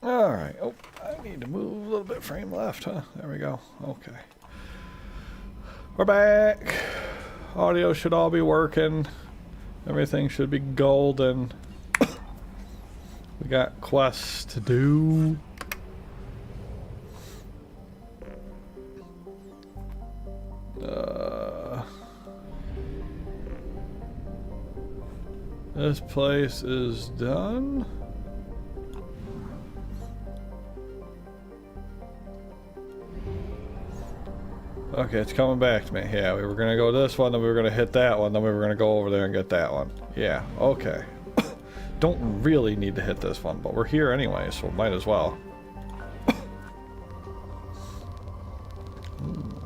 Alright. Oh, I need to move a little bit frame left, huh? There we go. Okay. We're back. Audio should all be working. Everything should be golden. We got quests to do. This place is done. Okay, it's coming back to me. Yeah, we were gonna go this one, then we were gonna hit that one, then we were gonna go over there and get that one. Yeah, okay. Don't really need to hit this one, but we're here anyway, so might as well. Ooh.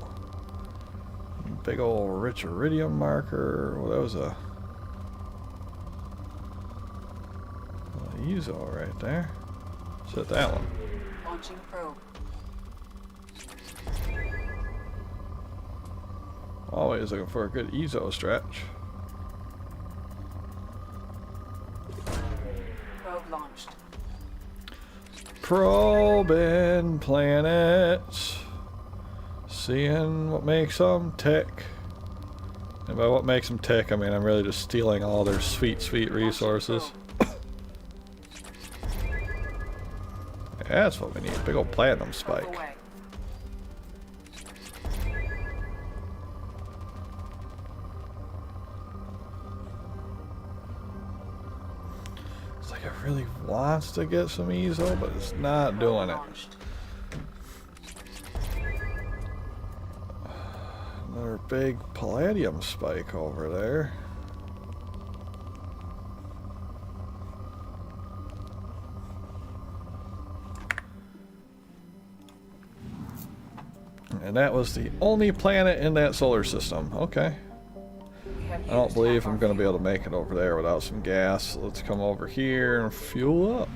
Big old rich iridium marker. Well, that was a Ezo right there. Let's hit that one. Launching probe. Always looking for a good Ezo stretch. Probe launched. Probing planets. Seeing what makes them tick. And by what makes them tick, I mean I'm really just stealing all their sweet, sweet resources. That's what we need. Big old platinum spike. It's like it really wants to get some Ezo, but it's not doing it. Another big palladium spike over there. And that was the only planet in that solar system. Okay. I don't believe I'm going to be able to make it over there without some gas. So let's come over here and fuel up.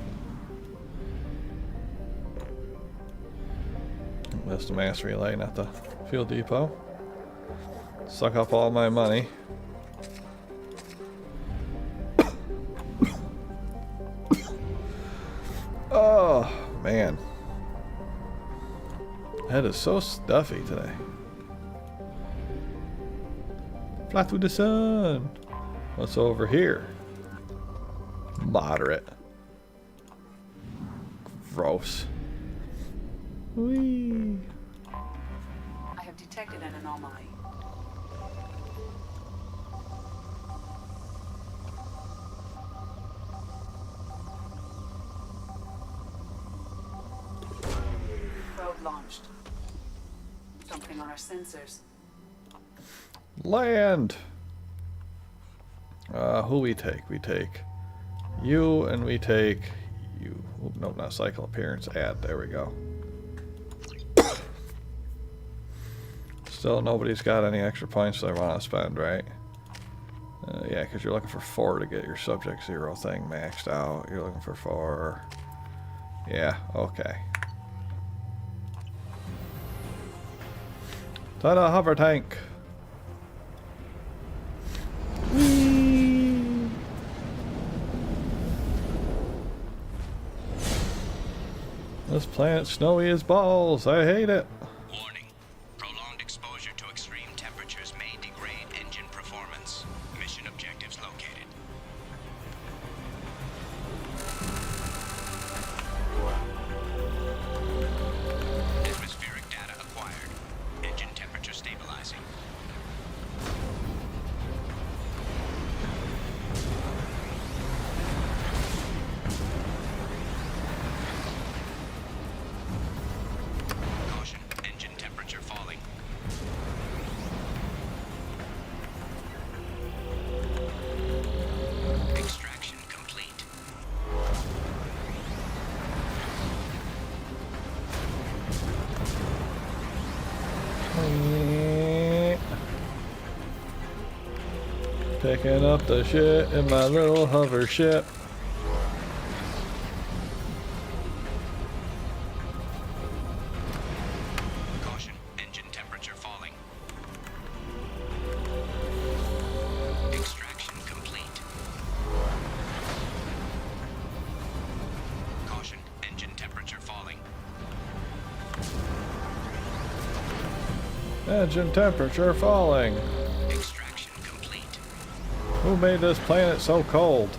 That's the mass relay, not the fuel depot. Suck up all my money. Oh, man. That is so stuffy today. Fly through the sun. What's over here? Moderate. Gross. Whee. I have detected an anomaly. Probe launched. Something on our sensors. Land. Who we take? We take you, and we take you. Oop, nope, not cycle appearance. Add. There we go. Still, nobody's got any extra points they want to spend, right? Yeah, because you're looking for 4 to get your subject 0 thing maxed out. You're looking for 4. Yeah. Okay. Ta-da, hover tank. Whee! This planet's snowy as balls. I hate it. Warning. Prolonged exposure to extreme temperatures may degrade engine performance. Mission objectives located. Atmospheric data acquired. Engine temperature stabilizing. Caution, engine temperature falling. Extraction complete. Picking up the shit in my little hover ship. Caution, engine temperature falling. Extraction complete. Caution, engine temperature Engine temperature falling. Extraction complete. Who made this planet so cold?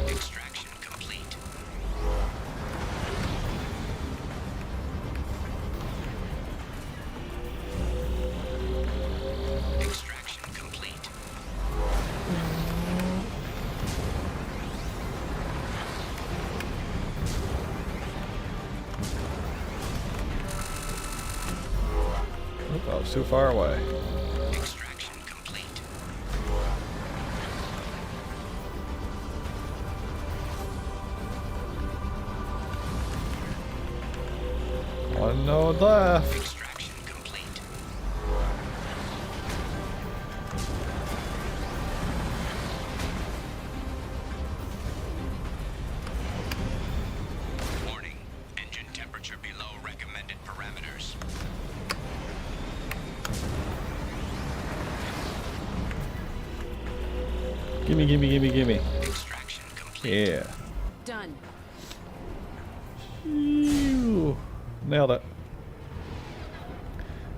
Extraction complete. Extraction complete. Oop, I was too far away. Extraction complete. One node left. Extraction complete. Warning. Engine temperature below recommended parameters. Gimme, gimme, gimme, gimme. Extraction complete. Yeah. Done. Phew. Nailed it.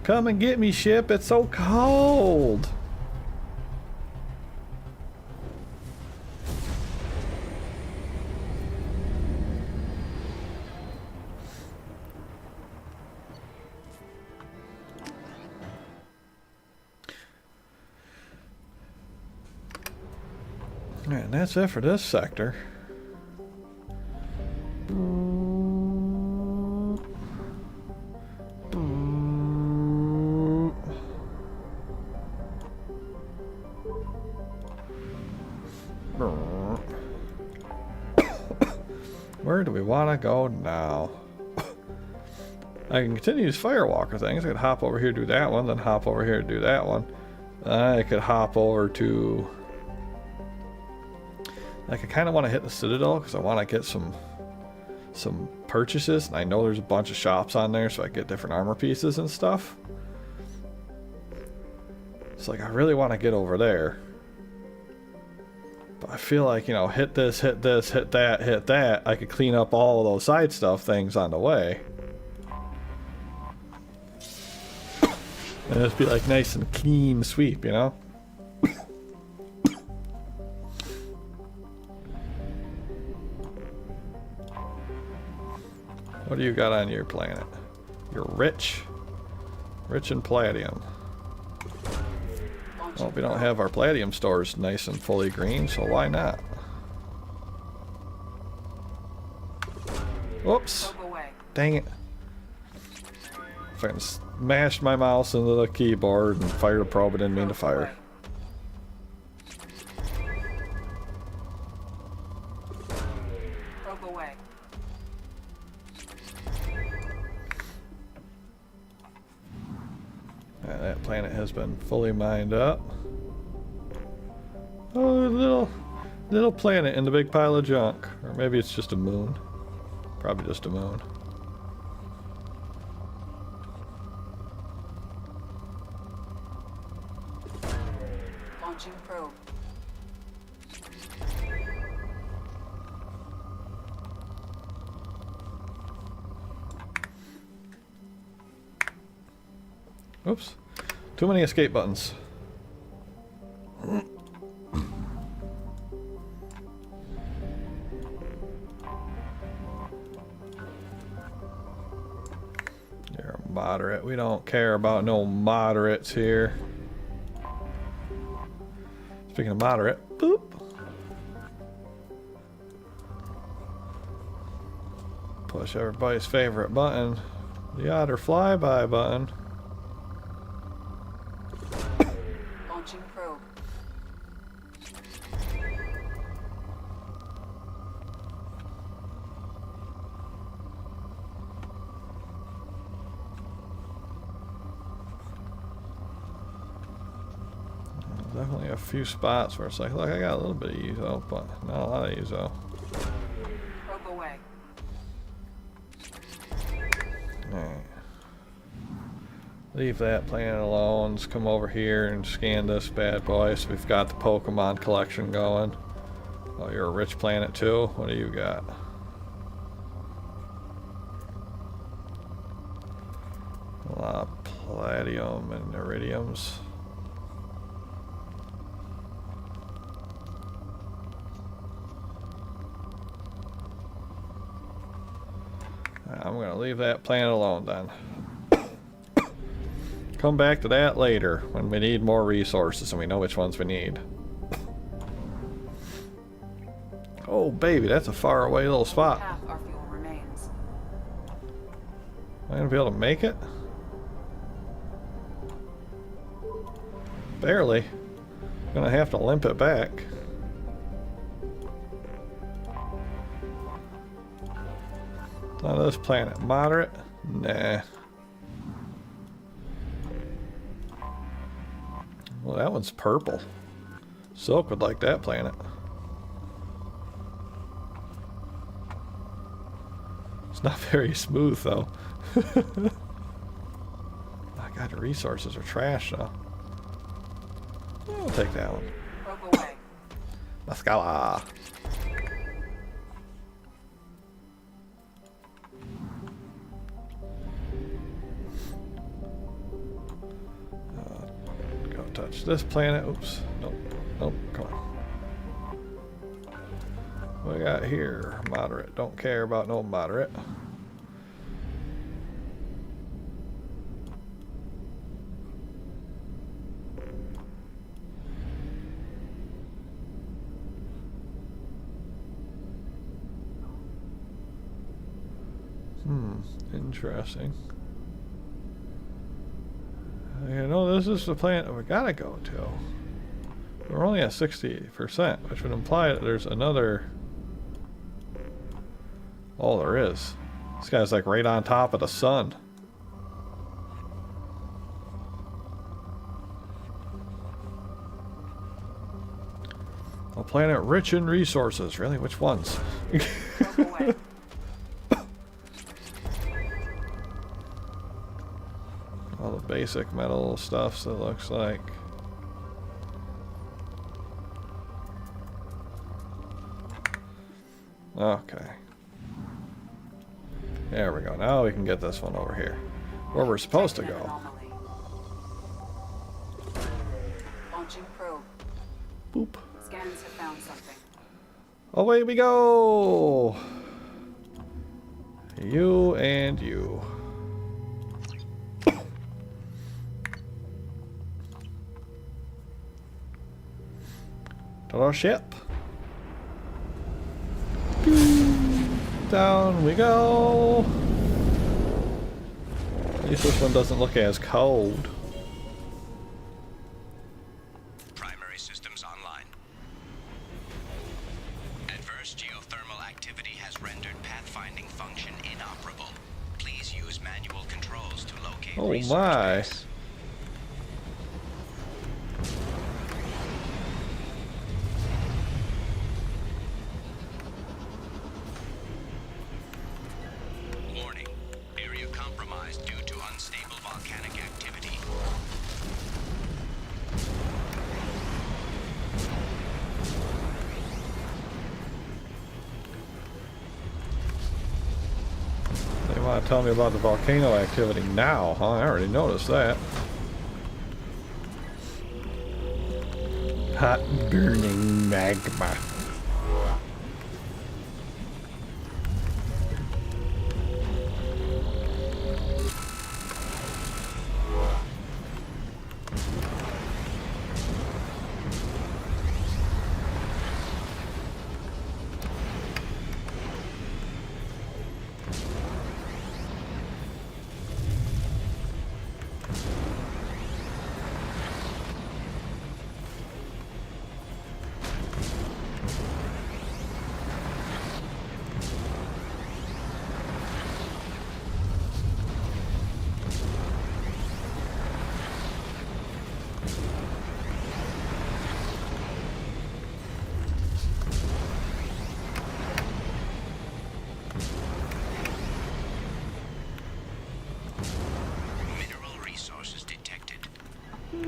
Come and get me, ship. It's so cold. And that's it for this sector. Where do we want to go now? I can continue these firewalker things. I could hop over here, do that one, then hop over here, do that one. I could hop over to... Like, I kind of want to hit the Citadel because I want to get some purchases, and I know there's a bunch of shops on there, so I get different armor pieces and stuff. It's like I really want to get over there, but I feel like, you know, hit this, hit that. I could clean up all of those side stuff things on the way, and just be like nice and clean sweep, you know. What do you got on your planet? You're rich. Rich in palladium. Well, we don't have our palladium stores nice and fully green, so why not? Whoops. Probe away. Dang it. If I can smash my mouse into the keyboard and fire the probe, it didn't mean to fire. Probe away. That planet has been fully mined up. Oh, little planet in the big pile of junk. Or maybe it's just a moon. Probably just a moon. Launching probe. Oops. Too many escape buttons. You're a moderate. We don't care about no moderates here. Speaking of moderate, boop. Push everybody's favorite button, the otter flyby button. Launching probe. Definitely a few spots where it's like, look, I got a little bit of Uzo, but not a lot of Uzo. Probe away. Alright. Leave that planet alone. Let's come over here and scan this bad boy. So we've got the Pokemon collection going. Oh, you're a rich planet too? What do you got? A lot of palladium and iridiums. I'm gonna leave that planet alone then. Come back to that later when we need more resources and we know which ones we need. Oh baby, that's a far away little spot. Half our fuel remains. Am I gonna be able to make it? Barely. Gonna have to limp it back. On this planet, moderate? Nah. Well, that one's purple. Silk would like that planet. It's not very smooth, though. Oh, God, the resources are trash, though. I'll take that one. Probe away. Mascala. Go touch this planet. Oops. Nope. Nope. Come on. What we got here? Moderate. Don't care about no moderate. Interesting. You know, this is the planet that we gotta go to. We're only at 60%, which would imply that there's another... Oh, there is. This guy's like right on top of the sun. A planet rich in resources. Really? Which ones? Probe away. All the basic metal stuff, so it looks like. Okay. There we go. Now we can get this one over here. Where we're supposed to go. Anomaly. Launching probe. Boop. Scans have found something. Away we go! You and you. To our ship. Down we go. At least this one doesn't look as cold. Primary systems online. Adverse geothermal activity has rendered pathfinding function inoperable. Please use manual controls to locate Oh resource my. base. Warning. Area compromised due to unstable volcanic activity. They want to tell me about the volcano activity now, huh? I already noticed that. Hot burning magma.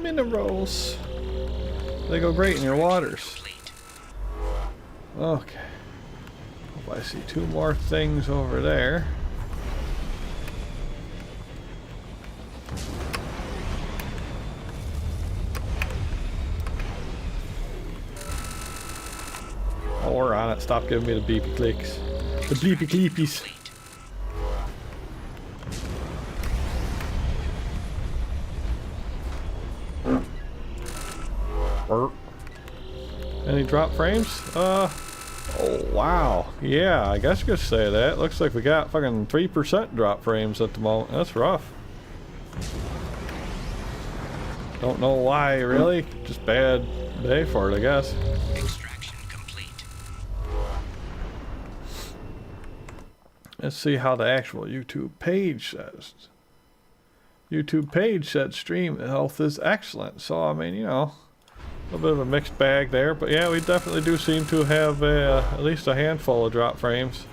minerals. They go great in your waters. Complete. Okay. Hope I see 2 more things over there. Oh, we're on it. Stop giving me the beepy clicks. The bleepy cleepies. Complete. Any drop frames? Oh wow. Yeah, I guess you could say that. Looks like we got fucking 3% drop frames at the moment. That's rough. Don't know why, really. Just bad day for it, I guess. Extraction complete. Let's see how the actual YouTube page says. YouTube page said stream health is excellent. So, I mean, you know, a little bit of a mixed bag there. But yeah, we definitely do seem to have at least a handful of drop frames.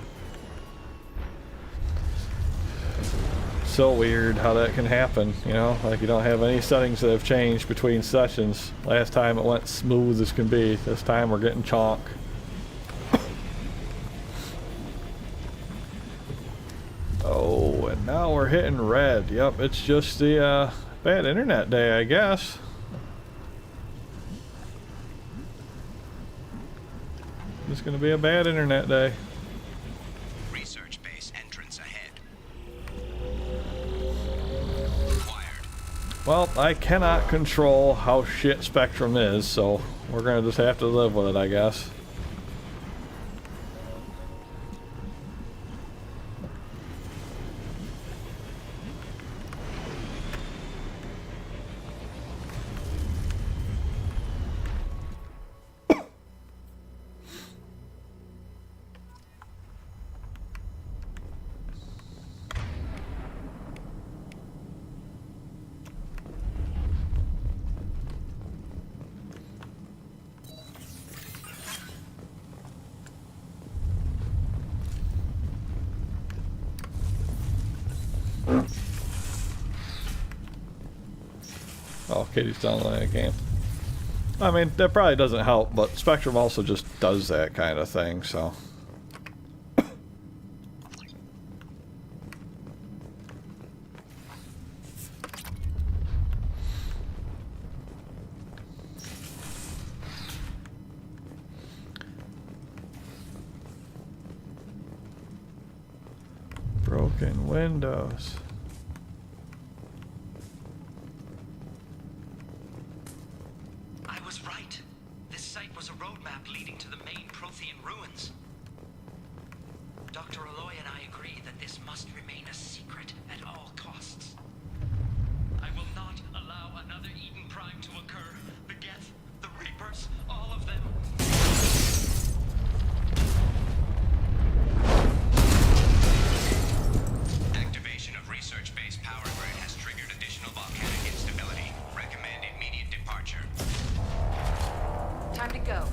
So weird how that can happen, you know, like you don't have any settings that have changed between sessions. Last time it went smooth as can be. This time we're getting chonk. Oh, and now we're hitting red. Yep, it's just the bad internet day, I guess. It's gonna be a bad internet day. Research base entrance ahead. Acquired. Well, I cannot control how shit Spectrum is, so we're gonna just have to live with it, I guess. Oh, Katie's downloading a game. I mean, that probably doesn't help, but Spectrum also just does that kind of thing, so. Broken windows. I was right. This site was a roadmap leading to the main Prothean ruins. Dr. Aloy and I agree that this must remain a secret at all costs. I will not allow another Eden Prime to occur. The Geth, the Reapers, all of them. Activation of research base power grid has triggered additional volcanic instability. Recommend immediate departure. Time to go.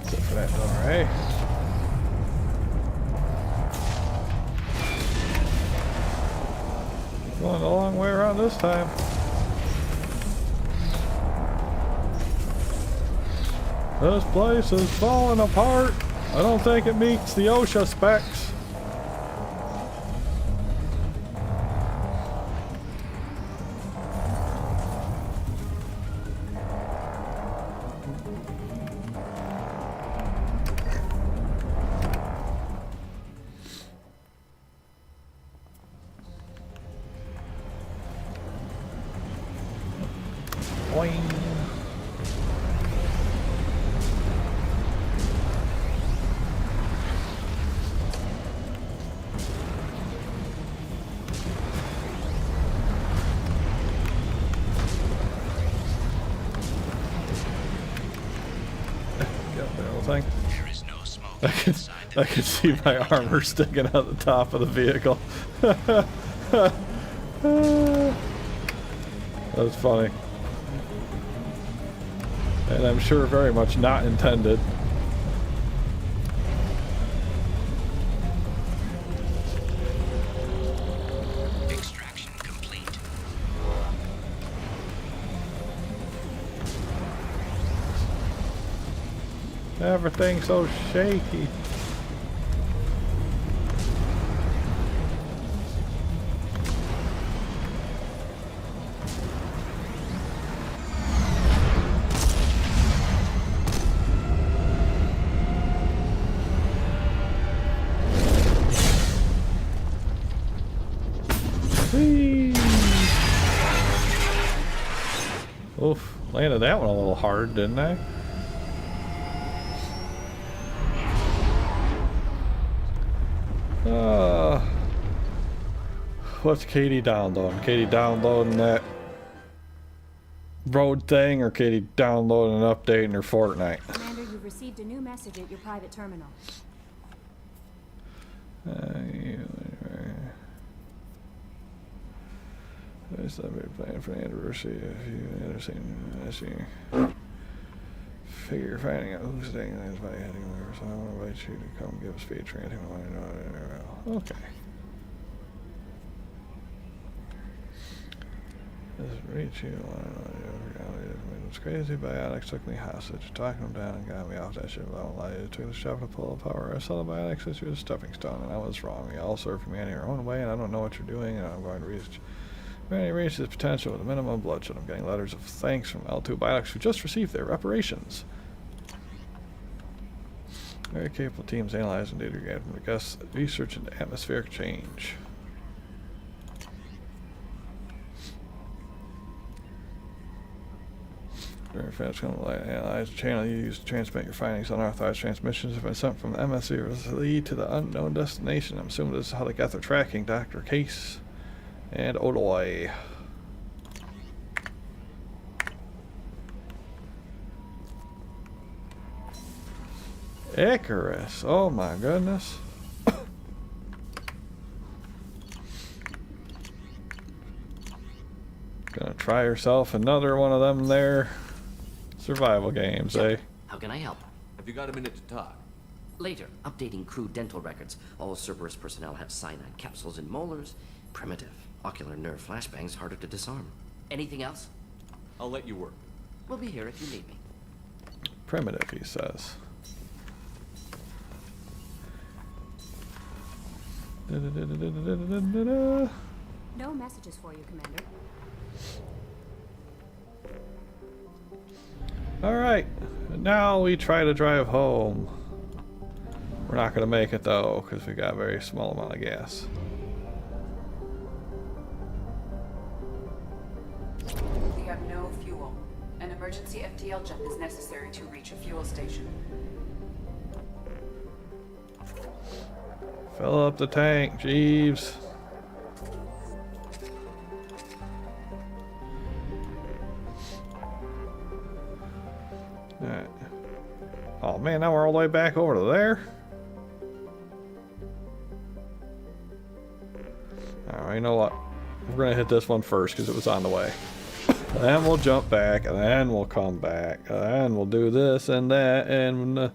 Except for that door, eh? Going the long way around this time. This place is falling apart. I don't think it meets the OSHA specs. Boing. thing. There is no smoke I can, inside the I can see my armor sticking out the top of the vehicle. That's funny. And I'm sure very much not intended. extraction complete. Everything's so shaky. Whee! Oof, landed that one a little hard, didn't I? What's Katie downloading? Katie downloading that road thing, or Katie downloading an update in her Fortnite? Commander, you've received a new message at your private terminal. There's somebody playing for the anniversary. If you understand, figure finding out who's staying is by heading over. So I want to invite you to come give a speech or anything. Okay. This reach you. It's crazy. Biotics took me hostage, talking them down and got me off that ship. I won't lie. It took the shop to pull up power. I saw the biotics as you was a stepping stone, and I was wrong. We all serve humanity our own way, and I don't know what you're doing, and I'm going to reach. Humanity reaches its potential with a minimum bloodshed. I'm getting letters of thanks from L2 Biotics who just received their reparations. Very capable teams analyzing data gathered from the guests, research into atmospheric change. During FedEx analyze the channel you use to transmit your findings. Unauthorized transmissions have been sent from the MSC to the unknown destination. I'm assuming this is how they got their tracking. Dr. Case and Oloy. Icarus. Oh my goodness. Gonna try yourself another one of them there survival games, eh? How can I help? Have you got a minute to talk? Later, updating crew dental records. All Cerberus personnel have cyanide capsules and molars. Primitive. Ocular nerve flashbangs harder to disarm. Anything else? I'll let you work. We'll be here if you need me. Primitive, he says. No messages for you, Commander. Alright, now we try to drive home. We're not going to make it though, because we got a very small amount of gas. We have no fuel. An emergency FTL jet is necessary to reach a fuel station. Fill up the tank, Jeeves. Alright. Oh man, now we're all the way back over to there? Alright, you know what? We're gonna hit this one first because it was on the way. Then we'll jump back, and then we'll come back, and then we'll do this and that, and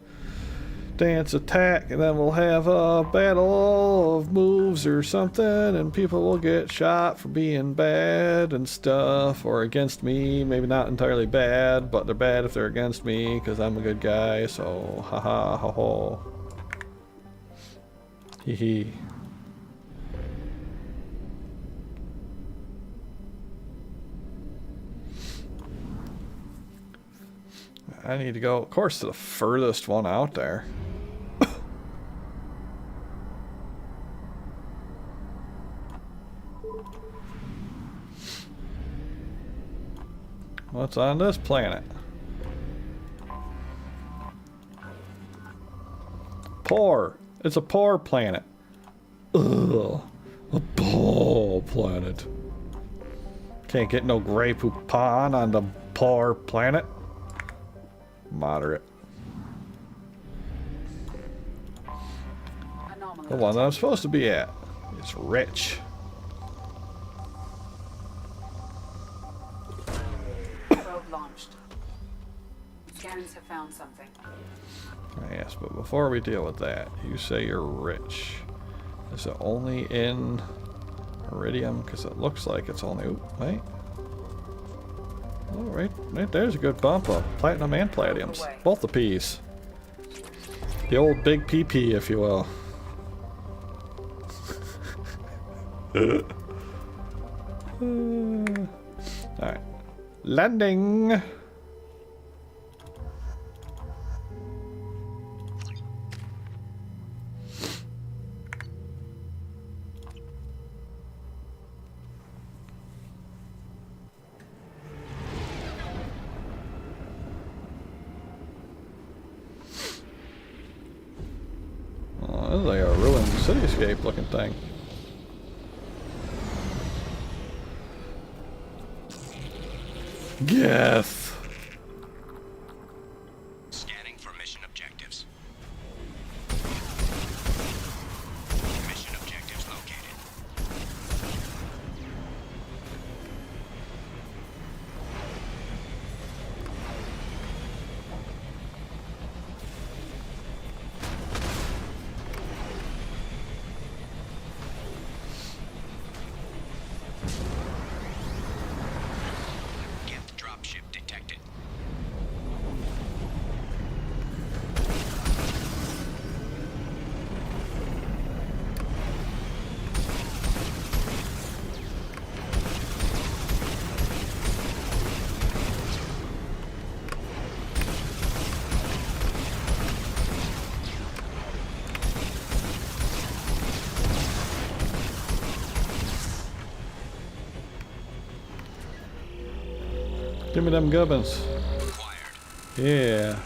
dance attack, and then we'll have a battle of moves or something, and people will get shot for being bad and stuff, or against me. Maybe not entirely bad, but they're bad if they're against me because I'm a good guy, so haha ho ho. Hee hee. I need to go, of course, to the furthest one out there. What's on this planet? Poor. It's a poor planet. Ugh. A poor planet. Can't get no Grey Poupon on the poor planet. Moderate. The one that I'm supposed to be at. It's rich. Probe launched. Scans have found something. Yes, but before we deal with that, you say you're rich. Is it only in iridium? Because it looks like it's only... Ooh, wait. Oh, right there's a good bump of platinum and palladiums. Both the P's. The old big PP, if you will. Alright. Landing! Oh, this is like a ruined cityscape looking thing. Yes. Scanning for mission objectives. Mission objectives located. Gift dropship detected. Give me them gubbins. Acquired. Yeah.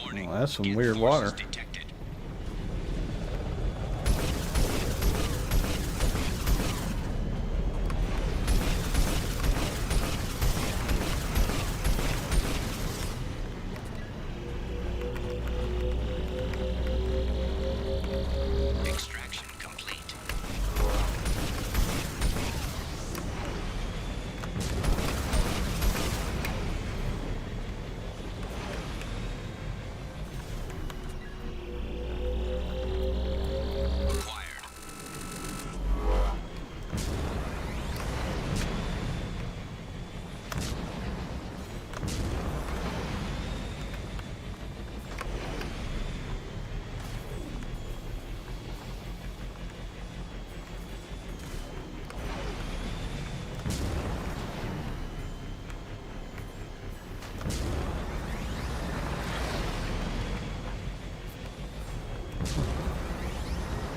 Warning. Well, that's some Gift weird forces water. detected. Extraction complete. Acquired.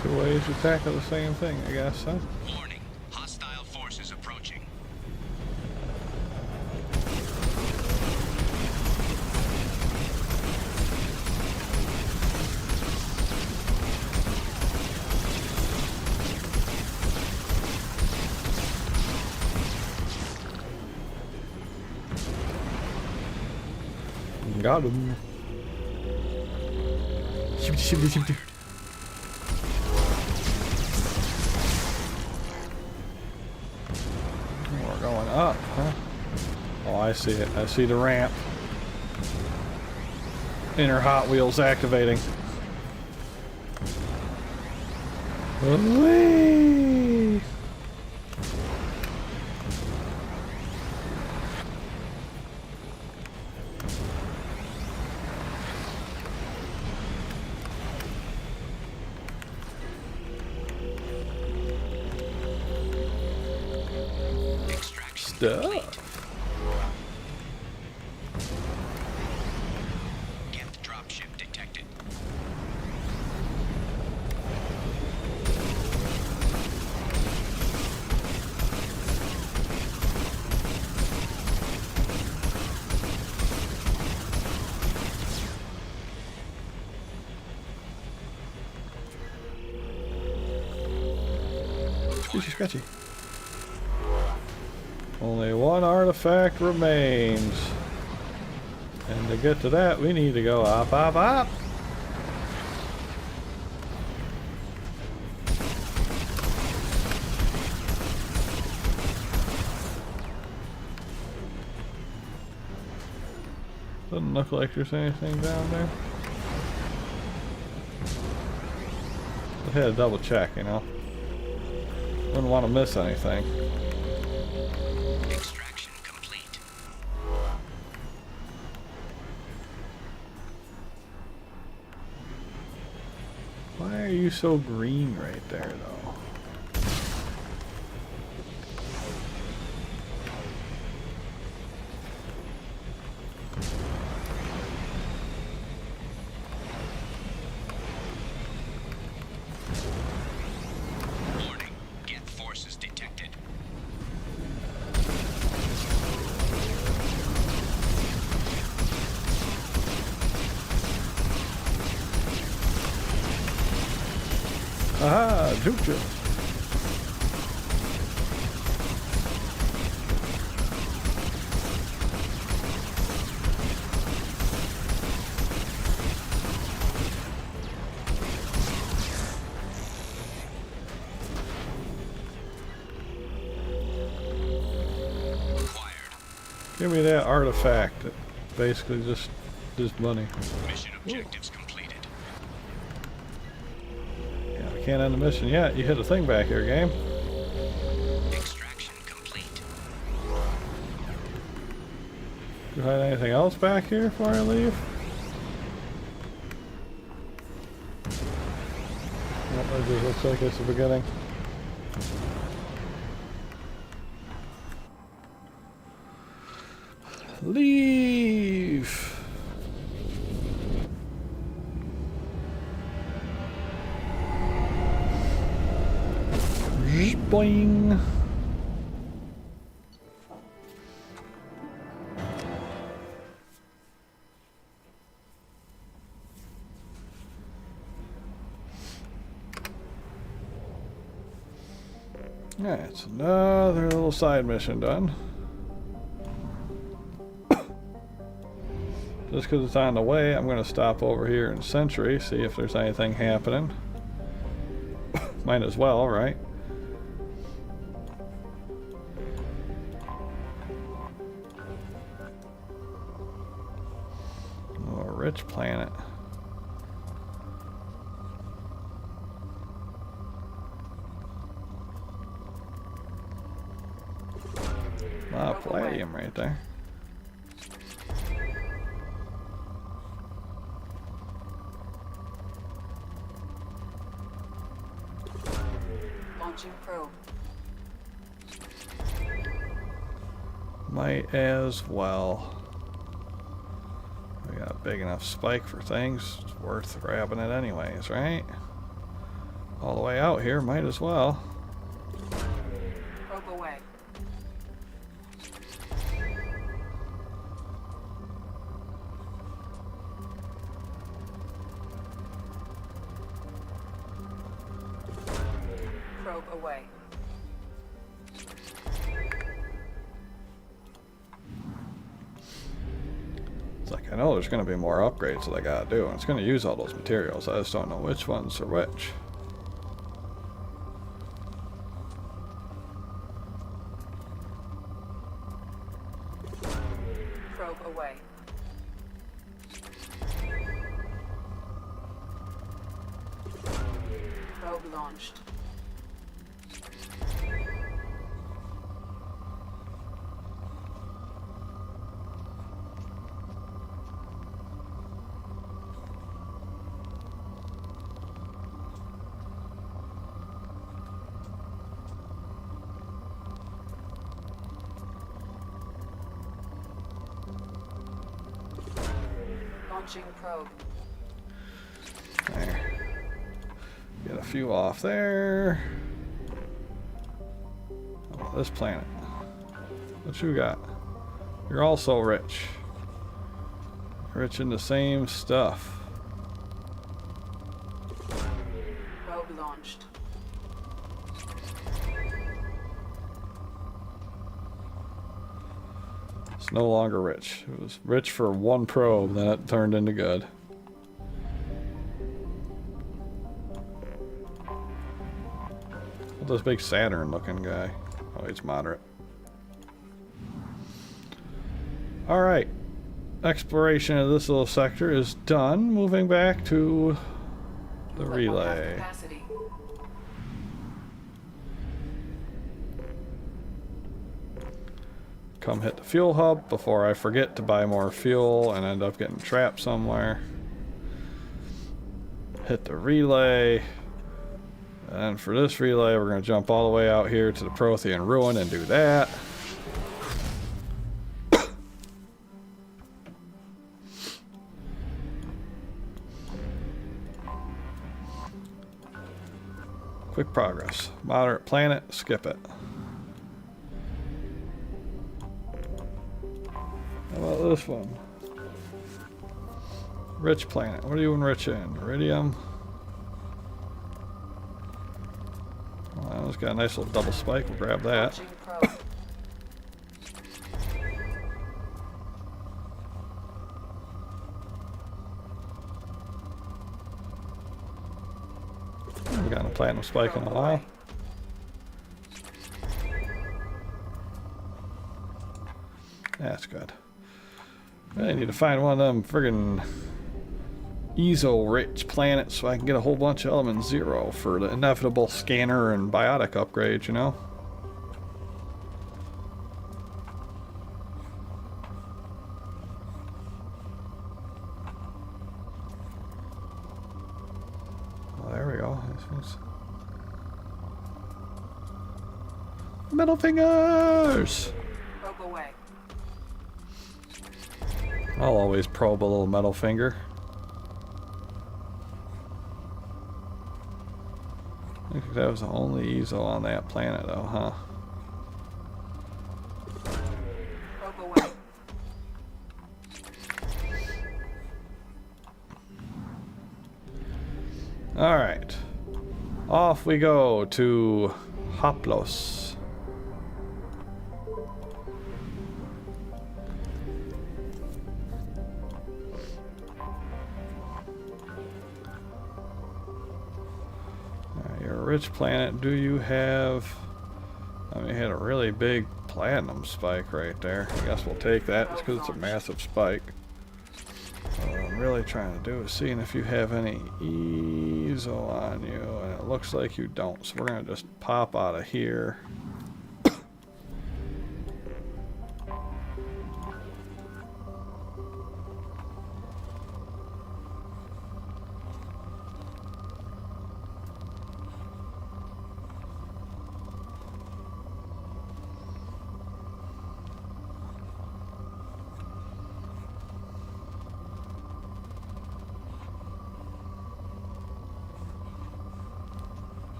Two ways to tackle the same thing, I guess, huh? Warning. Hostile forces approaching. Got him. Shibbity. We're going up, huh? Oh, I see it. I see the ramp. Inner Hot Wheels activating. Whee! Extraction Stuff. complete. Gift dropship detected. Sketchy, sketchy. Only one artifact remains. And to get to that, we need to go up, up, up. Doesn't look like there's anything down there. I had to double check, you know. Wouldn't want to miss anything. Extraction complete. Why are you so green right there, though? Warning. Geth forces detected. Aha! Juke juke. Acquired. Give me that artifact. That basically just money. Mission objectives completed. Yeah, we can't end the mission yet. You hit a thing back here, game. Extraction complete. Do I have anything else back here before I leave? Nope, that just looks like it's the beginning. Leave! Boing! Alright, it's another little side mission done. Just because it's on the way, I'm going to stop over here in Sentry, see if there's anything happening. Might as well, right? Oh, a rich planet. A lot of palladium right there. Launching probe. Might as well. We got a big enough spike for things. It's worth grabbing it anyways, right? All the way out here, might as well. Probe away. Probe away. It's like, I know there's going to be more upgrades that I got to do, and it's going to use all those materials. I just don't know which ones are which. Probe away. Probe launched. Launching probe. There. Get a few off there. How about this planet? What you got? You're also rich. Rich in the same stuff. Probe launched. It's no longer rich. It was rich for one probe, then it turned into good. This big Saturn looking guy. Oh, he's moderate. Alright. Exploration of this little sector is done. Moving back to the Move at 1/2 relay. capacity. Come hit the fuel hub before I forget to buy more fuel and end up getting trapped somewhere. Hit the relay. And for this relay, we're going to jump all the way out here to the Prothean Ruin and do that. Quick progress. Moderate planet, skip it. How about this one? Rich planet. What are you enrich in? Iridium? Well, it's got a nice little double spike. We'll grab that. Launching probe. We've got a platinum spike in a while. That's good. I need to find one of them friggin' ESO-rich planets so I can get a whole bunch of element 0 for the inevitable scanner and biotic upgrades, you know? Well, there we go. Middle fingers! Probe away. I'll always probe a little metal finger. I think that was the only ESO on that planet though, huh? Probe away. Alright. Off we go to Hoplos. Rich planet, do you have... I mean, it had a really big platinum spike right there. I guess we'll take that just because it's a massive spike. What I'm really trying to do is seeing if you have any ESO on you, and it looks like you don't. So we're going to just pop out of here.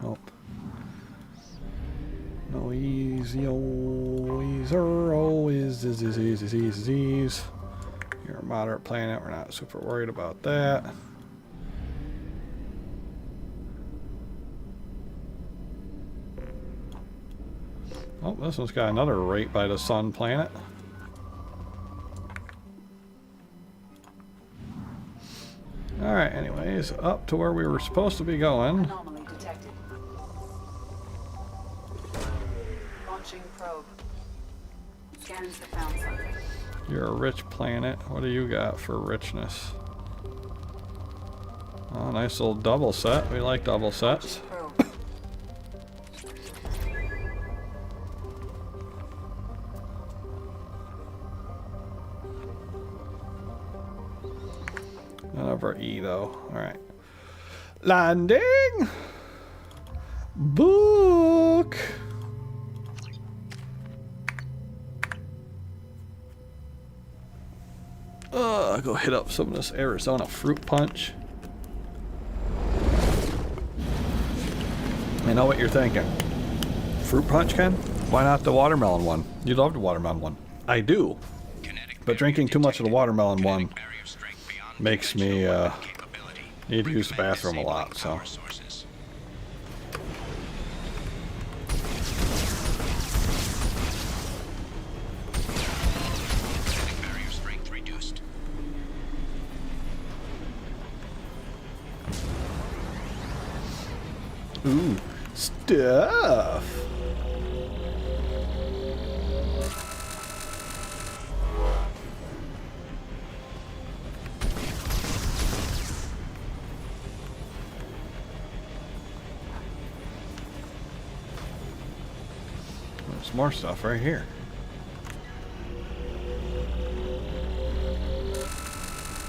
Oh. No easy, is. You're a moderate planet, we're not super worried about that. Oh, this one's got another right by the sun planet. Alright, anyways, up to where we were supposed to be going. Anomaly detected. Launching probe. Scans have found something. You're a rich planet. What do you got for richness? Oh, nice little double set. We like double sets. Probe. None of our E though. Alright. Landing! Book! Go hit up some of this Arizona fruit punch. I know what you're thinking. Fruit punch, Ken? Why not the watermelon one? You love the watermelon one. I do. But drinking too much of the watermelon one makes me Capability. need to use the Recommend bathroom a lot, disabling so. power sources. Kinetic barrier strength reduced. Ooh, stuff. There's more stuff right here.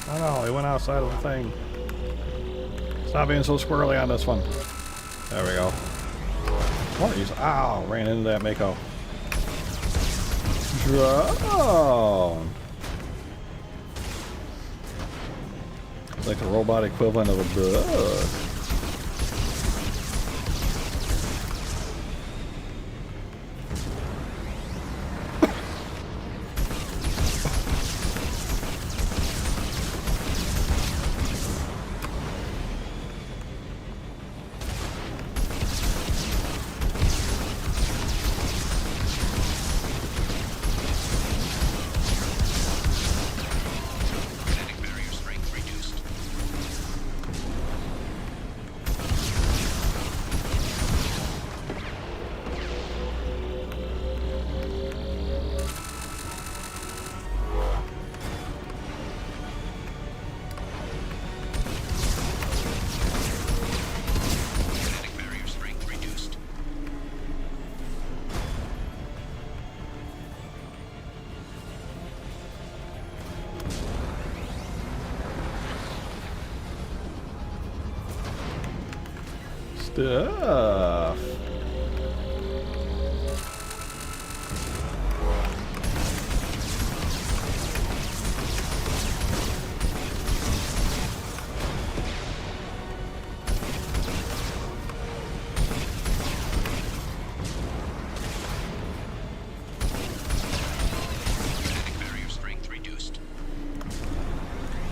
Oh no, he went outside of the thing. Stop being so squirrely on this one. There we go. What is? Ow! Ran into that Mako. Drone. It's like the robot equivalent of a bug. Kinetic barrier strength reduced. Kinetic barrier strength reduced. Stuff. Kinetic barrier strength reduced.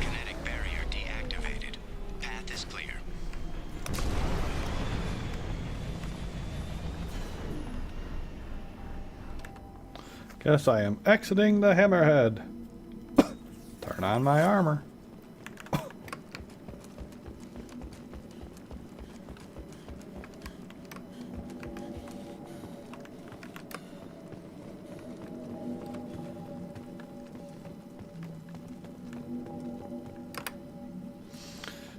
Kinetic barrier deactivated. Path is clear. Guess I am exiting the hammerhead. Turn on my armor.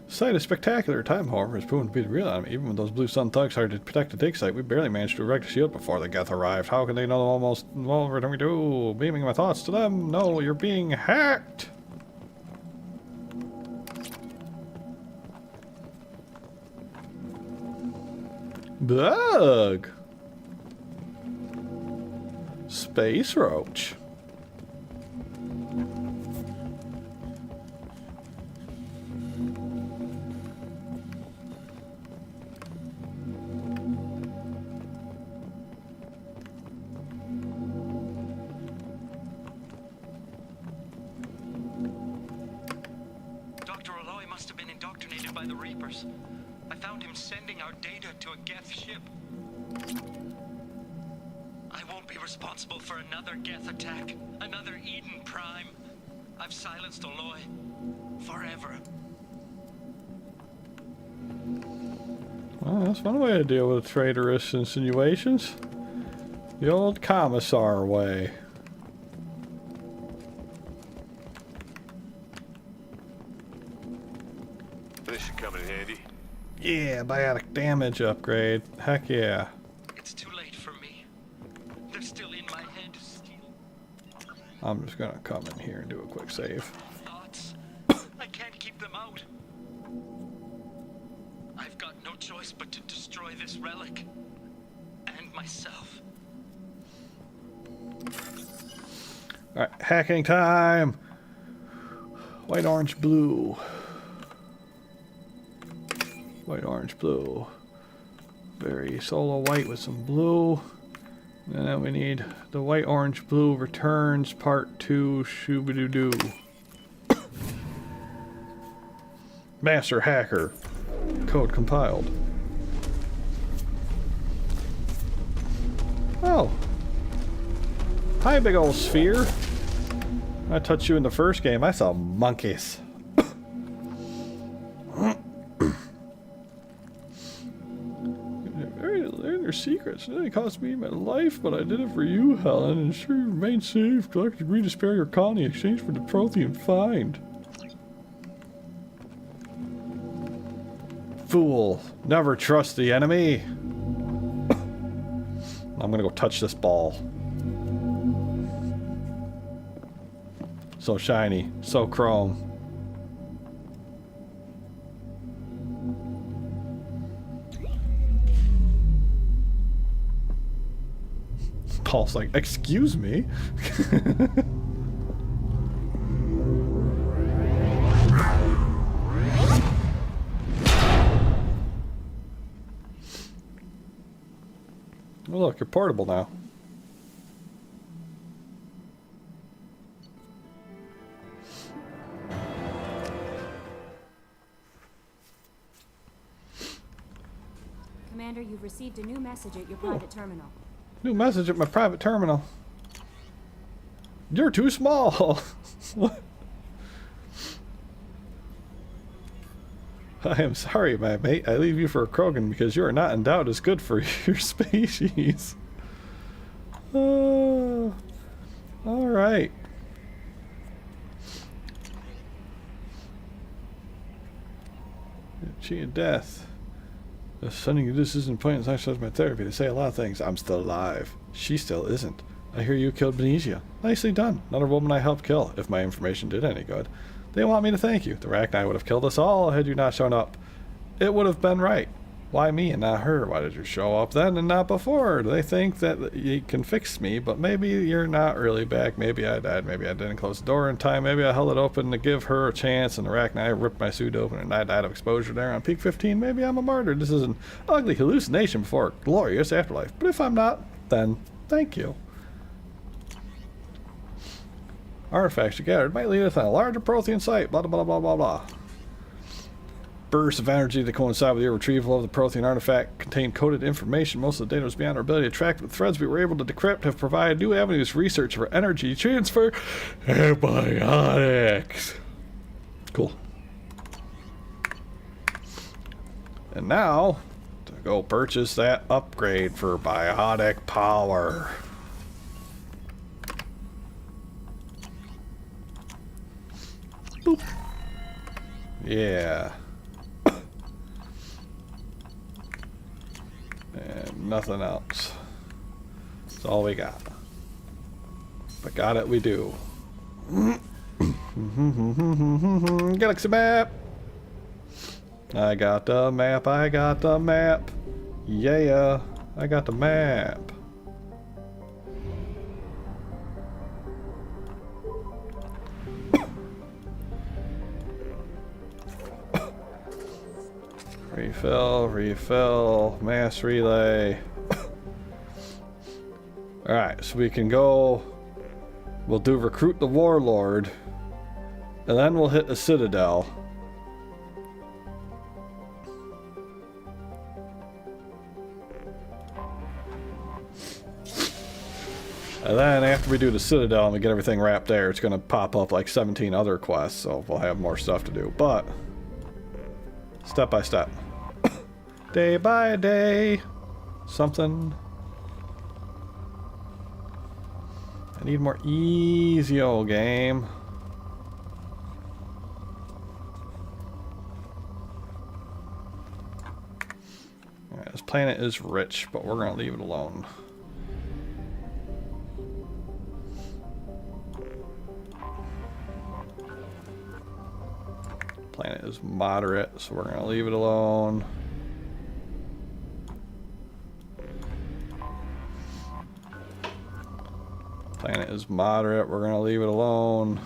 Sight is spectacular. Time, however, has proven to be the real enemy. Even when those blue sun thugs started to protect the dig site, we barely managed to erect a shield before the Geth arrived. How can they know almost all everything we do? Beaming my thoughts to them. No, you're being hacked. Bug. Space roach. Dr. Aloy must have been indoctrinated by the Reapers. I found him sending our data to a Geth ship. I won't be responsible for another Geth attack, another Eden Prime. I've silenced Aloy. Forever. Well, that's one way to deal with traitorous insinuations. The old commissar way. This should come in handy. Yeah, biotic damage upgrade. Heck yeah. It's too late for me. They're still in my head. I'm just gonna come in here and do a quick save. Thoughts. I can't keep them out. I've got no choice but to destroy this relic. And myself. Alright, hacking time! White, orange, blue. White, orange, blue. Very solo white with some blue. And then we need the white, orange, blue returns part 2 shoo-ba-doo-doo. Master hacker. Code compiled. Oh. Hi, big old sphere. I touched you in the first game. I saw monkeys. They're their secrets. It didn't cost me my life, but I did it for you, Helen. And ensure you remain safe. Collector agreed to spare your colony in exchange for the Prothean find. Fool. Never trust the enemy. I'm gonna go touch this ball. So shiny. So chrome. Paul's like, excuse me? Oh, look, you're portable now. Commander, you've received a new message at your private terminal. New message at my private terminal. You're too small. What? I am sorry, my mate. I leave you for a Krogan because you are not endowed as good for your species. All right. Cheating death. Sending you this isn't point as my therapy to say a lot of things. I'm still alive. She still isn't. I hear you killed Benicia. Nicely done. Another woman I helped kill, if my information did any good. They want me to thank you. The Rachni would have killed us all had you not shown up. It would have been right. Why me and not her? Why did you show up then and not before? They think that you can fix me, but maybe you're not really back. Maybe I died. Maybe I didn't close the door in time. Maybe I held it open to give her a chance, and the Rachni ripped my suit open, and I died of exposure there on peak 15. Maybe I'm a martyr. This is an ugly hallucination before a glorious afterlife. But if I'm not, then thank you. Artifacts you gathered might lead us on a larger Prothean site. Blah, blah, blah, blah, blah. Bursts of energy that coincide with your retrieval of the Prothean artifact contain coded information. Most of the data was beyond our ability to track, but the threads we were able to decrypt have provided new avenues for research for energy transfer antibiotics. Cool. And now, to go purchase that upgrade for biotic power. Boop. Yeah. And nothing else. That's all we got. But got it, we do. Galaxy map! I got the map, I got the map. Yeah, I got the map. Refill, refill, mass relay. Alright, so we can go. We'll do recruit the warlord. And then we'll hit the citadel. And then after we do the citadel and we get everything wrapped there, it's going to pop up like 17 other quests. So we'll have more stuff to do. But step by step. Day by day. Something. I need more easy old game. Alright, this planet is rich, but we're gonna leave it alone. Planet is moderate, so we're gonna leave it alone. Planet is moderate, we're gonna leave it alone.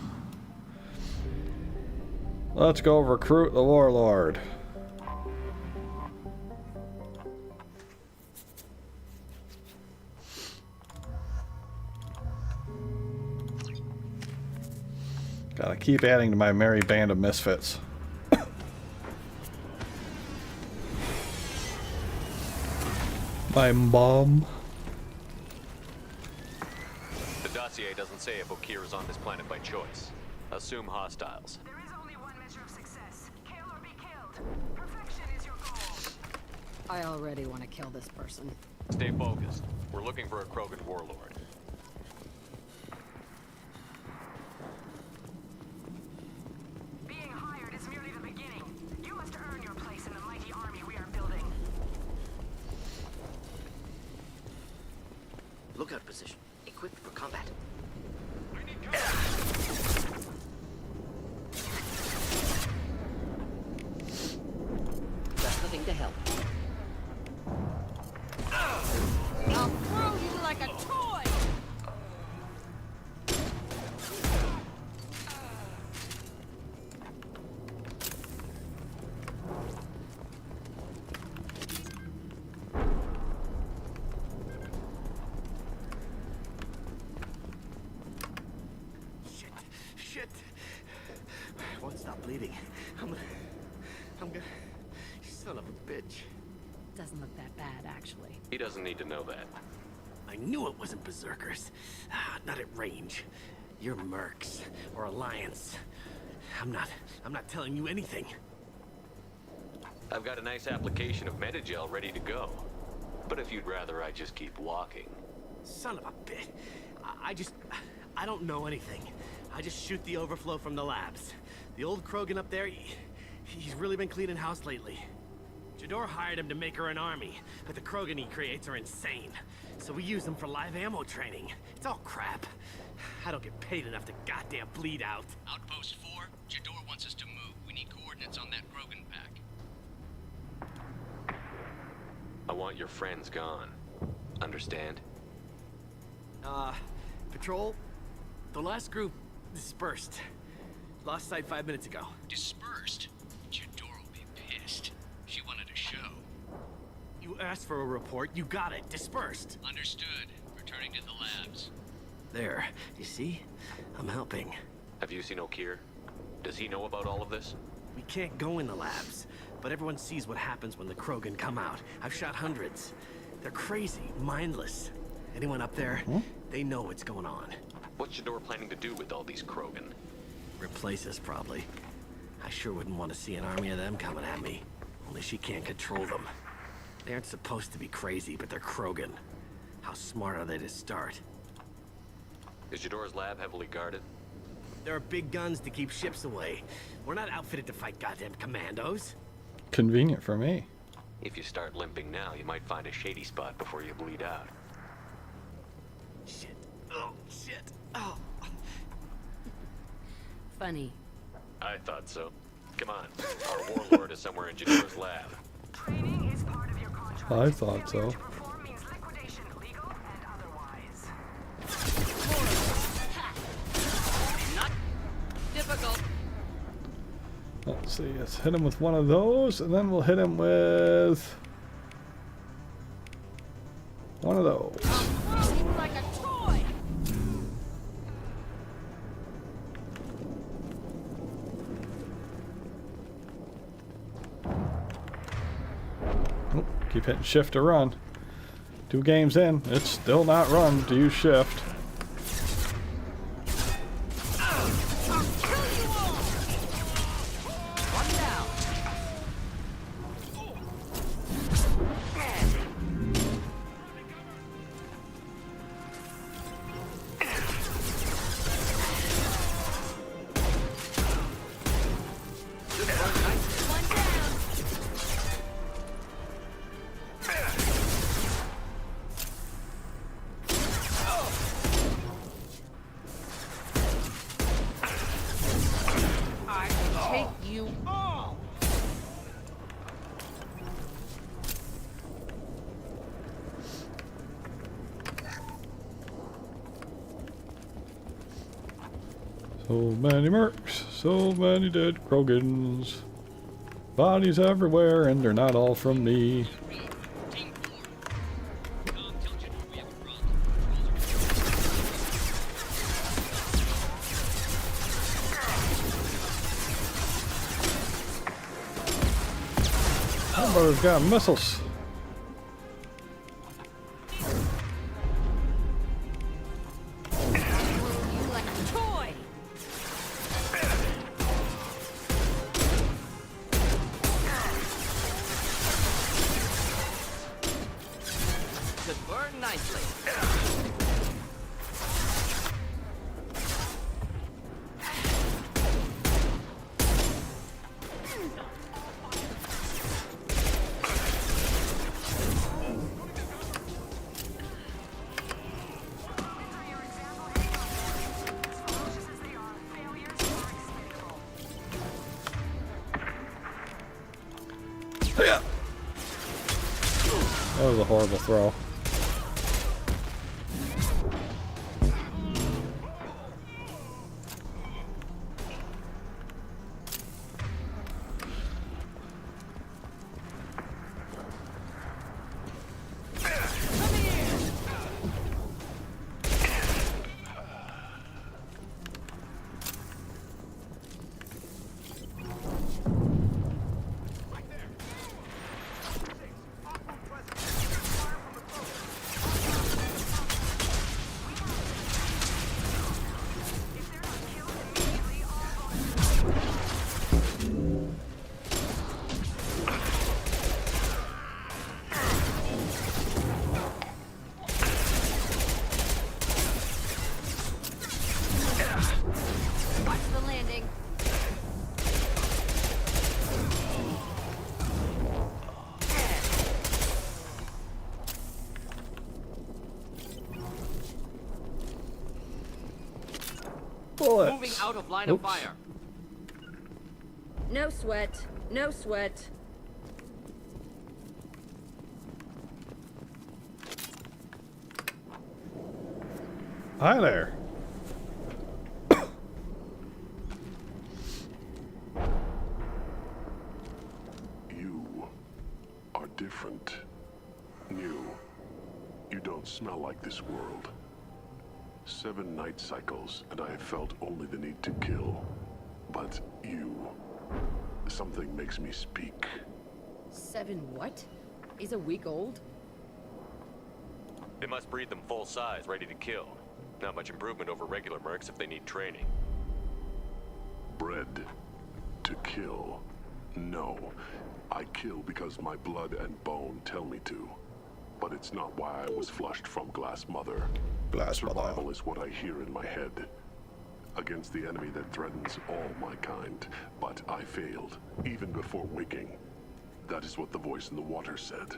Let's go recruit the warlord. Gotta keep adding to my merry band of misfits. I'm bomb. The dossier doesn't say if Okir is on this planet by choice. Assume hostiles. There is only one measure of success. Kill or be killed. Perfection is your goal. I already want to kill this person. Stay focused. We're looking for a Krogan warlord. Being hired is merely the beginning. You must earn your place in the mighty army we are building. Lookout position. Equipped for combat. Got nothing to help. I'll throw you like a toy! Shit. I won't stop bleeding. I'm gonna... You son of a bitch. Doesn't look that bad, actually. He doesn't need to know that. I knew it wasn't berserkers. Not at range. You're mercs or Alliance. I'm not telling you anything. I've got a nice application of Metagel ready to go. But if you'd rather I just keep walking. Son of a bitch. I don't know anything. I just shoot the overflow from the labs. The old Krogan up there, he's really been cleaning house lately. Jador hired him to make her an army, but the Krogan he creates are insane. So we use them for live ammo training. It's all crap. I don't get paid enough to goddamn bleed out. Outpost 4, Jador wants us to move. We need coordinates on that Krogan pack. I want your friends gone. Understand? Patrol, the last group dispersed. Lost sight 5 minutes ago. Dispersed? Jador will be pissed. She wanted a show. You asked for a report, you got it. Dispersed. Understood. Returning to the labs. There, you see? I'm helping. Have you seen Okir? Does he know about all of this? We can't go in the labs, but everyone sees what happens when the Krogan come out. I've shot hundreds. They're crazy, mindless. Anyone up there, they know what's going on. What's Jador planning to do with all these Krogan? Replace us, probably. I sure wouldn't want to see an army of them coming at me. Only she can't control them. They aren't supposed to be crazy, but they're Krogan. How smart are they to start? Is Jador's lab heavily guarded? There are big guns to keep ships away. We're not outfitted to fight goddamn commandos. Convenient for me. If you start limping now, you might find a shady spot before you bleed out. Shit. Oh, shit. Oh. Funny. I thought so. Come on. Our warlord is somewhere in Jador's lab. Training is part of your contract. I thought so. Failure to perform means liquidation, legal and otherwise. Not difficult. Let's see, let's hit him with one of those, and then we'll hit him with one of those. Throw you like a toy! Oh, keep hitting shift to run. 2 games in, it's still not run to use shift. So many mercs, so many dead Krogans. Bodies everywhere, and they're not all from me. Team 4. Tom, tell Jador we have a problem. That brother's got missiles. nicely. Yeah. That was a horrible throw. Watch the landing. Bullets. Moving out of line of Oops. fire. No sweat. No sweat. Hi there. You are different. New. You don't smell like this world. 7 night cycles, and I have felt only the need to kill. But you... Something makes me speak. 7 what? He's a week old? They must breed them full size, ready to kill. Not much improvement over regular mercs if they need training. Bred to kill. No. I kill because my blood and bone tell me to. But it's not why I was flushed from Glass Mother. Glass Mother. Survival is what I hear in my head. Against the enemy that threatens all my kind. But I failed, even before waking. That is what the voice in the water said.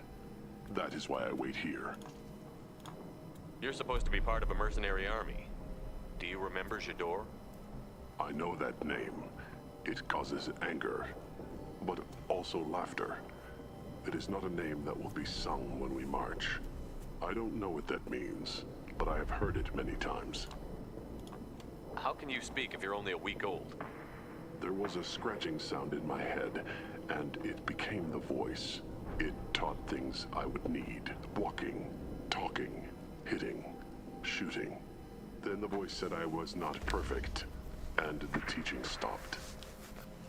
That is why I wait here. You're supposed to be part of a mercenary army. Do you remember Jador? I know that name. It causes anger, but also laughter. It is not a name that will be sung when we march. I don't know what that means, but I have heard it many times. How can you speak if you're only a week old? There was a scratching sound in my head, and it became the voice. It taught things I would need. Walking, talking, hitting, shooting. Then the voice said I was not perfect, and the teaching stopped.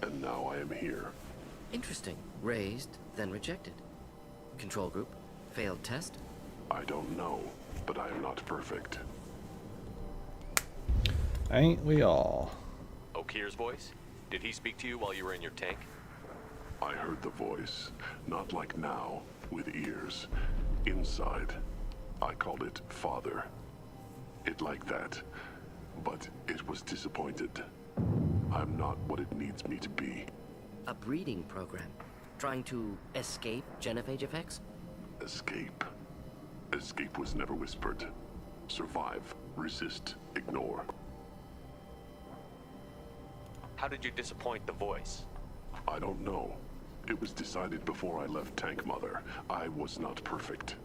And now I am here. Interesting. Raised, then rejected. Control group. Failed test. I don't know, but I am not perfect. Ain't we all? Okir's voice? Did he speak to you while you were in your tank? I heard the voice, not like now, with ears. Inside. I called it Father. It like that, but it was disappointed. I'm not what it needs me to be. A breeding program. Trying to escape genophage effects? Escape. Escape was never whispered. Survive, resist, ignore. How did you disappoint the voice? I don't know. It was decided before I left Tank Mother. I was not perfect.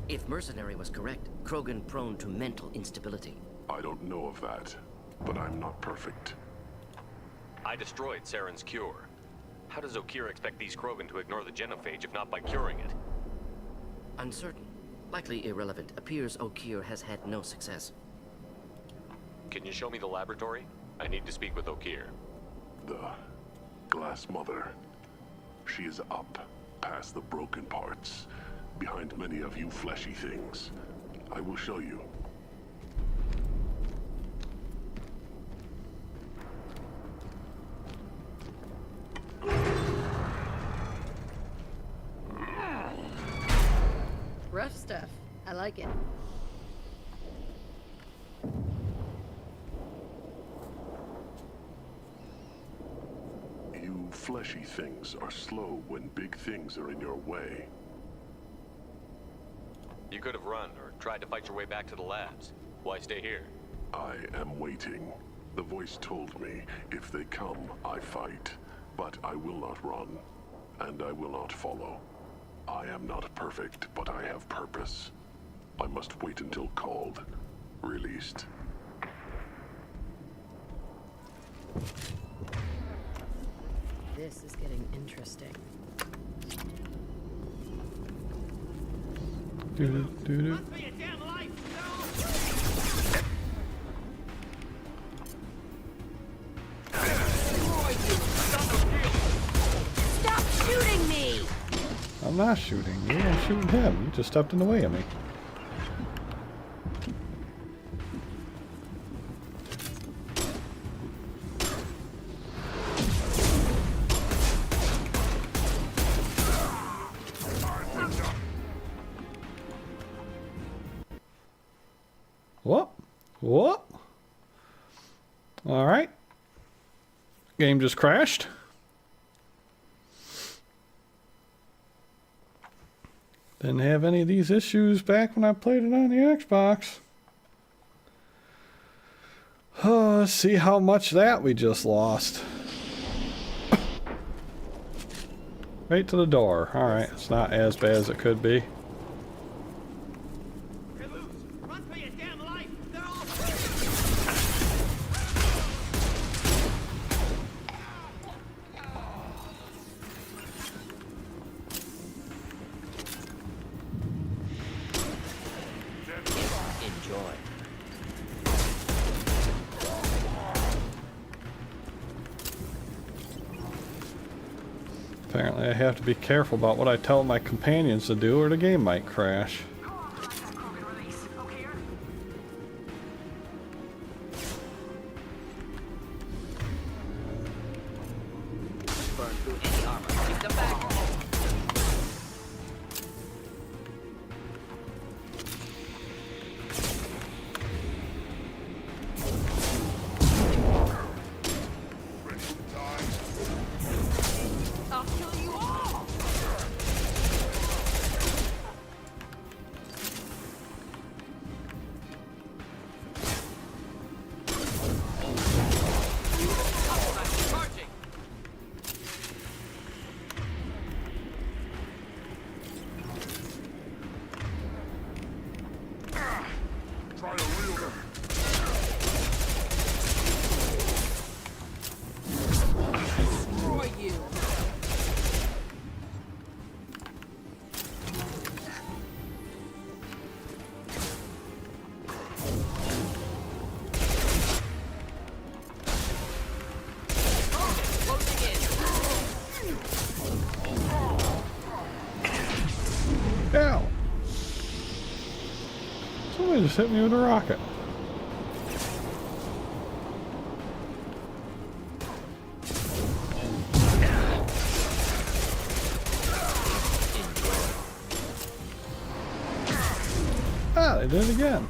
If Mercenary was correct, Krogan prone to mental instability. I don't know of that, but I'm not perfect. I destroyed Saren's cure. How does Okir expect these Krogan to ignore the genophage if not by curing it? Uncertain. Likely irrelevant. Appears Okir has had no success. Can you show me the laboratory? I need to speak with Okir. The Glass Mother. She is up, past the broken parts, behind many of you fleshy things. I will show you. Rough stuff. I like it. You fleshy things are slow when big things are in your way. You could have run or tried to fight your way back to the labs. Why stay here? I am waiting. The voice told me, if they come, I fight. But I will not run, and I will not follow. I am not perfect, but I have purpose. I must wait until called, released. This is getting interesting. Do-do-do-do. Stop shooting me! I'm not shooting you, I'm shooting him. You just stepped in the way of me. What? What? Alright. Game just crashed. Didn't have any of these issues back when I played it on the Xbox. Let's see how much that we just lost. Right to the door. Alright, it's not as bad as it could be. Apparently I have to be careful about what I tell my companions to do or the game might crash. Ow! Somebody just hit me with a rocket. Ah, they did it again.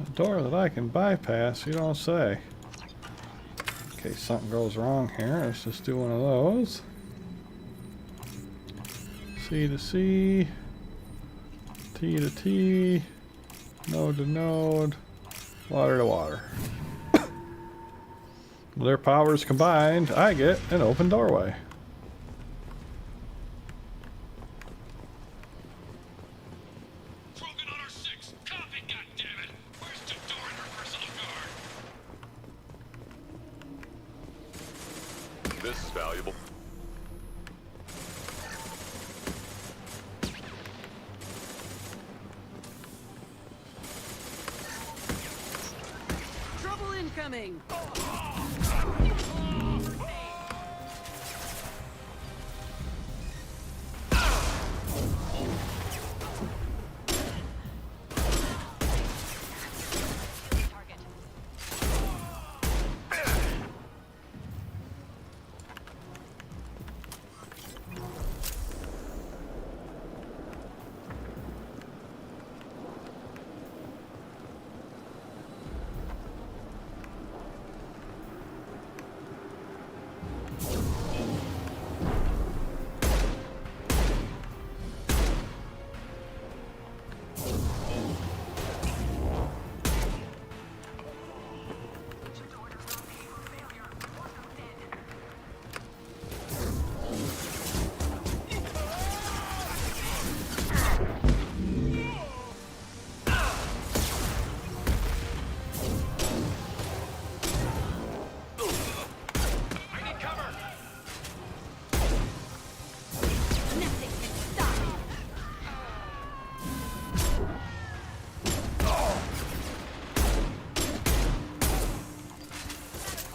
A door that I can bypass, you don't say. In case something goes wrong here, let's just do one of those. C to C, T to T, node to node, water to water. Their powers combined, I get an open doorway. Krogan on our 6. Copy, goddammit. Where's Jador and her personal guard? This is valuable. Trouble incoming!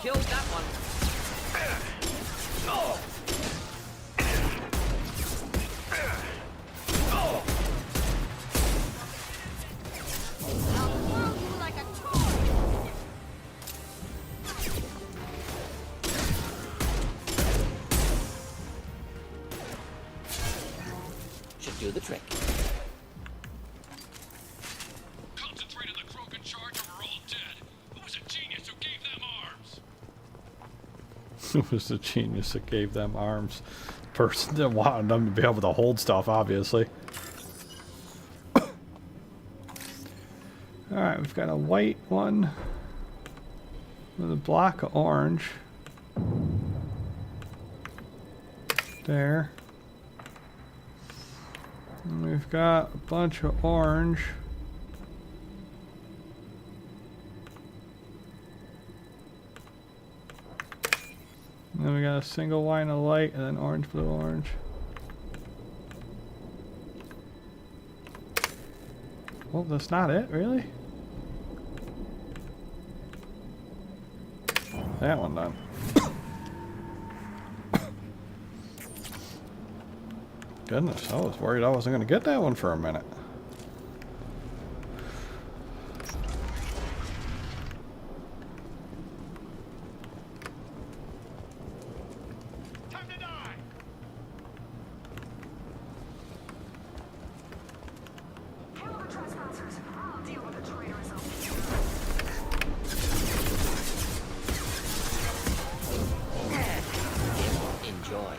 Killed that one. I'll throw you like a toy! Should do the trick. Concentrate on the Krogan charge or we're all dead. Who was a genius who gave them arms? Who was the genius that gave them arms? The person that wanted them to be able to hold stuff, obviously. Alright, we've got a white one with a block of orange. There. And we've got a bunch of orange. And then we got a single line of light and then orange, blue, orange. Well, that's not it, really? That one done. Goodness, I was worried I wasn't going to get that one for a minute. Time to die! Kill the trespassers. I'll deal with the traitorous Enjoy.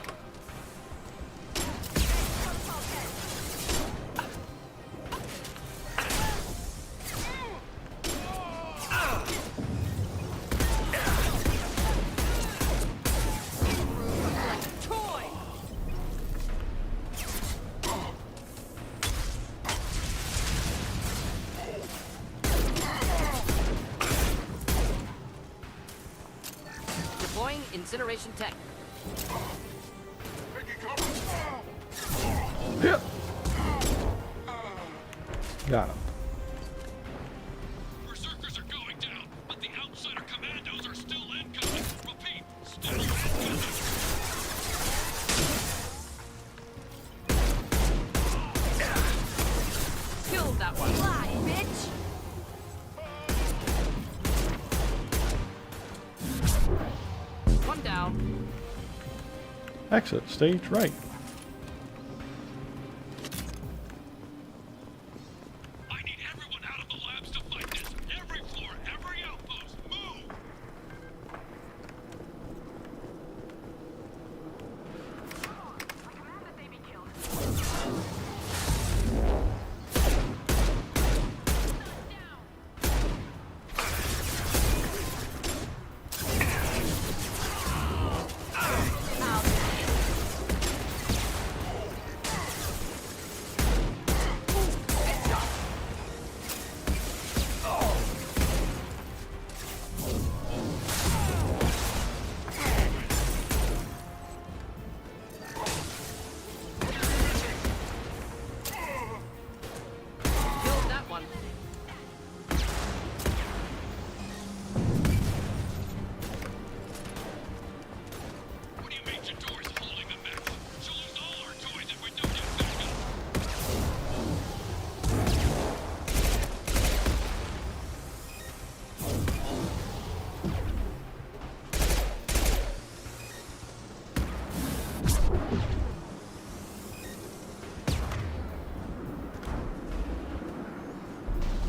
Deploying incineration tech. Yep. Got him. Berserkers are going down, but the outsider commandos are still incoming. Repeat, still incoming. Killed that one. Fly, bitch! One down. Exit stage right. I need everyone out of the labs to fight this. Every floor, every outpost, move!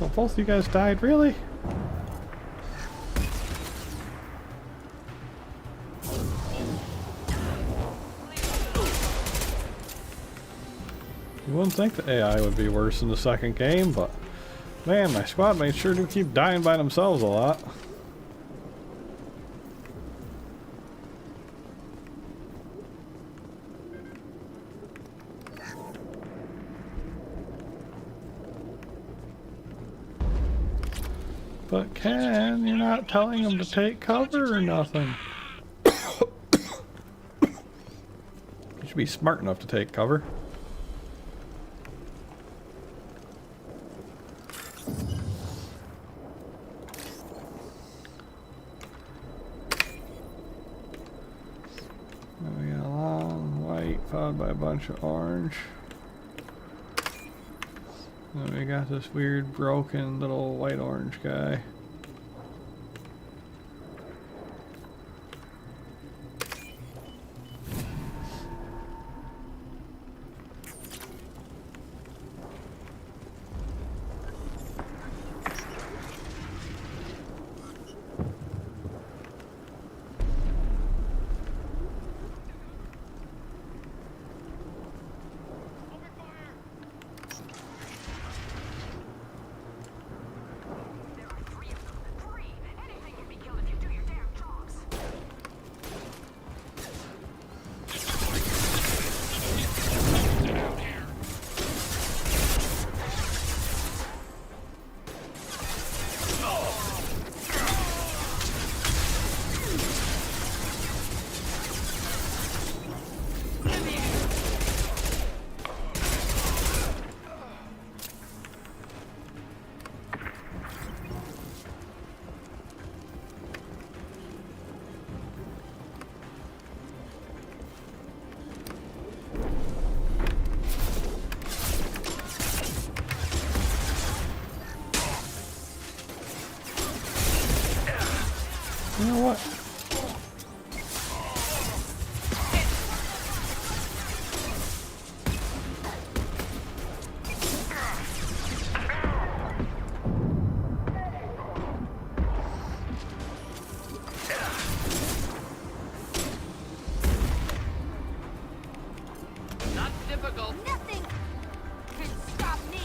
Oh, both of you guys died, really? You wouldn't think the AI would be worse in the second game, but man, my squad mates sure do keep dying by themselves a lot. But Ken, you're not telling them to take cover or nothing. You should be smart enough to take cover. We got a long white followed by a bunch of orange. Then we got this weird broken little white orange guy. You know what? Not difficult. Nothing can stop me.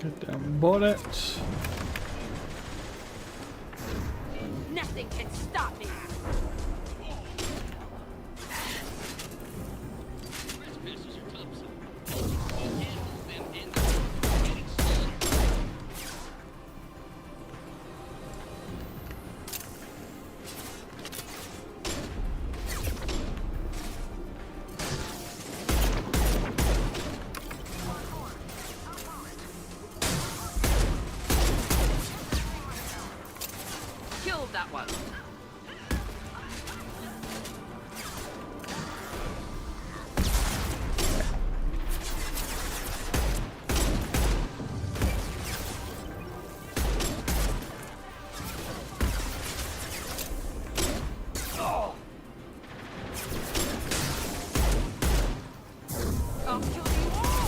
Get them bullets. Nothing can stop me. Killed that one. I'll kill you all.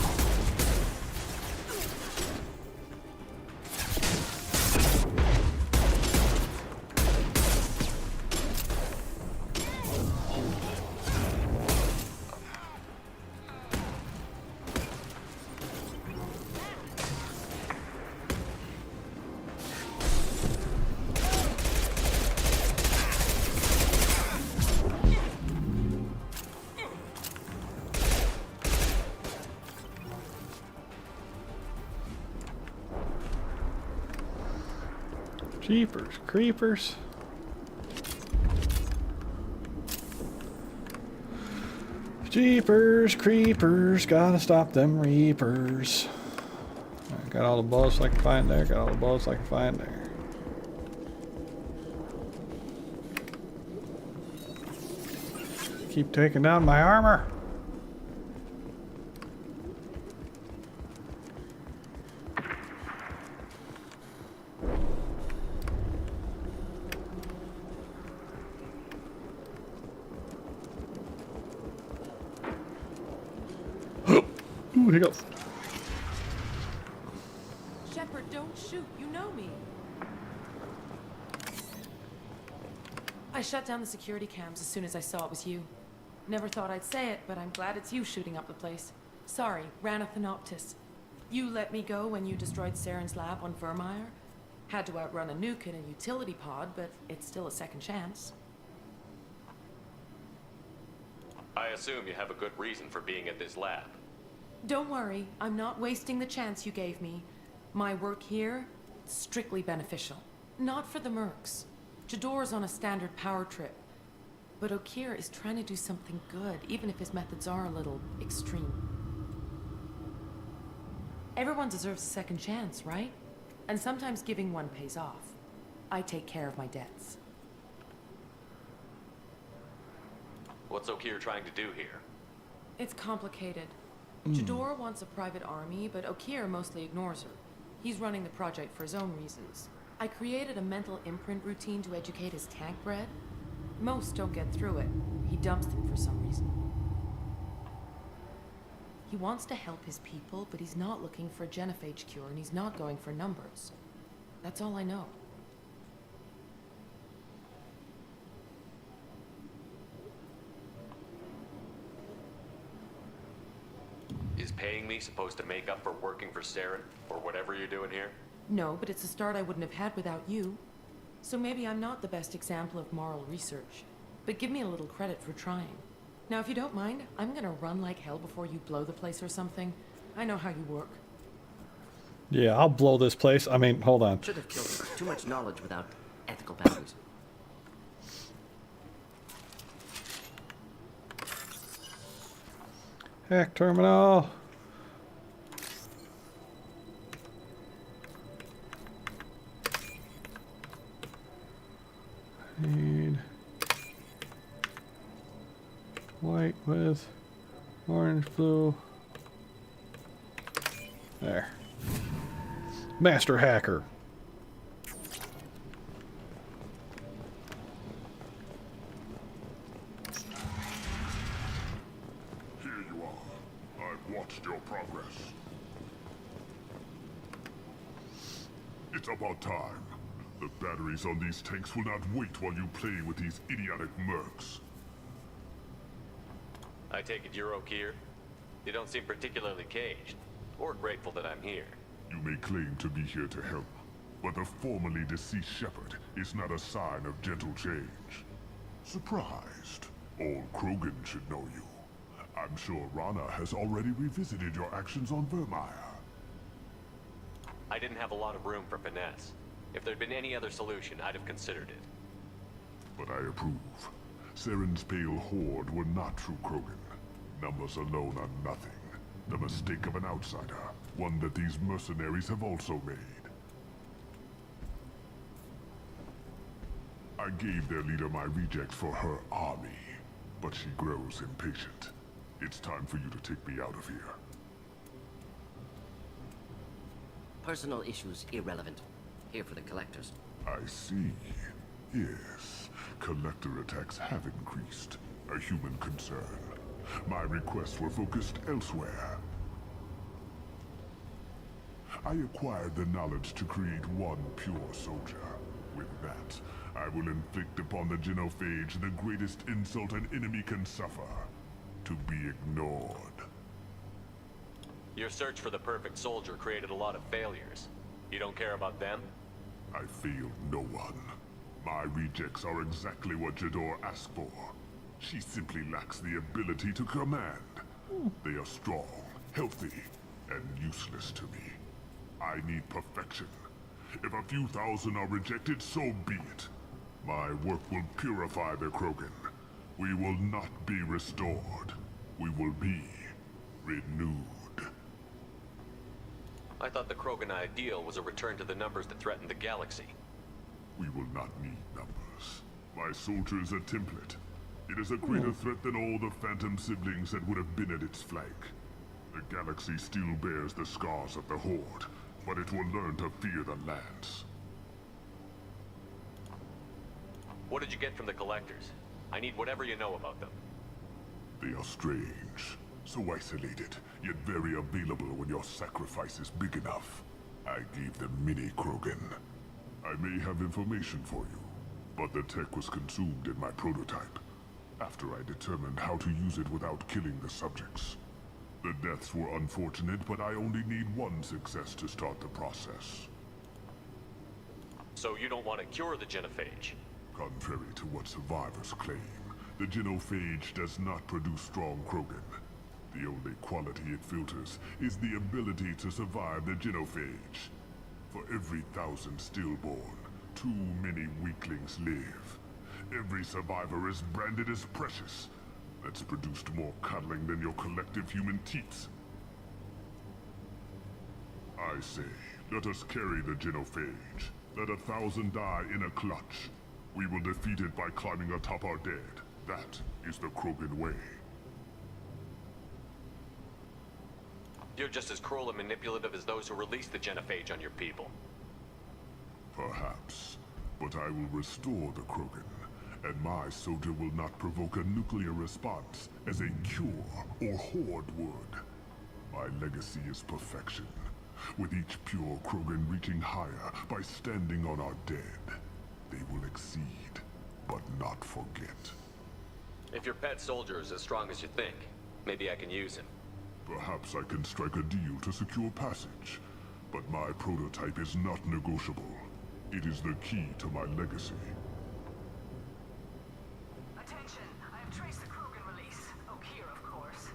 Jeepers creepers. Jeepers creepers, gotta stop them reapers. I got all the bullets I can find there, got all the bullets I can find there. Keep taking down my armor. Ooh, here goes. Shepard, don't shoot. You know me. I shut down the security cams as soon as I saw it was you. Never thought I'd say it, but I'm glad it's you shooting up the place. Sorry, Ranathanoptis. You let me go when you destroyed Saren's lab on Vermeer. Had to outrun a nuke in a utility pod, but it's still a second chance. I assume you have a good reason for being at this lab. Don't worry, I'm not wasting the chance you gave me. My work here, strictly beneficial. Not for the mercs. Jador's on a standard power trip. But Okeer is trying to do something good, even if his methods are a little extreme. Everyone deserves a second chance, right? And sometimes giving one pays off. I take care of my debts. What's Okeer trying to do here? It's complicated. Jador wants a private army, but Okeer mostly ignores her. He's running the project for his own reasons. I created a mental imprint routine to educate his tank bred. Most don't get through it. He dumps them for some reason. He wants to help his people, but he's not looking for a genophage cure, and he's not going for numbers. That's all I know. Is paying me supposed to make up for working for Saren, or whatever you're doing here? No, but it's a start I wouldn't have had without you. So maybe I'm not the best example of moral research, but give me a little credit for trying. Now, if you don't mind, I'm gonna run like hell before you blow the place or something. I know how you work. Yeah, I'll blow this place. I mean, hold on. Should have killed him. Too much knowledge without ethical boundaries. Hack terminal. Need white with orange, blue. There. Master hacker. Here you are. I've watched your progress. It's about time. The batteries on these tanks will not wait while you play with these idiotic mercs. I take it you're Okeer? You don't seem particularly caged, or grateful that I'm here. You may claim to be here to help, but the formerly deceased Shepard is not a sign of gentle change. Surprised? Old Krogan should know you. I'm sure Rana has already revisited your actions on Vermeer. I didn't have a lot of room for finesse. If there'd been any other solution, I'd have considered it. But I approve. Saren's pale horde were not true Krogan. Numbers alone are nothing. The mistake of an outsider, one that these mercenaries have also made. I gave their leader my rejects for her army, but she grows impatient. It's time for you to take me out of here. Personal issues irrelevant. Here for the collectors. I see. Yes, collector attacks have increased. A human concern. My requests were focused elsewhere. I acquired the knowledge to create one pure soldier. With that, I will inflict upon the genophage the greatest insult an enemy can suffer. To be ignored. Your search for the perfect soldier created a lot of failures. You don't care about them? I failed no one. My rejects are exactly what Jador asked for. She simply lacks the ability to command. They are strong, healthy, and useless to me. I need perfection. If a few thousand are rejected, so be it. My work will purify the Krogan. We will not be restored. We will be renewed. I thought the Krogan ideal was a return to the numbers that threatened the galaxy. We will not need numbers. My soldier is a template. It is a greater threat than all the Phantom siblings that would have been at its flank. The galaxy still bears the scars of the Horde, but it will learn to fear the lands. What did you get from the collectors? I need whatever you know about them. They are strange. So isolated, yet very available when your sacrifice is big enough. I gave them mini Krogan. I may have information for you, but the tech was consumed in my prototype, after I determined how to use it without killing the subjects. The deaths were unfortunate, but I only need one success to start the process. So you don't want to cure the genophage? Contrary to what survivors claim, the genophage does not produce strong Krogan. The only quality it filters is the ability to survive the genophage. For every 1,000 stillborn, too many weaklings live. Every survivor is branded as precious. That's produced more cuddling than your collective human teats. I say, let us carry the genophage. Let 1,000 die in a clutch. We will defeat it by climbing atop our dead. That is the Krogan way. You're just as cruel and manipulative as those who released the genophage on your people. Perhaps. But I will restore the Krogan, and my soldier will not provoke a nuclear response as a cure or horde would. My legacy is perfection, with each pure Krogan reaching higher by standing on our dead. They will exceed, but not forget. If your pet soldier is as strong as you think, maybe I can use him. Perhaps I can strike a deal to secure passage, but my prototype is not negotiable. It is the key to my legacy. Attention, I have traced the Krogan release. Oak here, of course.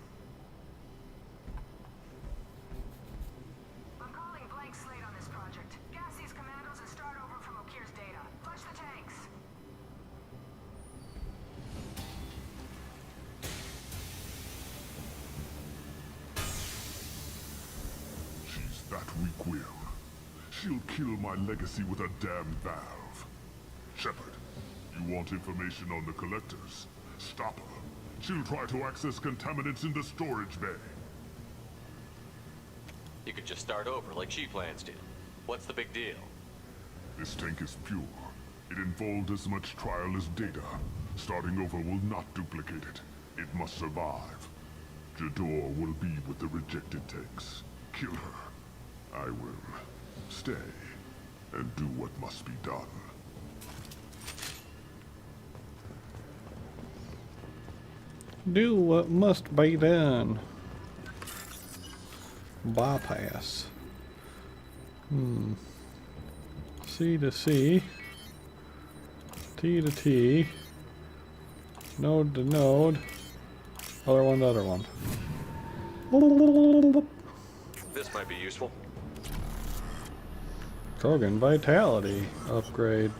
I'm calling blank slate on this project. Gas these commandos and start over from Okir's data. Flush the tanks. She's that weak-willed. She'll kill my legacy with a damn valve. Shepard, you want information on the collectors? Stop her. She'll try to access contaminants in the storage bay. You could just start over like she plans to. What's the big deal? This tank is pure. It involved as much trial as data. Starting over will not duplicate it. It must survive. Jador will be with the rejected tanks. Kill her. I will stay and do what must be done. Do what must be done. Bypass. C to C. T to T. Node to node. Other one to other one. This might be useful. Krogan Vitality upgrade.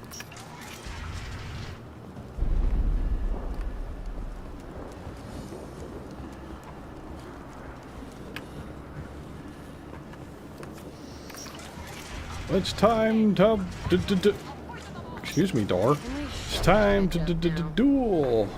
It's time to excuse me, door. It's time to duel.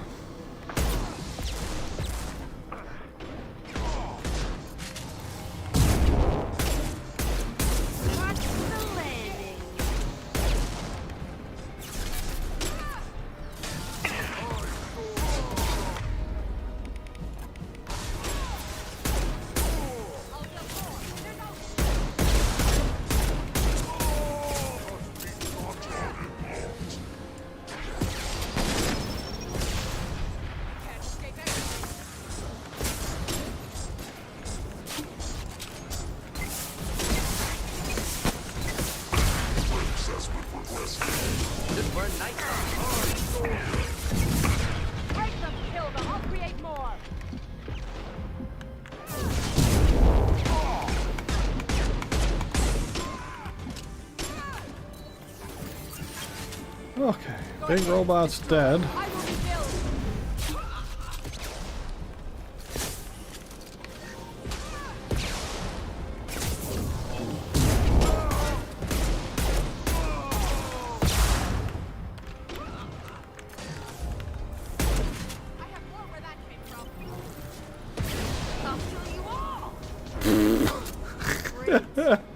Okay, big robot's dead.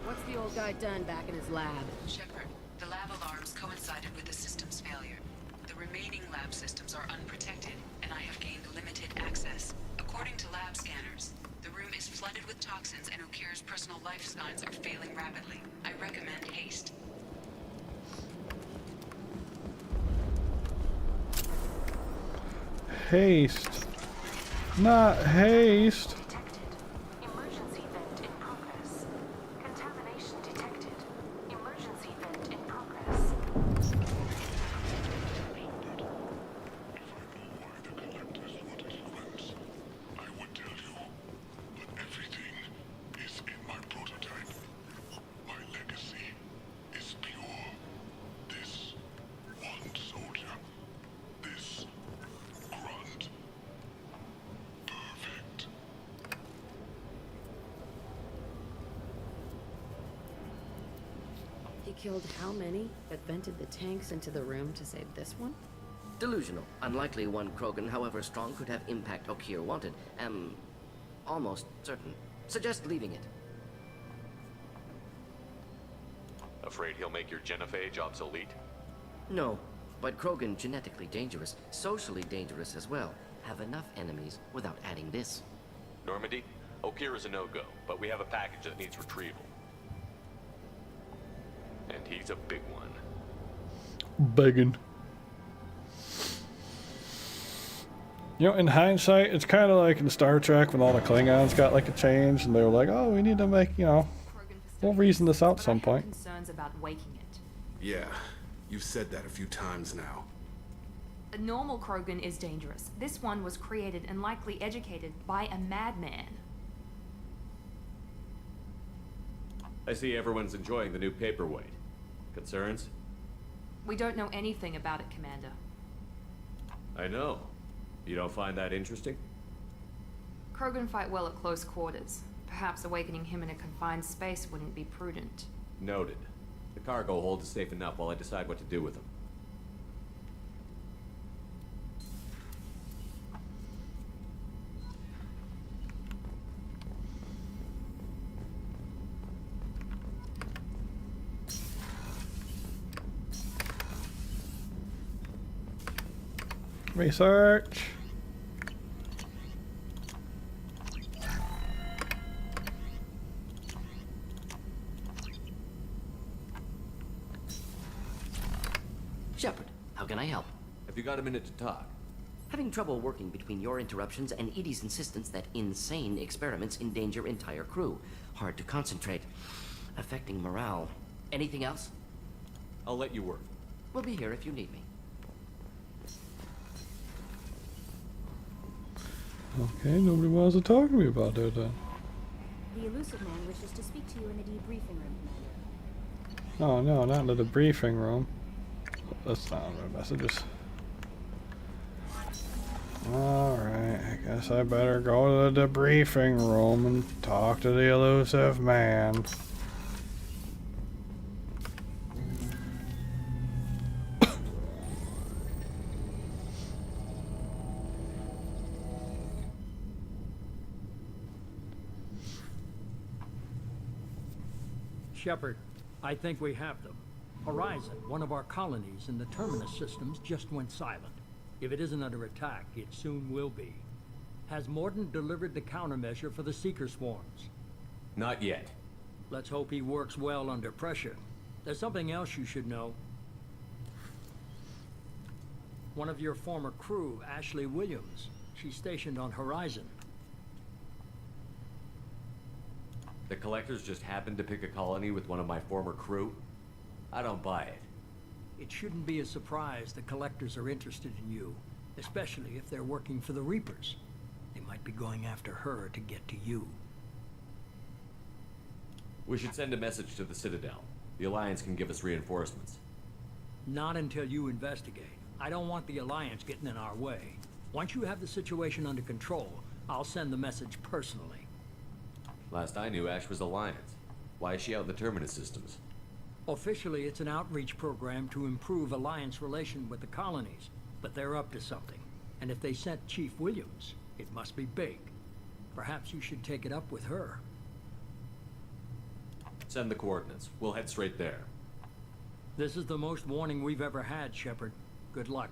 What's the old guy done back in his lab? Shepard, the lab alarms coincided with the system's failure. The remaining lab systems are unprotected, and I have gained limited access. According to lab scanners, the room is flooded with toxins and Okira's personal life signs are failing rapidly. I recommend haste. Haste. Not haste. Emergency vent in progress. Contamination detected. Emergency vent in progress. I would tell you, but everything is in my prototype. My legacy is pure. This one soldier, this grunt, perfect. He killed how many, but vented the tanks into the room to save this one? Delusional. Unlikely one Krogan, however strong, could have impact Okir wanted. Am almost certain. Suggest leaving it. Afraid he'll make your genophage obsolete? No, but Krogan genetically dangerous, socially dangerous as well. Have enough enemies without adding this. Normandy, Okira's a no-go, but we have a package that needs retrieval. And he's a big one. Begging. You know, in hindsight, it's kind of like in Star Trek when all the Klingons got like a change, and they were like, "Oh, we need to make, you know, we'll reason this out at some point." Concerns about waking it. Yeah, you've said that a few times now. A normal Krogan is dangerous. This one was created and likely educated by a madman. I see everyone's enjoying the new paperweight. Concerns? We don't know anything about it, Commander. I know. You don't find that interesting? Krogan fight well at close quarters. Perhaps awakening him in a confined space wouldn't be prudent. Noted. The cargo hold is safe enough while I decide what to do with him. Research. Shepard, how can I help? Have you got a minute to talk? Having trouble working between your interruptions and Edie's insistence that insane experiments endanger entire crew. Hard to concentrate. Affecting morale. Anything else? I'll let you work. We'll be here if you need me. Okay, nobody wants to talk to me about that then. The elusive man wishes to speak to you in the debriefing room, Commander. Oh no, not in the debriefing room. That's not the messages. Alright, I guess I better go to the debriefing room and talk to the elusive man. Shepard, I think we have them. Horizon, one of our colonies in the Terminus systems, just went silent. If it isn't under attack, it soon will be. Has Mordin delivered the countermeasure for the Seeker swarms? Not yet. Let's hope he works well under pressure. There's something else you should know. One of your former crew, Ashley Williams, she's stationed on Horizon. The collectors just happened to pick a colony with one of my former crew? I don't buy it. It shouldn't be a surprise the collectors are interested in you, especially if they're working for the Reapers. They might be going after her to get to you. We should send a message to the Citadel. The Alliance can give us reinforcements. Not until you investigate. I don't want the Alliance getting in our way. Once you have the situation under control, I'll send the message personally. Last I knew, Ash was Alliance. Why is she out in the Terminus systems? Officially, it's an outreach program to improve Alliance relation with the colonies, but they're up to something. And if they sent Chief Williams, it must be big. Perhaps you should take it up with her. Send the coordinates. We'll head straight there. This is the most warning we've ever had, Shepard. Good luck.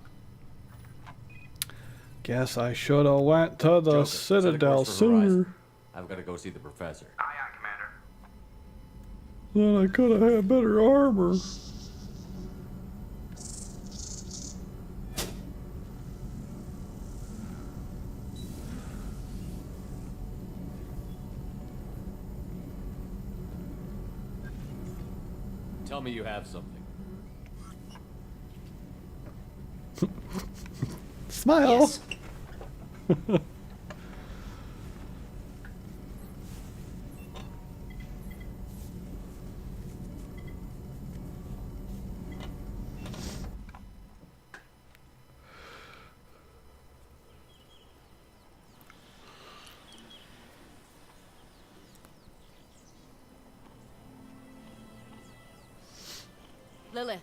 Guess I should have went to the Joker, set a Citadel course for Horizon. sooner. I've got to go see the professor. Then I could have had better armor. Tell me you have something. Smile. Yes. Lilith,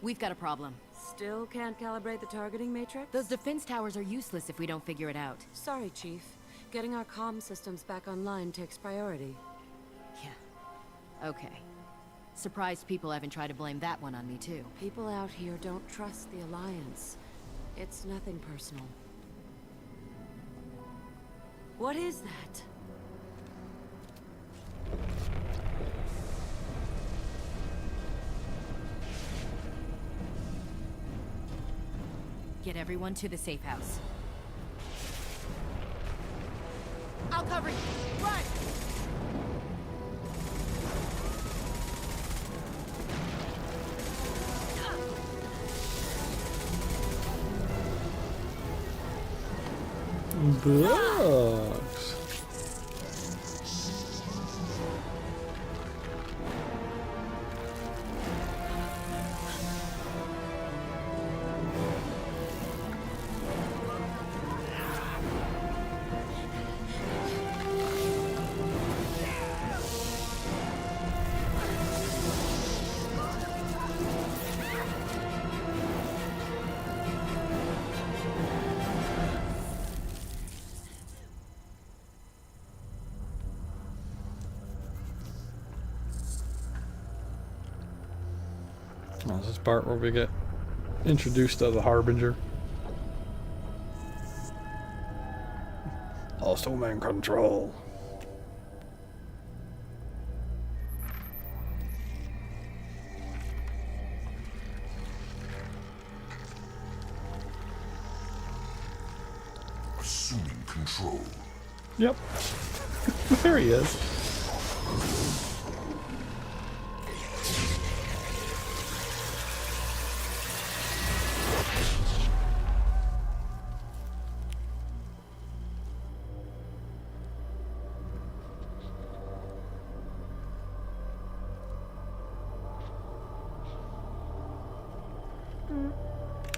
we've got a problem. Still can't calibrate the targeting matrix? Those defense towers are useless if we don't figure it out. Sorry, Chief. Getting our comm systems back online takes priority. Yeah. Okay. Surprised people haven't tried to blame that one on me, too. People out here don't trust the Alliance. It's nothing personal. What is that? Get everyone to the safe house. I'll cover you. Run! Bugs. Oh, this is the part where we get introduced to the Harbinger. Assuming control. Assuming control. Yep. There he is.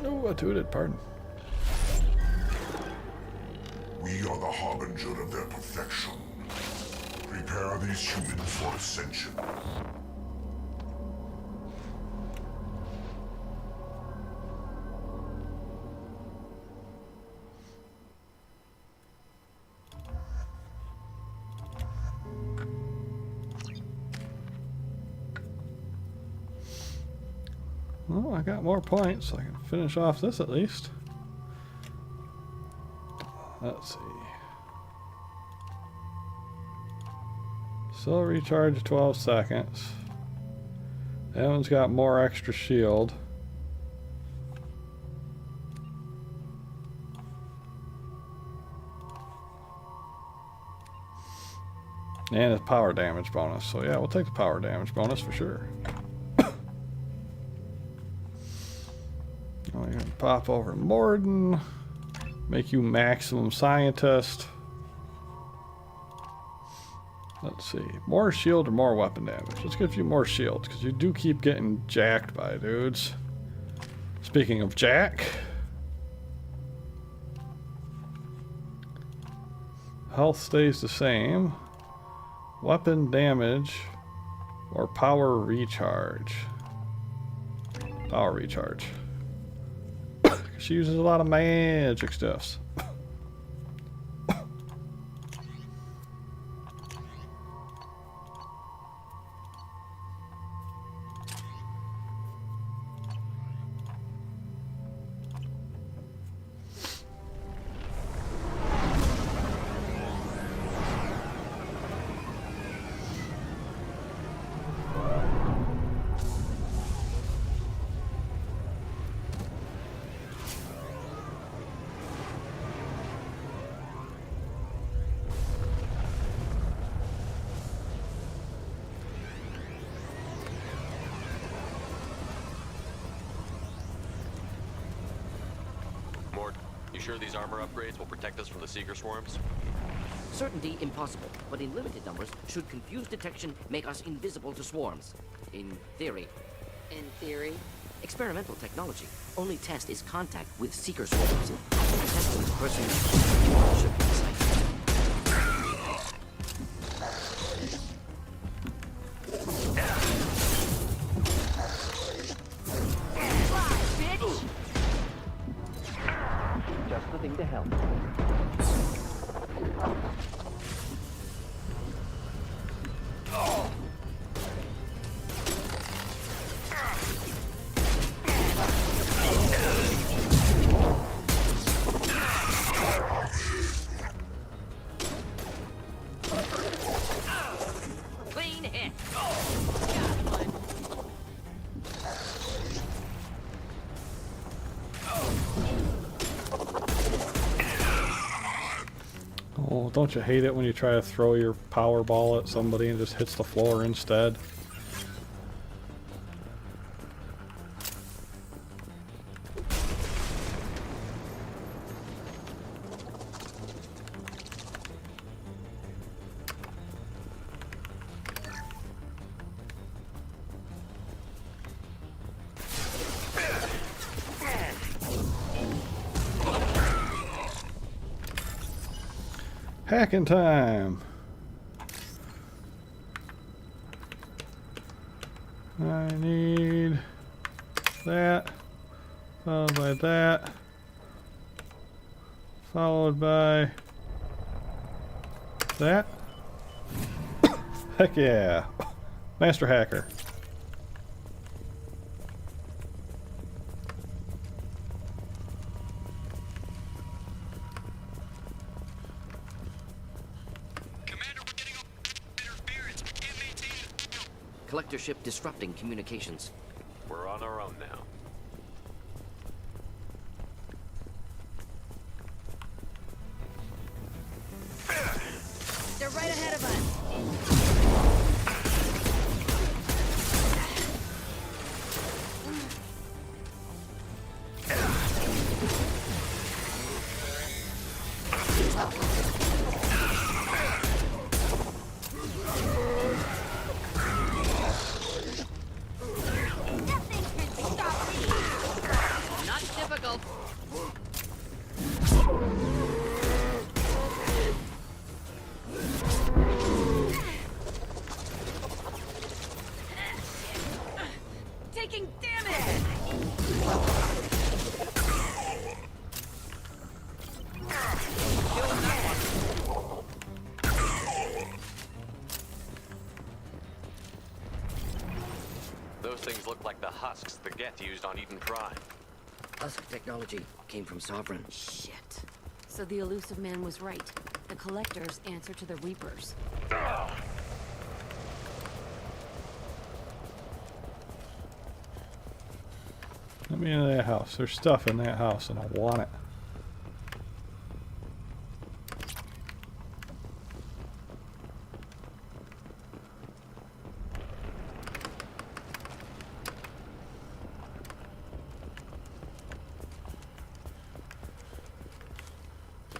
Oh, I tooted, pardon. We are the harbinger of their perfection. Prepare these humans for ascension. Well, I got more points, so I can finish off this at least. Let's see. Still recharge 12 seconds. That one's got more extra shield. And it's power damage bonus. So yeah, we'll take the power damage bonus for sure. Oh, you're gonna pop over Morden. Make you maximum scientist. Let's see. More shield or more weapon damage? Let's give you more shield, because you do keep getting jacked by dudes. Speaking of jack. Health stays the same. Weapon damage or power recharge. Power recharge. She uses a lot of magic stuffs. sure these armor upgrades will protect us from the seeker swarms? Certainty impossible, but in limited numbers, should confused detection make us invisible to swarms. In theory. In theory? Experimental technology. Only test is contact with seeker swarms. Test with person should be safe. Just the thing to help. Clean hit. Oh, don't you hate it when you try to throw your power ball at somebody and just hits the floor instead? Hacking time! I need that, followed by that, followed by that. Heck yeah! Master Hacker. Collector ship disrupting communications. We're on our own now. They're right ahead of us. Not difficult. Taking damage. Those things look like the husks the Geth used on Eden Prime. Husk technology came from Sovereign. Shit. So the elusive man was right. The Collectors answer to the Reapers. Let me into that house. There's stuff in that house and I want it.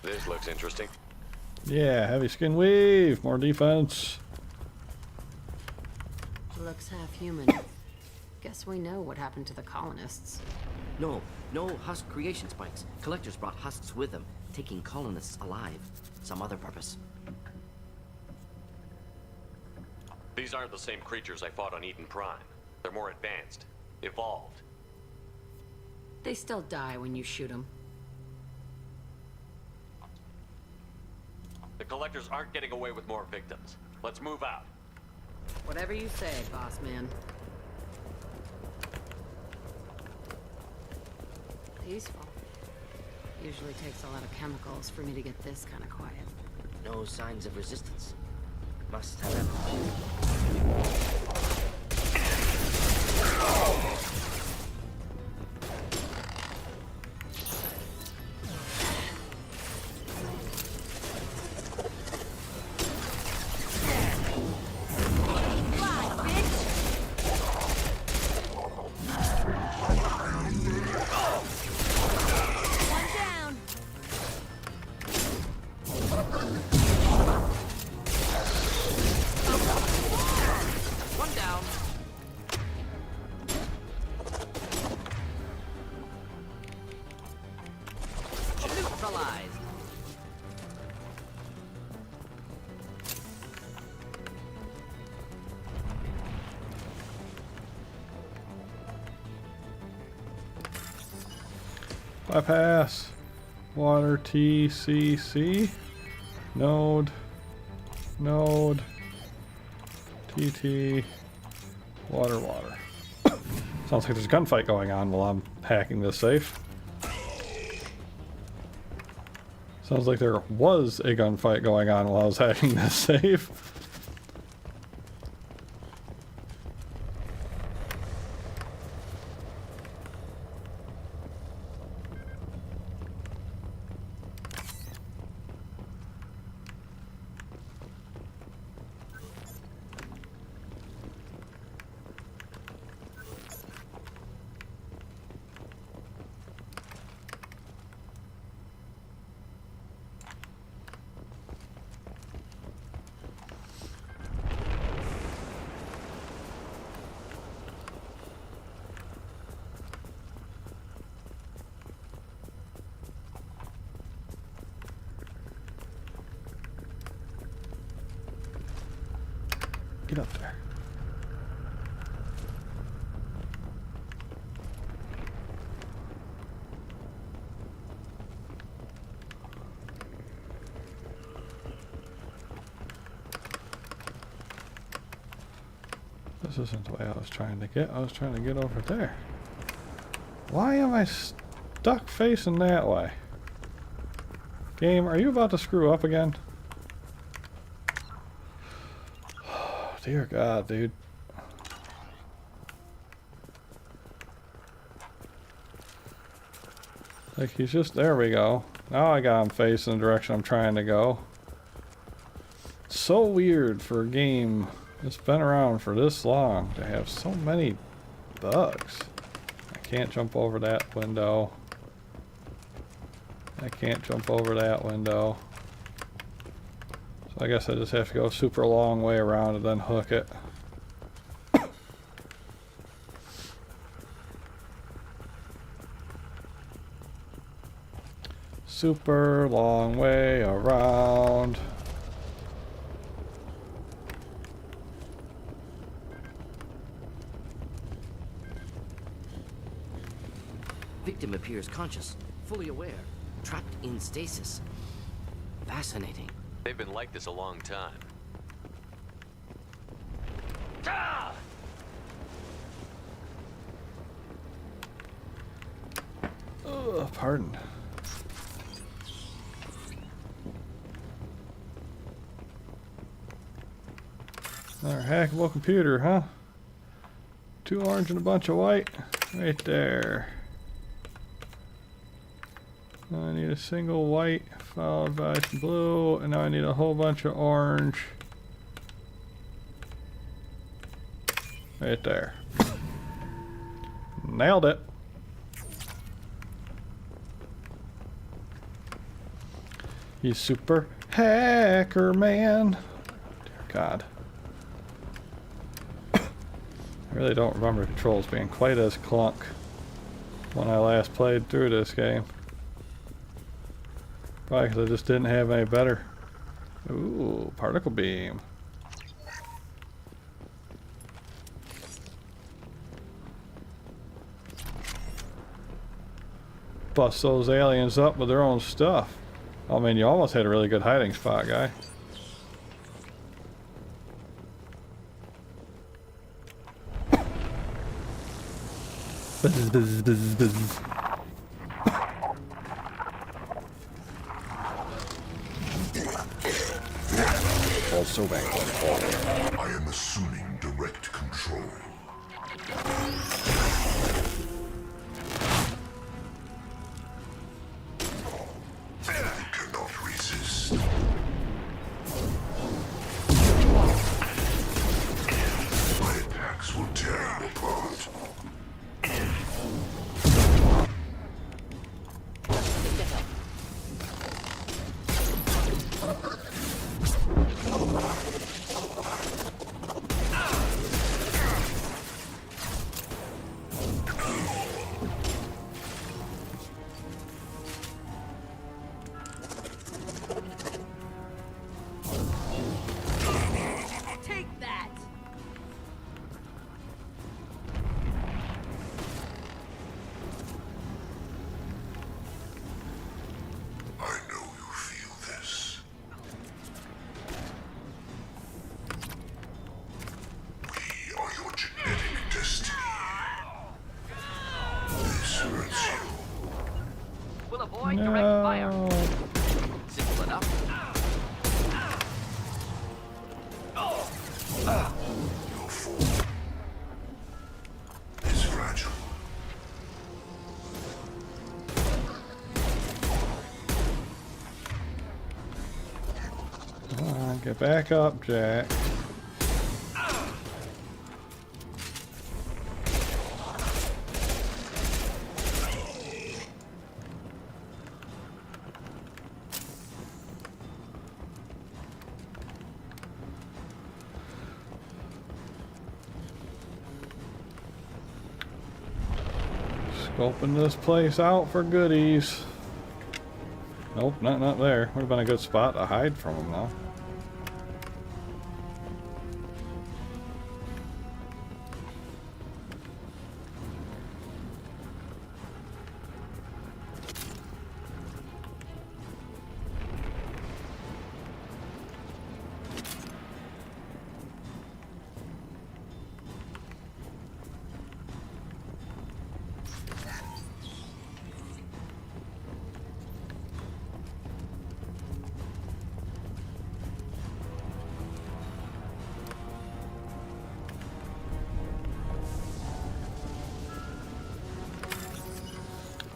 This looks interesting. Yeah, heavy skin weave, more defense. Looks half human. Guess we know what happened to the colonists. No husk creation spikes. Collectors brought husks with them, taking colonists alive. Some other purpose. These aren't the same creatures I fought on Eden Prime. They're more advanced, evolved. They still die when you shoot them. The Collectors aren't getting away with more victims. Let's move out. Whatever you say, boss man. Peaceful. Usually takes a lot of chemicals for me to get this kind of quiet. No signs of resistance. Must have. One down. Neutralized. Bypass. Water TCC. Node. Node. TT. Water. Sounds like there's a gunfight going on while I'm hacking this safe. Sounds like there was a gunfight going on while I was hacking this safe. Get up there. This isn't the way I was trying to get. I was trying to get over there. Why am I stuck facing that way? Game, are you about to screw up again? Dear God, dude. Like, he's just... There we go. Now I got him facing the direction I'm trying to go. So weird for a game that's been around for this long to have so many bugs. I can't jump over that window. I can't jump over that window. So I guess I just have to go a super long way around and then hook it. Super long way around. Victim appears conscious, fully aware, trapped in stasis. Fascinating. They've been like this a long time. Pardon. Another hackable computer, huh? 2 orange and a bunch of white. Right there. Now I need a single white followed by some blue, and now I need a whole bunch of orange. Right there. Nailed it. You super hacker man. Dear God. I really don't remember controls being quite as clunk when I last played through this game. Probably because I just didn't have any better. Ooh, particle beam. Bust those aliens up with their own stuff. I mean, you almost had a really good hiding spot, guy. Buzz, buzz, buzz, buzz. Also back. I am assuming direct control. I cannot resist. My attacks will tear you apart. Get back up, Jack. Scoping this place out for goodies. Nope, not there. Would have been a good spot to hide from them though.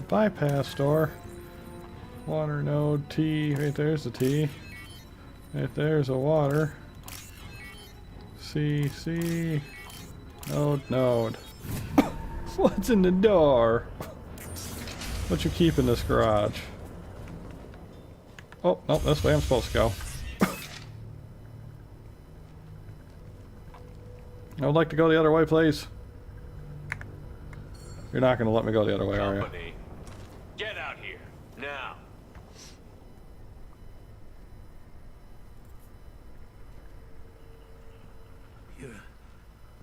Bypass door. Water node T. Right there's the T. Right there's a water. C. Node. What's in the door? What you keep in this garage? Oh, nope, that's the way I'm supposed to go. I would like to go the other way, please. You're not going to let me go the other way, are you? Get out here, now.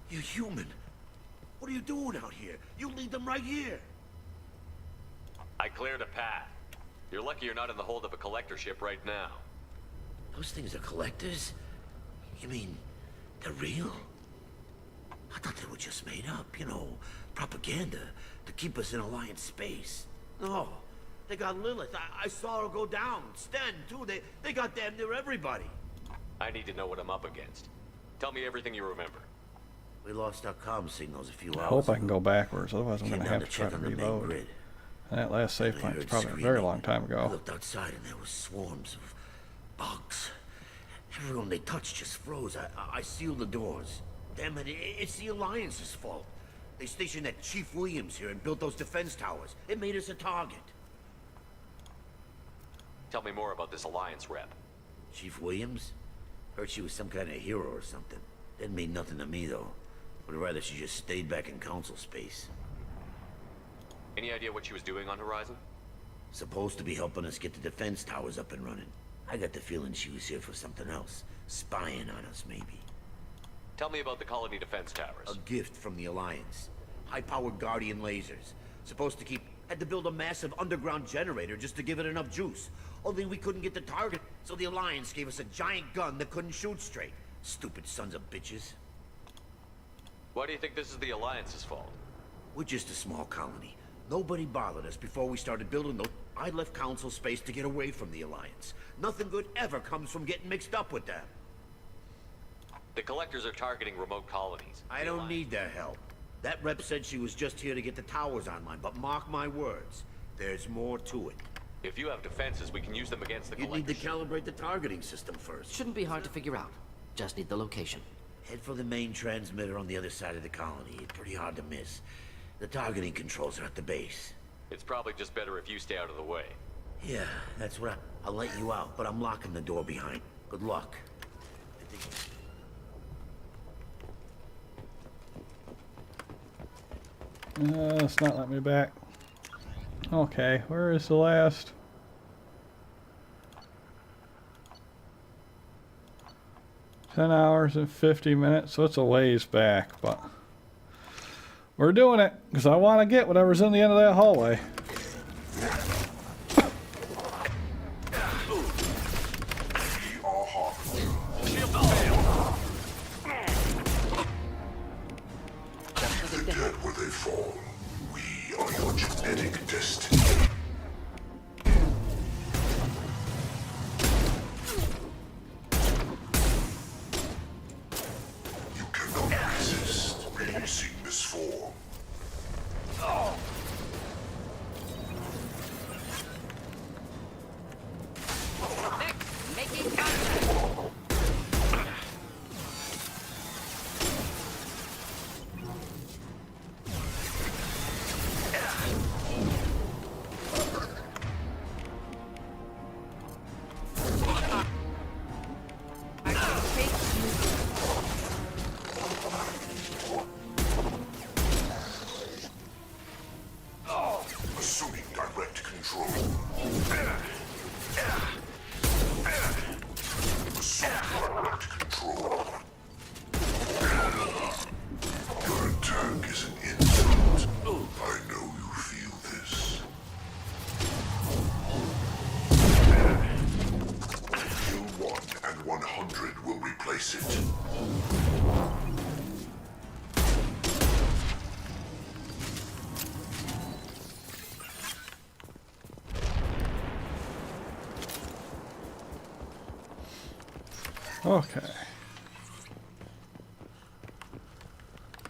You're human. What are you doing out here? You lead them right here. I cleared a path. You're lucky you're not in the hold of a collector ship right now. Those things are collectors? You mean, they're real? I thought they were just made up, you know, propaganda to keep us in Alliance space. No, they got Lilith. I saw her go down. Sten, too. They got damn near everybody. I need to know what I'm up against. Tell me everything you remember. We lost our comm signals a few hours I hope I ago. can go backwards, otherwise I'm going to Came down have to try check to on the main reload. grid. And that last save point was probably a very long time I ago. looked outside and there was swarms of bugs. Everyone they touched just froze. I sealed the doors. Damn it, it's the Alliance's fault. They stationed that Chief Williams here and built those defense towers. It made us a target. Tell me more about this Alliance rep. Chief Williams? Heard she was some kind of hero or something. Didn't mean nothing to me, though. Would rather she just stayed back in council space. Any idea what she was doing on Horizon? Supposed to be helping us get the defense towers up and running. I got the feeling she was here for something else. Spying on us, maybe. Tell me about the colony defense towers. A gift from the Alliance. High-powered Guardian lasers. Supposed to keep... Had to build a massive underground generator just to give it enough juice. Only we couldn't get the target, so the Alliance gave us a giant gun that couldn't shoot straight. Stupid sons of bitches. Why do you think this is the Alliance's fault? We're just a small colony. Nobody bothered us before we started building those... I left council space to get away from the Alliance. Nothing good ever comes from getting mixed up with them. The collectors are targeting remote colonies. I don't need their help. That rep said she was just here to get the towers online, but mark my words, there's more to it. If you have defenses, we can use them against the You need to collectors. calibrate the targeting system first. Shouldn't be hard to figure out. Just need the location. Head for the main transmitter on the other side of the colony. It's pretty hard to miss. The targeting controls are at the base. It's probably just better if you stay out of the way. Yeah, that's what I'll let you out, but I'm locking the door behind. Good luck. I think... It's not letting me back. Okay, where is the last? $10 hours and 50 minutes, so it's a ways back, but we're doing it because I want to get whatever's in the end of that hallway. Dead where they fall. We are your genetic destiny. You cannot resist releasing this form. replace it. Okay.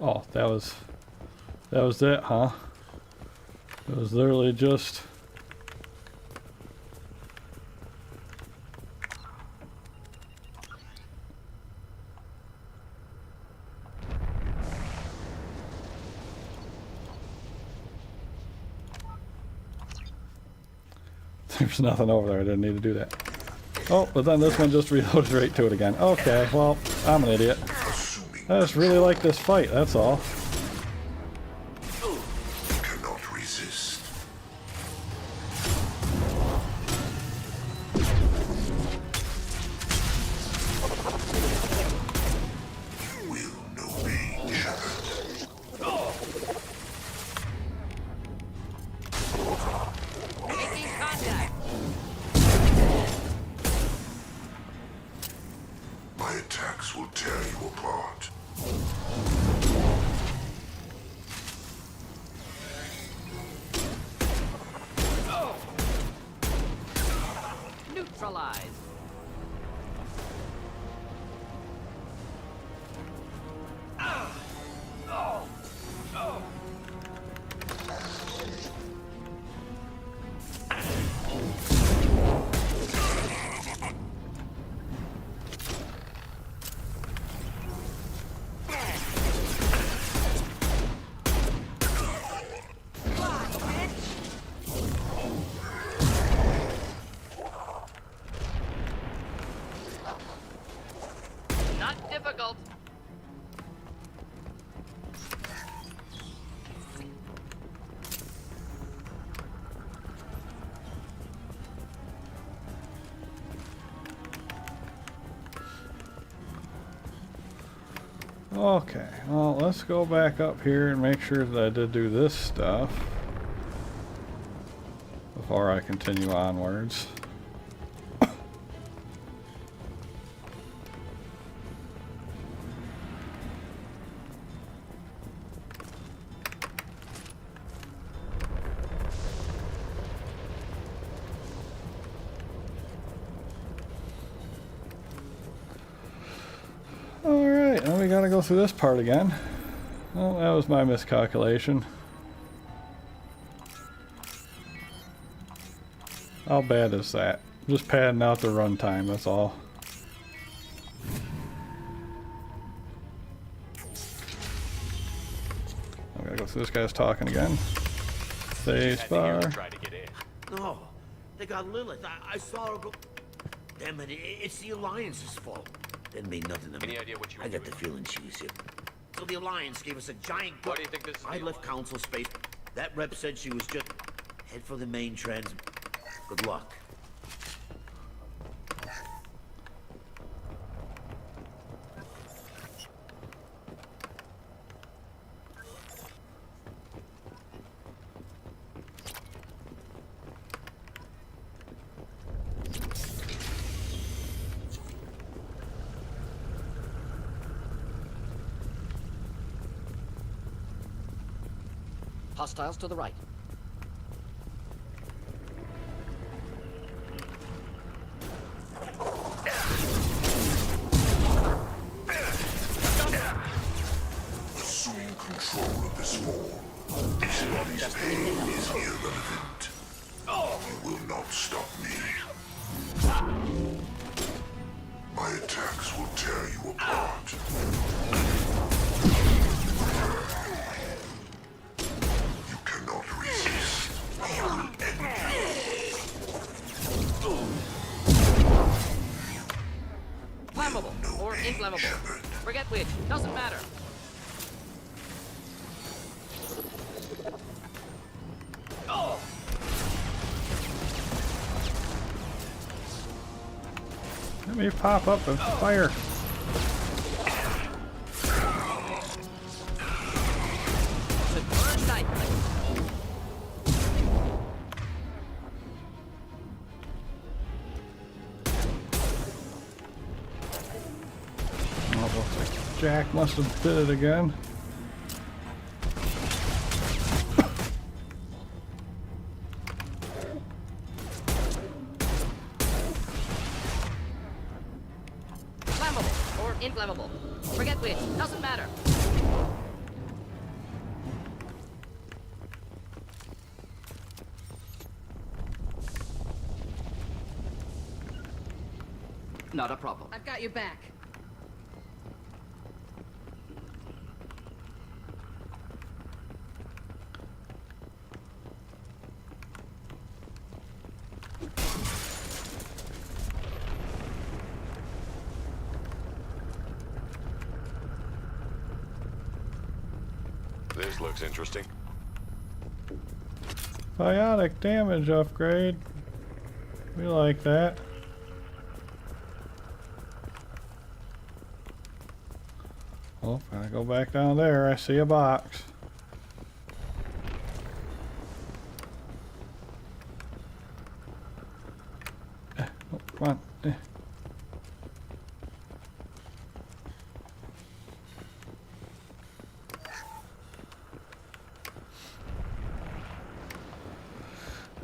Oh, that was it, huh? It was literally just... There's nothing over there. I didn't need to do that. Oh, but then this one just reloaded right to it again. Okay, well, I'm an idiot. I just really like this fight, that's all. Cannot resist. You will know me, Shepard. Making contact. My attacks will tear you apart. Neutralized. Not difficult. Okay, well, let's go back up here and make sure that I did do this stuff before I continue onwards. Alright, now we gotta go through this part again. Well, that was my miscalculation. How bad is that? Just padding out the runtime, that's all. I'm gonna go through this guy's talking again. Space bar. No, they got Lilith. I saw her go. Damn it, it's the Alliance's fault. Didn't mean nothing to me. Any idea what you I got the feeling she was here. So the Alliance gave us a giant. Why do you think this is I the left Council space. That rep said she was just head for the main trans. Good luck. Hostiles to the right. Assume control of this form. This body's pain is irrelevant. You will not stop me. My attacks will tear you apart. You cannot resist. I will end you. Flammable or inflammable. Forget which. Doesn't matter. Let me pop up and fire. Jack must have bit it again. Flammable or inflammable. Forget which. Doesn't matter. Not a problem. I've got your back. This looks interesting. Biotic damage upgrade. We like that. Oh, if I go back down there, I see a box. Oh, come on.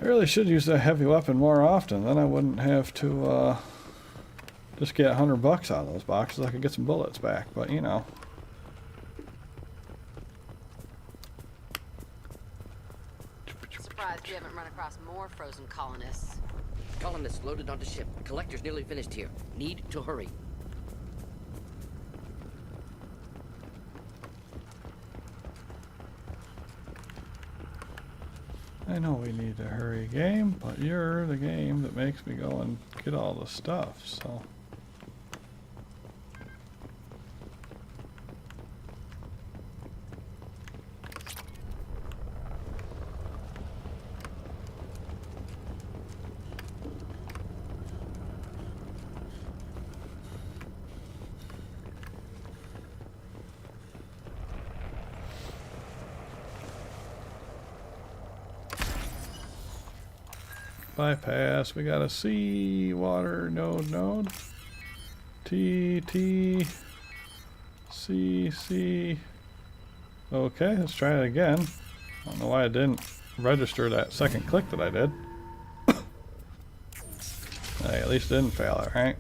I really should use that heavy weapon more often. Then I wouldn't have to just get $100 out of those boxes. I could get some bullets back, but you know. Surprised you haven't run across more frozen colonists. Colonists loaded onto ship. Collector's nearly finished here. Need to hurry. I know we need to hurry, game, but you're the game that makes me go and get all the stuff, so. Bypass, we got a C, water, node. T, C, C. Okay, let's try it again. I don't know why I didn't register that second click that I did. Hey, at least didn't fail it, right?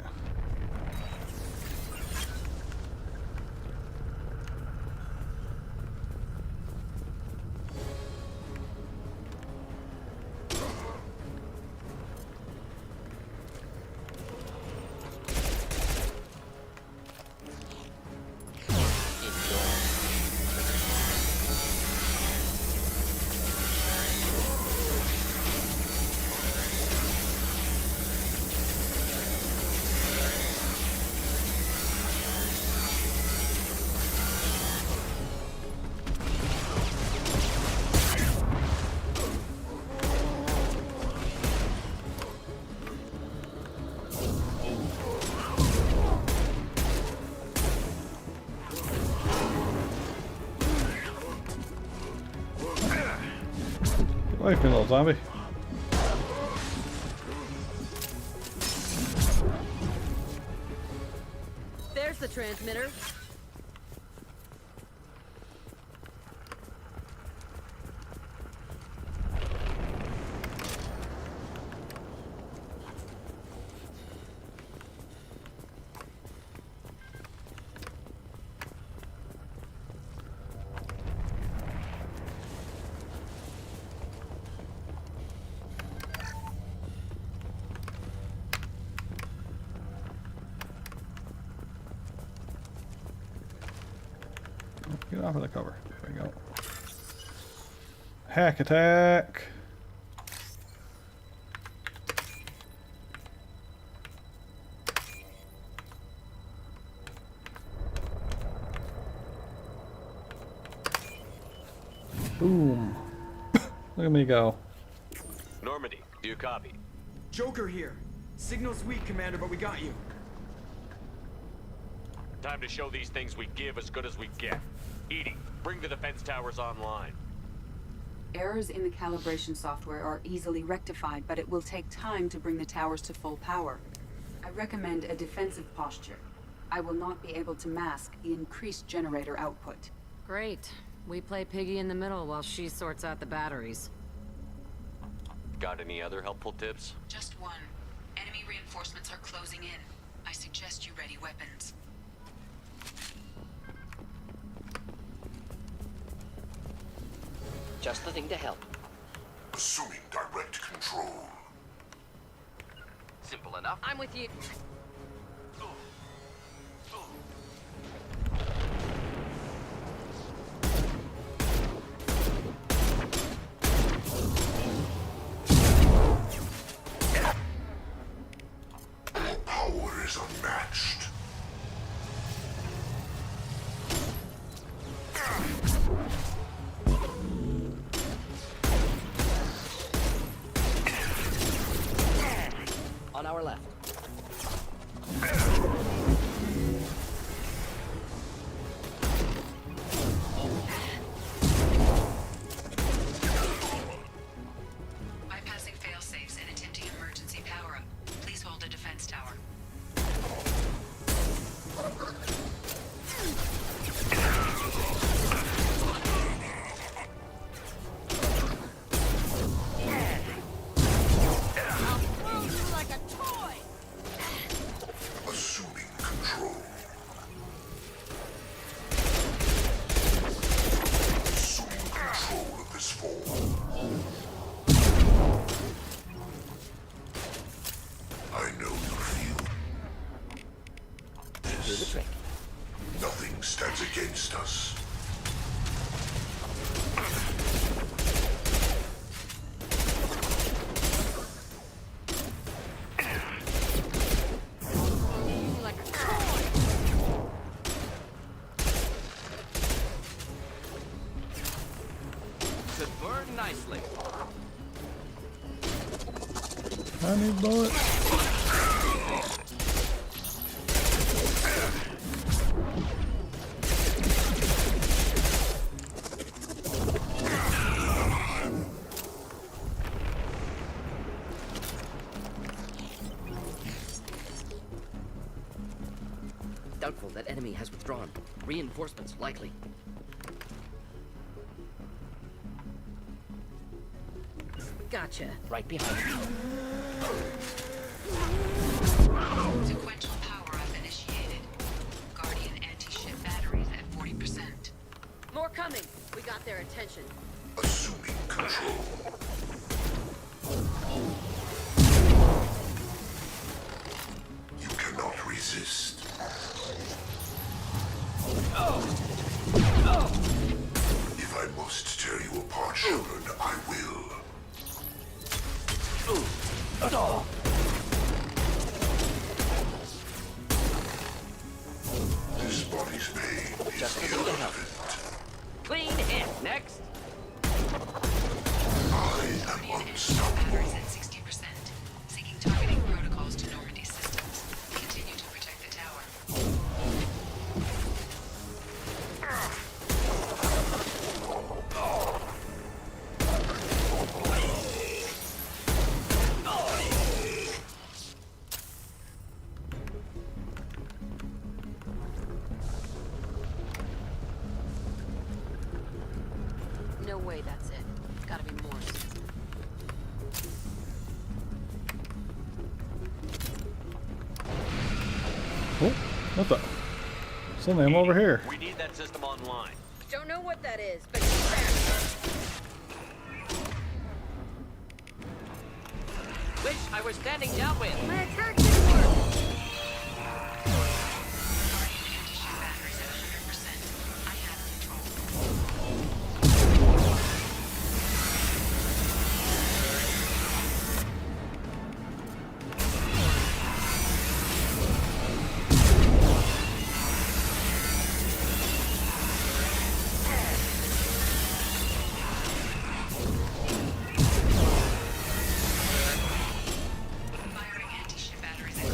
Away from me, little zombie. There's the transmitter. Get off of the cover. There we go. Hack attack. Boom. Look at me go. Normandy, do you copy? Joker here. Signal's weak, Commander, but we got you. Time to show these things we give as good as we get. Edie, bring the defense towers online. Errors in the calibration software are easily rectified, but it will take time to bring the towers to full power. I recommend a defensive posture. I will not be able to mask the increased generator output. Great. We play piggy in the middle while she sorts out the batteries. Got any other helpful tips? Just one. Enemy reinforcements are closing in. I suggest you ready weapons. Just the thing to help. Assuming direct control. Simple enough. I'm with you. Your power is unmatched. On our left. Bypassing fail-safes and attempting emergency power-up. Please hold a defense tower. Assuming control. Assuming control of this form. I know you feel Do the this. trick. Nothing stands against us. Should burn nicely. I need bullets. Doubtful that enemy has withdrawn. Reinforcements likely. Gotcha. Right behind you. Sequential power-up initiated. Guardian anti-ship batteries at 40%. More coming. We got their attention. Assuming control. You cannot resist. If I must tear you apart, children, I will. This body's pain is Just the thing to help. irrelevant. Clean hit. Next. I am unstoppable. Batteries at 60%. Seeking targeting protocols to Normandy systems. Continue to protect the tower. No way that's it. Gotta be more. Oh, what the? Suddenly I'm over here. We need that system online. Don't know what that is, but you better. Wish I were standing downwind. My attack didn't work. Anti-ship batteries at 100%. I have control. Firing anti-ship batteries at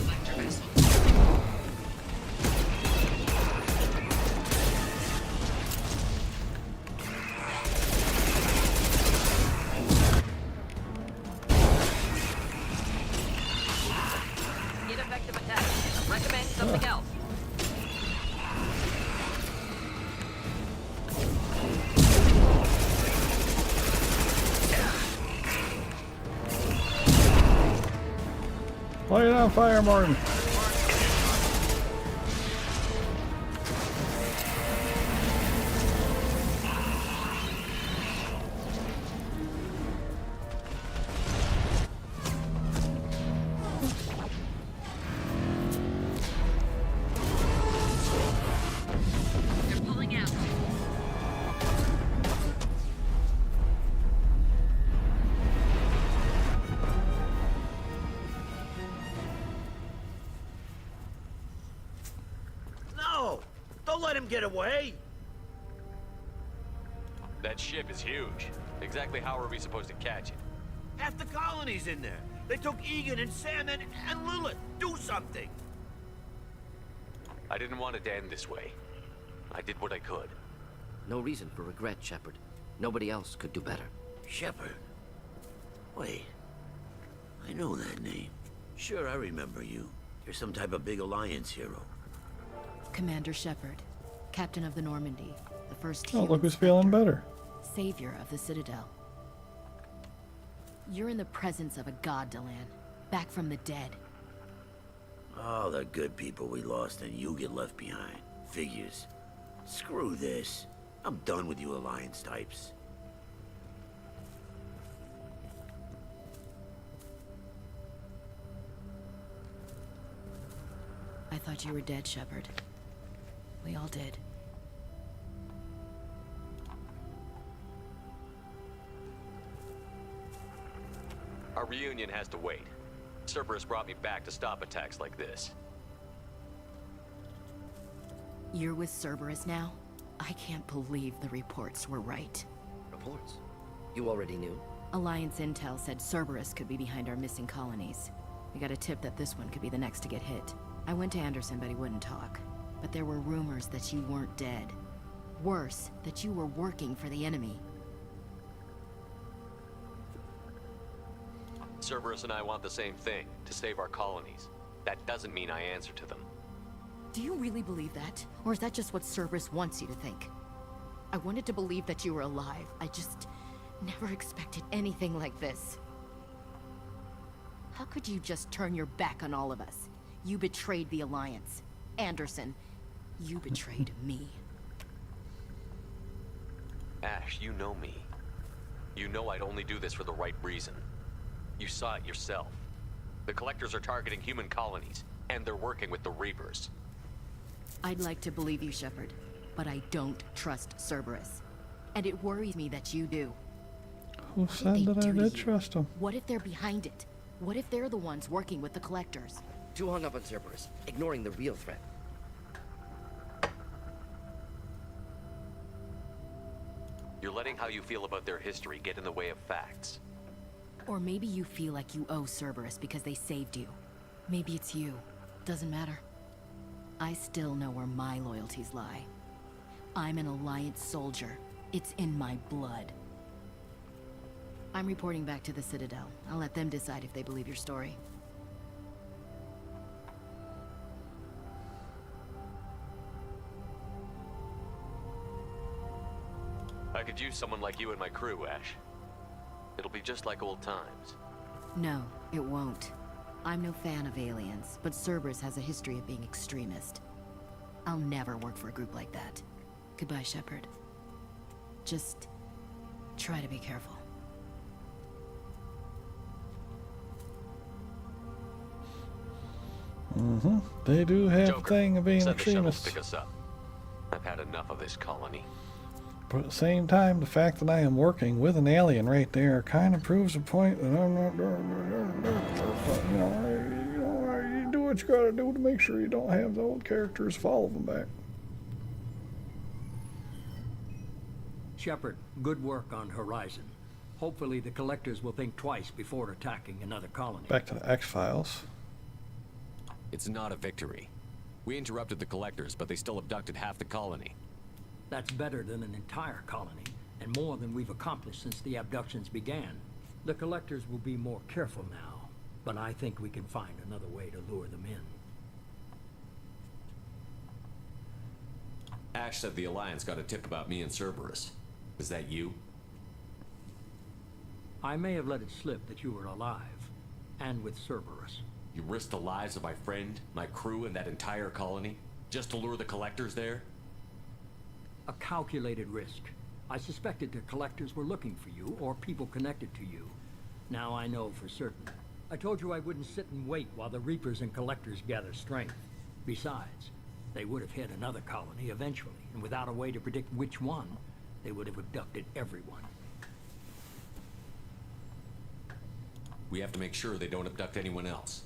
Light it on fire, Martin. They're pulling out. No! Don't let him get away! That ship is huge. Exactly how are we supposed to catch it? Half the colony's in there. They took Egan and Sam and Lilith. Do something! I didn't want it to end this way. I did what I could. No reason for regret, Shepard. Nobody else could do better. Shepard? Wait. I know that name. Sure, I remember you. You're some type of big Alliance hero. Commander Shepard, Captain of the Normandy, the first Oh, human look who's feeling better. savior of the Citadel. You're in the presence of a god, Delan, back from the dead. All the good people we lost and you get left behind. Figures. Screw this. I'm done with you Alliance types. I thought you were dead, Shepard. We all did. Our reunion has to wait. Cerberus brought me back to stop attacks like this. You're with Cerberus now? I can't believe the reports were right. Reports? You already knew? Alliance intel said Cerberus could be behind our missing colonies. We got a tip that this one could be the next to get hit. I went to Anderson, but he wouldn't talk. But there were rumors that you weren't dead. Worse, that you were working for the enemy. Cerberus and I want the same thing, to save our colonies. That doesn't mean I answer to them. Do you really believe that? Or is that just what Cerberus wants you to think? I wanted to believe that you were alive. I just never expected anything like this. How could you just turn your back on all of us? You betrayed the Alliance. Anderson, you betrayed me. Ash, you know me. You know I'd only do this for the right reason. You saw it yourself. The Collectors are targeting human colonies, and they're working with the Reapers. I'd like to believe you, Shepard, but I don't trust Cerberus. And it worries me that you do. Who said that I did trust him? What if they're behind it? What if they're the ones working with the Collectors? Too hung up on Cerberus, ignoring the real threat. You're letting how you feel about their history get in the way of facts. Or maybe you feel like you owe Cerberus because they saved you. Maybe it's you. Doesn't matter. I still know where my loyalties lie. I'm an Alliance soldier. It's in my blood. I'm reporting back to the Citadel. I'll let them decide if they believe your story. I could use someone like you in my crew, Ash. It'll be just like old times. No, it won't. I'm no fan of aliens, but Cerberus has a history of being extremist. I'll never work for a group like that. Goodbye, Shepard. Just try to be careful. Mm-hmm. They do have a thing of being Send the shuttle to extremists. pick us up. I've had enough of this colony. But at the same time, the fact that I am working with an alien right there kind of proves a point that I'm not doing. But, you do what you gotta do to make sure you don't have the old characters follow them back. Shepard, good work on Horizon. Hopefully the Collectors will think twice before attacking another colony. Back to the X-Files. It's not a victory. We interrupted the Collectors, but they still abducted half the colony. That's better than an entire colony, and more than we've accomplished since the abductions began. The Collectors will be more careful now, but I think we can find another way to lure them in. Ash said the Alliance got a tip about me and Cerberus. Is that you? I may have let it slip that you were alive, and with Cerberus. You risked the lives of my friend, my crew, and that entire colony, just to lure the collectors there? A calculated risk. I suspected the collectors were looking for you, or people connected to you. Now I know for certain. I told you I wouldn't sit and wait while the Reapers and collectors gather strength. Besides, they would have hit another colony eventually, and without a way to predict which one, they would have abducted everyone. We have to make sure they don't abduct anyone else.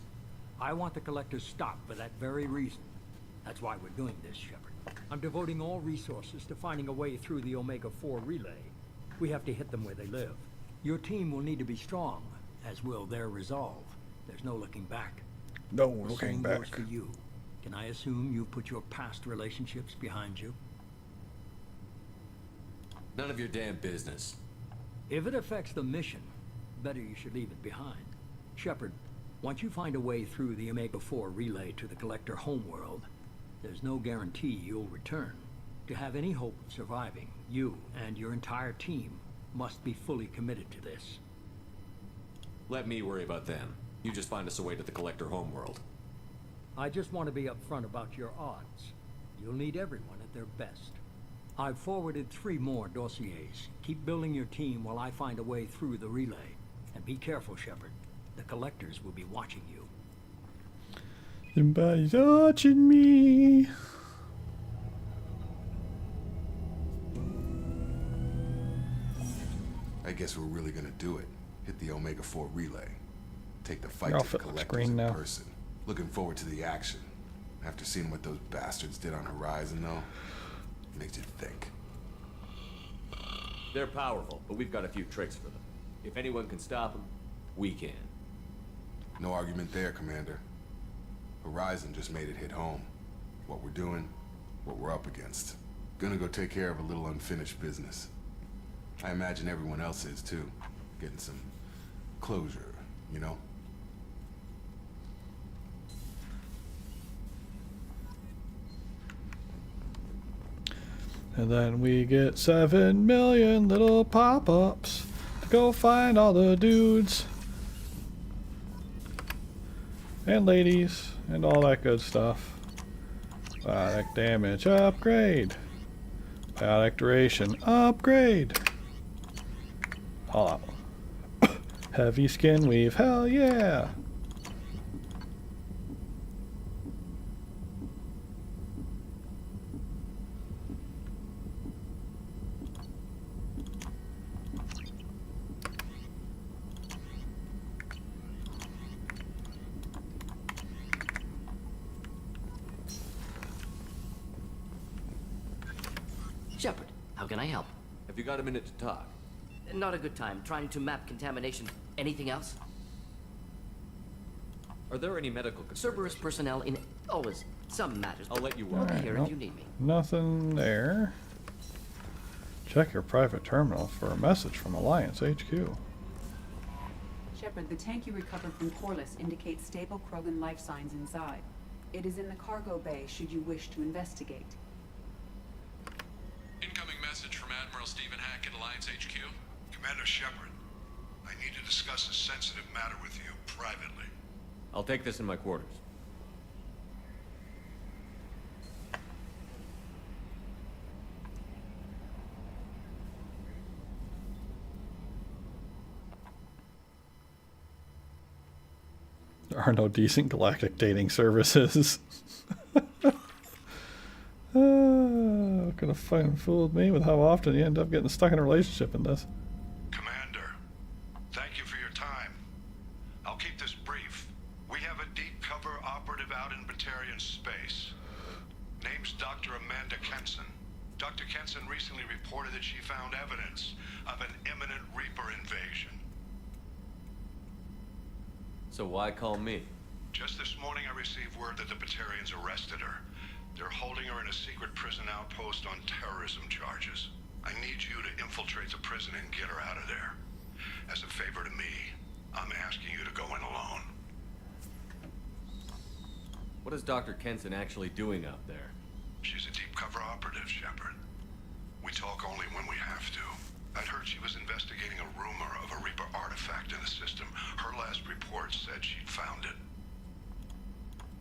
I want the collectors stopped for that very reason. That's why we're doing this, Shepard. I'm devoting all resources to finding a way through the Omega-4 relay. We have to hit them where they live. Your team will need to be strong, as will their resolve. There's no looking back. No The looking same back. goes for you. Can I assume you've put your past relationships behind you? None of your damn business. If it affects the mission, better you should leave it behind. Shepard, once you find a way through the Omega-4 relay to the Collector homeworld, there's no guarantee you'll return. To have any hope of surviving, you and your entire team must be fully committed to this. Let me worry about them. You just find us a way to the Collector homeworld. I just want to be upfront about your odds. You'll need everyone at their best. I've forwarded 3 more dossiers. Keep building your team while I find a way through the relay. And be careful, Shepard. The Collectors will be watching you. Somebody's watching me. I guess we're really gonna do it. Hit the Omega-4 relay. Take the fight You're to off the at the collectors screen in now. person. Looking forward to the action. After seeing what those bastards did on Horizon, though, makes you think. They're powerful, but we've got a few tricks for them. If anyone can stop them, we can. No argument there, Commander. Horizon just made it hit home. What we're doing, what we're up against. Gonna go take care of a little unfinished business. I imagine everyone else is too. Getting some closure, you know? And then we get 7 million little pop-ups to go find all the dudes and ladies and all that good stuff. Biotic damage upgrade. Biotic duration upgrade. Hold on. Heavy skin weave, hell yeah! Shepard, how can I help? Have you got a minute to talk? Not a good time. Trying to map contamination. Anything else? Are there any medical concerns? Cerberus personnel in always some matters. I'll let you I'll work. be here if you need me. Nothing there. Check your private terminal for a message from Alliance HQ. Shepard, the tank you recovered from Corliss indicates stable Krogan life signs inside. It is in the cargo bay should you wish to investigate. Incoming message from Admiral Stephen Hackett, Alliance HQ. Commander Shepard, I need to discuss a sensitive matter with you privately. I'll take this in my quarters. There are no decent galactic dating services. Could have fucking fooled me with how often you end up getting stuck in a relationship in this. Commander, thank you for your time. I'll keep this brief. We have a deep cover operative out in Batarian space. Name's Dr. Amanda Kenson. Dr. Kenson recently reported that she found evidence of an imminent Reaper invasion. So why call me? Just this morning I received word that the Batarians arrested her. They're holding her in a secret prison outpost on terrorism charges. I need you to infiltrate the prison and get her out of there. As a favor to me, I'm asking you to go in alone. What is Dr. Kenson actually doing out there? She's a deep cover operative, Shepard. We talk only when we have to. I'd heard she was investigating a rumor of a Reaper artifact in the system. Her last report said she'd found it.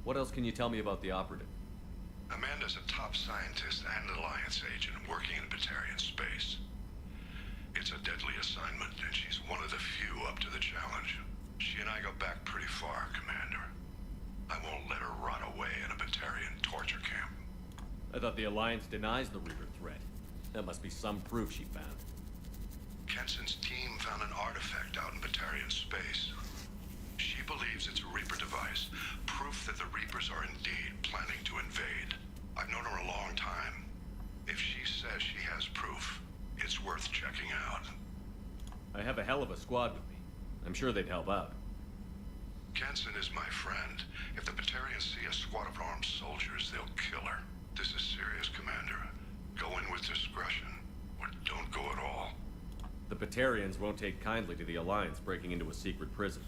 What else can you tell me about the operative? Amanda's a top scientist and Alliance agent working in Batarian space. It's a deadly assignment, and she's one of the few up to the challenge. She and I go back pretty far, Commander. I won't let her rot away in a Batarian torture camp. I thought the Alliance denies the Reaper threat. That must be some proof she found. Kenson's team found an artifact out in Batarian space. She believes it's a Reaper device, proof that the Reapers are indeed planning to invade. I've known her a long time. If she says she has proof, it's worth checking out. I have a hell of a squad with me. I'm sure they'd help out. Kenson is my friend. If the Batarians see a squad of armed soldiers, they'll kill her. This is serious, Commander. Go in with discretion, or don't go at all. The Batarians won't take kindly to the Alliance breaking into a secret prison.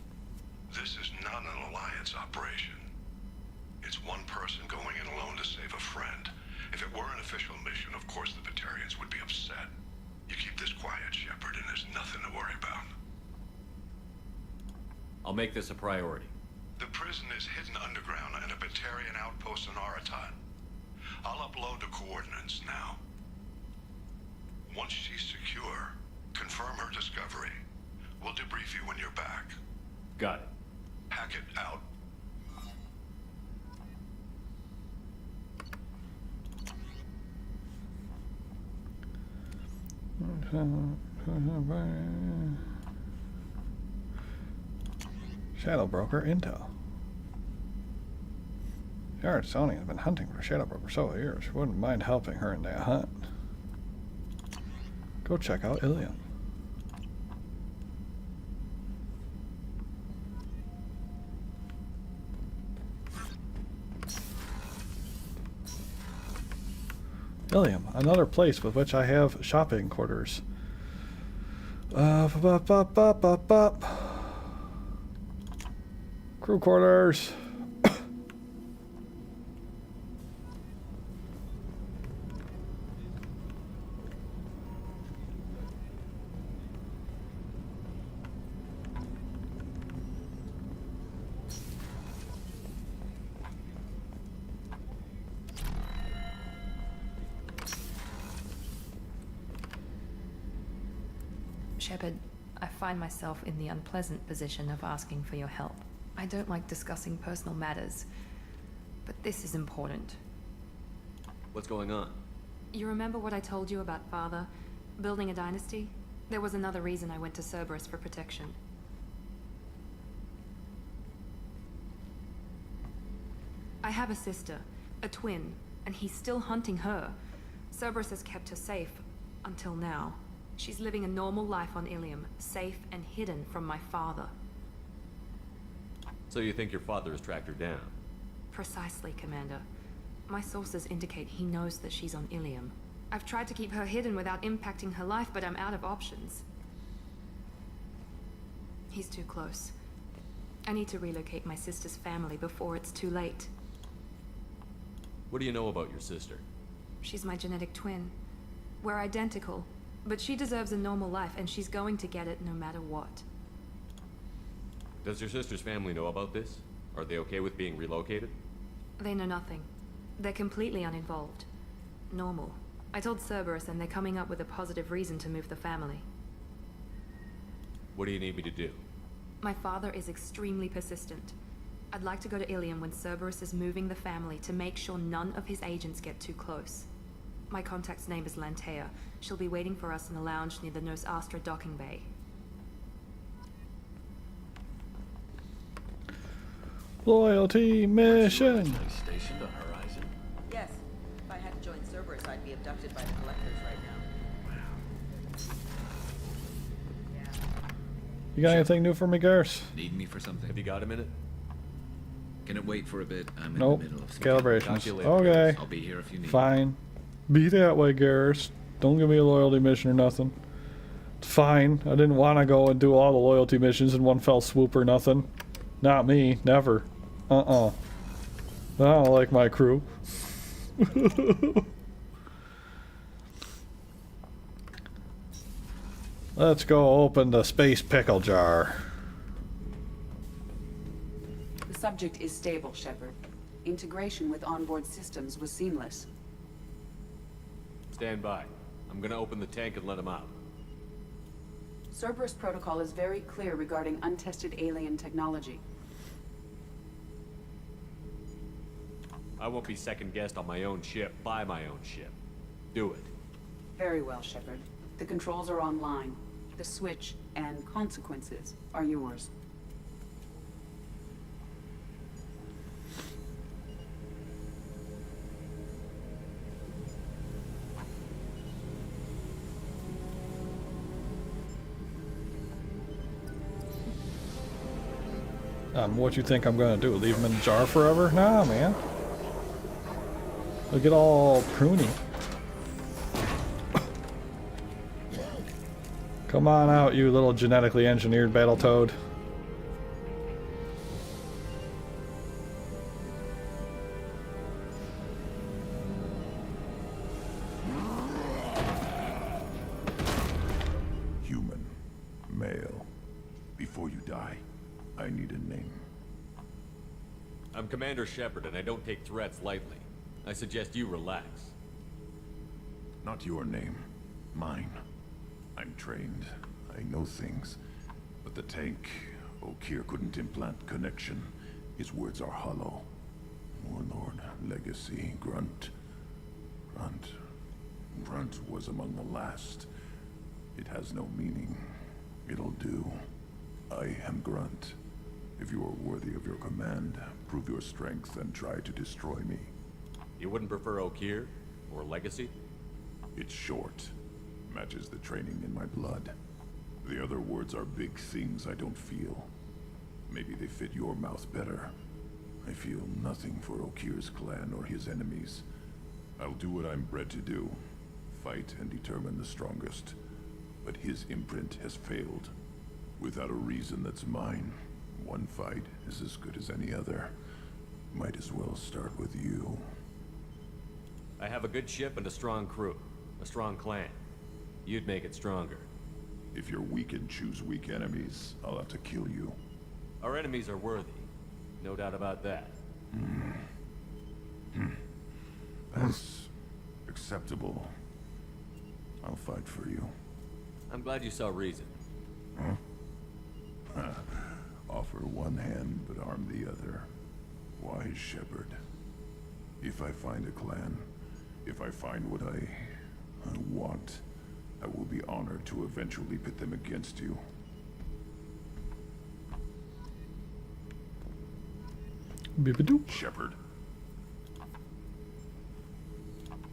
This is not an Alliance operation. It's one person going in alone to save a friend. If it were an official mission, of course the Batarians would be upset. You keep this quiet, Shepard, and there's nothing to worry about. I'll make this a priority. The prison is hidden underground in a Batarian outpost in Aratat. I'll upload the coordinates now. Once she's secure, confirm her discovery. We'll debrief you when you're back. Got it. Hackett out. Shadow Broker intel. Yard Sony has been hunting for Shadow Broker for several years. Wouldn't mind helping her in that hunt. Go check out Ilium. Ilium, another place with which I have shopping quarters. Crew quarters. Shepard, I find myself in the unpleasant position of asking for your help. I don't like discussing personal matters, but this is important. What's going on? You remember what I told you about Father? Building a dynasty? There was another reason I went to Cerberus for protection. I have a sister, a twin, and he's still hunting her. Cerberus has kept her safe, until now. She's living a normal life on Ilium, safe and hidden from my father. So you think your father has tracked her down? Precisely, Commander. My sources indicate he knows that she's on Ilium. I've tried to keep her hidden without impacting her life, but I'm out of options. He's too close. I need to relocate my sister's family before it's too late. What do you know about your sister? She's my genetic twin. We're identical, but she deserves a normal life, and she's going to get it no matter what. Does your sister's family know about this? Are they okay with being relocated? They know nothing. They're completely uninvolved. Normal. I told Cerberus, and they're coming up with a positive reason to move the family. What do you need me to do? My father is extremely persistent. I'd like to go to Ilium when Cerberus is moving the family to make sure none of his agents get too close. My contact's name is Lantea. She'll be waiting for us in a lounge near the Nos Astra docking bay. Loyalty mission. Stationed on Horizon? Yes. If I had to join Cerberus, I'd be abducted by the Collectors right now. You got anything new for me, Garrus? Need me for something? Have you got a minute? Can it wait for a bit? I'm in Nope. the middle of Calibrations. Talk to you later, Okay. Garrus. I'll be here if you need. Fine. Be that way, Garrus. Don't give me a loyalty mission or nothing. It's fine. I didn't want to go and do all the loyalty missions in one fell swoop or nothing. Not me. Never. I don't like my crew. Let's go open the space pickle jar. The subject is stable, Shepard. Integration with onboard systems was seamless. Stand by. I'm gonna open the tank and let him out. Cerberus protocol is very clear regarding untested alien technology. I won't be second-guessed on my own ship by my own ship. Do it. Very well, Shepard. The controls are online. The switch and consequences are yours. What you think I'm gonna do? Leave them in the jar forever? Nah, man. They'll get all pruny. Come on out, you little genetically engineered Battletoad. Human. Male. Before you die, I need a name. I'm Commander Shepard, and I don't take threats lightly. I suggest you relax. Not your name. Mine. I'm trained. I know things. But the tank, O'Keer couldn't implant connection. His words are hollow. Warlord, legacy, Grunt. Grunt was among the last. It has no meaning. It'll do. I am Grunt. If you are worthy of your command, prove your strength and try to destroy me. You wouldn't prefer O'Keer? Or Legacy? It's short. Matches the training in my blood. The other words are big things I don't feel. Maybe they fit your mouth better. I feel nothing for O'Keer's clan or his enemies. I'll do what I'm bred to do. Fight and determine the strongest. But his imprint has failed. Without a reason that's mine. One fight is as good as any other. Might as well start with you. I have a good ship and a strong crew. A strong clan. You'd make it stronger. If you're weak and choose weak enemies, I'll have to kill you. Our enemies are worthy. No doubt about that. That's acceptable. I'll fight for you. I'm glad you saw reason. Huh? Offer one hand, but arm the other. Wise Shepard. If I find a clan, if I find what I want, I will be honored to eventually pit them against you. Bibidoop. Shepard.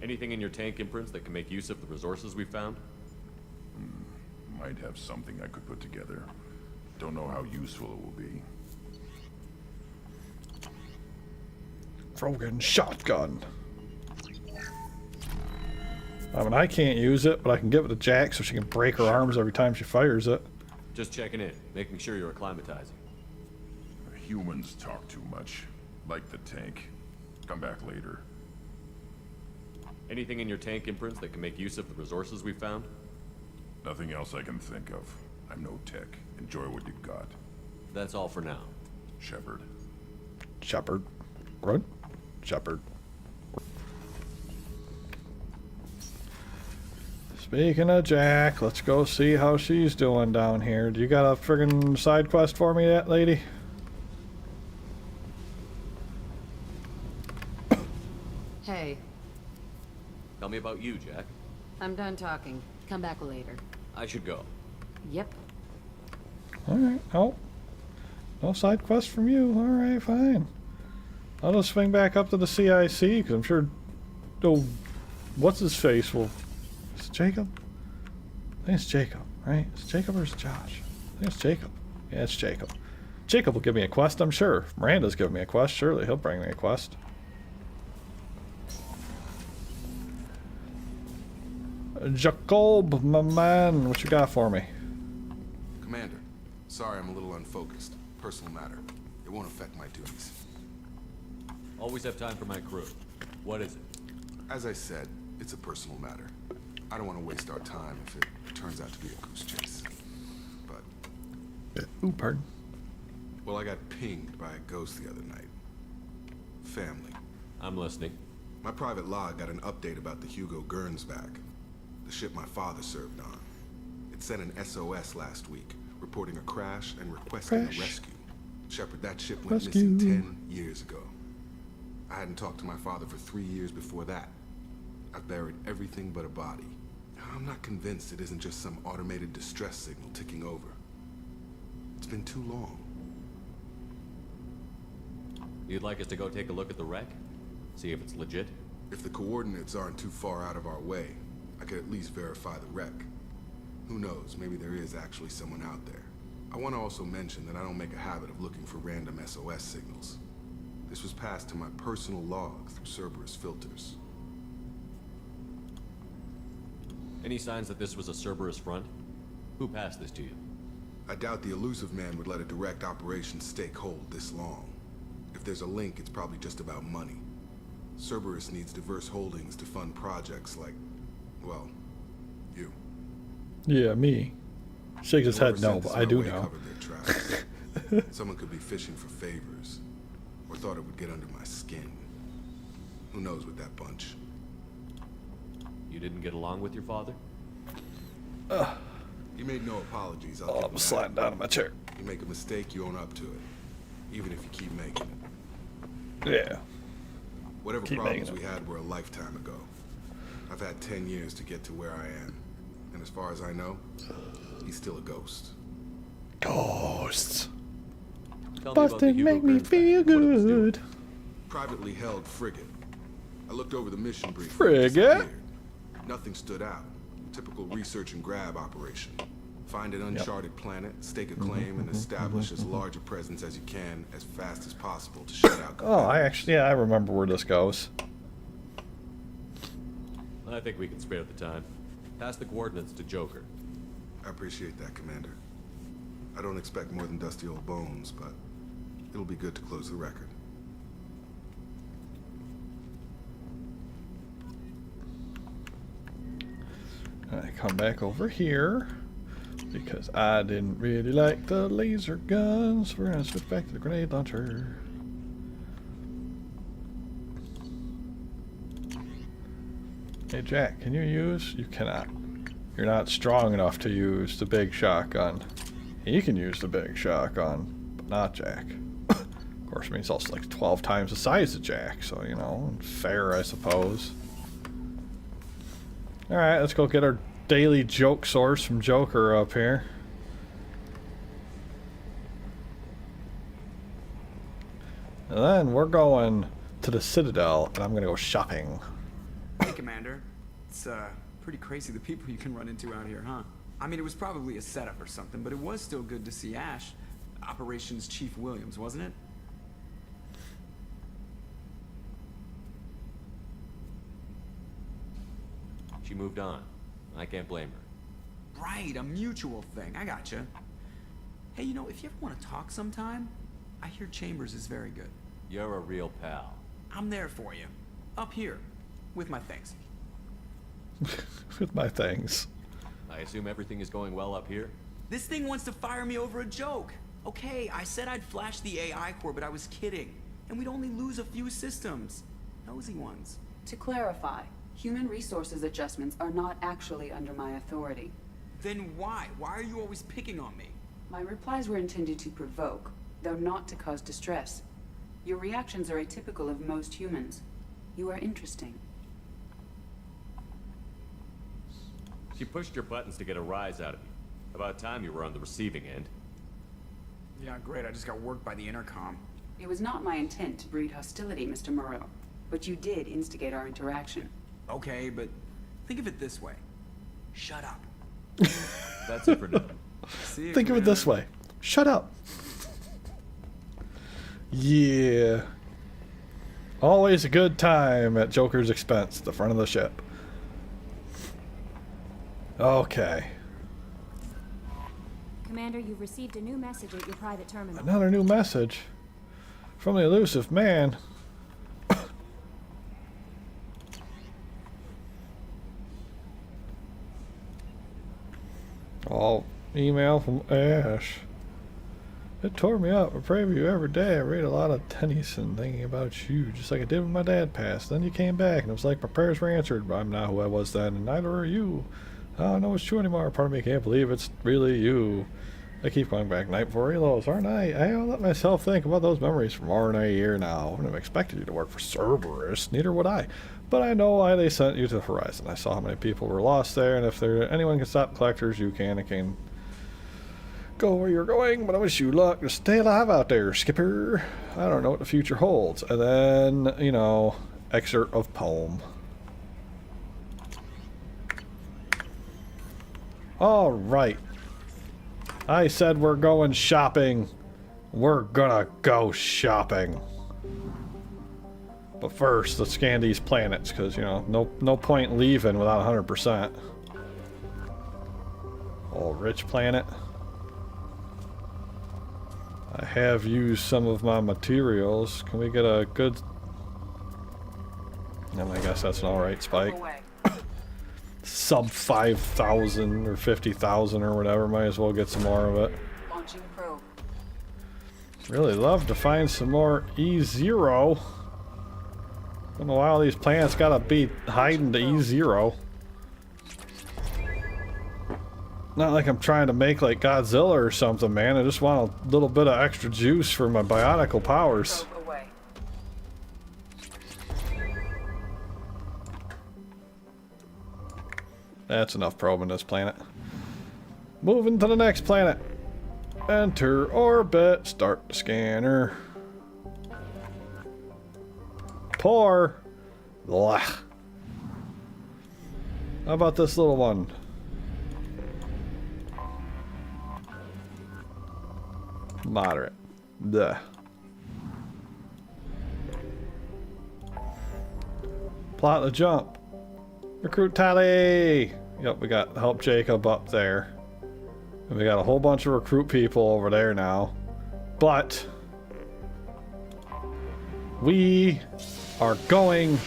Anything in your tank imprints that can make use of the resources we found? Might have something I could put together. Don't know how useful it will be. Frogan shotgun. I mean, I can't use it, but I can give it to Jack so she can break her arms every time she fires it. Just checking in, making sure you're acclimatizing. Humans talk too much. Like the tank. Come back later. Anything in your tank imprints that can make use of the resources we found? Nothing else I can think of. I'm no tech. Enjoy what you got. That's all for now. Shepard. Shepard. Run. Shepard. Speaking of Jack, let's go see how she's doing down here. Do you got a friggin' side quest for me yet, lady? Hey, Tell me about you, Jack. I'm done talking. Come back later. I should go. Yep. Alright, oh. No side quest from you. Alright, fine. I'll just swing back up to the CIC, because I'm sure... Oh, what's his face? Well, is it Jacob? I think it's Jacob, right? Is it Jacob or is it Josh? I think it's Jacob. Yeah, it's Jacob. Jacob will give me a quest, I'm sure. Miranda's giving me a quest. Surely he'll bring me a quest. Jacob, my man, what you got for me? Commander, sorry I'm a little unfocused. Personal matter. It won't affect my duties. Always have time for my crew. What is it? As I said, it's a personal matter. I don't want to waste our time if it turns out to be a goose chase. But... Ooh, pardon. Well, I got pinged by a ghost the other night. family. I'm listening. My private log got an update about the Hugo Gernsback, the ship my father served on. It sent an SOS last week, reporting a crash and requesting a rescue. Shepard, that ship went missing 10 years ago. I hadn't talked to my father for 3 years before that. I've buried everything but a body. I'm not convinced it isn't just some automated distress signal ticking over. It's been too long. You'd like us to go take a look at the wreck? See if it's legit? If the coordinates aren't too far out of our way, I could at least verify the wreck. Who knows, maybe there is actually someone out there. I want to also mention that I don't make a habit of looking for random SOS signals. This was passed to my personal log through Cerberus filters. Any signs that this was a Cerberus front? Who passed this to you? I doubt the elusive man would let a direct operations stake hold this long. If there's a link, it's probably just about money. Cerberus needs diverse holdings to fund projects like, well, you. Yeah, me. Shakes his head no, but I do know. Someone could be fishing for favors, or thought it would get under my skin. Who knows with that bunch? You didn't get along with your father? He made no apologies. I'm sliding down in my chair. You make a mistake, you own up to it, even if you keep making it. Yeah. Whatever problems we had were a lifetime ago. I've had 10 years to get to where I am, and as far as I know, he's still a ghost. Ghosts. Busted make me feel good. Privately held frigate. I looked over the mission brief. Frigate? Nothing stood out. Typical research and grab operation. Find an uncharted planet, stake a claim, and establish as large a presence as you can as fast as possible to shut out. Oh, I remember where this goes. I think we can spare the time. Pass the coordinates to Joker. I appreciate that, Commander. I don't expect more than dusty old bones, but it'll be good to close the record. I come back over here because I didn't really like the laser guns. We're gonna switch back to the grenade launcher. Hey Jack, can you use? You cannot. You're not strong enough to use the big shotgun. He can use the big shotgun, but not Jack. Of course, I mean, it's also like 12 times the size of Jack, so, you know, fair, I suppose. Alright, let's go get our daily joke source from Joker up here. And then we're going to the Citadel, and I'm going to go shopping. Hey, Commander. It's pretty crazy the people you can run into out here, huh? I mean, it was probably a setup or something, but it was still good to see Ash. Operations Chief Williams, wasn't it? She moved on. I can't blame her. Right, a mutual thing. I gotcha. Hey, you know, if you ever want to talk sometime, I hear Chambers is very good. You're a real pal. I'm there for you. Up here. With my things. With my things. I assume everything is going well up here? This thing wants to fire me over a joke. Okay, I said I'd flash the AI core, but I was kidding. And we'd only lose a few systems. Nosy ones. To clarify, human resources adjustments are not actually under my authority. Then why? Why are you always picking on me? My replies were intended to provoke, though not to cause distress. Your reactions are atypical of most humans. You are interesting. She pushed your buttons to get a rise out of you. About time you were on the receiving end. Yeah, great. I just got worked by the intercom. It was not my intent to breed hostility, Mr. Moreau, but you did instigate our interaction. Okay, but think of it this way. Shut up. That's it for now. Think of it this way. Shut up. Yeah. Always a good time at Joker's expense, the front of the ship. Okay. Commander, you've received a new message at your private terminal. Another new message from the elusive man. Email from Ash. It tore me up. I pray for you every day. I read a lot of Tennyson thinking about you, just like I did when my dad passed. Then you came back, and it was like my prayers were answered, but I'm not who I was then, and neither are you. I don't know it's true anymore. Part of me can't believe it's really you. I keep going back night before reloads, aren't I? I don't let myself think about those memories for more than a year now. I wouldn't have expected you to work for Cerberus, neither would I. But I know why they sent you to the Horizon. I saw how many people were lost there, and if anyone can stop collectors, you can. It can go where you're going, but I wish you luck. Just stay alive out there, Skipper. I don't know what the future holds. And then, you know, excerpt of poem. All right. I said we're going shopping. We're gonna go shopping. But first, let's scan these planets, because, you know, no point leaving without 100%. Oh, rich planet. I have used some of my materials. Can we get a good... I guess that's an alright spike. Sub 5,000 or 50,000 or whatever. Might as well get some more of it. Launching probe. Really love to find some more E0. Don't know why all these planets gotta be hiding to E0. Not like I'm trying to make like Godzilla or something, man. I just want a little bit of extra juice for my bionicle powers. That's enough probing this planet. Moving to the next planet. Enter orbit. Start the scanner. Pour. Blah. How about this little one? Moderate. Duh. Plot the jump. Recruit tally! Yep, we got help Jacob up there. And we got a whole bunch of recruit people over there now. But we are going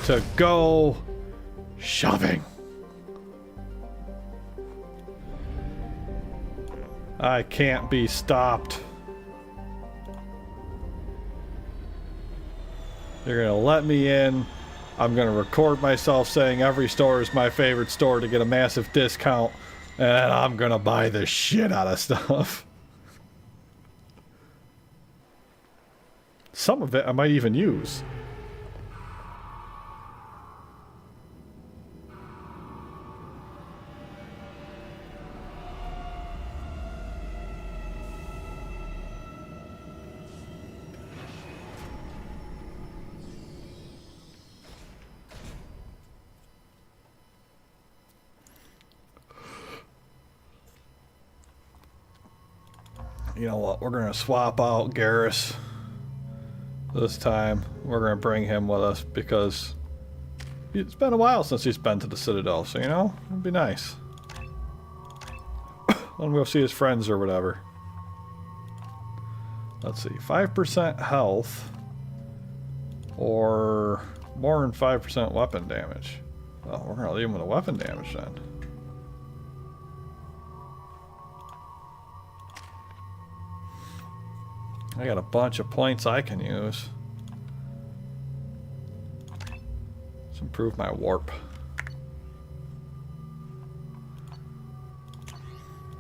to go shopping. I can't be stopped. You're gonna let me in. I'm gonna record myself saying every store is my favorite store to get a massive discount, and I'm gonna buy the shit out of stuff. Some of it I might even use. You know what, we're gonna swap out Garrus this time. We're gonna bring him with us because it's been a while since he's been to the Citadel, so you know, it'd be nice. Let him go see his friends or whatever. Let's see, 5% health or more than 5% weapon damage. Well, we're gonna leave him with a weapon damage then. I got a bunch of points I can use. Let's improve my warp.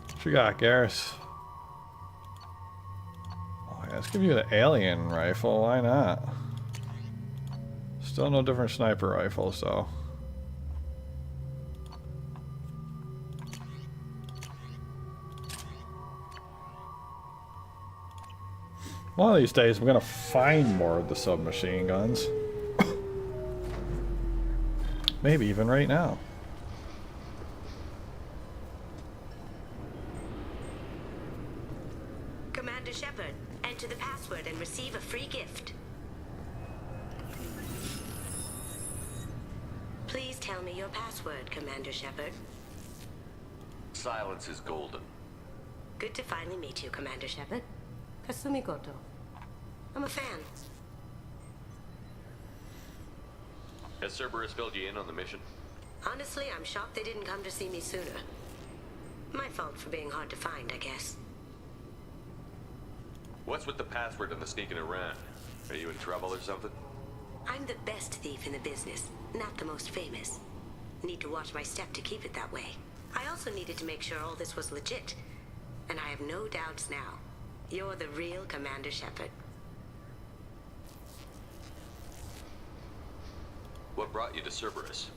What you got, Garrus? Oh yeah, let's give you the alien rifle, why not? Still no different sniper rifles though. One of these days, I'm gonna find more of the submachine guns. Maybe even right now. Commander Shepard, enter the password and receive a free gift. Please tell me your password, Commander Shepard. Silence is golden. Good to finally meet you, Commander Shepard. Kasumi Goto. I'm a fan. Has Cerberus filled you in on the mission? Honestly, I'm shocked they didn't come to see me sooner. My fault for being hard to find, I guess. What's with the password and the sneaking around? Are you in trouble or something? I'm the best thief in the business, not the most famous. Need to watch my step to keep it that way. I also needed to make sure all this was legit. And I have no doubts now. You're the real Commander Shepard. What brought you to Cerberus?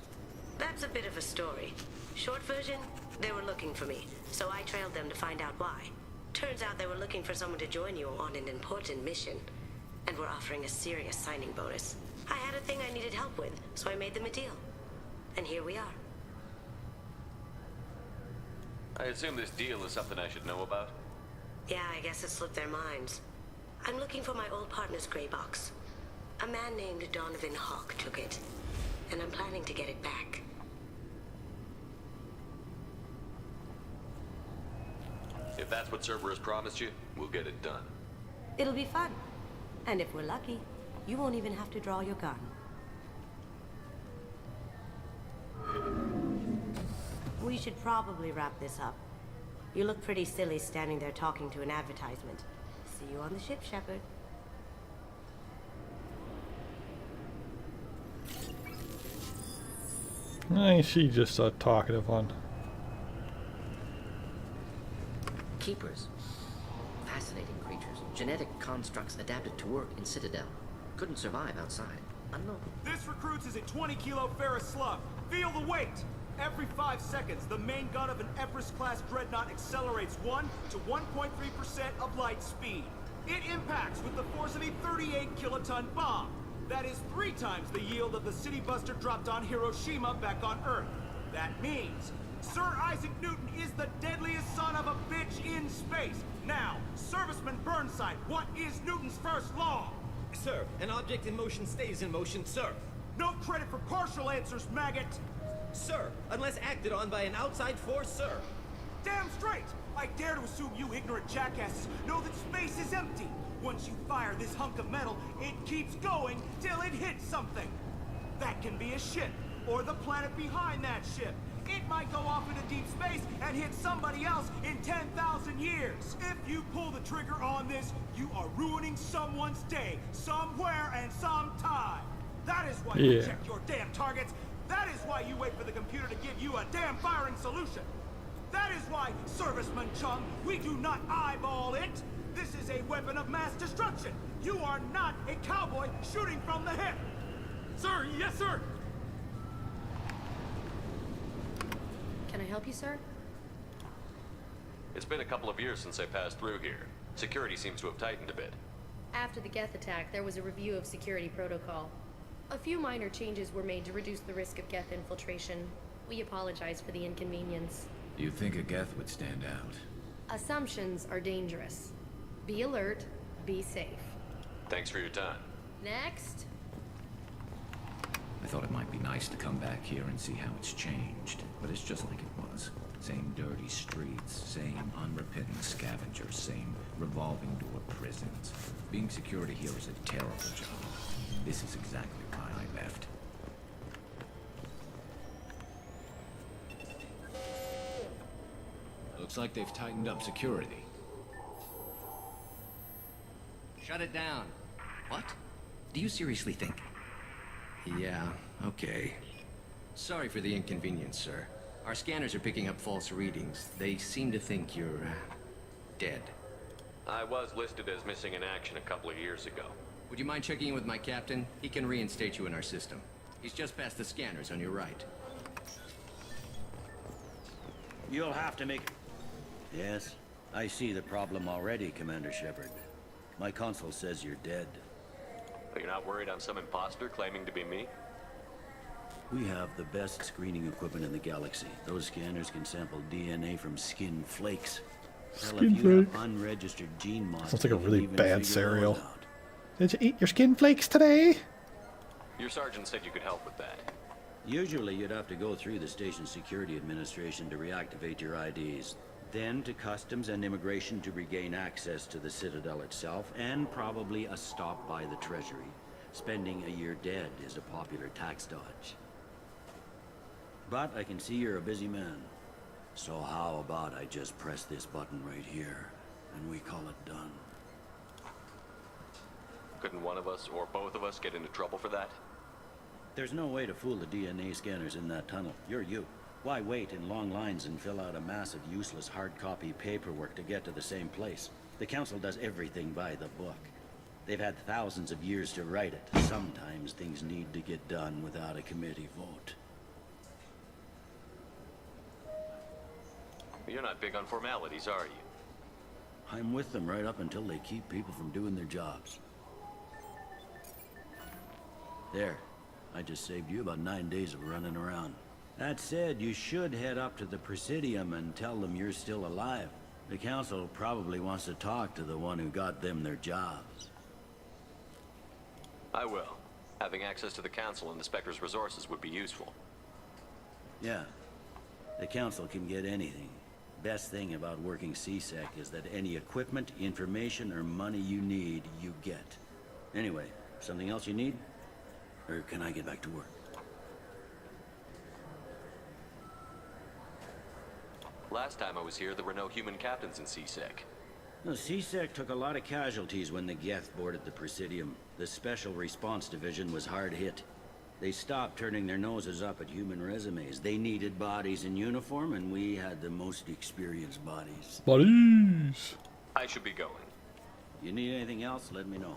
That's a bit of a story. Short version, they were looking for me, so I trailed them to find out why. Turns out they were looking for someone to join you on an important mission, and were offering a serious signing bonus. I had a thing I needed help with, so I made them a deal. And here we are. I assume this deal is something I should know about? Yeah, I guess it slipped their minds. I'm looking for my old partner's gray box. A man named Donovan Hawk took it, and I'm planning to get it back. If that's what Cerberus promised you, we'll get it done. It'll be fun. And if we're lucky, you won't even have to draw your gun. We should probably wrap this up. You look pretty silly standing there talking to an advertisement. See you on the ship, Shepard. She's just a talkative one. Keepers. Fascinating creatures. Genetic constructs adapted to work in Citadel. Couldn't survive outside. Unknown. This recruits is a 20-kilo ferrous slug. Feel the weight! Every 5 seconds, the main gun of an Ep3-class dreadnought accelerates 1 to 1.3% of light speed. It impacts with the force of a 38-kiloton bomb. That is 3 times the yield of the city buster dropped on Hiroshima back on Earth. That means Sir Isaac Newton is the deadliest son of a bitch in space. Now, Serviceman Burnside, what is Newton's first law? Sir, an object in motion stays in motion, sir. No credit for partial answers, maggot! Sir, unless acted on by an outside force, sir. Damn straight! I dare to assume you ignorant jackasses know that space is empty. Once you fire this hunk of metal, it keeps going till it hits something. That can be a ship, or the planet behind that ship. It might go off into deep space and hit somebody else in 10,000 years. If you pull the trigger on this, you are ruining someone's day, somewhere and sometime. That is why you check your damn targets. That is why you wait for the computer to give you a damn firing solution. That is why, Serviceman Chung, we do not eyeball it. This is a weapon of mass destruction. You are not a cowboy shooting from the hip. Sir, yes, sir. Can I help you, sir? It's been a couple of years since I passed through here. Security seems to have tightened a bit. After the Geth attack, there was a review of security protocol. A few minor changes were made to reduce the risk of Geth infiltration. We apologize for the inconvenience. You think a Geth would stand out? Assumptions are dangerous. Be alert, be safe. Thanks for your time. Next. I thought it might be nice to come back here and see how it's changed, but it's just like it was. Same dirty streets, same unrepentant scavengers, same revolving door prisons. Being security here is a terrible job. This is exactly why I left. Looks like they've tightened up security. Shut it down. What? Do you seriously think? Yeah, okay. Sorry for the inconvenience, sir. Our scanners are picking up false readings. They seem to think you're, dead. I was listed as missing in action a couple of years ago. Would you mind checking in with my captain? He can reinstate you in our system. He's just past the scanners on your right. You'll have to make... Yes, I see the problem already, Commander Shepard. My console says you're dead. You're not worried I'm some imposter claiming to be me? We have the best screening equipment in the galaxy. Those scanners can sample DNA from skin flakes. Hell, if you have unregistered gene mods... Sounds like a really bad cereal. Out. Did you eat your skin flakes today? Your sergeant said you could help with that. Usually you'd have to go through the station security administration to reactivate your IDs. Then to customs and immigration to regain access to the Citadel itself, and probably a stop by the Treasury. Spending a year dead is a popular tax dodge. But I can see you're a busy man. So how about I just press this button right here, and we call it done? Couldn't one of us, or both of us, get into trouble for that? There's no way to fool the DNA scanners in that tunnel. You're you. Why wait in long lines and fill out a massive useless hard copy paperwork to get to the same place? The Council does everything by the book. They've had thousands of years to write it. Sometimes things need to get done without a committee vote. You're not big on formalities, are you? I'm with them right up until they keep people from doing their jobs. There. I just saved you about 9 days of running around. That said, you should head up to the Presidium and tell them you're still alive. The Council probably wants to talk to the one who got them their jobs. I will. Having access to the Council and the Spectre's resources would be useful. Yeah. The Council can get anything. Best thing about working CSEC is that any equipment, information, or money you need, you get. Anyway, something else you need? Or can I get back to work? Last time I was here, there were no human captains in CSEC. No, CSEC took a lot of casualties when the Geth boarded the Presidium. The Special Response Division was hard hit. They stopped turning their noses up at human resumes. They needed bodies in uniform, and we had the most experienced bodies. Bodies! I should be going. You need anything else, let me know.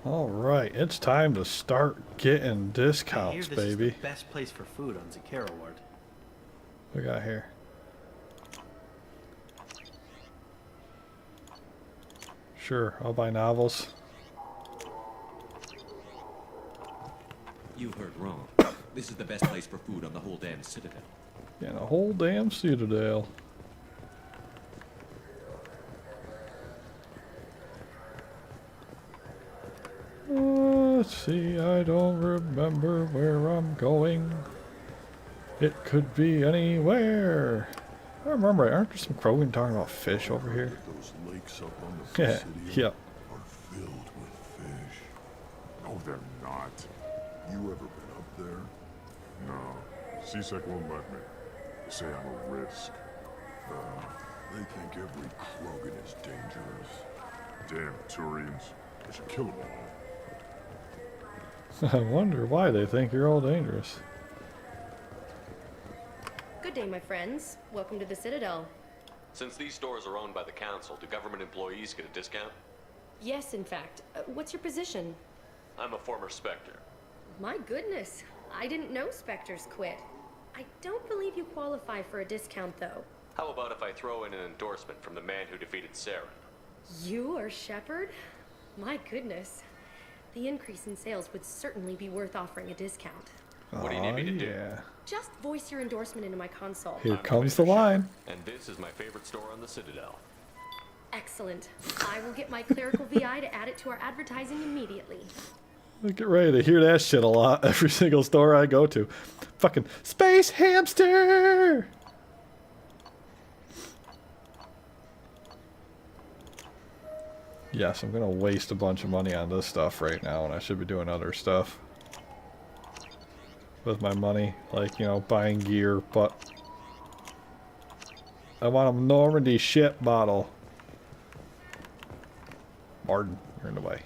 All right, it's time to start getting discounts, baby. This is the best place for food on Zakera Ward. What we got here? Sure, I'll buy novels. You've heard wrong. This is the best place for food on the whole damn Citadel. Yeah, the whole damn Citadel. Let's see, I don't remember where I'm going. It could be anywhere. I remember, aren't there some Krogan talking about fish over here? Those lakes up on the Yeah, Presidium yep. are filled with fish. No, they're not. You ever been up there? No. CSEC won't let me. They say I'm a risk. They think every Krogan is dangerous. Damn Turians. I should kill them all. I wonder why they think you're all dangerous. Good day, my friends. Welcome to the Citadel. Since these stores are owned by the Council, do government employees get a discount? Yes, in fact. What's your position? I'm a former Spectre. My goodness. I didn't know Spectres quit. I don't believe you qualify for a discount, though. How about if I throw in an endorsement from the man who defeated Sarah? You are Shepard? My goodness. The increase in sales would certainly be worth offering a discount. What do you need me to do? Just voice your endorsement into my console. Here comes the line. And this is my favorite store on the Citadel. Excellent. I will get my clerical VI to add it to our advertising immediately. I get ready to hear that shit a lot every single store I go to. Fucking space hamster! Yes, I'm gonna waste a bunch of money on this stuff right now, and I should be doing other stuff with my money, like, you know, buying gear, but I want a Normandy ship bottle. Martin, you're in the way.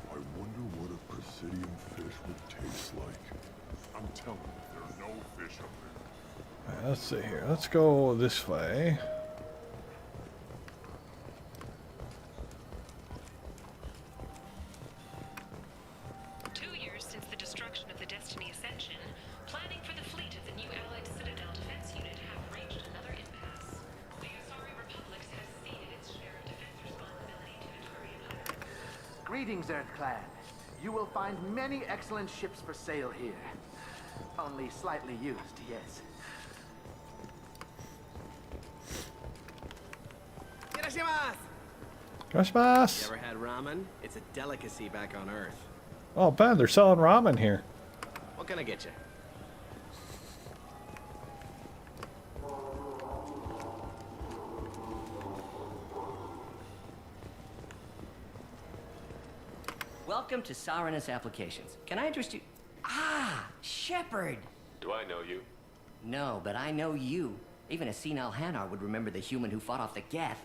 I wonder what a Presidium fish would taste like. I'm telling you, there are no fish up there. Alright, let's see here. Let's go this way. Greetings, Earth-Clan. You will find many excellent ships for sale here. Only slightly used, yes. Irashimasu! You ever had ramen? It's a delicacy back on Earth. Oh, Ben, they're selling ramen here. What can I get you? Welcome to Sarenus Applications. Can I interest you? Ah, Shepard! Do I know you? No, but I know you. Even a senile Hanar would remember the human who fought off the Geth.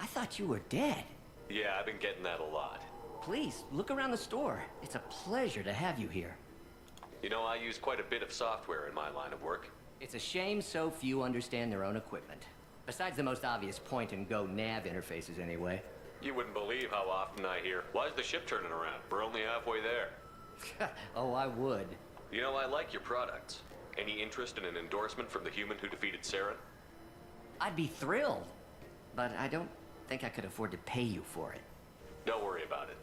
I thought you were dead. Yeah, I've been getting that a lot. Please, look around the store. It's a pleasure to have you here. You know, I use quite a bit of software in my line of work. It's a shame so few understand their own equipment. Besides the most obvious point-and-go nav interfaces, anyway. You wouldn't believe how often I hear, "Why's the ship turning around? We're only halfway there." Oh, I would. You know, I like your products. Any interest in an endorsement from the human who defeated Saren? I'd be thrilled. But I don't think I could afford to pay you for it. Don't worry about it.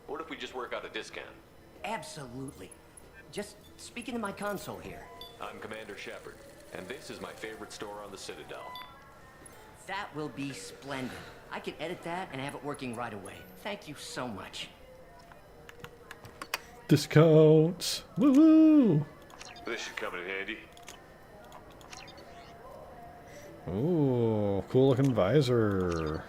What if we just work out a discount? Absolutely. Just speak into my console here. I'm Commander Shepard, and this is my favorite store on the Citadel. That will be splendid. I can edit that and have it working right away. Thank you so much. Discounts. Woo-hoo! This should come in handy. Ooh, cool looking visor.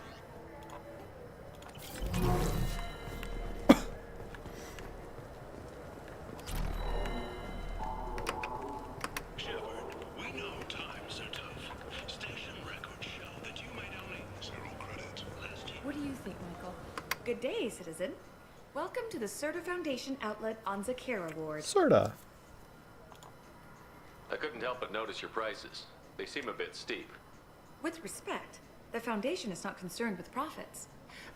What do you think, Michael? Good day, citizen. Welcome to the Serta Foundation outlet on Zakera Ward. Sorta. I couldn't help but notice your prices. They seem a bit steep. With respect, the Foundation is not concerned with profits.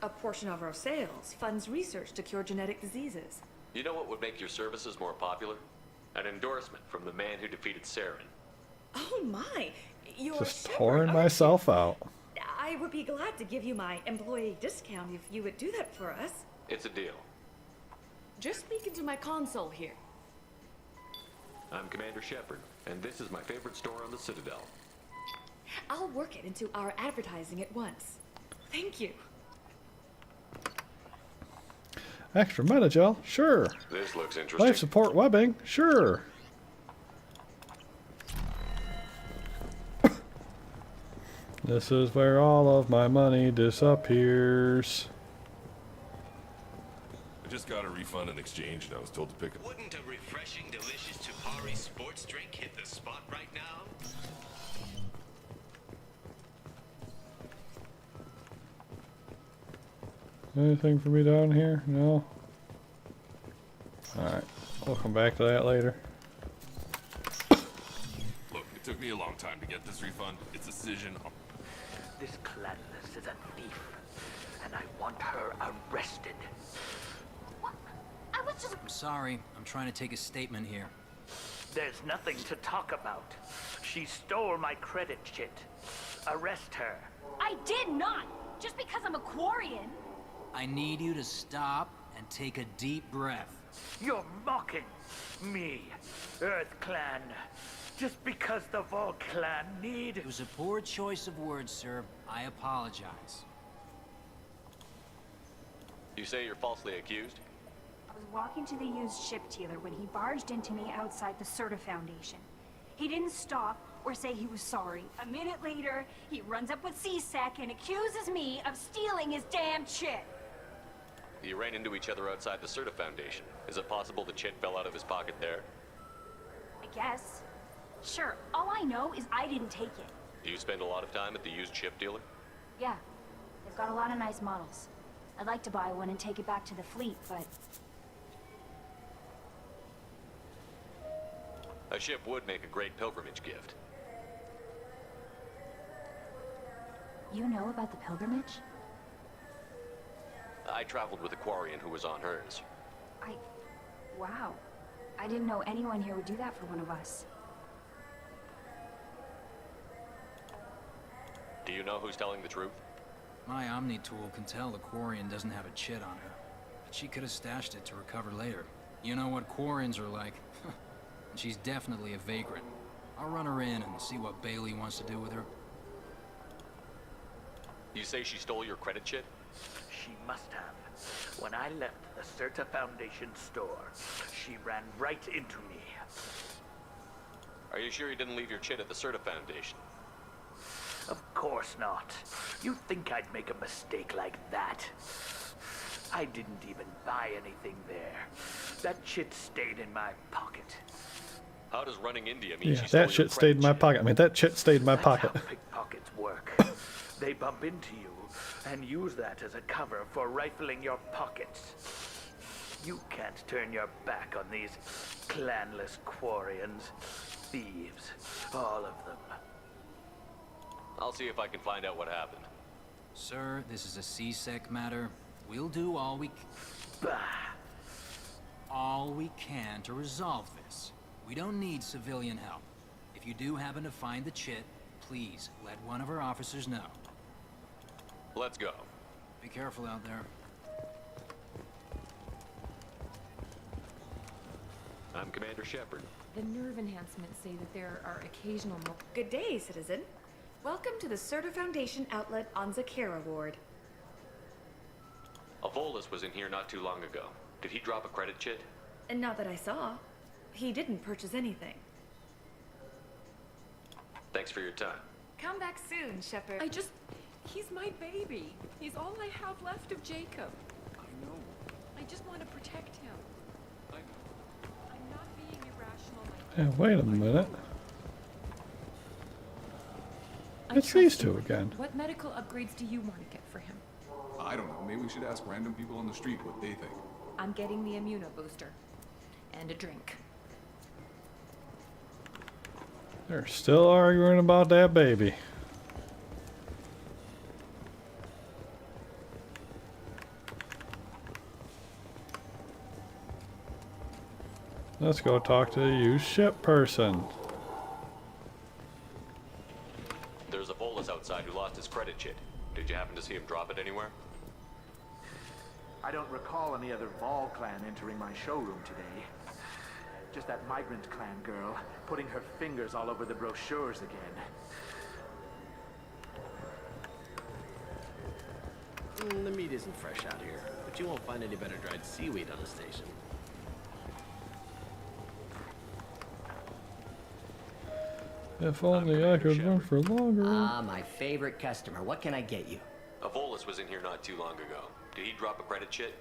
A portion of our sales funds research to cure genetic diseases. You know what would make your services more popular? An endorsement from the man who defeated Saren. Oh my! You're Just Shepard, pouring aren't myself out. you? I would be glad to give you my employee discount if you would do that for us. It's a deal. Just speak into my console here. I'm Commander Shepard, and this is my favorite store on the Citadel. I'll work it into our advertising at once. Thank you. Extra metagel? Sure. This looks interesting. Life support webbing? Sure. This is where all of my money disappears. I just got a refund in exchange, and I was told to pick it. Wouldn't a refreshing, delicious Chupari sports drink hit the spot right now? Anything for me down here? No? Alright. We'll come back to that later. Look, it took me a long time to get this refund. It's a decision. This Cladless is a thief, and I want her arrested. I'm sorry. I'm trying to take a statement here. There's nothing to talk about. She stole my credit chit. Arrest her. I did not! Just because I'm a Quarian! I need you to stop and take a deep breath. You're mocking me, Earth Clan. Just because the Vol Clan need... It was a poor choice of words, sir. I apologize. You say you're falsely accused? I was walking to the used ship dealer when he barged into me outside the Serta Foundation. He didn't stop or say he was sorry. A minute later, he runs up with C-Sec and accuses me of stealing his damn chit. You ran into each other outside the Serta Foundation. Is it possible the chit fell out of his pocket there? I guess. Sure, all I know is I didn't take it. Do you spend a lot of time at the used ship dealer? Yeah, they've got a lot of nice models. I'd like to buy one and take it back to the fleet, but... A ship would make a great pilgrimage gift. You know about the pilgrimage? I traveled with a Quarian who was on hers. Wow. I didn't know anyone here would do that for one of us. Do you know who's telling the truth? My Omni tool can tell the Quarian doesn't have a chit on her. But she could have stashed it to recover later. You know what Quarians are like. And she's definitely a vagrant. I'll run her in and see what Bailey wants to do with her. You say she stole your credit chit? She must have. When I left the Serta Foundation store, she ran right into me. Are you sure you didn't leave your chit at the Serta Foundation? Of course not. You think I'd make a mistake like that? I didn't even buy anything there. That shit stayed in my pocket. How does running India mean Yeah, she stole that your shit stayed in my pocket. I mean, that shit stayed in my pocket. That's how pickpockets work. They bump into you and use that as a cover for rifling your pockets. You can't turn your back on these clanless Quarians. Thieves, all of them. I'll see if I can find out what happened. Sir, this is a C-Sec matter. We'll do all we can to resolve this. We don't need civilian help. If you do happen to find the chit, please let one of our officers know. Let's go. Be careful out there. I'm Commander Shepard. The nerve enhancements say that there are occasional Good day, citizen. Welcome to the Serta Foundation outlet on Zakera Ward. A Volus was in here not too long ago. Did he drop a credit chit? And not that I saw. He didn't purchase anything. Thanks for your time. Come back soon, Shepard. He's my baby. He's all I have left of Jacob. I know. I just want to protect him. I know. I'm not being irrational. Yeah, wait a minute. It's these two again. What medical upgrades do you want to get for him? I don't know. Maybe we should ask random people on the street what they think. I'm getting the immuno booster. And a drink. They're still arguing about that baby. Let's go talk to the used ship person. There's a Volus outside who lost his credit chit. Did you happen to see him drop it anywhere? I don't recall any other Vol clan entering my showroom today. Just that migrant clan girl putting her fingers all over the brochures again. The meat isn't fresh out here, but you won't find any better dried seaweed on the station. If only I could run for longer. Ah, my favorite customer. What can I get you? A Volus was in here not too long ago. Did he drop a credit chit?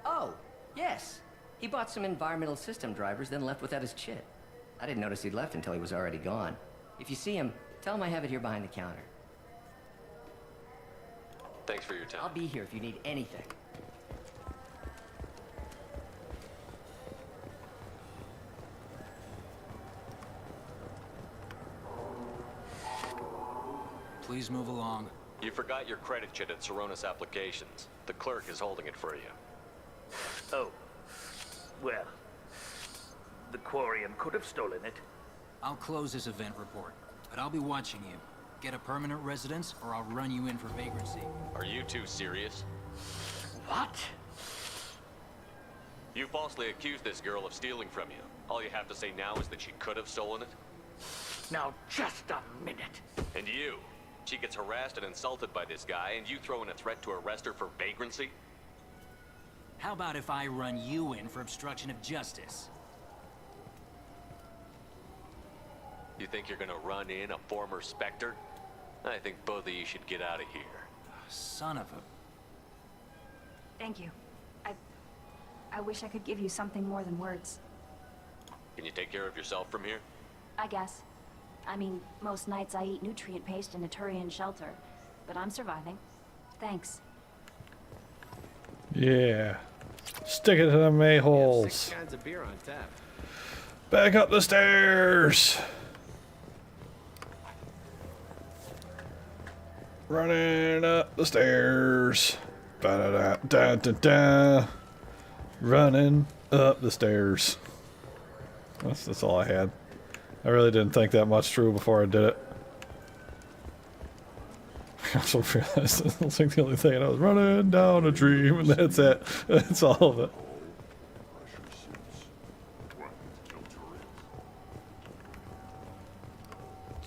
Oh, yes. He bought some environmental system drivers, then left without his chit. I didn't notice he'd left until he was already gone. If you see him, tell him I have it here behind the counter. Thanks for your time. I'll be here if you need anything. Please move along. You forgot your credit chit at Saronis Applications. The clerk is holding it for you. Oh. Well. The Quarian could have stolen it. I'll close this event report, but I'll be watching you. Get a permanent residence, or I'll run you in for vagrancy. Are you two serious? What? You falsely accused this girl of stealing from you. All you have to say now is that she could have stolen it? Now, just a minute. And you? She gets harassed and insulted by this guy, and you throw in a threat to arrest her for vagrancy? How about if I run you in for obstruction of justice? You think you're gonna run in a former Spectre? I think both of you should get out of here. Son of a... Thank you. I wish I could give you something more than words. Can you take care of yourself from here? I guess. I mean, most nights I eat nutrient paste in a Turian shelter, but I'm surviving. Thanks. Yeah. Stick it to them a-holes. 6 kinds of beer on tap. Back up the stairs. Running up the stairs. Ba-da-da-da-da-da. Running up the stairs. That's all I had. I really didn't think that much through before I did it. I also realized I was like the only thing I was running down a dream, and that's it. That's all of it.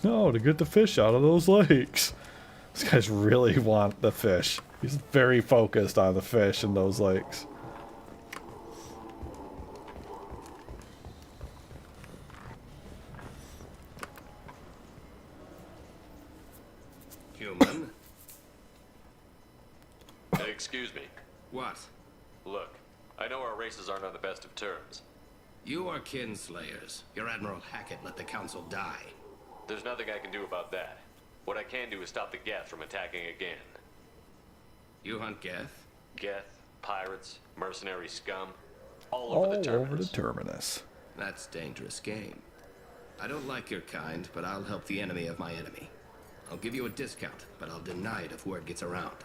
No, to get the fish out of those lakes. These guys really want the fish. He's very focused on the fish in those lakes. Excuse me. What? Look, I know our races aren't on the best of terms. You are kinslayers. Your Admiral Hackett let the Council die. There's nothing I can do about that. What I can do is stop the Geth from attacking again. You hunt Geth? Geth, pirates, mercenary scum, all All over the Terminus. over the Terminus. That's dangerous game. I don't like your kind, but I'll help the enemy of my enemy. I'll give you a discount, but I'll deny it if word gets around.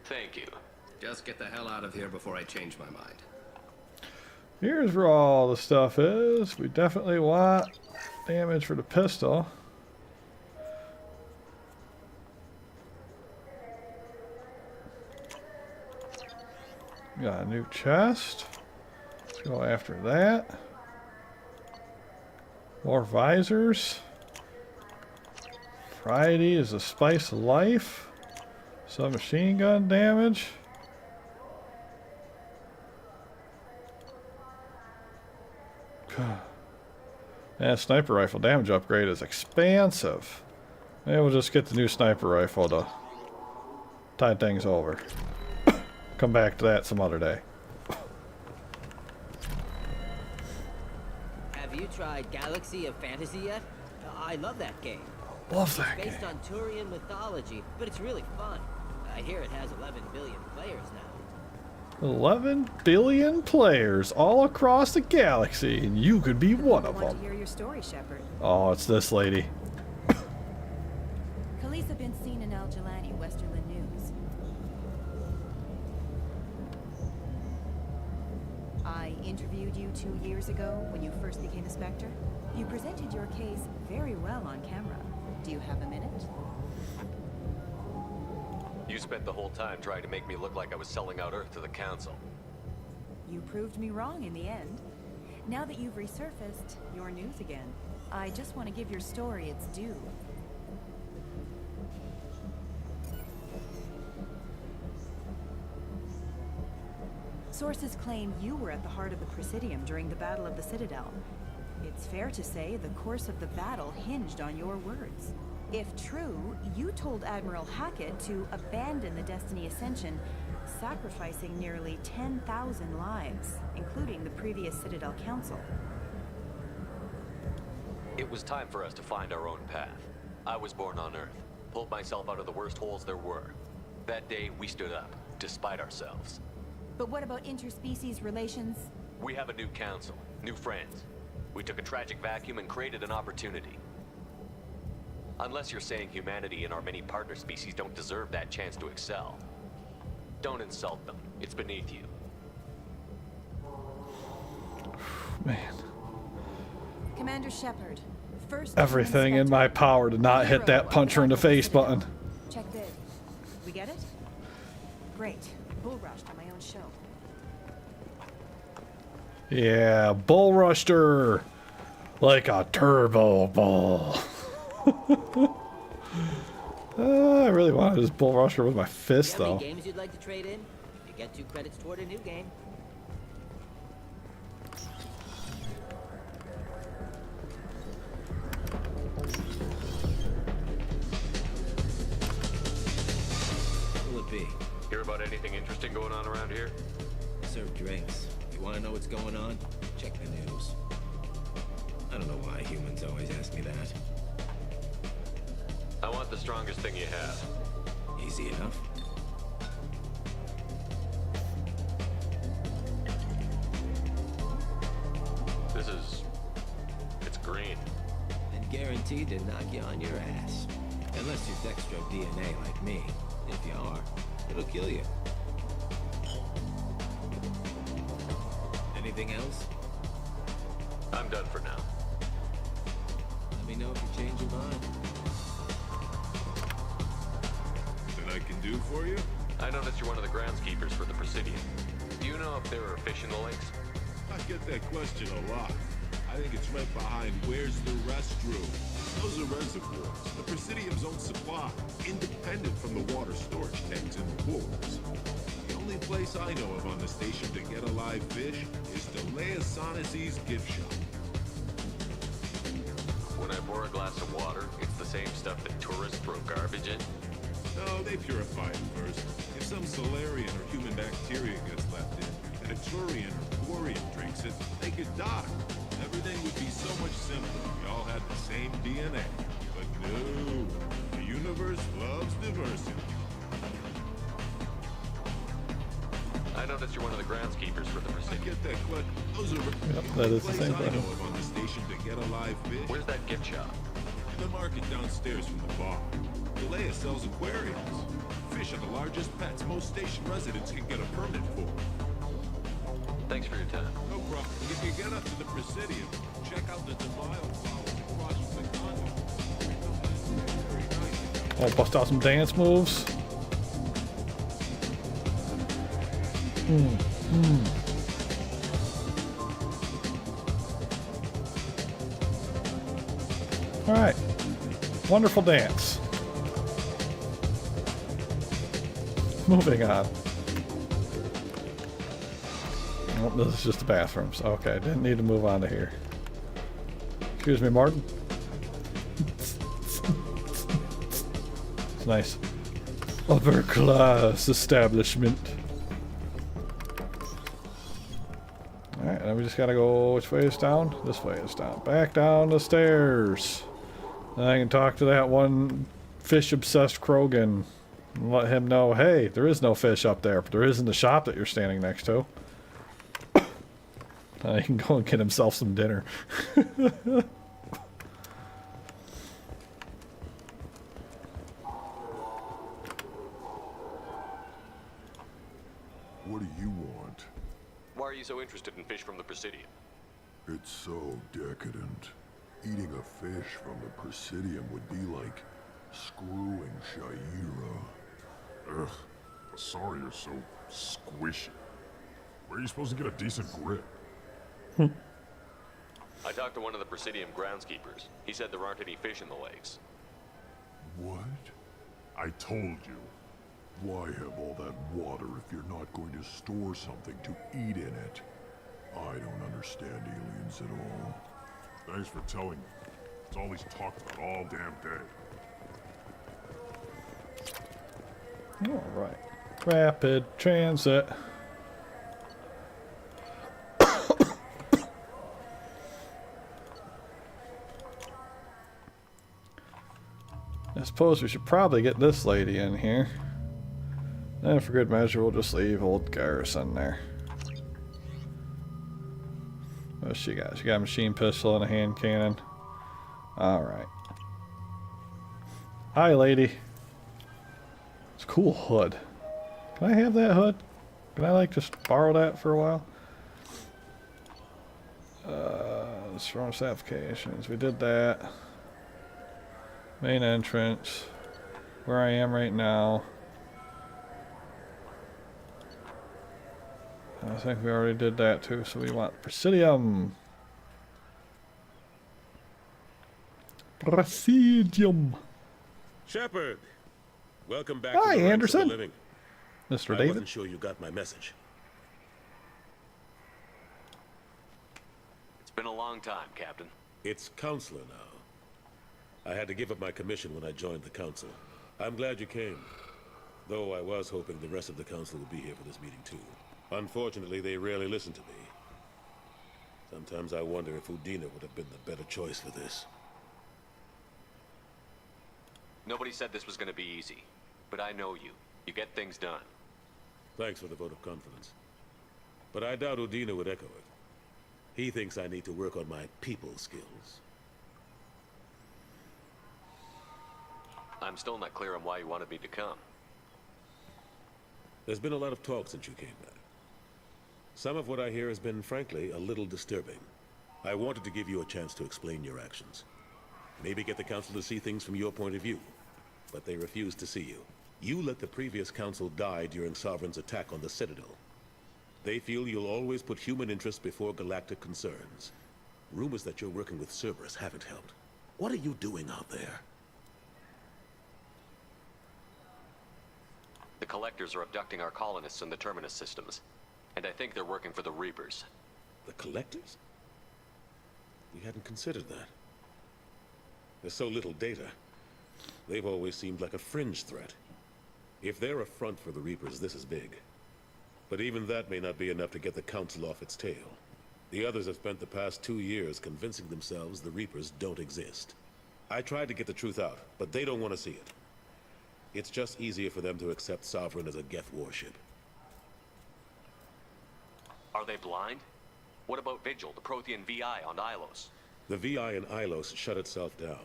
Thank you. Just get the hell out of here before I change my mind. Here's where all the stuff is. We definitely want damage for the pistol. Got a new chest. Let's go after that. More visors. Variety is the spice of life. Some machine gun damage. And sniper rifle damage upgrade is expansive. Maybe we'll just get the new sniper rifle to tide things over. Come back to that some other day. Have you tried Galaxy of Fantasy yet? I love that game. Love that It's based game. on Turian mythology, but it's really fun. I hear it has 11 billion players now. 11 billion players all across the galaxy, and you could be one of I want them. to hear your story, Shepard. Oh, it's this lady. Khaleesa been seen in Al Jalani, Westerland News. I interviewed you 2 years ago when you first became a Spectre. You presented your case very well on camera. Do you have a minute? You spent the whole time trying to make me look like I was selling out Earth to the Council. You proved me wrong in the end. Now that you've resurfaced, you're news again. I just want to give your story its due. Sources claim you were at the heart of the Presidium during the Battle of the Citadel. It's fair to say the course of the battle hinged on your words. If true, you told Admiral Hackett to abandon the Destiny Ascension, sacrificing nearly 10,000 lives, including the previous Citadel Council. It was time for us to find our own path. I was born on Earth, pulled myself out of the worst holes there were. That day, we stood up, despite ourselves. But what about interspecies relations? We have a new council, new friends. We took a tragic vacuum and created an opportunity. Unless you're saying humanity and our many partner species don't deserve that chance to excel. Don't insult them. It's beneath you. Man. Commander Shepard, first... Everything in my power to not hit that punch her in the face button. Check this. We get it? Great. Bull rushed on my own show. Yeah, bull rushed her like a turbo bull. I really wanted to just bull rush her with my fist, Do you have though. any games you'd like to trade in? You get 2 credits toward a new game. Who will it be? Hear about anything interesting going on around here? Serve drinks. You want to know what's going on? Check the news. I don't know why humans always ask me that. I want the strongest thing you have. Easy enough. It's green. And guaranteed to knock you on your ass. Unless you're dextro DNA like me. If you are, it'll kill you. Anything else? I'm done for now. Let me know if you change your mind. That I can do for you? I noticed you're one of the groundskeepers for the Presidium. Do you know if there are fish in the lakes? I get that question a lot. I think it's right behind where's the restroom. Those are reservoirs, the Presidium's own supply, independent from the water storage tanks in the pools. The only place I know of on the station to get a live fish is Delea Sonesi's gift shop. When I pour a glass of water, it's the same stuff that tourists throw garbage in? No, they purify it first. If some Solarian or human bacteria gets left in, and a Turian or Quarian drinks it, they could die. Everything would be so much simpler if we all had the same DNA. But no, the universe loves diversity. I noticed you're one of the groundskeepers for the I Presidium. get that, but those are that is the place same I button. know of on the station to get a live fish. Where's that gift shop? The market downstairs from the bar. Galea sells aquariums. Fish are the largest pets most station residents can get a permit for. Thanks for your time. No problem. If you get up to the Presidium, check out the Demile flowers across from the condo. Oh, bust out some dance moves. All right. Wonderful dance. Moving on. Oh, this is just the bathrooms. Okay, didn't need to move on to here. Excuse me, Martin. It's nice. Upper class establishment. Alright, then we just gotta go, which way is down? This way is down. Back down the stairs. Then I can talk to that one fish-obsessed Krogan and let him know, hey, there is no fish up there, but there is in the shop that you're standing next to. He can go and get himself some dinner. What do you want? Why are you so interested in fish from the Presidium? It's so decadent. Eating a fish from the Presidium would be like screwing Shaira. Ugh. Sorry you're so squishy. Where are you supposed to get a decent grip? I talked to one of the Presidium groundskeepers. He said there aren't any fish in the lakes. What? I told you. Why have all that water if you're not going to store something to eat in it? I don't understand aliens at all. Thanks for telling me. It's all he's talked about all damn day. Alright. Rapid transit. I suppose we should probably get this lady in here. And for good measure, we'll just leave old Garrison there. What's she got? She got a machine pistol and a hand cannon. Alright. Hi, lady. It's a cool hood. Can I have that hood? Can I, like, just borrow that for a while? Strongest applications. We did that. Main entrance. Where I am right now. I think we already did that too, so we want Presidium. Presidium. Shepard, welcome back Hi, to the ranks of Anderson. the living. Mr. I David. wasn't sure you got my message. It's been a long time, Captain. It's Counselor now. I had to give up my commission when I joined the Council. I'm glad you came. Though I was hoping the rest of the Council would be here for this meeting too. Unfortunately, they rarely listen to me. Sometimes I wonder if Udina would have been the better choice for this. Nobody said this was going to be easy, but I know you. You get things done. Thanks for the vote of confidence. But I doubt Udina would echo it. He thinks I need to work on my people skills. I'm still not clear on why you wanted me to come. There's been a lot of talk since you came back. Some of what I hear has been, frankly, a little disturbing. I wanted to give you a chance to explain your actions. Maybe get the Council to see things from your point of view. But they refused to see you. You let the previous Council die during Sovereign's attack on the Citadel. They feel you'll always put human interests before galactic concerns. Rumors that you're working with Cerberus haven't helped. What are you doing out there? The Collectors are abducting our colonists in the Terminus systems. And I think they're working for the Reapers. The Collectors? We hadn't considered that. There's so little data. They've always seemed like a fringe threat. If they're a front for the Reapers, this is big. But even that may not be enough to get the Council off its tail. The others have spent the past 2 years convincing themselves the Reapers don't exist. I tried to get the truth out, but they don't want to see it. It's just easier for them to accept Sovereign as a Geth warship. Are they blind? What about Vigil, the Prothean VI on Ilos? The VI in Ilos shut itself down.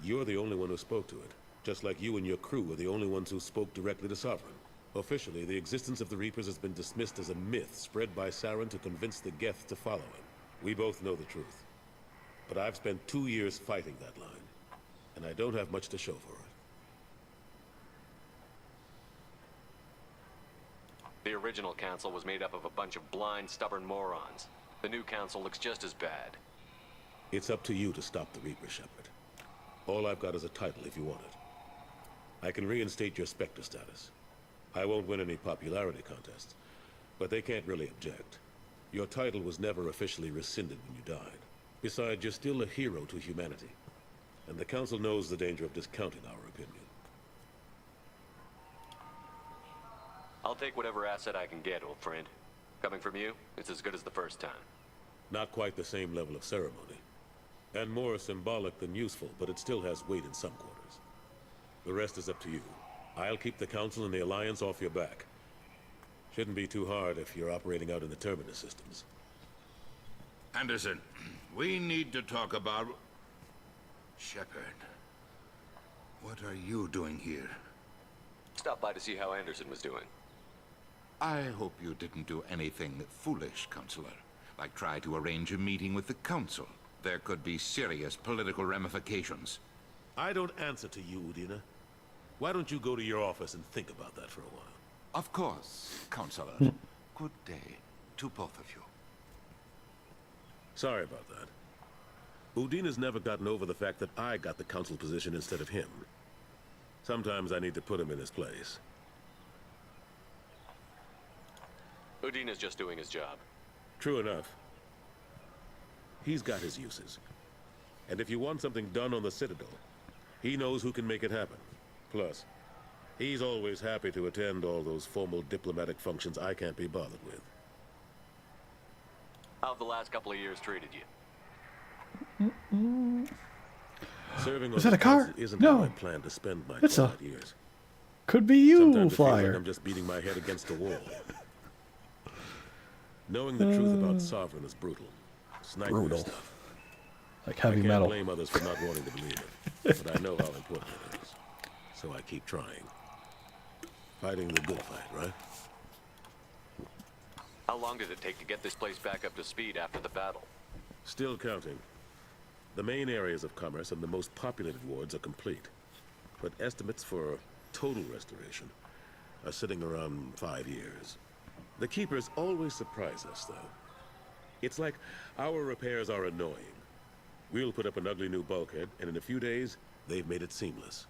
You're the only one who spoke to it, just like you and your crew were the only ones who spoke directly to Sovereign. Officially, the existence of the Reapers has been dismissed as a myth spread by Saren to convince the Geth to follow him. We both know the truth. But I've spent 2 years fighting that line, and I don't have much to show for it. The original council was made up of a bunch of blind, stubborn morons. The new council looks just as bad. It's up to you to stop the Reaper, Shepard. All I've got is a title if you want it. I can reinstate your Spectre status. I won't win any popularity contests, but they can't really object. Your title was never officially rescinded when you died. Besides, you're still a hero to humanity, and the Council knows the danger of discounting our opinion. I'll take whatever asset I can get, old friend. Coming from you, it's as good as the first time. Not quite the same level of ceremony, and more symbolic than useful, but it still has weight in some quarters. The rest is up to you. I'll keep the Council and the Alliance off your back. Shouldn't be too hard if you're operating out in the Terminus systems. Anderson, we need to talk about... Shepard, what are you doing here? Stopped by to see how Anderson was doing. I hope you didn't do anything foolish, Counselor. Like try to arrange a meeting with the Council. There could be serious political ramifications. I don't answer to you, Udina. Why don't you go to your office and think about that for a while? Of course, Counselor. Good day to both of you. Sorry about that. Udina's never gotten over the fact that I got the Council position instead of him. Sometimes I need to put him in his place. Udina's just doing his job. True enough. He's got his uses. And if you want something done on the Citadel, he knows who can make it happen. Plus, he's always happy to attend all those formal diplomatic functions I can't be bothered with. How have the last couple of years treated you? Serving Is on that a the car? Council isn't No. how I plan to spend my It's a- twilight years. Could be you, Sometimes it feels Flyer. like I'm just beating my head against a wall. Knowing the truth about Sovereign is brutal. It's nightmare Brutal. stuff. Like heavy I can't metal. blame others for not wanting to believe it, but I know how important it is. So I keep trying. Fighting the good fight, right? How long did it take to get this place back up to speed after the battle? Still counting. The main areas of commerce and the most populated wards are complete. But estimates for total restoration are sitting around 5 years. The Keepers always surprise us, though. It's like our repairs are annoying. We'll put up an ugly new bulkhead, and in a few days, they've made it seamless.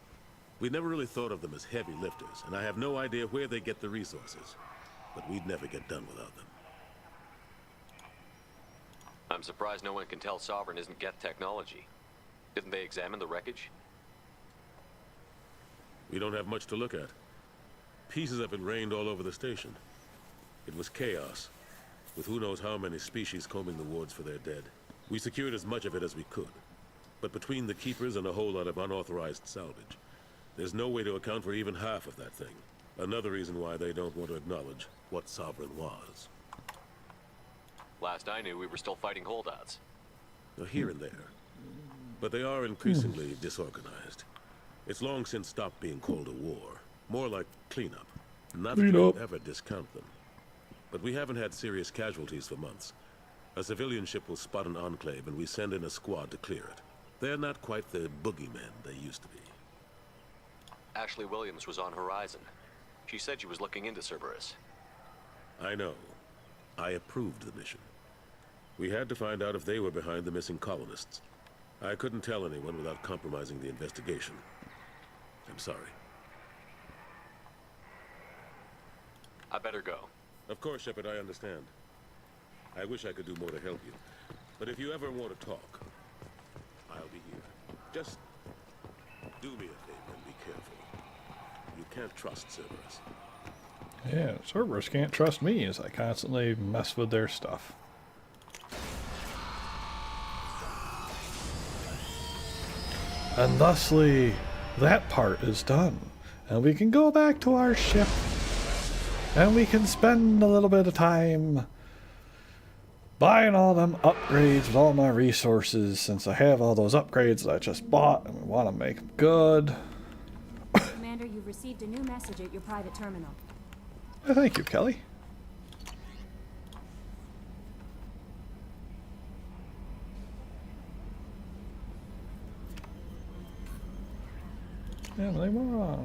We never really thought of them as heavy lifters, and I have no idea where they get the resources. But we'd never get done without them. I'm surprised no one can tell Sovereign isn't Geth technology. Didn't they examine the wreckage? We don't have much to look at. Pieces have been rained all over the station. It was chaos, with who knows how many species combing the wards for their dead. We secured as much of it as we could. But between the Keepers and a whole lot of unauthorized salvage, there's no way to account for even half of that thing. Another reason why they don't want to acknowledge what Sovereign was. Last I knew, we were still fighting holdouts. Now, here and there. But they are increasingly disorganized. It's long since stopped being called a war. More like cleanup. Not that Cleanup. we'll ever discount them. But we haven't had serious casualties for months. A civilian ship will spot an enclave and we send in a squad to clear it. They're not quite the boogeymen they used to be. Ashley Williams was on Horizon. She said she was looking into Cerberus. I know. I approved the mission. We had to find out if they were behind the missing colonists. I couldn't tell anyone without compromising the investigation. I'm sorry. I better go. Of course, Shepard, I understand. I wish I could do more to help you. But if you ever want to talk, I'll be here. Just do me a favor and be careful. You Can't trust Cerberus. Yeah, Cerberus can't trust me as I constantly mess with their stuff. And thusly, that part is done. And we can go back to our ship. And we can spend a little bit of time buying all them upgrades with all my resources, since I have all those upgrades that I just bought and we want to make them good. Commander, you've received a new message at your private terminal. Thank you, Kelly. Yeah, they were.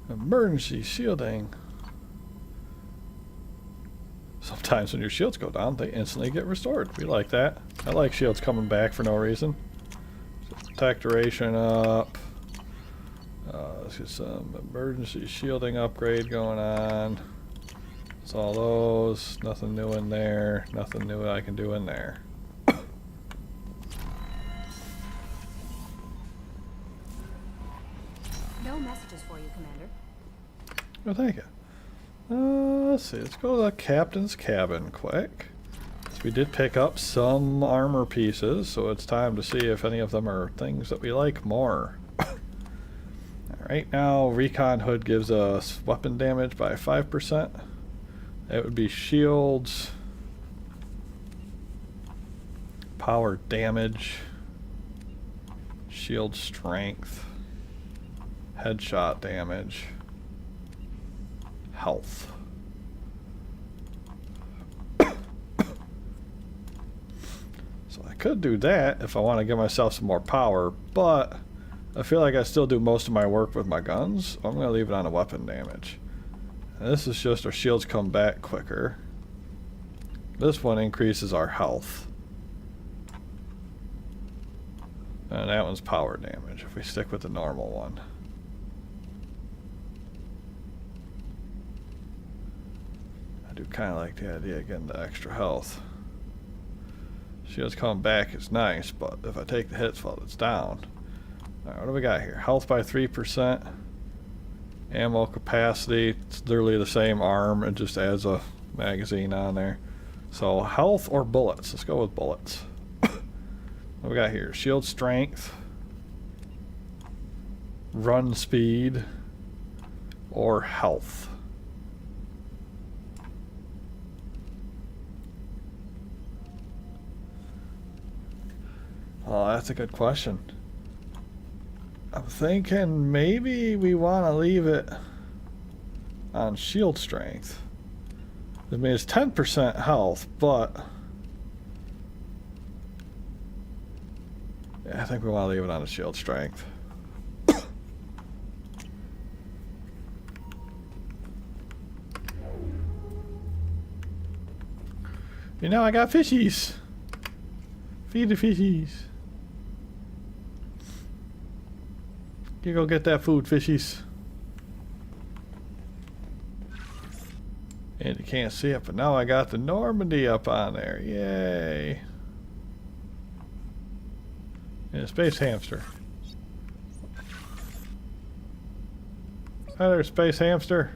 Emergency shielding. Sometimes when your shields go down, they instantly get restored. We like that. I like shields coming back for no reason. Attack duration up. Let's get some emergency shielding upgrade going on. It's all those. Nothing new in there. Nothing new I can do in there. No messages for you, Commander. Oh, thank you. Let's see. Let's go to the captain's cabin quick. So we did pick up some armor pieces, so it's time to see if any of them are things that we like more. Right now, Recon Hood gives us weapon damage by 5%. That would be shields, power damage, shield strength, headshot damage, health. So I could do that if I want to give myself some more power, but I feel like I still do most of my work with my guns. I'm going to leave it on a weapon damage. And this is just our shields come back quicker. This one increases our health. And that one's power damage if we stick with the normal one. I do kind of like the idea of getting the extra health. Shields coming back is nice, but if I take the hits while it's down. Alright, what do we got here? Health by 3%. Ammo capacity. It's literally the same arm. It just adds a magazine on there. So, health or bullets? Let's go with bullets. What do we got here? Shield strength. Run speed. Or health. Oh, that's a good question. I'm thinking maybe we want to leave it on shield strength. I mean, it's 10% health, but yeah, I think we want to leave it on the shield strength. You know, I got fishies. Feed the fishies. You go get that food, fishies. And you can't see it, but now I got the Normandy up on there. Yay. And a space hamster. Hi there, space hamster.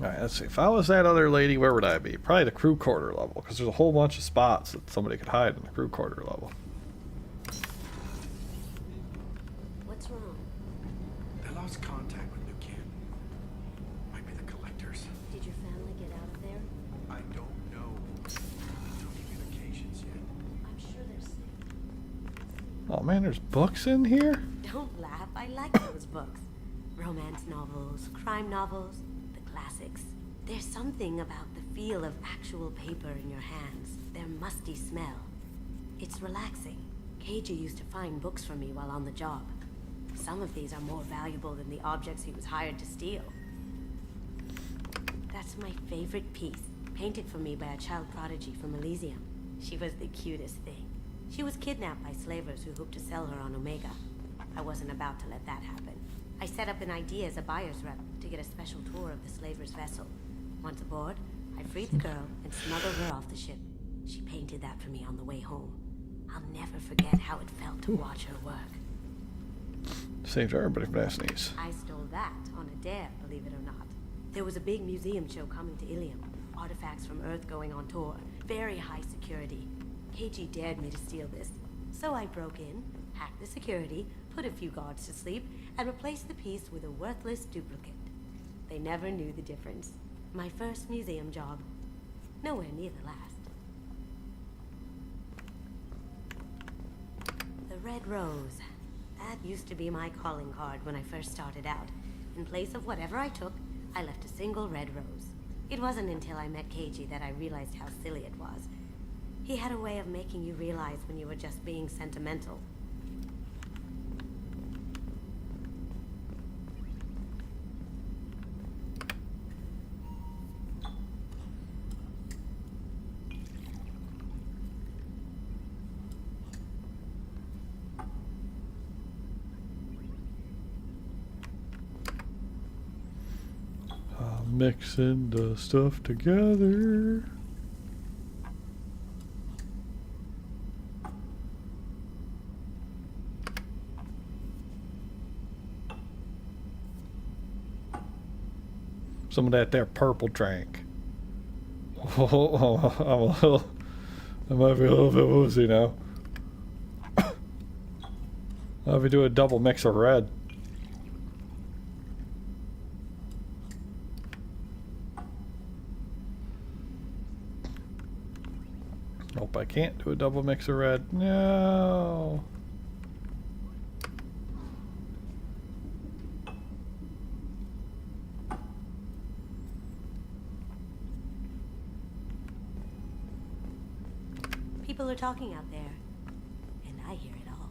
Alright, let's see. If I was that other lady, where would I be? Probably the crew quarter level, because there's a whole bunch of spots that somebody could hide in the crew quarter level. What's wrong? I lost contact with Lucan. Might be the collectors. Did your family get out of there? I don't know. No communications yet. I'm sure they're safe. Oh man, there's books in here? Don't laugh, I like those books. Romance novels, crime novels, the classics. There's something about the feel of actual paper in your hands, their musty smell. It's relaxing. Keiji used to find books for me while on the job. Some of these are more valuable than the objects he was hired to steal. That's my favorite piece, painted for me by a child prodigy from Elysium. She was the cutest thing. She was kidnapped by slavers who hoped to sell her on Omega. I wasn't about to let that happen. I set up an idea as a buyer's rep to get a special tour of the slaver's vessel. Once aboard, I freed the girl and smuggled her off the ship. She painted that for me on the way home. I'll never forget how it felt to watch her work. Saved everybody from that sneeze. I stole that on a dare, believe it or not. There was a big museum show coming to Ilium. Artifacts from Earth going on tour. Very high security. Keiji dared me to steal this. So I broke in, hacked the security, put a few guards to sleep, and replaced the piece with a worthless duplicate. They never knew the difference. My first museum job. Nowhere near the last. The Red Rose. That used to be my calling card when I first started out. In place of whatever I took, I left a single red rose. It wasn't until I met Keiji that I realized how silly it was. He had a way of making you realize when you were just being sentimental. Mixing the stuff together. Some of that there purple drink. Oh, I might be a little bit woozy now. I'll be doing a double mix of red. Nope, I can't do a double mix of red. No. People are talking out there, and I hear it all.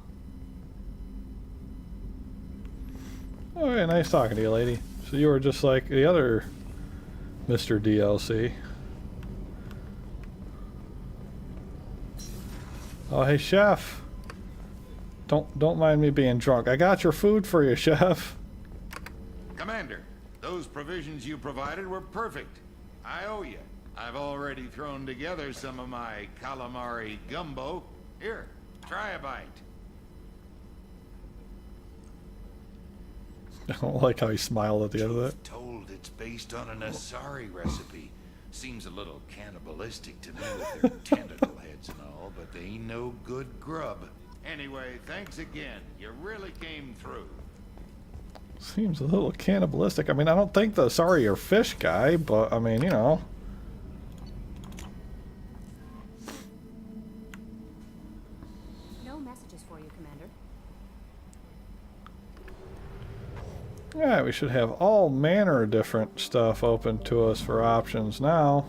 Oh, yeah, nice talking to you, lady. So you were just like the other Mr. DLC. Oh, hey, chef. Don't mind me being drunk. I got your food for you, chef. Commander, those provisions you provided were perfect. I owe you. I've already thrown together some of my calamari gumbo. Here, try a bite. I don't like how he smiled at the end of that. Told it's based on an Asari recipe. Seems a little cannibalistic to me with their tentacle heads and all, but they ain't no good grub. Anyway, thanks again. You really came through. Seems a little cannibalistic. I mean, I don't think the sorry or fish guy, but I mean, you know. No messages for you, Commander. Yeah, we should have all manner of different stuff open to us for options now.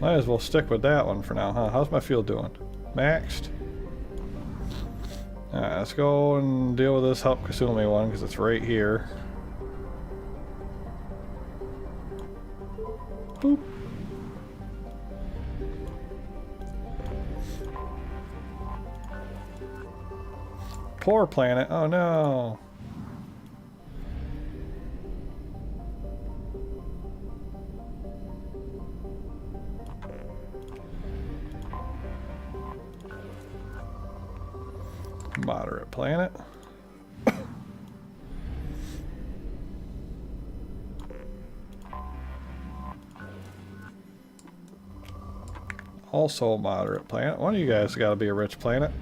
Might as well stick with that one for now, huh? How's my fuel doing? Maxed? Alright, let's go and deal with this help Kasumi one, because it's right here. Boop. Poor planet. Oh no. Moderate planet. Also a moderate planet. One of you guys got to be a rich planet.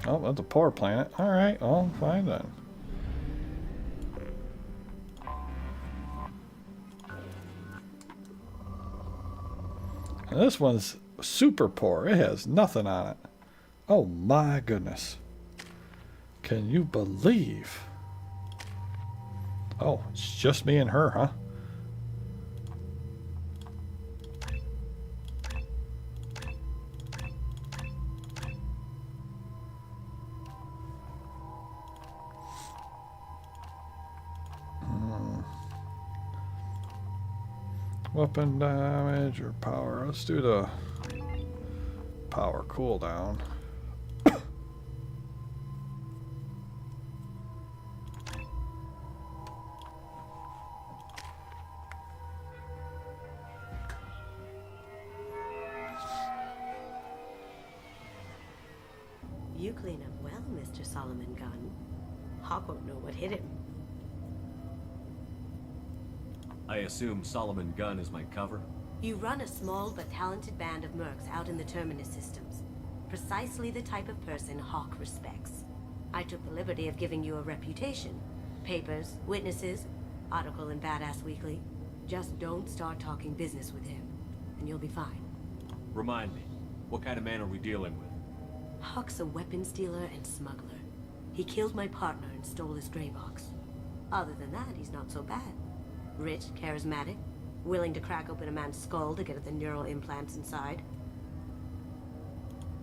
Oh, that's a poor planet. Alright, well, fine then. And this one's super poor. It has nothing on it. Oh my goodness. Can you believe? Oh, it's just me and her, huh? Weapon damage or power. Let's do the power cooldown. You clean up well, Mr. Solomon Gunn. Hawk won't know what hit him. I assume Solomon Gunn is my cover? You run a small but talented band of mercs out in the Terminus systems. Precisely the type of person Hawk respects. I took the liberty of giving you a reputation. Papers, witnesses, article in Badass Weekly. Just don't start talking business with him, and you'll be fine. Remind me, what kind of man are we dealing with? Hawk's a weapons dealer and smuggler. He killed my partner and stole his gray box. Other than that, he's not so bad. Rich, charismatic, willing to crack open a man's skull to get at the neural implants inside.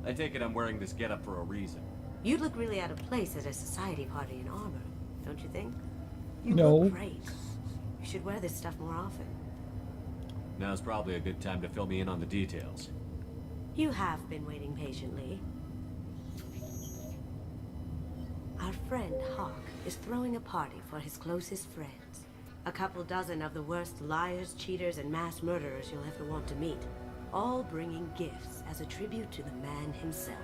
I take it I'm wearing this getup for a reason. You'd look really out of place at a society party in armor, don't you think? You No. look great. You should wear this stuff more often. Now's probably a good time to fill me in on the details. You have been waiting patiently. Our friend Hawk is throwing a party for his closest friends. A couple dozen of the worst liars, cheaters, and mass murderers you'll ever want to meet. All bringing gifts as a tribute to the man himself.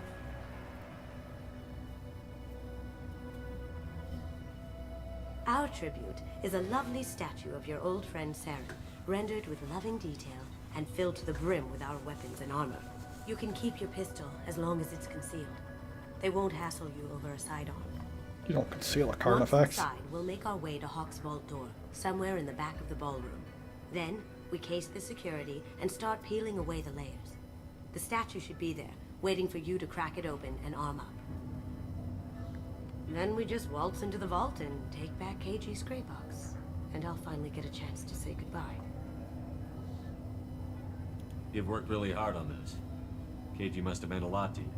Our tribute is a lovely statue of your old friend Saren, rendered with loving detail and filled to the brim with our weapons and armor. You can keep your pistol as long as it's concealed. They won't hassle you over a sidearm. You don't conceal a Carnifex. Once inside, we'll make our way to Hawk's vault door, somewhere in the back of the ballroom. Then, we case the security and start peeling away the layers. The statue should be there, waiting for you to crack it open and arm up. Then we just waltz into the vault and take back KG's gray box. And I'll finally get a chance to say goodbye. You've worked really hard on this. KG must have meant a lot to you.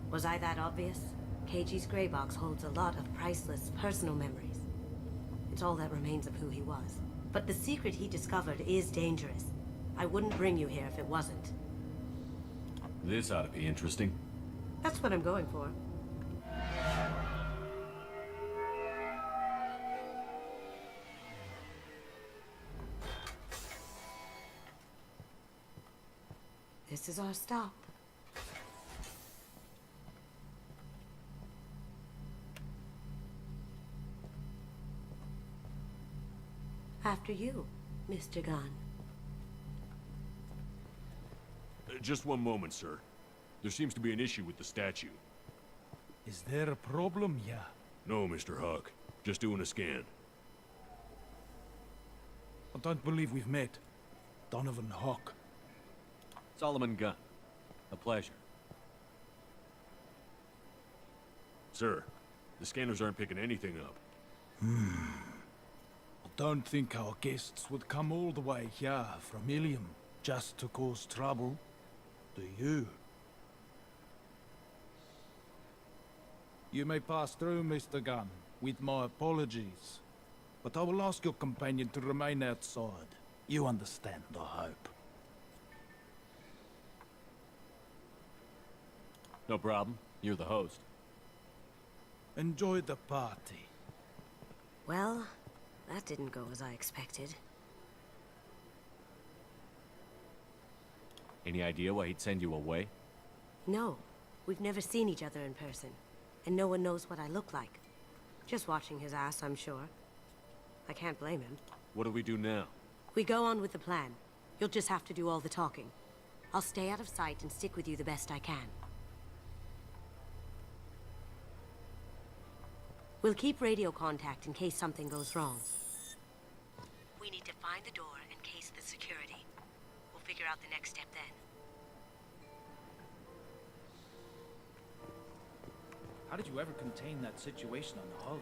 Was I that obvious? KG's gray box holds a lot of priceless personal memories. It's all that remains of who he was. But the secret he discovered is dangerous. I wouldn't bring you here if it wasn't. This ought to be interesting. That's what I'm going for. This is our stop. After you, Mr. Gunn. Just one moment, sir. There seems to be an issue with the statue. Is there a problem, yeah? No, Mr. Huck. Just doing a scan. I don't believe we've met. Donovan Hawk. Solomon Gunn. A pleasure. Sir, the scanners aren't picking anything up. I don't think our guests would come all the way here from Ilium just to cause trouble. Do you? You may pass through, Mr. Gunn, with my apologies. But I will ask your companion to remain outside. You understand, I hope. No problem. You're the host. Enjoy the party. Well, that didn't go as I expected. Any idea why he'd send you away? No, we've never seen each other in person. And no one knows what I look like. Just watching his ass, I'm sure. I can't blame him. What do we do now? We go on with the plan. You'll just have to do all the talking. I'll stay out of sight and stick with you the best I can. We'll keep radio contact in case something goes wrong. We need to find the door and case the security. We'll figure out the next step then. How did you ever contain that situation on the hull?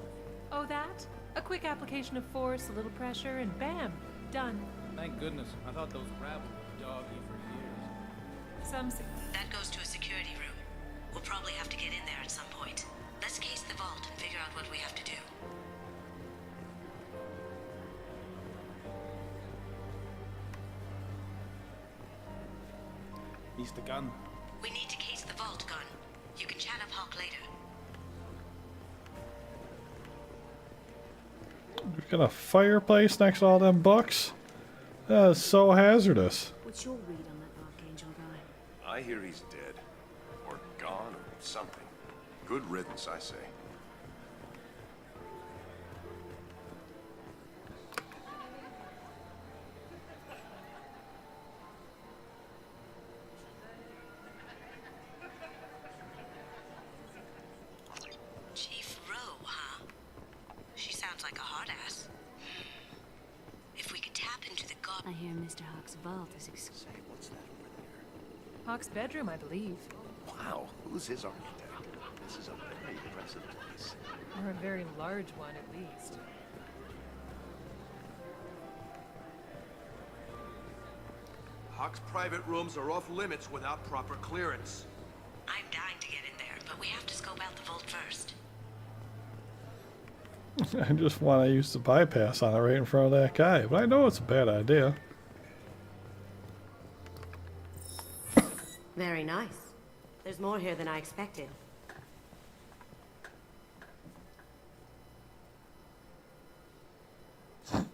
Oh, that? A quick application of force, a little pressure, and bam, done. Thank goodness. I thought those rabble would dog you for years. That goes to a security room. We'll probably have to get in there at some point. Let's case the vault and figure out what we have to do. Mr. Gunn. We need to case the vault, Gunn. You can chat up Hawk later. We've got a fireplace next to all them books? That is so hazardous. What's your read on that Archangel guy? I hear he's dead. Or gone, or something. Good riddance, I say. Chief Rowe, huh? She sounds like a hard ass. If we could tap into the god... I hear Mr. Hawk's vault is What's that over there? Hawk's bedroom, I believe. Wow, who's his architect? This is a very impressive place. Or a very large one, at least. Hawk's private rooms are off limits without proper clearance. I'm dying to get in there, but we have to scope out the vault first. I just want to use the bypass on it right in front of that guy, but I know it's a bad idea. Very nice. There's more here than I expected.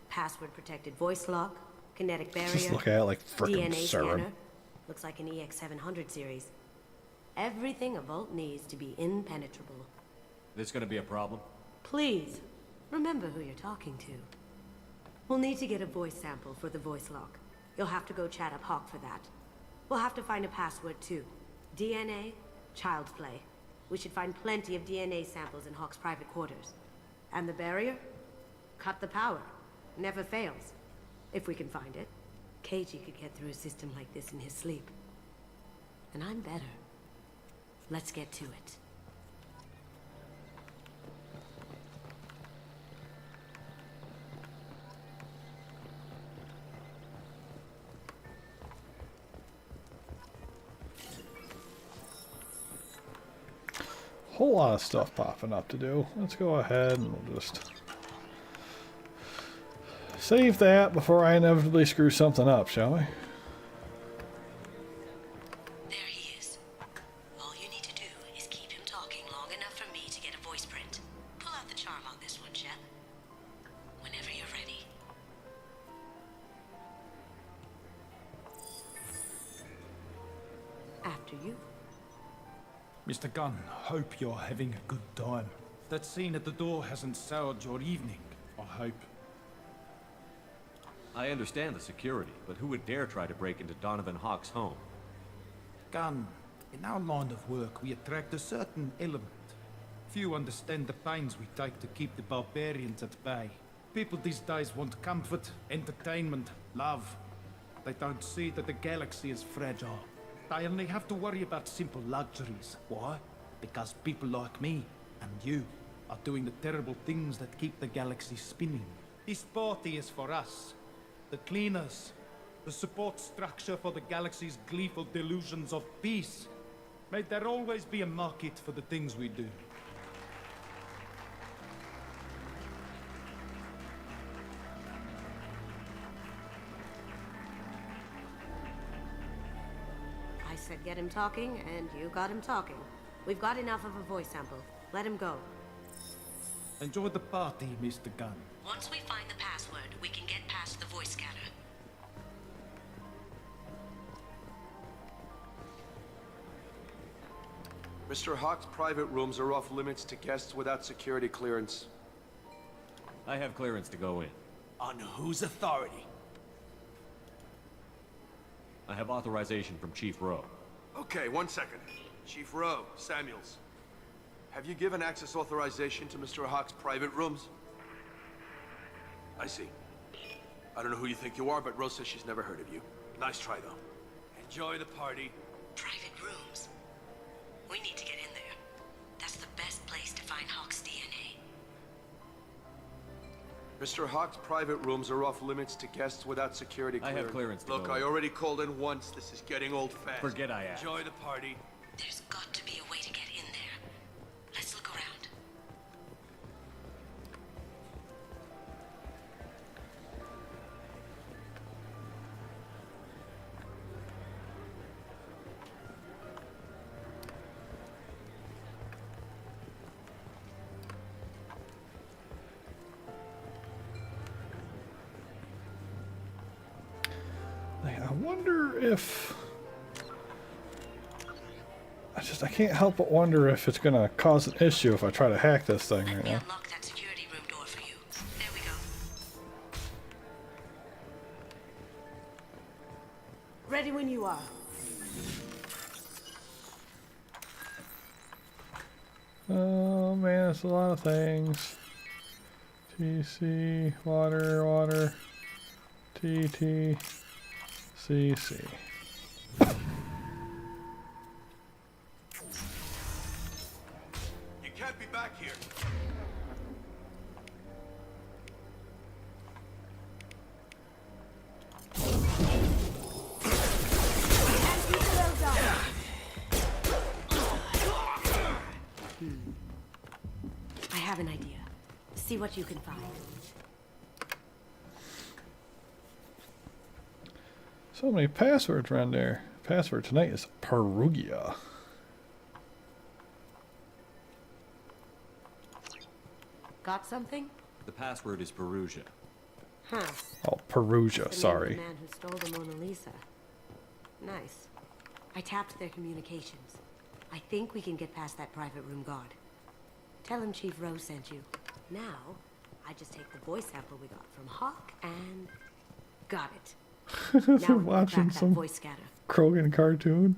Password protected voice lock, kinetic barrier. Just look at it like frickin' DNA serum. scanner. Looks like an EX700 series. Everything a vault needs to be impenetrable. This gonna be a problem? Please, remember who you're talking to. We'll need to get a voice sample for the voice lock. You'll have to go chat up Hawk for that. We'll have to find a password too. DNA, child's play. We should find plenty of DNA samples in Hawk's private quarters. And the barrier? Cut the power. Never fails. If we can find it. KG could get through a system like this in his sleep. And I'm better. Let's get to it. Whole lot of stuff popping up to do. Let's go ahead and we'll just save that before I inevitably screw something up, shall we? There he is. All you need to do is keep him talking long enough for me to get a voice print. Pull out the charm on this one, Shep. Whenever you're ready. After you. Mr. Gunn, hope you're having a good time. That scene at the door hasn't soured your evening, I hope. I understand the security, but who would dare try to break into Donovan Hawk's home? Gunn, in our line of work, we attract a certain element. Few understand the pains we take to keep the barbarians at bay. People these days want comfort, entertainment, love. They don't see that the galaxy is fragile. They only have to worry about simple luxuries. Why? Because people like me and you are doing the terrible things that keep the galaxy spinning. This party is for us, the cleaners, the support structure for the galaxy's gleeful delusions of peace. May there always be a market for the things we do. I said get him talking, and you got him talking. We've got enough of a voice sample. Let him go. Enjoy the party, Mr. Gunn. Once we find the password, we can get past the voice scanner. Mr. Hawk's private rooms are off limits to guests without security clearance. I have clearance to go in. On whose authority? I have authorization from Chief Rowe. Okay, 1 second. Chief Rowe, Samuels. Have you given access authorization to Mr. Hawk's private rooms? I see. I don't know who you think you are, but Rose says she's never heard of you. Nice try, though. Enjoy the party. Private rooms. We need to get in there. That's the best place Mr. Hawk's private rooms are off limits to guests without security I clearance. have clearance to Look, go I in. already called in once. This is getting old fast. Forget I asked. Enjoy the party. There's got to be a way to get in there. Let's look around. I wonder if... I can't help but wonder if it's gonna cause an issue if I try to hack this thing right now. Unlock that security room door for you. There we go. Ready when you are. Oh man, it's a lot of things. TC, water, TT, CC. You can't be back here. I have an idea. See what you can find. So many passwords around there. Password tonight is Perugia. Got something? The password is Perugia. Huh. Oh, Perugia, That's the name sorry. of the man who stole the Mona Lisa. Nice. I tapped their communications. I think we can get past that private room guard. Tell him Chief Rose sent you. Now, I just take the voice sample we got from Hawk and... got it. Now we're Watching back that some voice scatter. Krogan cartoon.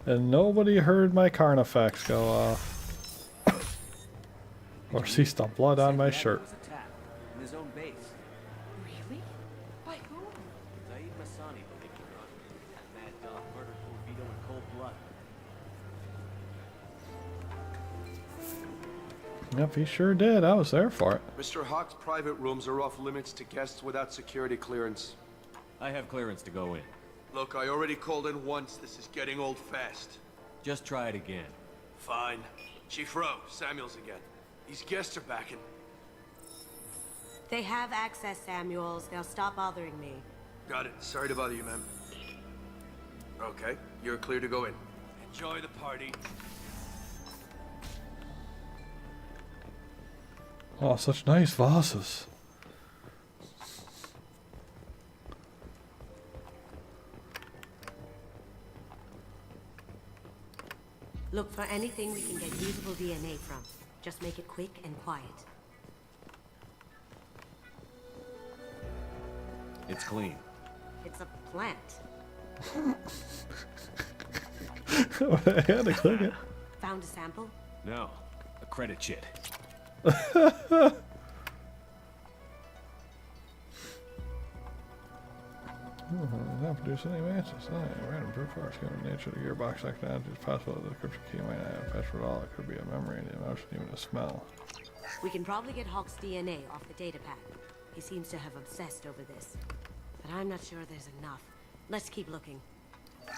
And nobody heard my Carnifex go off. Or see some blood on my shirt. In his own base. Really? By whom? Zaid Masani, believe it or not. That mad dog murdered Vito in cold blood. Yep, he sure did. I was there for it. Mr. Hawk's private rooms are off limits to guests without security clearance. I have clearance to go in. Look, I already called in once. This is getting old fast. Just try it again. Fine. Chief Rowe, Samuels again. These guests are back in. They have access, Samuels. They'll stop bothering me. Got it. Sorry to bother you, ma'am. Okay, you're clear to go in. Enjoy the party. Oh, such nice vases. Look for anything we can get usable DNA from. Just make it quick and quiet. It's clean. It's a plant. I had to click it. Found a sample? No. A credit shit. Not produce any matches. Random brute force given the nature of the gearbox technology. It's possible that the encryption key might not have a password at all. It could be a memory, an emotion, even a smell. We can probably get Hawk's DNA off the data pad. He seems to have obsessed over this. But I'm not sure there's enough. Let's keep looking.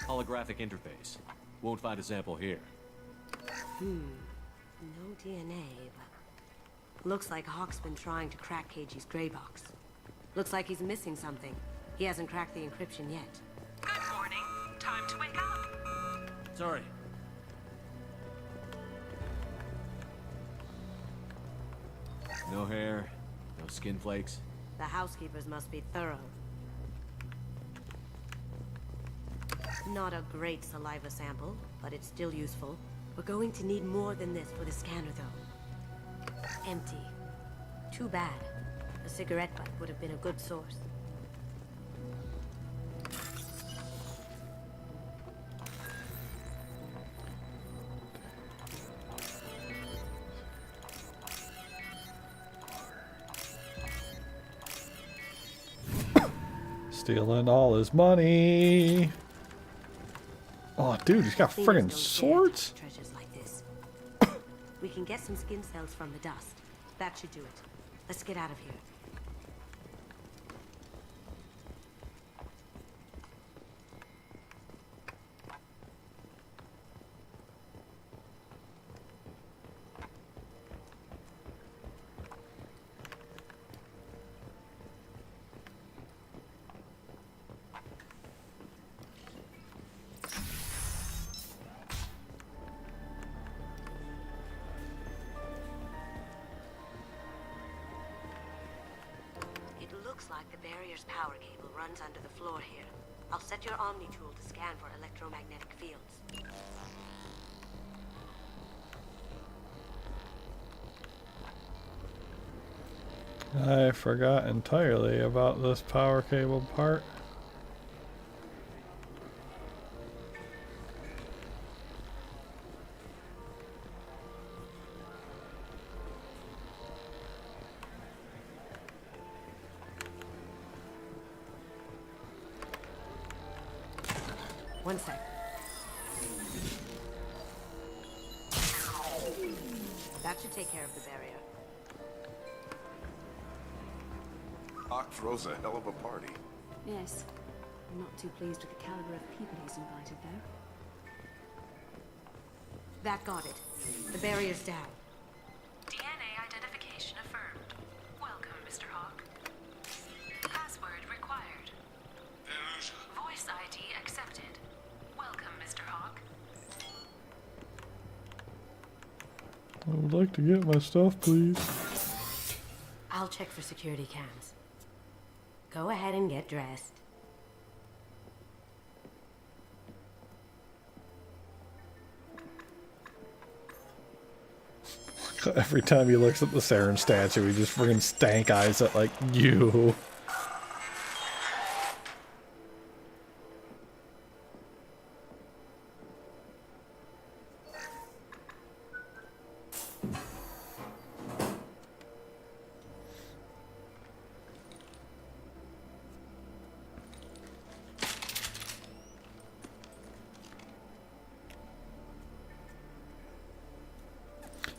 Holographic interface. Won't find a sample here. No DNA, but... looks like Hawk's been trying to crack KG's gray box. Looks like he's missing something. He hasn't cracked the encryption yet. Good morning. Time to wake up. Sorry. No hair, no skin flakes. The housekeepers must be thorough. Not a great saliva sample, but it's still useful. We're going to need more than this for the scanner, though. Empty. Too bad. A cigarette butt would have been a good source. Stealing all his money. Oh, dude, he's got friggin' swords? Treasures like this. We can get some skin cells from the dust. That should do it. Let's get out of here. Looks like the barrier's power cable runs under the floor here. I'll set your Omni tool to scan for electromagnetic fields. I forgot entirely about this power cable part. One sec. That should take care of the barrier. Hawk throws a hell of a party. Yes. I'm not too pleased with the caliber of people he's invited, though. That got it. The barrier's down. DNA identification affirmed. Welcome, Mr. Hawk. Password required. Voice ID accepted. Welcome, Mr. Hawk. I would like to get my stuff, please. I'll check for security cams. Go ahead and get dressed. Every time he looks at the Saren statue, he just friggin' stank eyes at, like, you.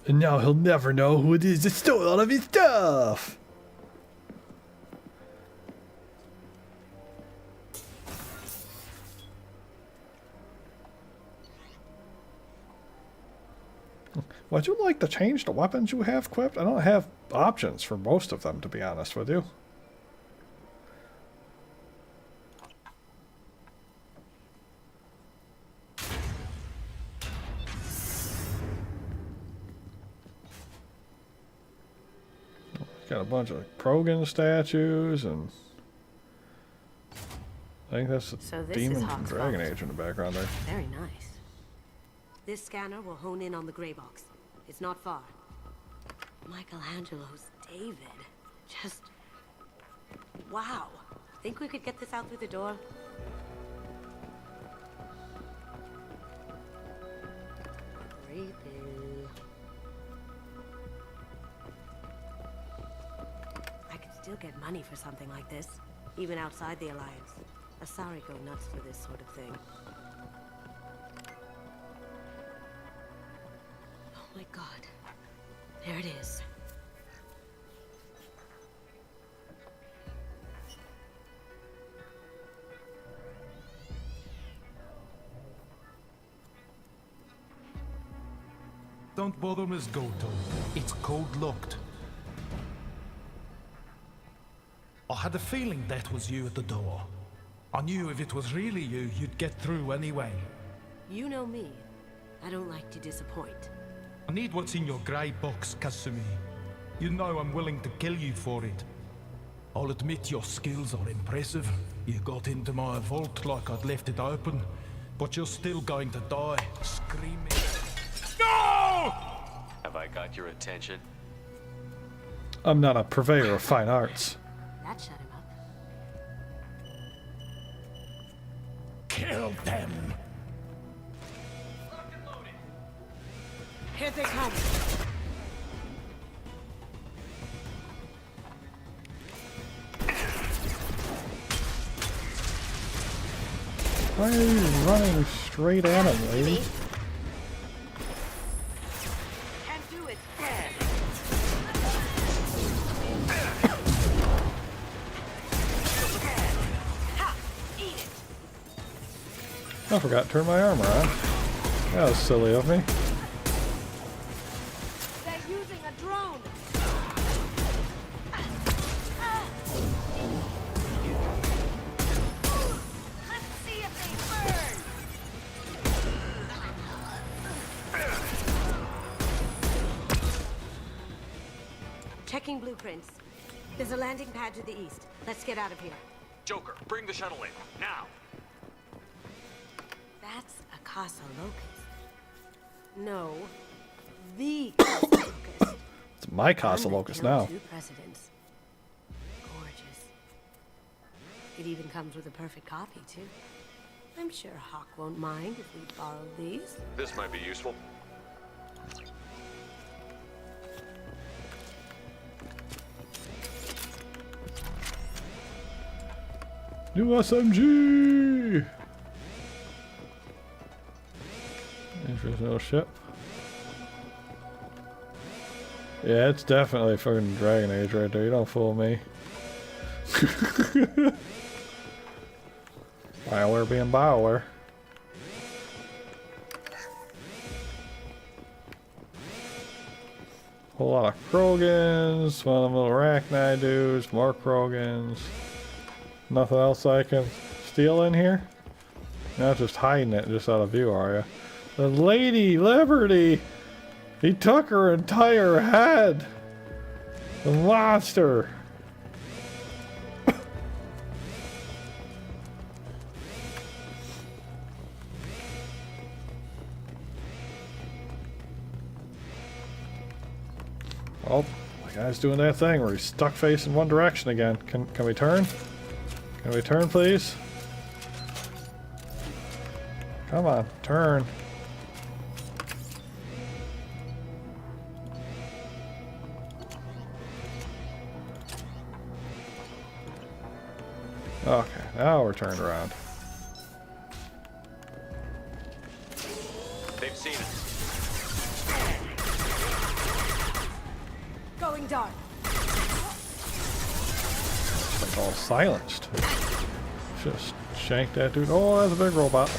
And now he'll never know who it is that stole all of his stuff! Would you like to change the weapons you have equipped? I don't have options for most of them, to be honest with you. Got a bunch of Krogan statues, and I think that's a demon dragon age in the background there. Very nice. This scanner will hone in on the gray box. It's not far. Michelangelo's David. Just... wow. Think we could get this out through the door? Creepy. I could still get money for something like this, even outside the Alliance. Asari go nuts for this sort of thing. Oh my god. There it is. Don't bother, Miss Goto. It's code-locked. I had a feeling that was you at the door. I knew if it was really you, you'd get through anyway. You know me. I don't like to disappoint. I need what's in your grey box, Kasumi. You know I'm willing to kill you for it. I'll admit your skills are impressive. You got into my vault like I'd left it open, but you're still going to die, screaming. No! Have I got your attention? I'm not a purveyor of fine arts. That shut him up. Kill them! Here they come! Why are you running straight at him, lady. Can't do it. I forgot to turn my armor on. That was silly of me. They're using a drone. Let's see if they burn. Checking blueprints. There's a landing pad to the east. Let's get out of here. Joker, bring the shuttle in, now! That's a Casa Locust. No, the Casa Locust. It's my Casa One that Locust killed now. 2 presidents. Gorgeous. It even comes with a perfect copy, too. I'm sure Hawk won't mind if we borrow these. This might be useful. New SMG! Interesting little ship. Yeah, it's definitely fucking Dragon Age right there. You don't fool me. BioWare being BioWare. Whole lot of Krogans, one of them little Arachnid dudes, more Krogans. Nothing else I can steal in here? Not just hiding it just out of view, are you? The Lady Liberty! He took her entire head! The monster! Oh, the guy's doing that thing where he's stuck facing one direction again. Can we turn? Can we turn, please? Come on, turn. Okay, now we're turned around. They've seen us. Going dark. It's like all silenced. Just shank that dude. Oh, that's a big robot.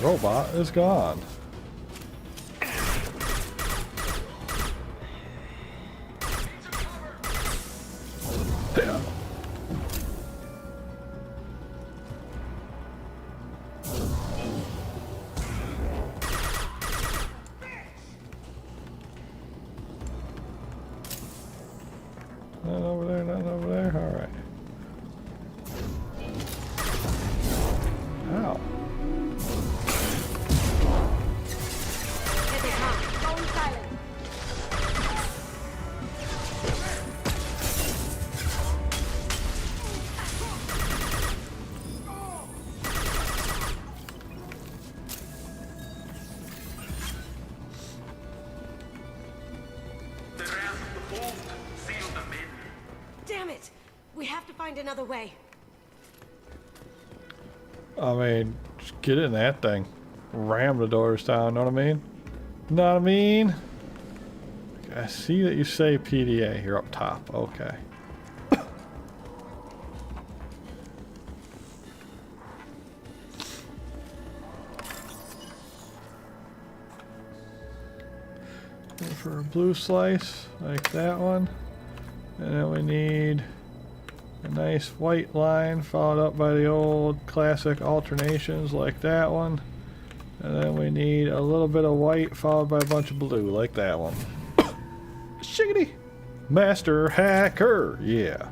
Robot is gone. Yeah. Not over there, not over there. All right. Ow. Here they come. Going silent. Damn it! We have to find another way. I mean, just get in that thing. Ram the doors down, know what I mean? Know what I mean? I see that you say PDA here up top. Okay. Go for a blue slice, like that one. And then we need a nice white line followed up by the old classic alternations like that one. And then we need a little bit of white followed by a bunch of blue like that one. Shiggity! Master Hacker! Yeah.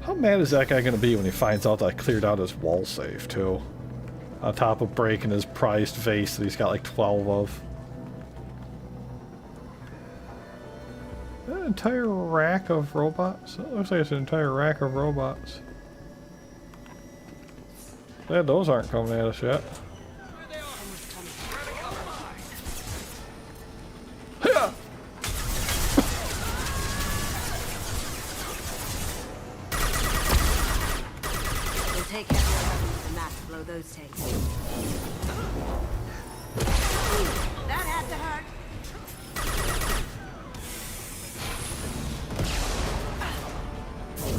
How mad is that guy gonna be when he finds out that I cleared out his wall safe too? On top of breaking his prized vase that he's got like 12 of. entire rack of robots? It looks like it's an entire rack of robots. Yeah, those aren't coming at us yet. We'll take heavier weapons than that to blow those tanks. That had to hurt.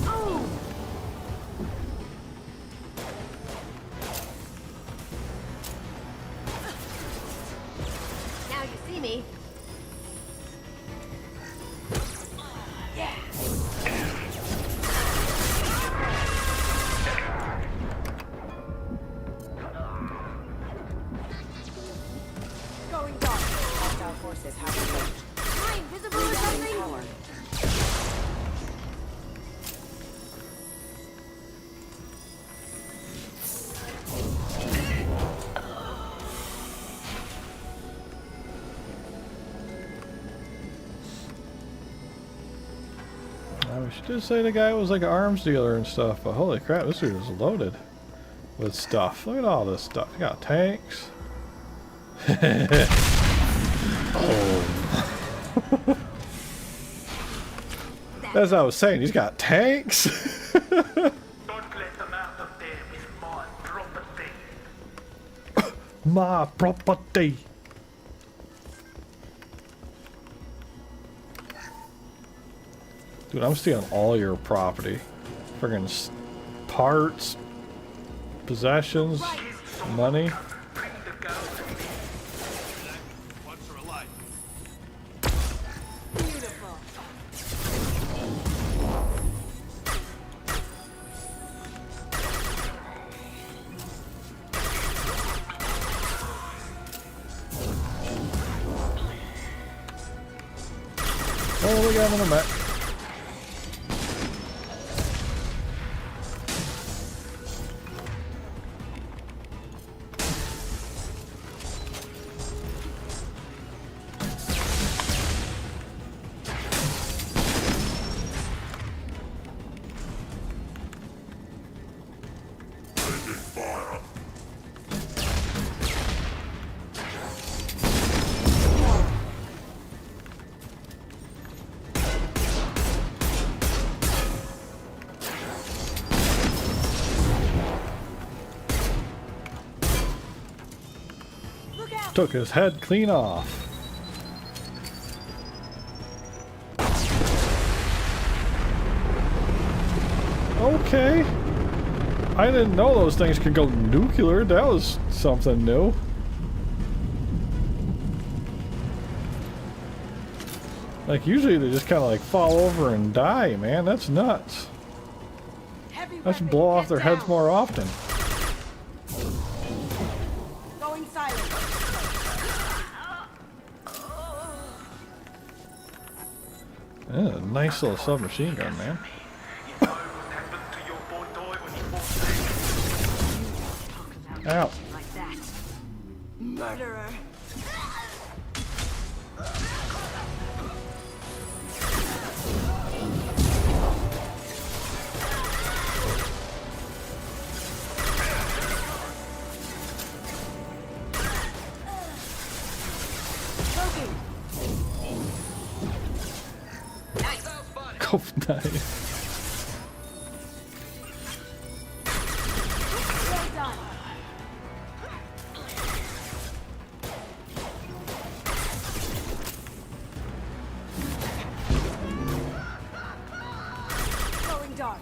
Oh! Now you see me. Yeah. Going dark. Hostile forces have approached. Am I invisible or something? Power. She did say the guy was like an arms dealer and stuff, but holy crap, this dude is loaded with stuff. Look at all this stuff. You got tanks. Oh. As I was saying, he's got tanks. Don't let them out of there with my property. My property. Dude, I'm stealing all your property. Friggin' parts, possessions, money. Oh, we got him in a mech. Took his head clean off. Okay. I didn't know those things could go nuclear. That was something new. Like usually they just kind of like fall over and die, man. That's nuts. Let's blow off their heads more often. Going silent. Yeah, nice little submachine gun, man. Ow. Like that. Murderer. Oh, nice. Going dark.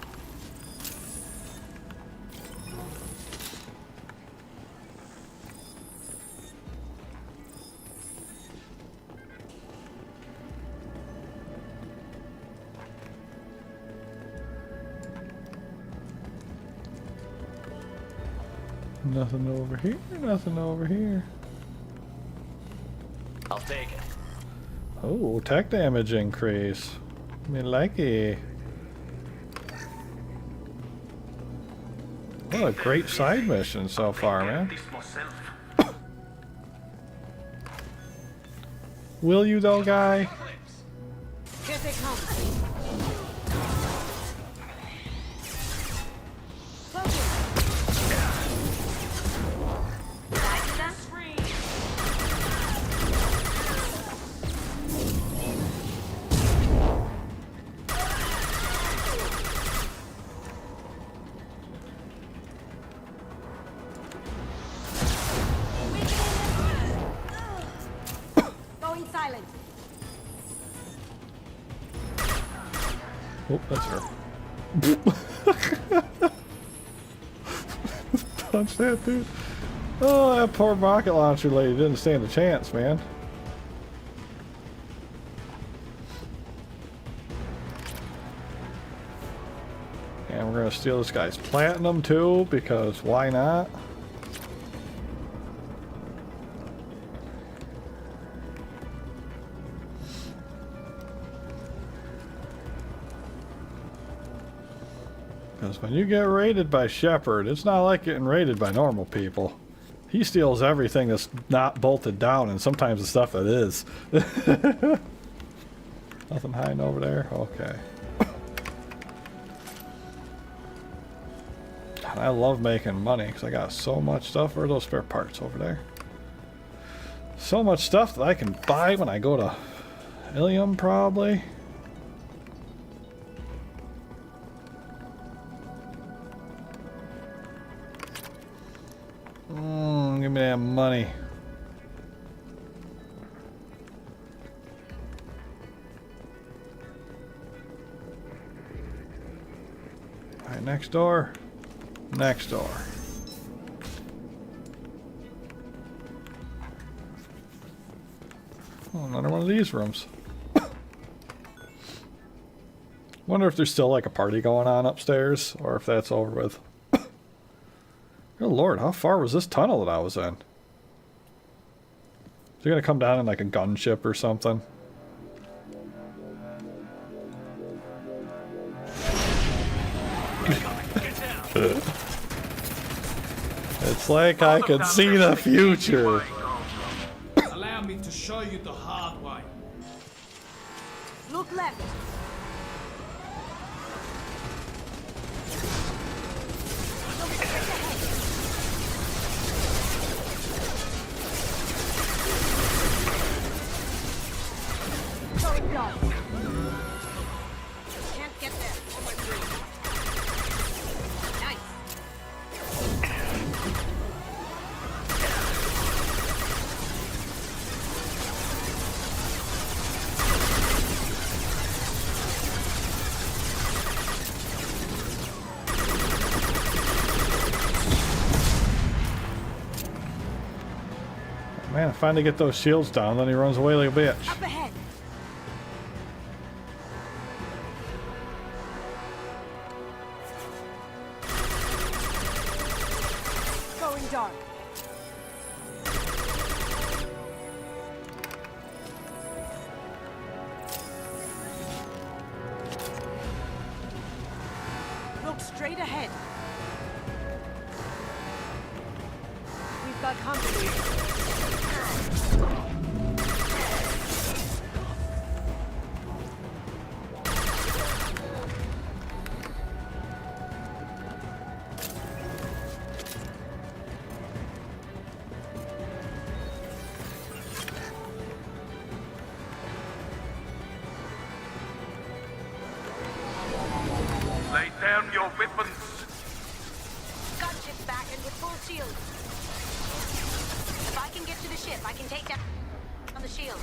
Nothing over here, nothing over here. I'll take it. Oh, tech damage increase. Me like it. What a great side mission so far, man. Will you though, guy? Here's Traffic home. Going silent. Oh, that's her. Punch that dude. Oh, that poor rocket launcher lady didn't stand a chance, man. And we're gonna steal this guy's platinum too, because why not? Because when you get raided by Shepard, it's not like getting raided by normal people. He steals everything that's not bolted down, and sometimes the stuff that is. Nothing hiding over there? Okay. And I love making money because I got so much stuff. Where are those spare parts over there? So much stuff that I can buy when I go to Ilium, probably. Give me that money. Alright, next door. Next door. Oh, another one of these rooms. Wonder if there's still like a party going on upstairs, or if that's over with. Good lord, how far was this tunnel that I was in? Is it gonna come down in like a gunship or something? It's like I could see the future. Allow me to show you the hard way. Look left. Going dark. Can't get there. On my brain. Nice. Man, I finally get those shields down, then he runs away like a bitch. Up ahead. Going dark. Look straight ahead. We've got company. Lay down your weapons. Gunship's back and with full shield. If I can get to the ship, I can take down the shield.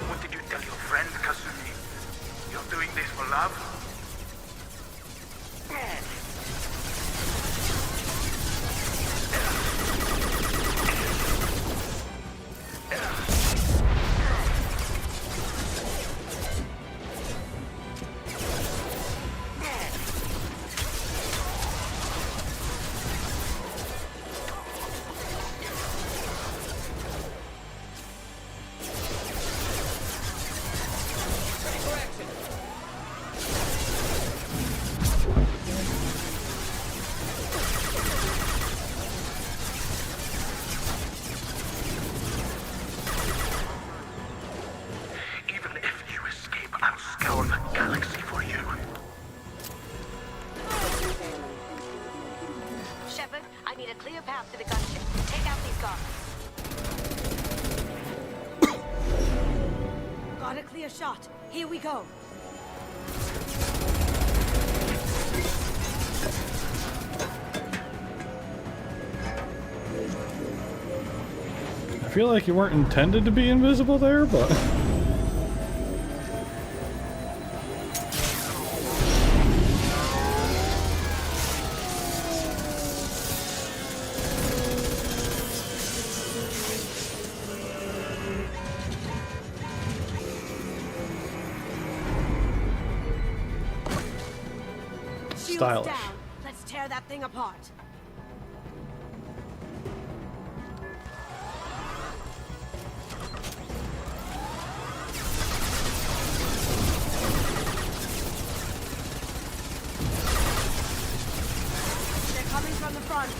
What did you tell your friend, Kasumi? You're doing this for love? out to the gunship. Take out these guards. Got a clear shot. Here we go. I feel like you weren't intended to be invisible there, but... Stylish. Down. Let's tear that thing apart. They're coming from the front.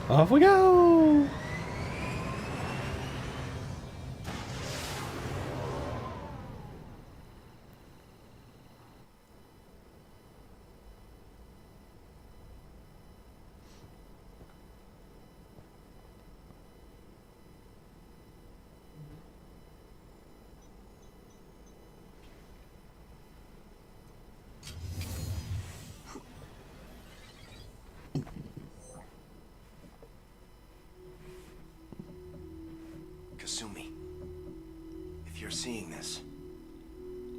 Off we go! Kasumi, if you're seeing this,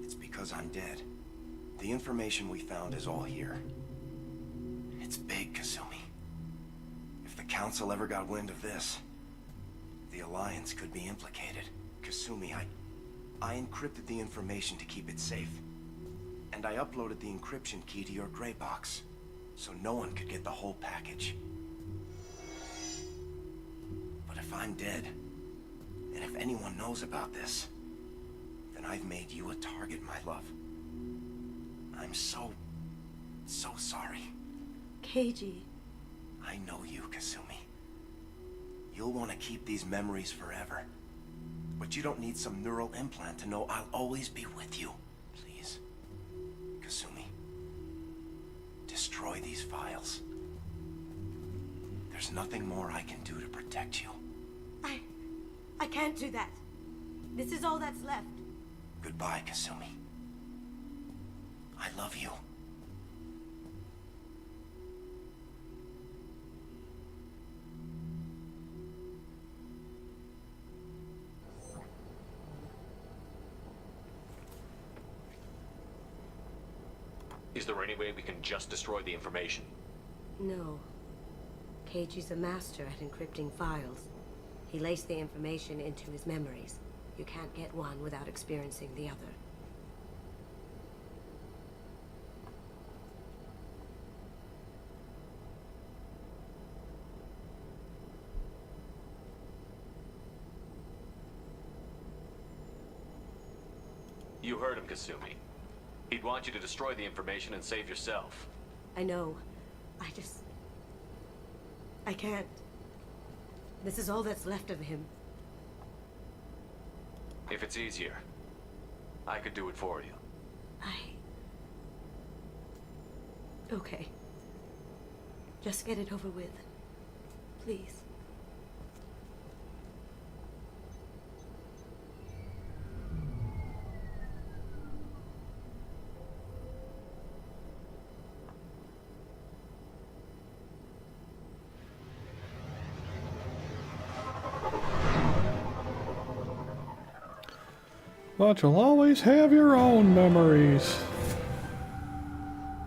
it's because I'm dead. The information we found is all here. It's big, Kasumi. If the Council ever got wind of this, the Alliance could be implicated. Kasumi, I encrypted the information to keep it safe. And I uploaded the encryption key to your gray box, so no one could get the whole package. But if I'm dead, and if anyone knows about this, then I've made you a target, my love. I'm so sorry. Keiji. I know you, Kasumi. You'll want to keep these memories forever. But you don't need some neural implant to know I'll always be with you. Please, Kasumi, destroy these files. There's nothing more I can do to protect you. I can't do that. This is all that's left. Goodbye, Kasumi. I love you. Is there any way we can just destroy the information? No. Keiji's a master at encrypting files. He laced the information into his memories. You can't get one without experiencing the other. You heard him, Kasumi. He'd want you to destroy the information and save yourself. I know. I can't. This is all that's left of him. If it's easier, I could do it for you. Okay. Just get it over with. Please. But you'll always have your own memories.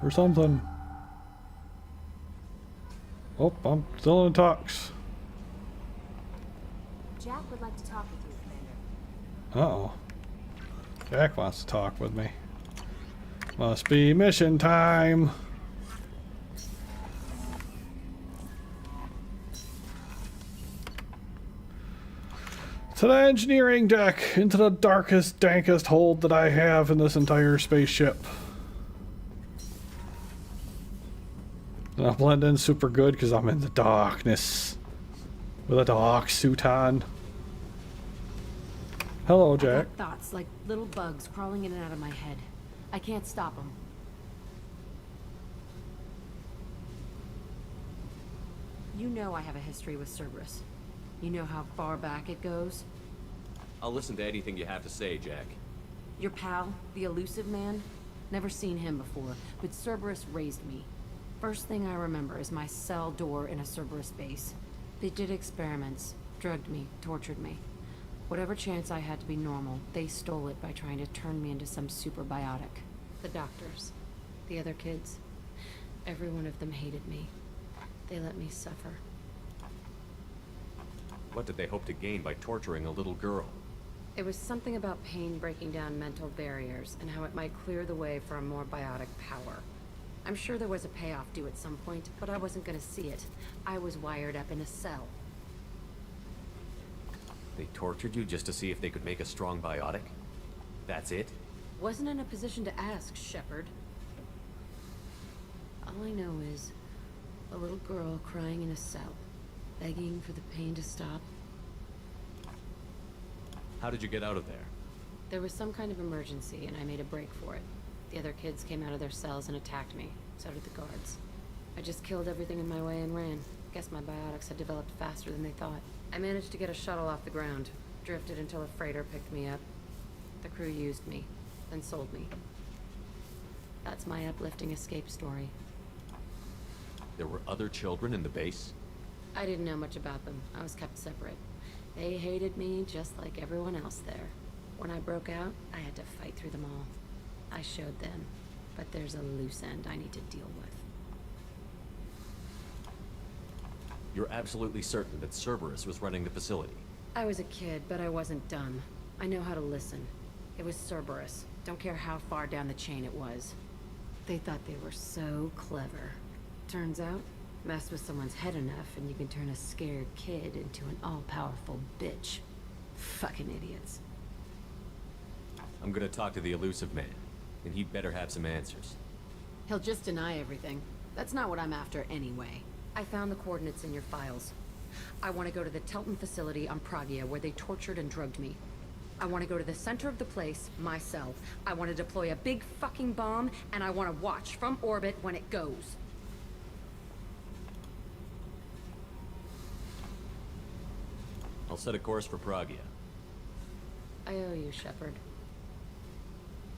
Or something. Oh, I'm still in talks. Jack would like to talk with you, Commander. Uh-oh. Jack wants to talk with me. Must be mission time. To the engineering deck, into the darkest, dankest hold that I have in this entire spaceship. And I'll blend in super good because I'm in the darkness. With a dark suit on. Hello, Jack. I got thoughts like little bugs crawling in and out of my head. I can't stop them. You know I have a history with Cerberus. You know how far back it goes? I'll listen to anything you have to say, Jack. Your pal, the elusive man? Never seen him before, but Cerberus raised me. First thing I remember is my cell door in a Cerberus base. They did experiments, drugged me, tortured me. Whatever chance I had to be normal, they stole it by trying to turn me into some super biotic. The doctors, the other kids, every one of them hated me. They let me suffer. What did they hope to gain by torturing a little girl? It was something about pain breaking down mental barriers and how it might clear the way for a more biotic power. I'm sure there was a payoff due at some point, but I wasn't gonna see it. I was wired up in a cell. They tortured you just to see if they could make a strong biotic? That's it? Wasn't in a position to ask, Shepard. All I know is a little girl crying in a cell, begging for the pain to stop. How did you get out of there? There was some kind of emergency, and I made a break for it. The other kids came out of their cells and attacked me. So did the guards. I just killed everything in my way and ran. Guess my biotics had developed faster than they thought. I managed to get a shuttle off the ground. Drifted until a freighter picked me up. The crew used me, then sold me. That's my uplifting escape story. There were other children in the base? I didn't know much about them. I was kept separate. They hated me just like everyone else there. When I broke out, I had to fight through them all. I showed them, but there's a loose end I need to deal with. You're absolutely certain that Cerberus was running the facility? I was a kid, but I wasn't dumb. I know how to listen. It was Cerberus. Don't care how far down the chain it was. They thought they were so clever. Turns out, mess with someone's head enough and you can turn a scared kid into an all-powerful bitch. Fucking idiots. I'm gonna talk to the elusive man, and he'd better have some answers. He'll just deny everything. That's not what I'm after anyway. I found the coordinates in your files. I want to go to the Telton facility on Pragia where they tortured and drugged me. I want to go to the center of the place, my cell. I want to deploy a big fucking bomb, and I want to watch from orbit when it goes. I'll set a course for Pragia. I owe you, Shepard.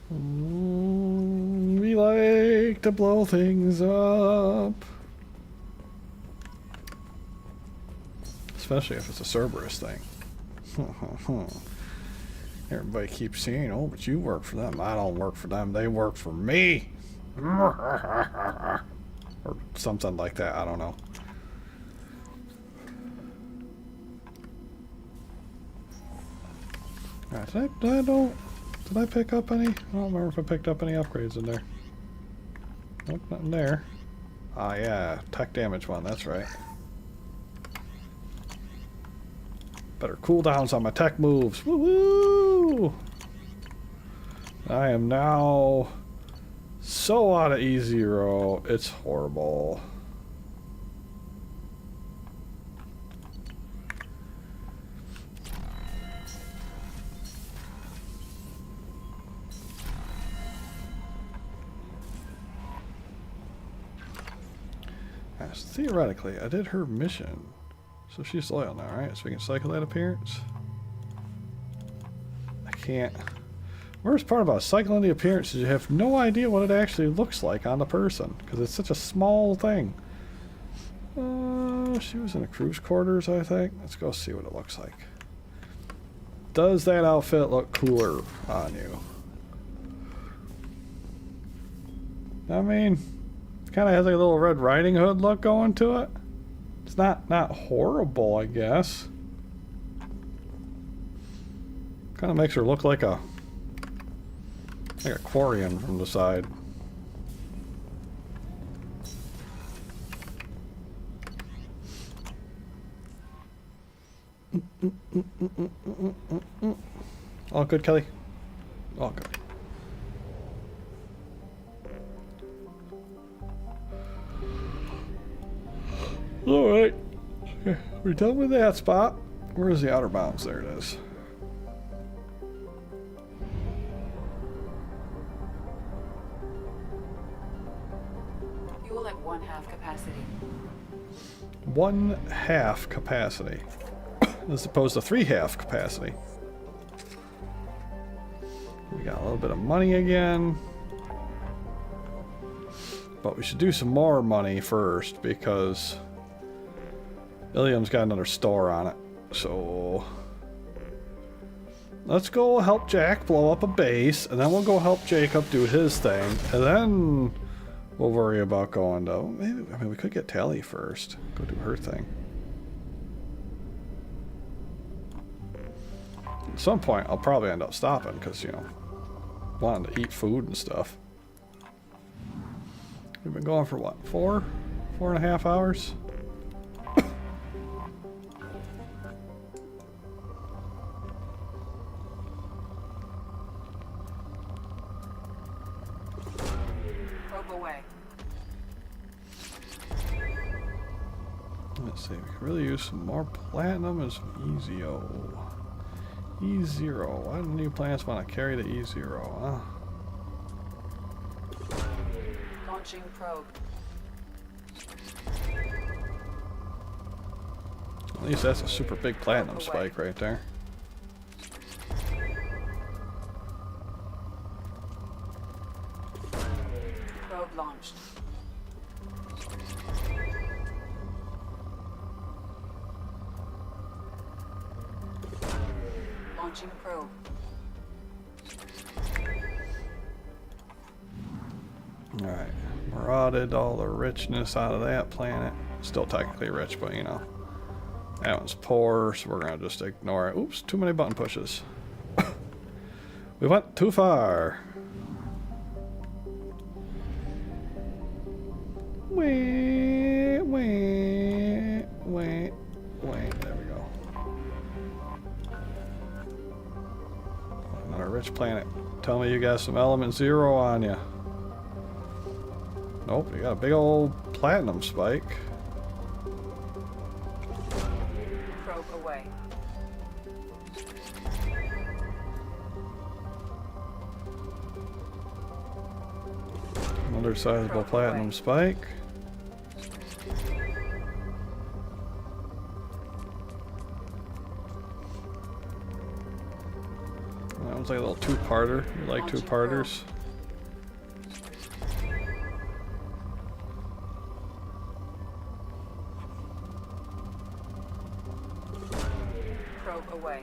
We like to blow things up. Especially if it's a Cerberus thing. Everybody keeps saying, oh, but you work for them. I don't work for them. They work for me. Or something like that. I don't know. Did I pick up any? I don't remember if I picked up any upgrades in there. Nope, nothing there. Ah, yeah. Tech damage one. That's right. Better cooldowns on my tech moves. Woo-woo! I am now so out of E0. It's horrible. Yes, theoretically, I did her mission. So she's loyal now, right? So we can cycle that appearance. I can't. Worst part about cycling the appearance is you have no idea what it actually looks like on the person. Because it's such a small thing. She was in the cruise quarters, I think. Let's go see what it looks like. Does that outfit look cooler on you? I mean, it kind of has like a little Red Riding Hood look going to it. It's not horrible, I guess. Kind of makes her look like a Quarian from the side. All good, Kelly? All good. Alright. We're done with that spot. Where is the outer bounds? There it is. Fuel at 1/2 capacity. 1/2 capacity. As opposed to 3/2 capacity. We got a little bit of money again. But we should do some more money first because Ilium's got another store on it. So let's go help Jack blow up a base, and then we'll go help Jacob do his thing, and then we'll worry about going to maybe. I mean, we could get Tally first. Go do her thing. At some point, I'll probably end up stopping because, you know, wanting to eat food and stuff. We've been going for what, 4.5 hours? Probe away. Let's see, we could really use some more platinum and some E0. E0. Why do new plants want to carry the E0, huh? Launching probe. At least that's a super big platinum spike right there. Probe launched. Launching probe. Alright, marauded all the richness out of that planet. Still technically rich, but you know. That one's poor, so we're gonna just ignore it. Oops, too many button pushes. We went too far. Wait, there we go. Another rich planet. Tell me you got some element 0 on you. Nope, you got a big old platinum spike. Probe away. Another sizable platinum spike. That one's like a little two-parter. You like two-parters? Probe away.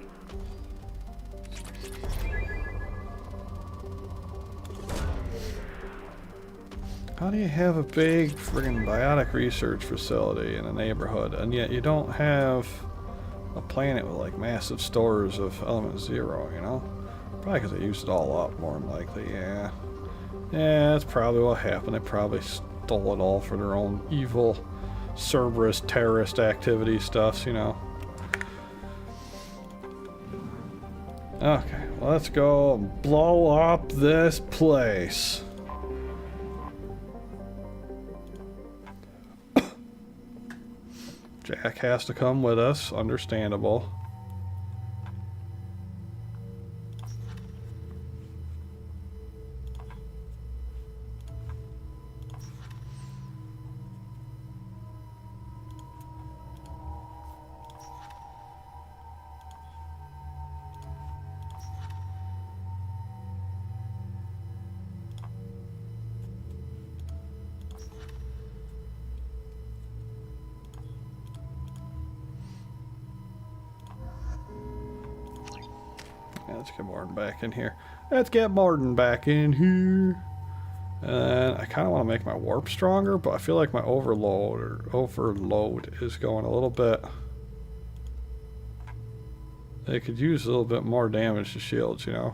How do you have a big friggin' biotic research facility in a neighborhood, and yet you don't have a planet with like massive stores of element 0, you know? Probably because they used it all up, more than likely, yeah. Yeah, that's probably what happened. They probably stole it all for their own evil Cerberus terrorist activity stuffs, you know. Okay, let's go and blow up this place. Jack has to come with us, understandable. Let's get Morden back in here. Let's get Morden back in here. And I kind of want to make my warp stronger, but I feel like my overload is going a little bit. They could use a little bit more damage to shields, you know.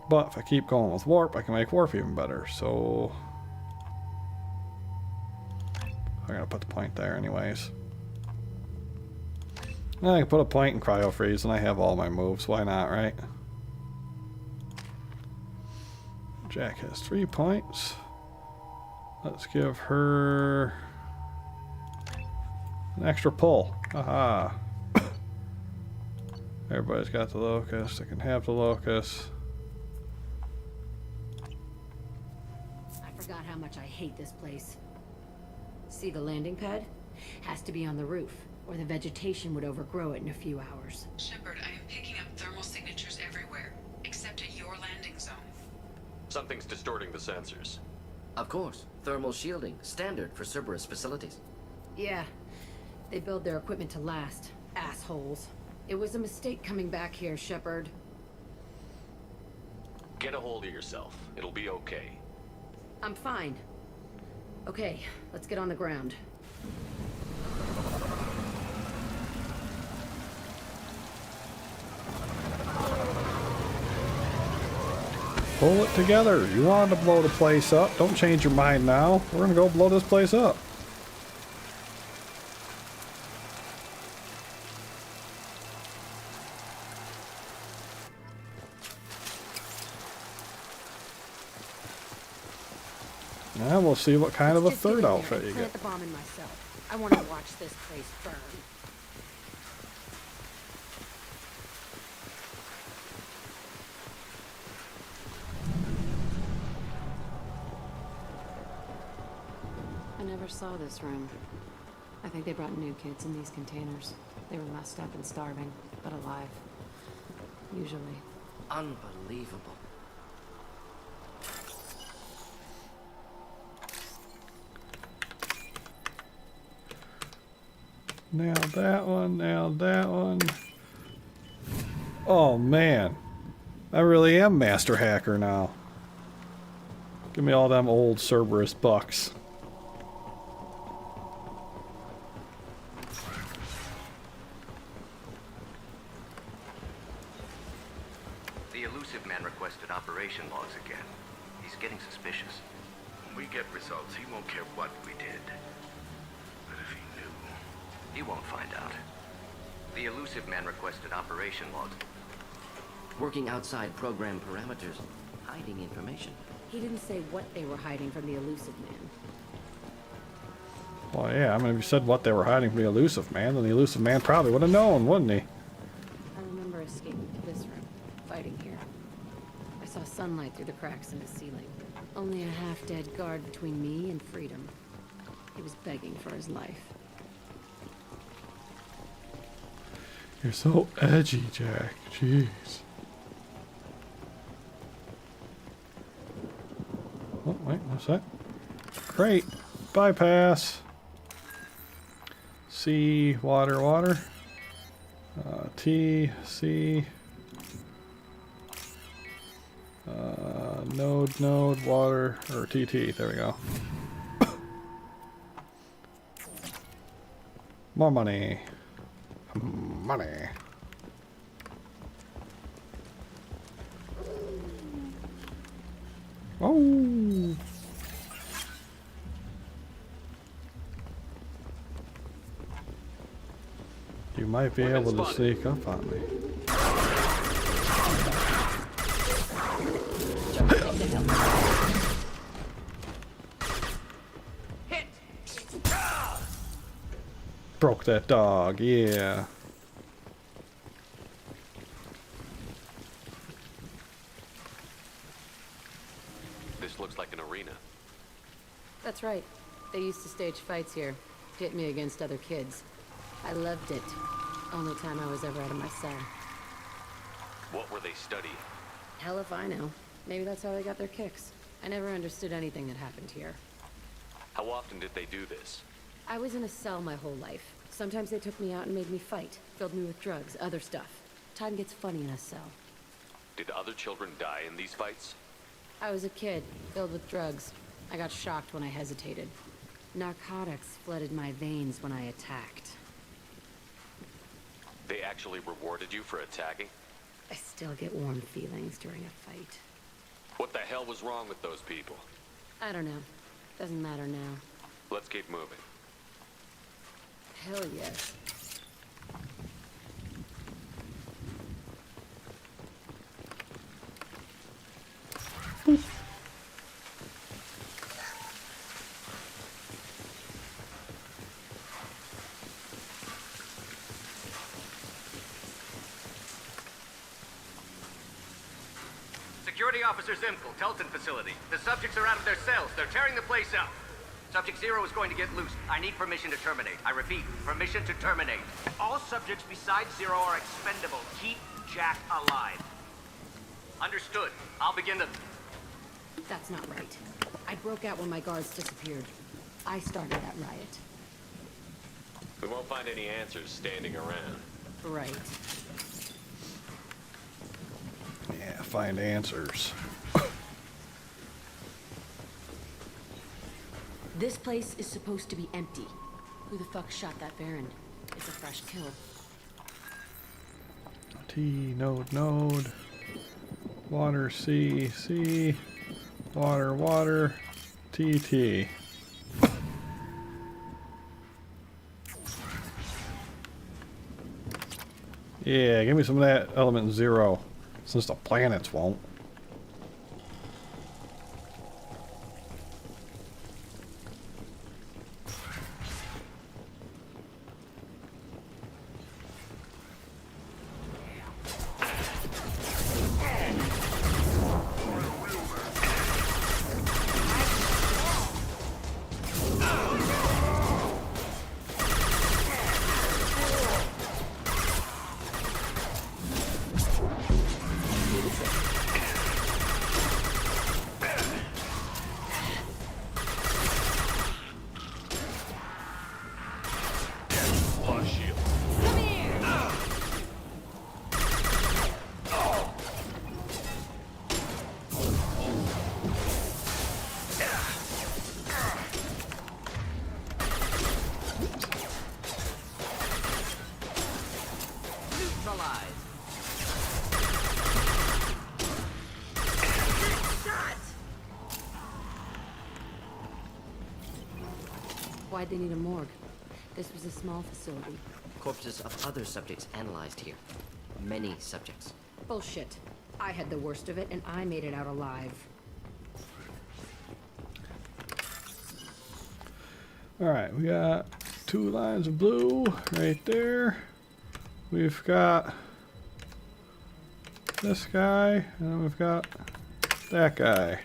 But if I keep going with warp, I can make warp even better. So I'm gonna put the point there anyways. I can put a point in cryo freeze and I have all my moves. Why not, right? Jack has 3 points. Let's give her an extra pull. Aha. Everybody's got the locust. I can have the locust. I forgot how much I hate this place. See the landing pad? Has to be on the roof, or the vegetation would overgrow it in a few hours. Shepard, I am picking up thermal signatures everywhere, except at your landing zone. Something's distorting the sensors. Of course. Thermal shielding, standard for Cerberus facilities. Yeah. They build their equipment to last. Assholes. It was a mistake coming back here, Shepard. Get a hold of yourself. It'll be okay. I'm fine. Okay, let's get on the ground. Pull it together. You wanted to blow the place up. Don't change your mind now. We're gonna go blow this place up. Now we'll see what kind of a third outfit you get. The bomb in myself. I want to watch this place burn. I never saw this room. I think they brought new kids in these containers. They were messed up and starving, but alive. Usually. Unbelievable. Now that one, now that one. Oh man, I really am Master Hacker now. Give me all them old Cerberus bucks. The elusive man requested operation logs again. He's getting suspicious. When we get results, he won't care what we did. But if he knew... He won't find out. The elusive man requested operation logs. Working outside program parameters, hiding information. He didn't say what they were hiding from the elusive man. Well, yeah, I mean, if you said what they were hiding from the elusive man, then the elusive man probably would have known, wouldn't he? I remember escaping to this room, fighting here. I saw sunlight through the cracks in the ceiling. Only a half-dead guard between me and freedom. He was begging for his life. You're so edgy, Jack. Jeez. Oh, wait, what's that? Crate. Bypass. C, water, water. T, C. Node, node, water, or TT. There we go. More money. Money. Oh. You might be able to sneak up on me. Broke that dog, yeah. This looks like an arena. That's right. They used to stage fights here, pit me against other kids. I loved it. Only time I was ever out of my cell. What were they studying? Hell if I know. Maybe that's how they got their kicks. I never understood anything that happened here. How often did they do this? I was in a cell my whole life. Sometimes they took me out and made me fight. Filled me with drugs, other stuff. Time gets funny in a cell. Did other children die in these fights? I was a kid, filled with drugs. I got shocked when I hesitated. Narcotics flooded my veins when I attacked. They actually rewarded you for attacking? I still get warm feelings during a fight. What the hell was wrong with those people? I don't know. Doesn't matter now. Let's keep moving. Hell yes. Security Officer Zimkel, Telton facility. The subjects are out of their cells. They're tearing the place up. Subject 0 is going to get loose. I need permission to terminate. I repeat, permission to terminate. All subjects besides 0 are expendable. Keep Jack alive. Understood. I'll begin the... That's not right. I broke out when my guards disappeared. I started that riot. We won't find any answers standing around. Right. Yeah, find answers. This place is supposed to be empty. Who the fuck shot that Baron? It's a fresh kill. T, node. Water, C. Water. TT. Yeah, give me some of that element 0. Since the planets won't. Why'd they need a morgue? This was a small facility. Corpses of other subjects analyzed here. Many subjects. Bullshit. I had the worst of it, and I made it out alive. Alright, we got 2 lines of blue right there. We've got this guy, and then we've got that guy.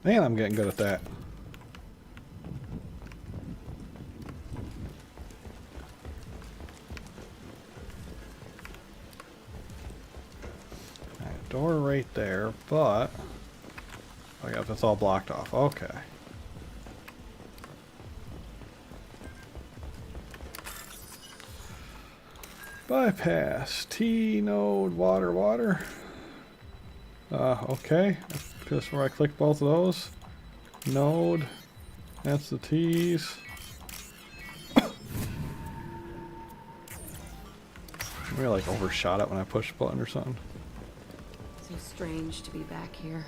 Man, I'm getting good at that. Alright, door right there, but... oh yeah, that's all blocked off. Okay. Bypass. T node water. Okay. Just where I click both of those. Node. That's the T's. Maybe I like overshot it when I pushed the button or something. So strange to be back here.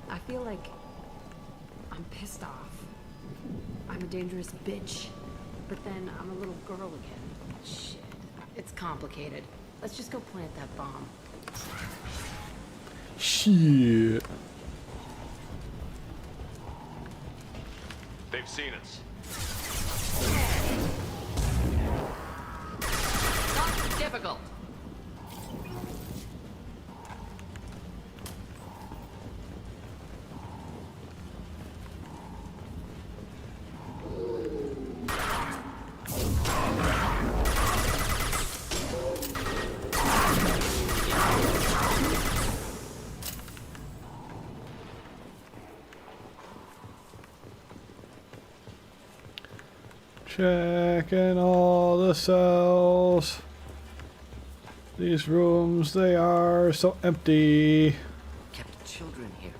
I feel like I'm pissed off. I'm a dangerous bitch. But then I'm a little girl again. Shit. It's complicated. Let's just go plant that bomb. Shit. They've seen us. difficult. Checking all the cells. These rooms, they are so empty. Kept children here.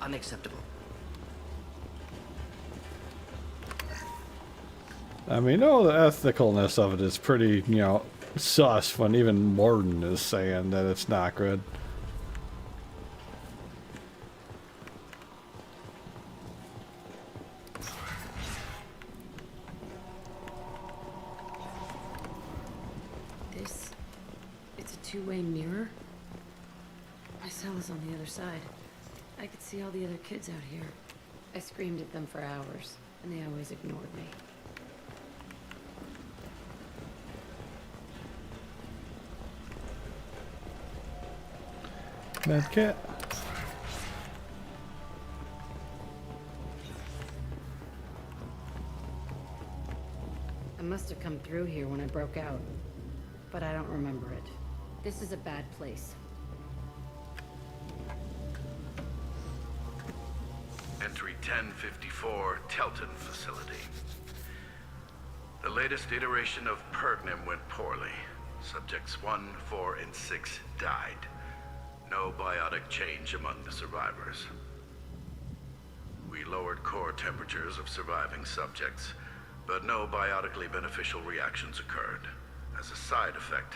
Unacceptable. I mean, the ethicalness of it is pretty, sus when even Morden is saying that it's not good. It's a two-way mirror. My cell is on the other side. I could see all the other kids out here. I screamed at them for hours, and they always ignored me. Medkit. I must have come through here when I broke out, but I don't remember it. This is a bad place. Entry 1054, Telton facility. The latest iteration of Pergnim went poorly. Subjects 1, 4, and 6 died. No biotic change among the survivors. We lowered core temperatures of surviving subjects, but no biotically beneficial reactions occurred. As a side effect,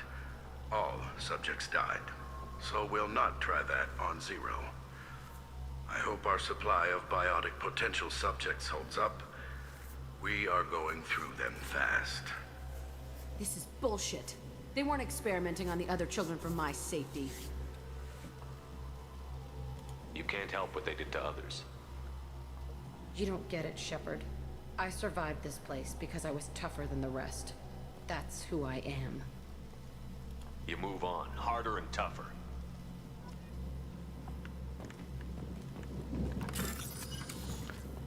all subjects died. So we'll not try that on Zero. I hope our supply of biotic potential subjects holds up. We are going through them fast. This is bullshit. They weren't experimenting on the other children for my safety. You can't help what they did to others. You don't get it, Shepard. I survived this place because I was tougher than the rest. That's who I am. You move on, harder and tougher.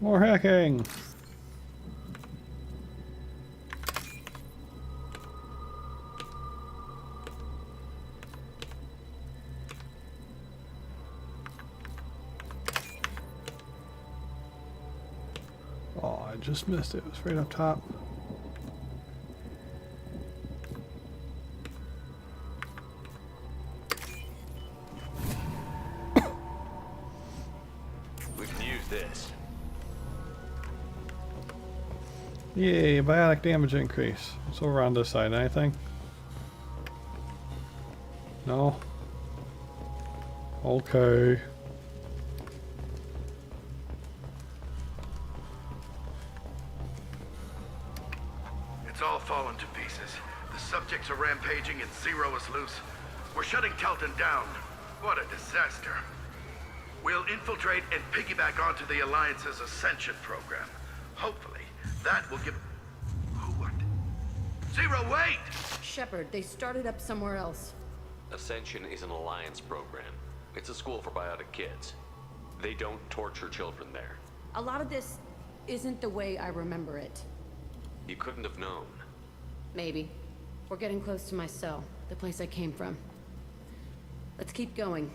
More hacking. Oh, I just missed it. It was right up top. We can use this. Yay, biotic damage increase. It's over on this side. Anything? No? Okay. It's all fallen to pieces. The subjects are rampaging and Zero is loose. We're shutting Telton down. What a disaster. We'll infiltrate and piggyback onto the Alliance's Ascension program. Hopefully, that will give... What? Zero, wait! Shepard, they started up somewhere else. Ascension is an alliance program. It's a school for biotic kids. They don't torture children there. A lot of this isn't the way I remember it. You couldn't have known. Maybe. We're getting close to my cell, the place I came from. Let's keep going.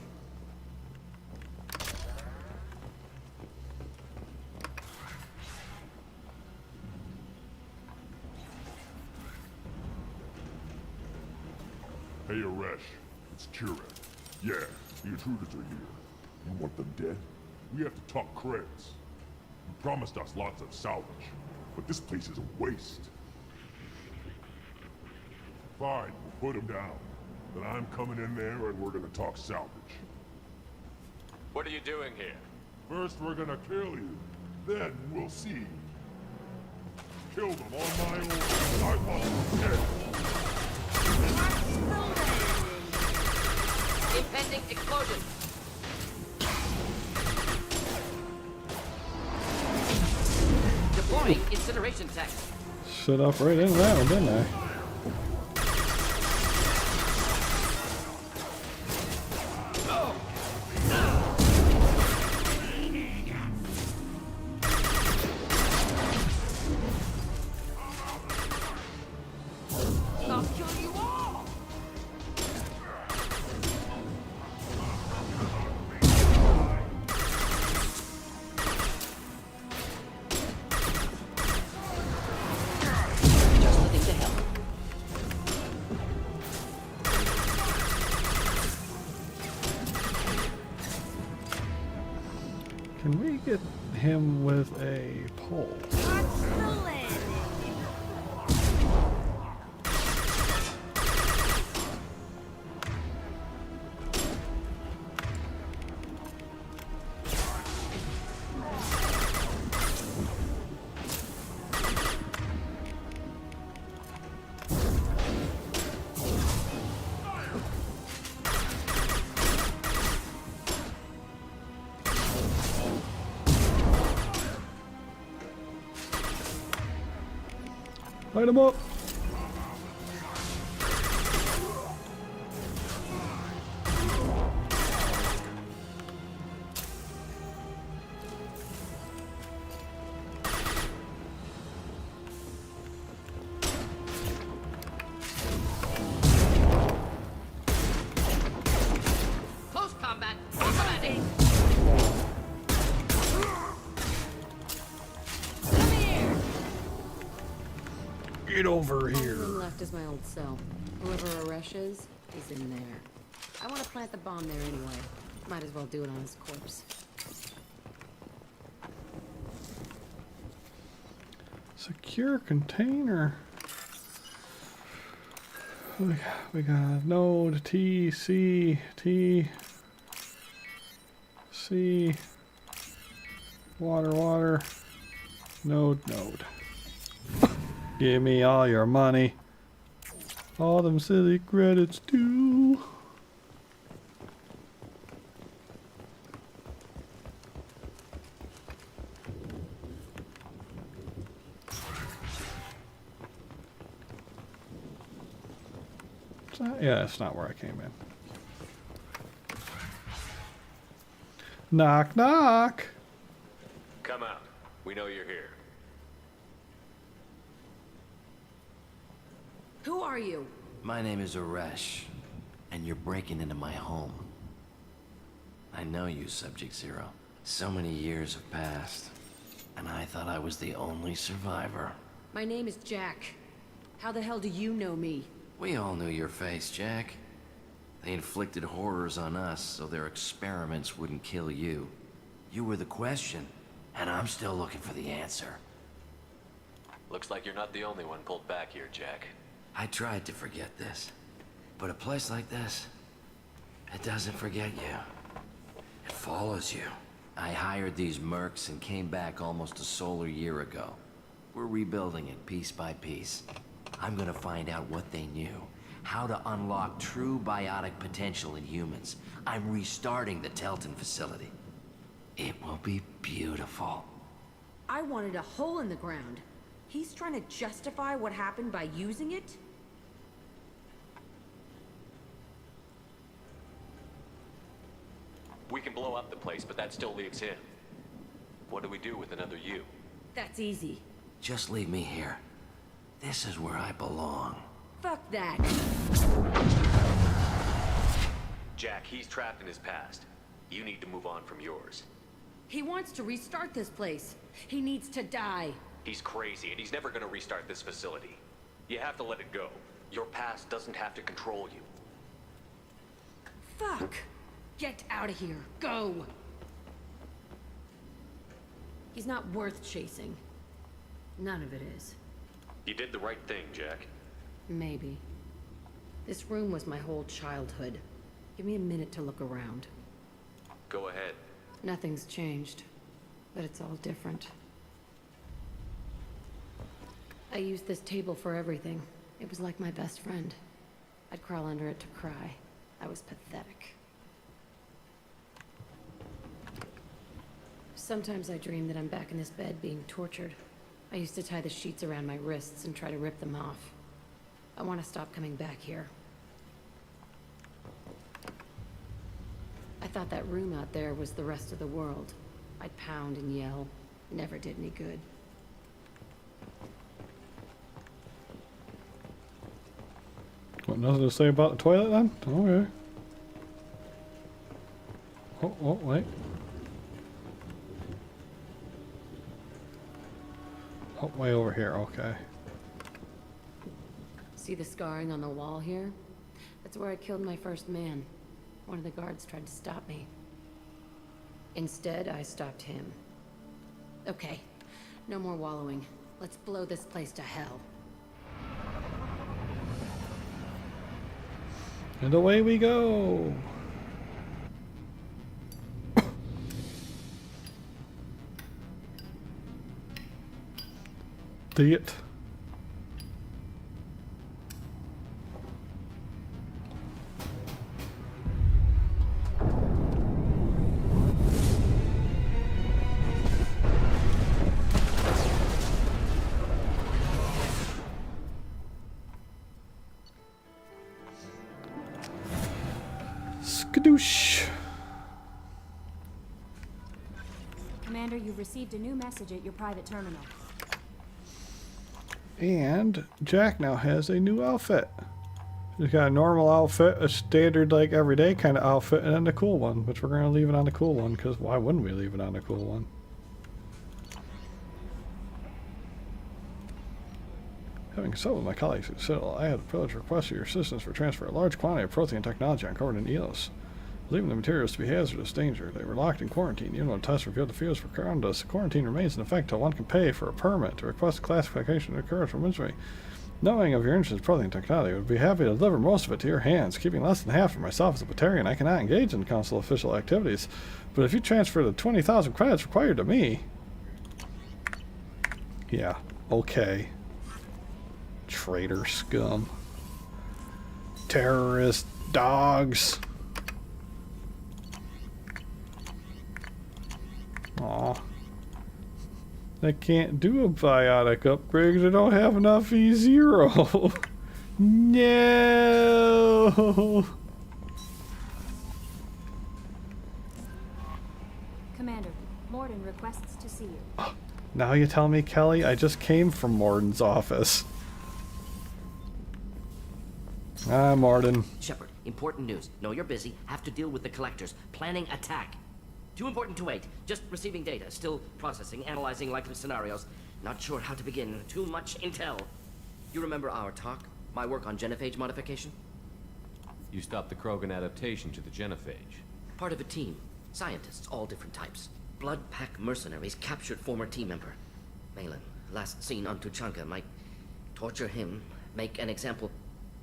Hey, Aresh. It's Kira. Yeah, the intruders are here. You want them dead? We have to talk credits. You promised us lots of salvage, but this place is a waste. Fine, we'll put them down. Then I'm coming in there and we're gonna talk salvage. What are you doing here? First we're gonna kill you, then we'll see. Kill them on my own. I want them dead. Impending explosion. Deploying incineration tech. Shut up right in that one, didn't I? Can we get him with a pole? Light him up. Close combat. Combat. Get over All here. room left is my old cell. Whoever Aresh is in there. I want to plant the bomb there anyway. Might as well do it on his corpse. Secure container. We got node T C T C water node. Give me all your money. All them silly credits too. Yeah, that's not where I came in. Knock, knock. Come out. We know you're here. Who are you? My name is Aresh, and you're breaking into my home. I know you, Subject Zero. So many years have passed, and I thought I was the only survivor. My name is Jack. How the hell do you know me? We all knew your face, Jack. They inflicted horrors on us so their experiments wouldn't kill you. You were the question, and I'm still looking for the answer. Looks like you're not the only one pulled back here, Jack. I tried to forget this, but a place like this, it doesn't forget you. It follows you. I hired these mercs and came back almost a solar year ago. We're rebuilding it piece by piece. I'm gonna find out what they knew, how to unlock true biotic potential in humans. I'm restarting the Telton facility. It will be beautiful. I wanted a hole in the ground. He's trying to justify what happened by using it? We can blow up the place, but that still leaves him. What do we do with another you? That's easy. Just leave me here. This is where I belong. Fuck that. Jack, he's trapped in his past. You need to move on from yours. He wants to restart this place. He needs to die. He's crazy, and he's never gonna restart this facility. You have to let it go. Your past doesn't have to control you. Fuck. Get out of here. Go. He's not worth chasing. None of it is. You did the right thing, Jack. Maybe. This room was my whole childhood. Give me a minute to look around. Go ahead. Nothing's changed, but it's all different. I used this table for everything. It was like my best friend. I'd crawl under it to cry. I was pathetic. Sometimes I dream that I'm back in this bed being tortured. I used to tie the sheets around my wrists and try to rip them off. I want to stop coming back here. I thought that room out there was the rest of the world. I'd pound and yell. Never did any good. What, nothing to say about the toilet then? Okay. Oh, wait. Oh, way over here, okay. See the scarring on the wall here? That's where I killed my first man. One of the guards tried to stop me. Instead, I stopped him. Okay, no more wallowing. Let's blow this place to hell. And away we go. It. Skadoosh. Commander, you've received a new message at your private terminal. And Jack now has a new outfit. He's got a normal outfit, a standard like everyday kind of outfit, and then the cool one. Which we're gonna leave it on the cool one, because why wouldn't we leave it on the cool one? Having consulted with my colleagues at Citadel, I had the privilege to request your assistance for transfer a large quantity of protein technology uncovered in EOS. Believing the materials to be hazardous danger, they were locked in quarantine. Even when tests revealed the fields were around us, the quarantine remains in effect until one can pay for a permit to request classification of occurrence from injury. Knowing of your interest in protein technology, I would be happy to deliver most of it to your hands. Keeping less than half for myself as a Batarian, I cannot engage in council official activities. But if you transfer the 20,000 credits required to me... Yeah, okay. Traitor scum. Terrorist dogs. Aw. I can't do a biotic upgrade because I don't have enough E0. No. Commander, Morden requests to see you. Now you tell me, Kelly? I just came from Morden's office. Ah, Morden. Shepard, important news. Know you're busy. Have to deal with the collectors. Planning attack. Too important to wait. Just receiving data. Still processing, analyzing likely scenarios. Not sure how to begin. Too much intel. You remember our talk? My work on genophage modification? You stopped the Krogan adaptation to the genophage. Part of a team. Scientists, all different types. Blood Pack mercenaries captured former team member. Malin, last seen on Tuchanka, might torture him, make an example.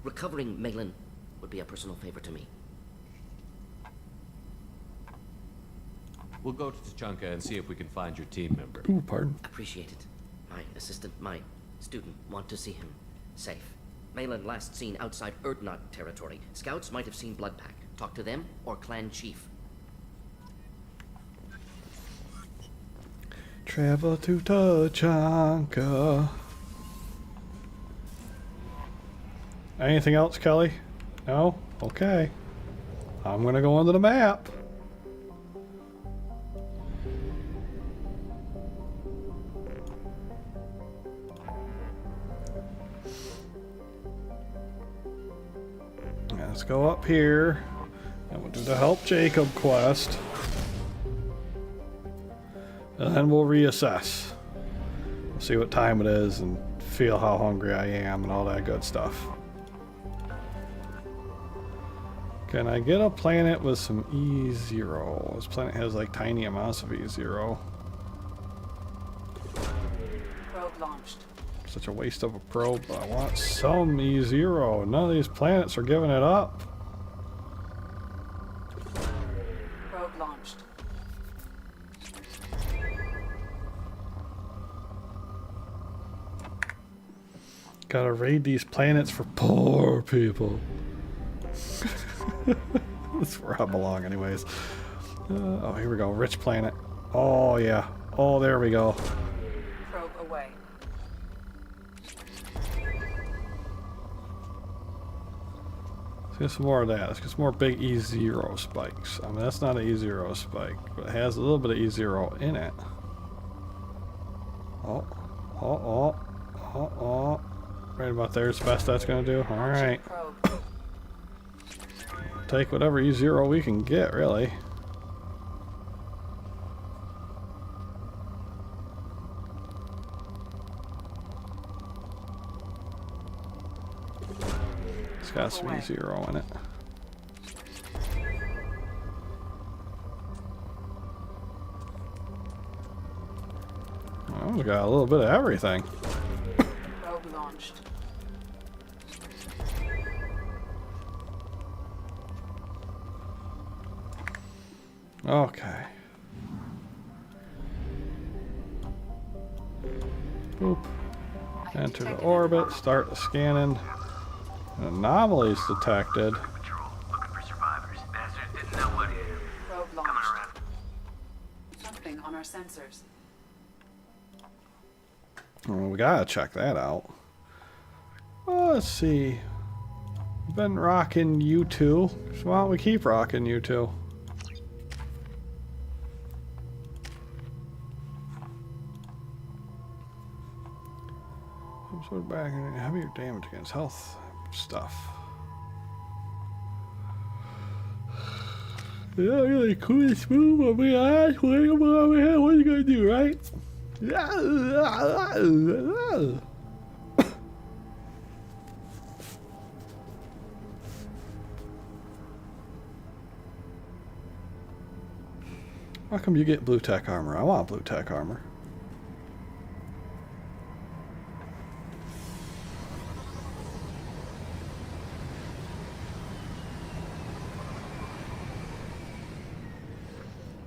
Recovering Malin would be a personal favor to me. We'll go to Tuchanka and see if we can find your team member. Ooh, pardon. Appreciate it. My assistant, my student, want to see him safe. Malin last seen outside Erdnot territory. Scouts might have seen Blood Pack. Talk to them or clan chief. Travel to Tuchanka. Anything else, Kelly? No? Okay. I'm gonna go onto the map. Let's go up here. And we'll do the Help Jacob quest. And then we'll reassess. We'll see what time it is and feel how hungry I am and all that good stuff. Can I get a planet with some E0? This planet has like tiny amounts of E0. Probe launched. Such a waste of a probe, but I want some E0. None of these planets are giving it up. Probe launched. Gotta raid these planets for poor people. That's where I belong anyways. Oh, here we go. Rich planet. Oh, yeah. Oh, there we go. Probe away. Let's get some more of that. Let's get some more big E0 spikes. I mean, that's not an E0 spike, but it has a little bit of E0 in it. Oh, oh, oh, oh, oh. Right about there's the best that's going to do. Alright. Take whatever E0 we can get, really. It's got some E0 in it. Oh, we got a little bit of everything. Probe launched. Okay. Boop. Enter the orbit, start the scanning. Anomalies detected. Probe launched. Something on our sensors. Well, we gotta check that out. Well, let's see. We've been rocking U2, so why don't we keep rocking U2? Some sort of back and heavier damage against health stuff. Yeah, really cool move. I'll be honest with you, but over here, what are you gonna do, right? How come you get blue tech armor? I want blue tech armor.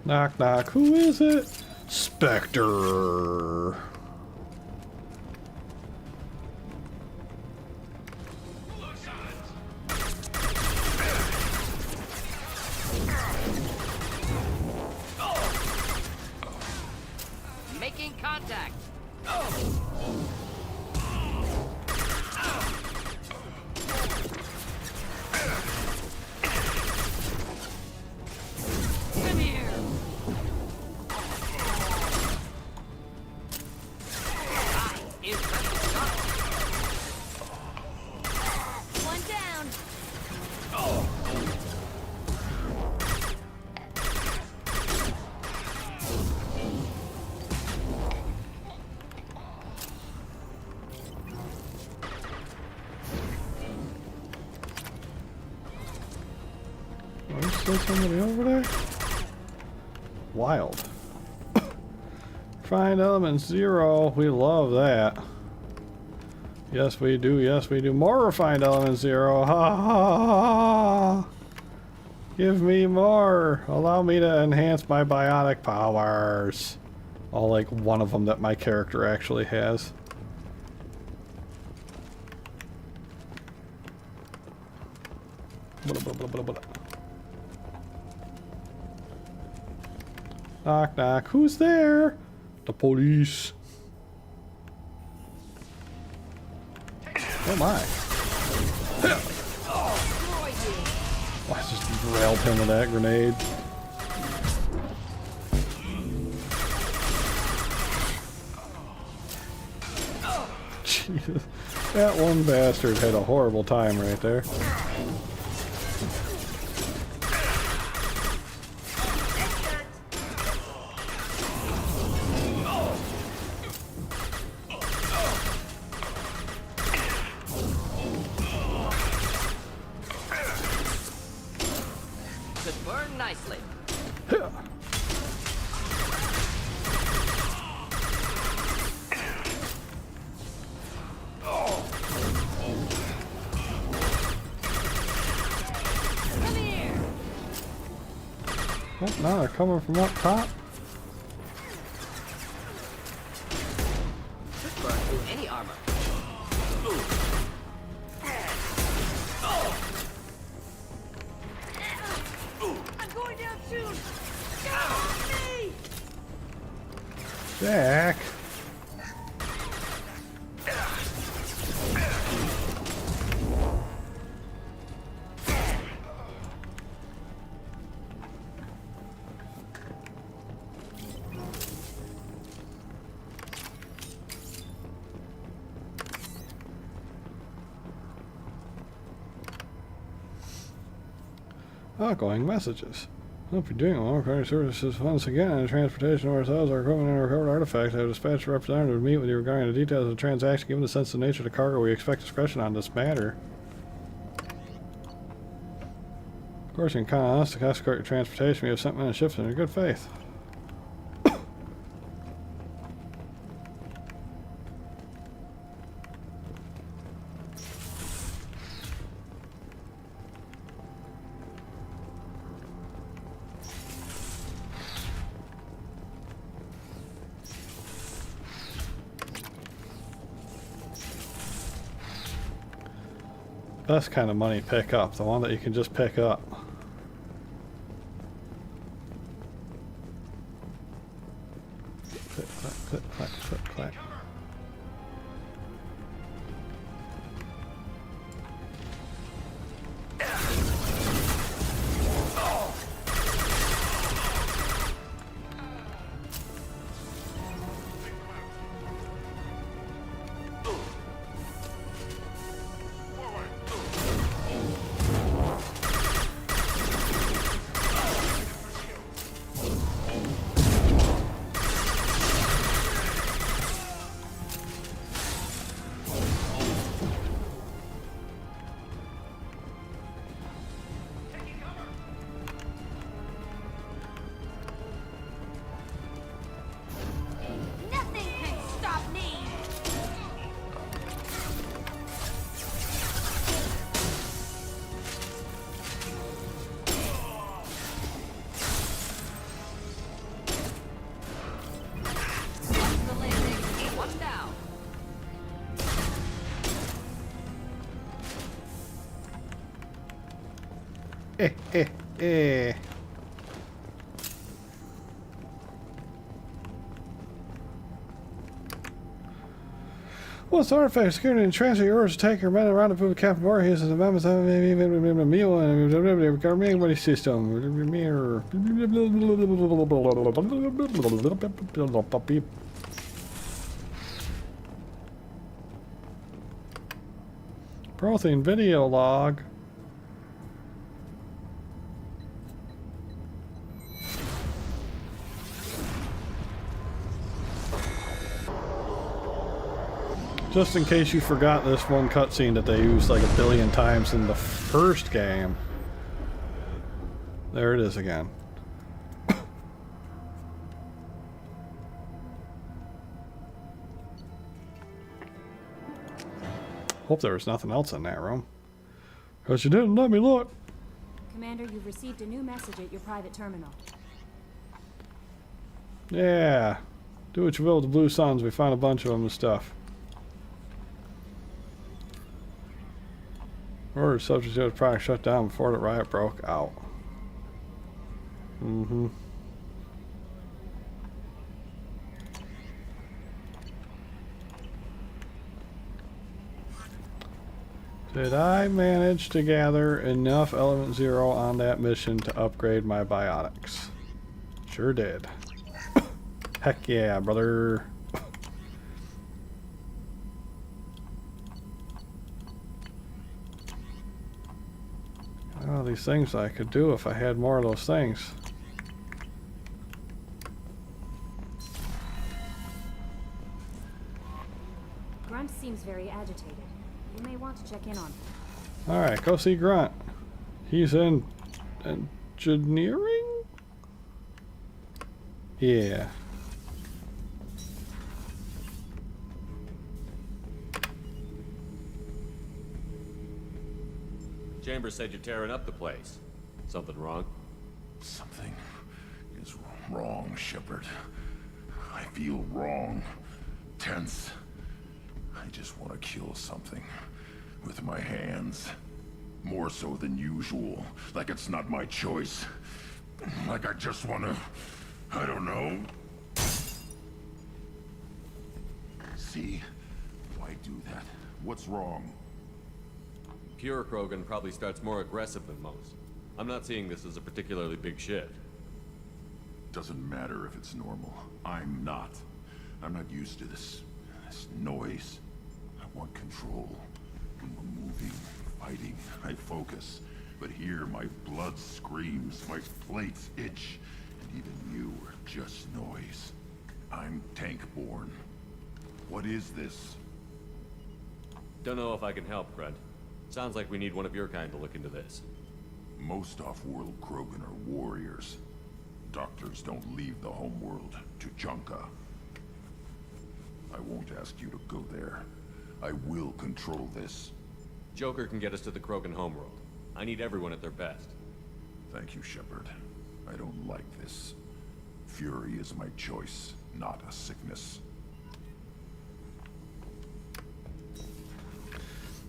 Knock knock, who is it? Spectre. Making contact. Come here. One down. Oh, there's still somebody over there? Wild. Find element 0. We love that. Yes, we do. Yes, we do. More refined element 0. Ha ha ha ha. Give me more. Allow me to enhance my bionic powers. All like one of them that my character actually has. Blah, blah, blah, blah, blah. Knock knock. Who's there? The police. Oh my. Oh, I just railed him with that grenade. Jesus. That one bastard had a horrible time right there. Could burn nicely. Come here. Oh, now they're coming from up top. Could burn through any armor. I'm going down soon. Go me. Jack. Outgoing messages. Hope you're doing well. Requiring services once again in transportation of ourselves, our equipment, and recovered artifacts. I have dispatched a representative to meet with you regarding the details of the transaction. Given the sensitive nature of the cargo, we expect discretion on this matter. Of course, you can count on us to escort your transportation. We have sent men and ships in good faith. best kind of money pick up, the one that you can just pick up. Click, clack, click, clack, click, clack. Nothing can stop me! The landing. One down. Eh. What's the artifact? Security and transfer your orders to take your men around to prove Captain Voorhees is a member of the meal and everybody system. Protein video log. Just in case you forgot this one cutscene that they used like a billion times in the first game. There it is again. Hope there was nothing else in that room. Because you didn't let me look. Commander, you've received a new message at your private terminal. Yeah. Do what you will with the Blue Suns. We found a bunch of them and stuff. Order substitute product shut down before the riot broke out. Did I manage to gather enough element 0 on that mission to upgrade my biotics? Sure did. Heck yeah, brother. Oh, these things I could do if I had more of those things. Grunt seems very agitated. You may want to check in on him. Alright, go see Grunt. He's in engineering? Yeah. Chambers said you're tearing up the place. Something wrong? Something is wrong, Shepard. I feel wrong. Tense. I just want to kill something. With my hands. More so than usual. Like it's not my choice. Like I just want to... I don't know. See? Why do that? What's wrong? Pure Krogan probably starts more aggressive than most. I'm not seeing this as a particularly big shift. Doesn't matter if it's normal. I'm not. I'm not used to this noise. I want control. When we're moving, fighting, I focus. But here, my blood screams, my plates itch, and even you are just noise. I'm tank-born. What is this? Don't know if I can help, Grunt. Sounds like we need one of your kind to look into this. Most off-world Krogan are warriors. Doctors don't leave the homeworld to Junka. I won't ask you to go there. I will control this. Joker can get us to the Krogan homeworld. I need everyone at their best. Thank you, Shepard. I don't like this. Fury is my choice, not a sickness.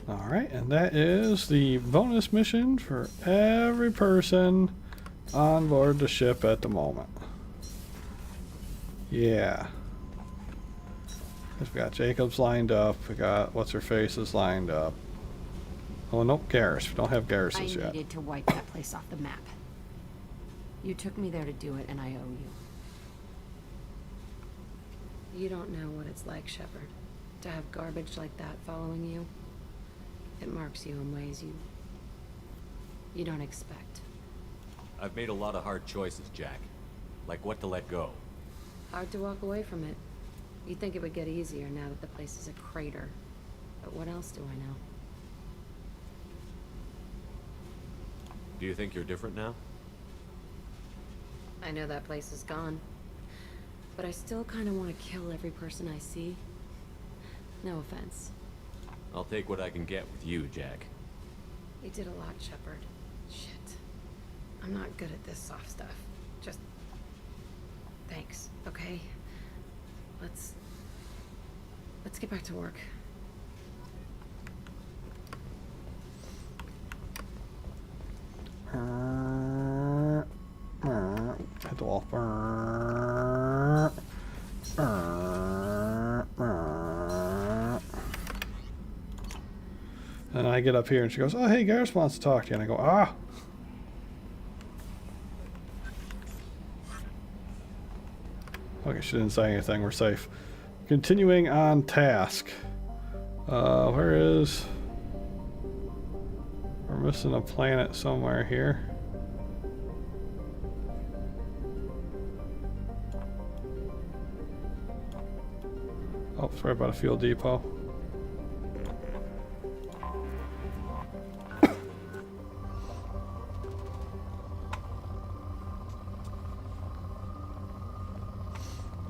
Alright, and that is the bonus mission for every person on board the ship at the moment. Yeah. We got Jacobs lined up, we got what's-her-faces lined up. Oh, nope, Garrus. We don't have Garrus's yet. I needed to wipe that place off the map. You took me there to do it, and I owe you. You don't know what it's like, Shepard, to have garbage like that following you. It marks you in ways you don't expect. I've made a lot of hard choices, Jack. Like what to let go. Hard to walk away from it. You'd think it would get easier now that the place is a crater. But what else do I know? Do you think you're different now? I know that place is gone. But I still kind of want to kill every person I see. No offense. I'll take what I can get with you, Jack. You did a lot, Shepard. Shit. I'm not good at this soft stuff. Just... thanks, okay? Let's get back to work. Hit the wall. And I get up here and she goes, oh, hey, Garrus wants to talk to you. And I go, ah. Okay, she didn't say anything. We're safe. Continuing on task. Where is... We're missing a planet somewhere here. Oh, it's right by the fuel depot.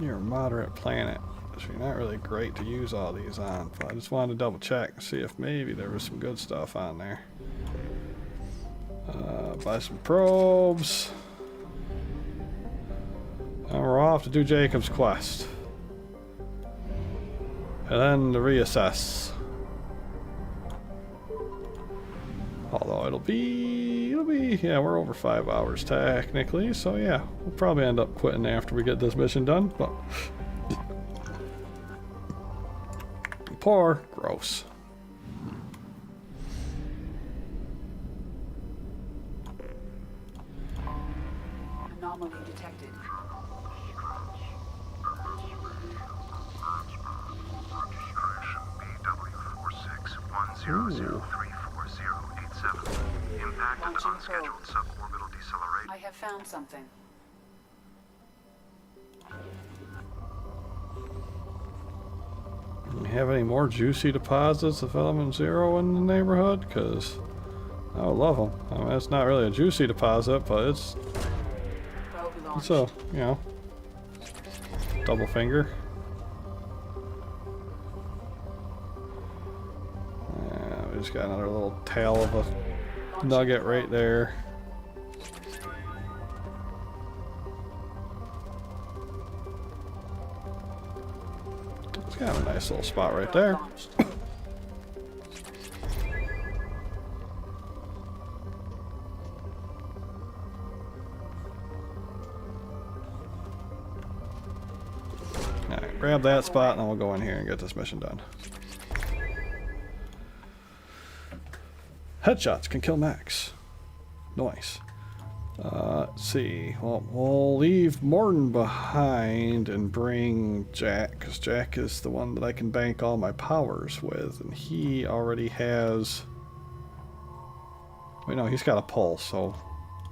You're a moderate planet, so you're not really great to use all these on, but I just wanted to double check and see if maybe there was some good stuff on there. Buy some probes. And we're off to do Jacob's quest. And then to reassess. Although it'll be, yeah, we're over 5 hours technically, so yeah, we'll probably end up quitting after we get this mission done, but poor, gross. Anomaly detected. Impacted unscheduled suborbital deceleration. I have found something. You have any more juicy deposits of element 0 in the neighborhood? Because I would love them. I mean, it's not really a juicy deposit, but it's a, you know, double finger. Yeah, we just got another little tail of a nugget right there. It's got a nice little spot right there. Alright, grab that spot and then we'll go in here and get this mission done. Headshots can kill Max. Nice. Let's see. Well, we'll leave Morton behind and bring Jack, because Jack is the one that I can bank all my powers with, and he already has... Wait, no, he's got a pulse, so...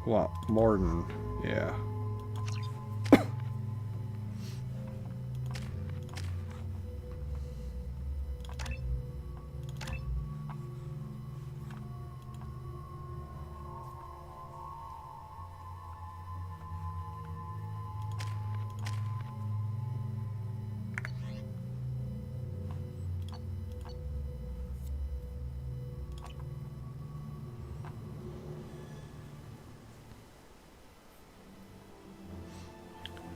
We want Morton. Yeah.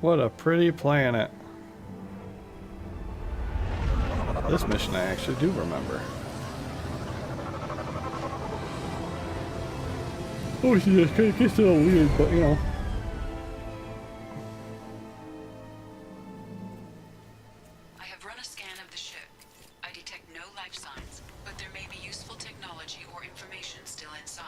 What a pretty planet. This mission I actually do remember. Oh, yeah, it gets a little weird, but you know. I have run a scan of the ship. I detect no life signs, but there may be useful technology or information still inside.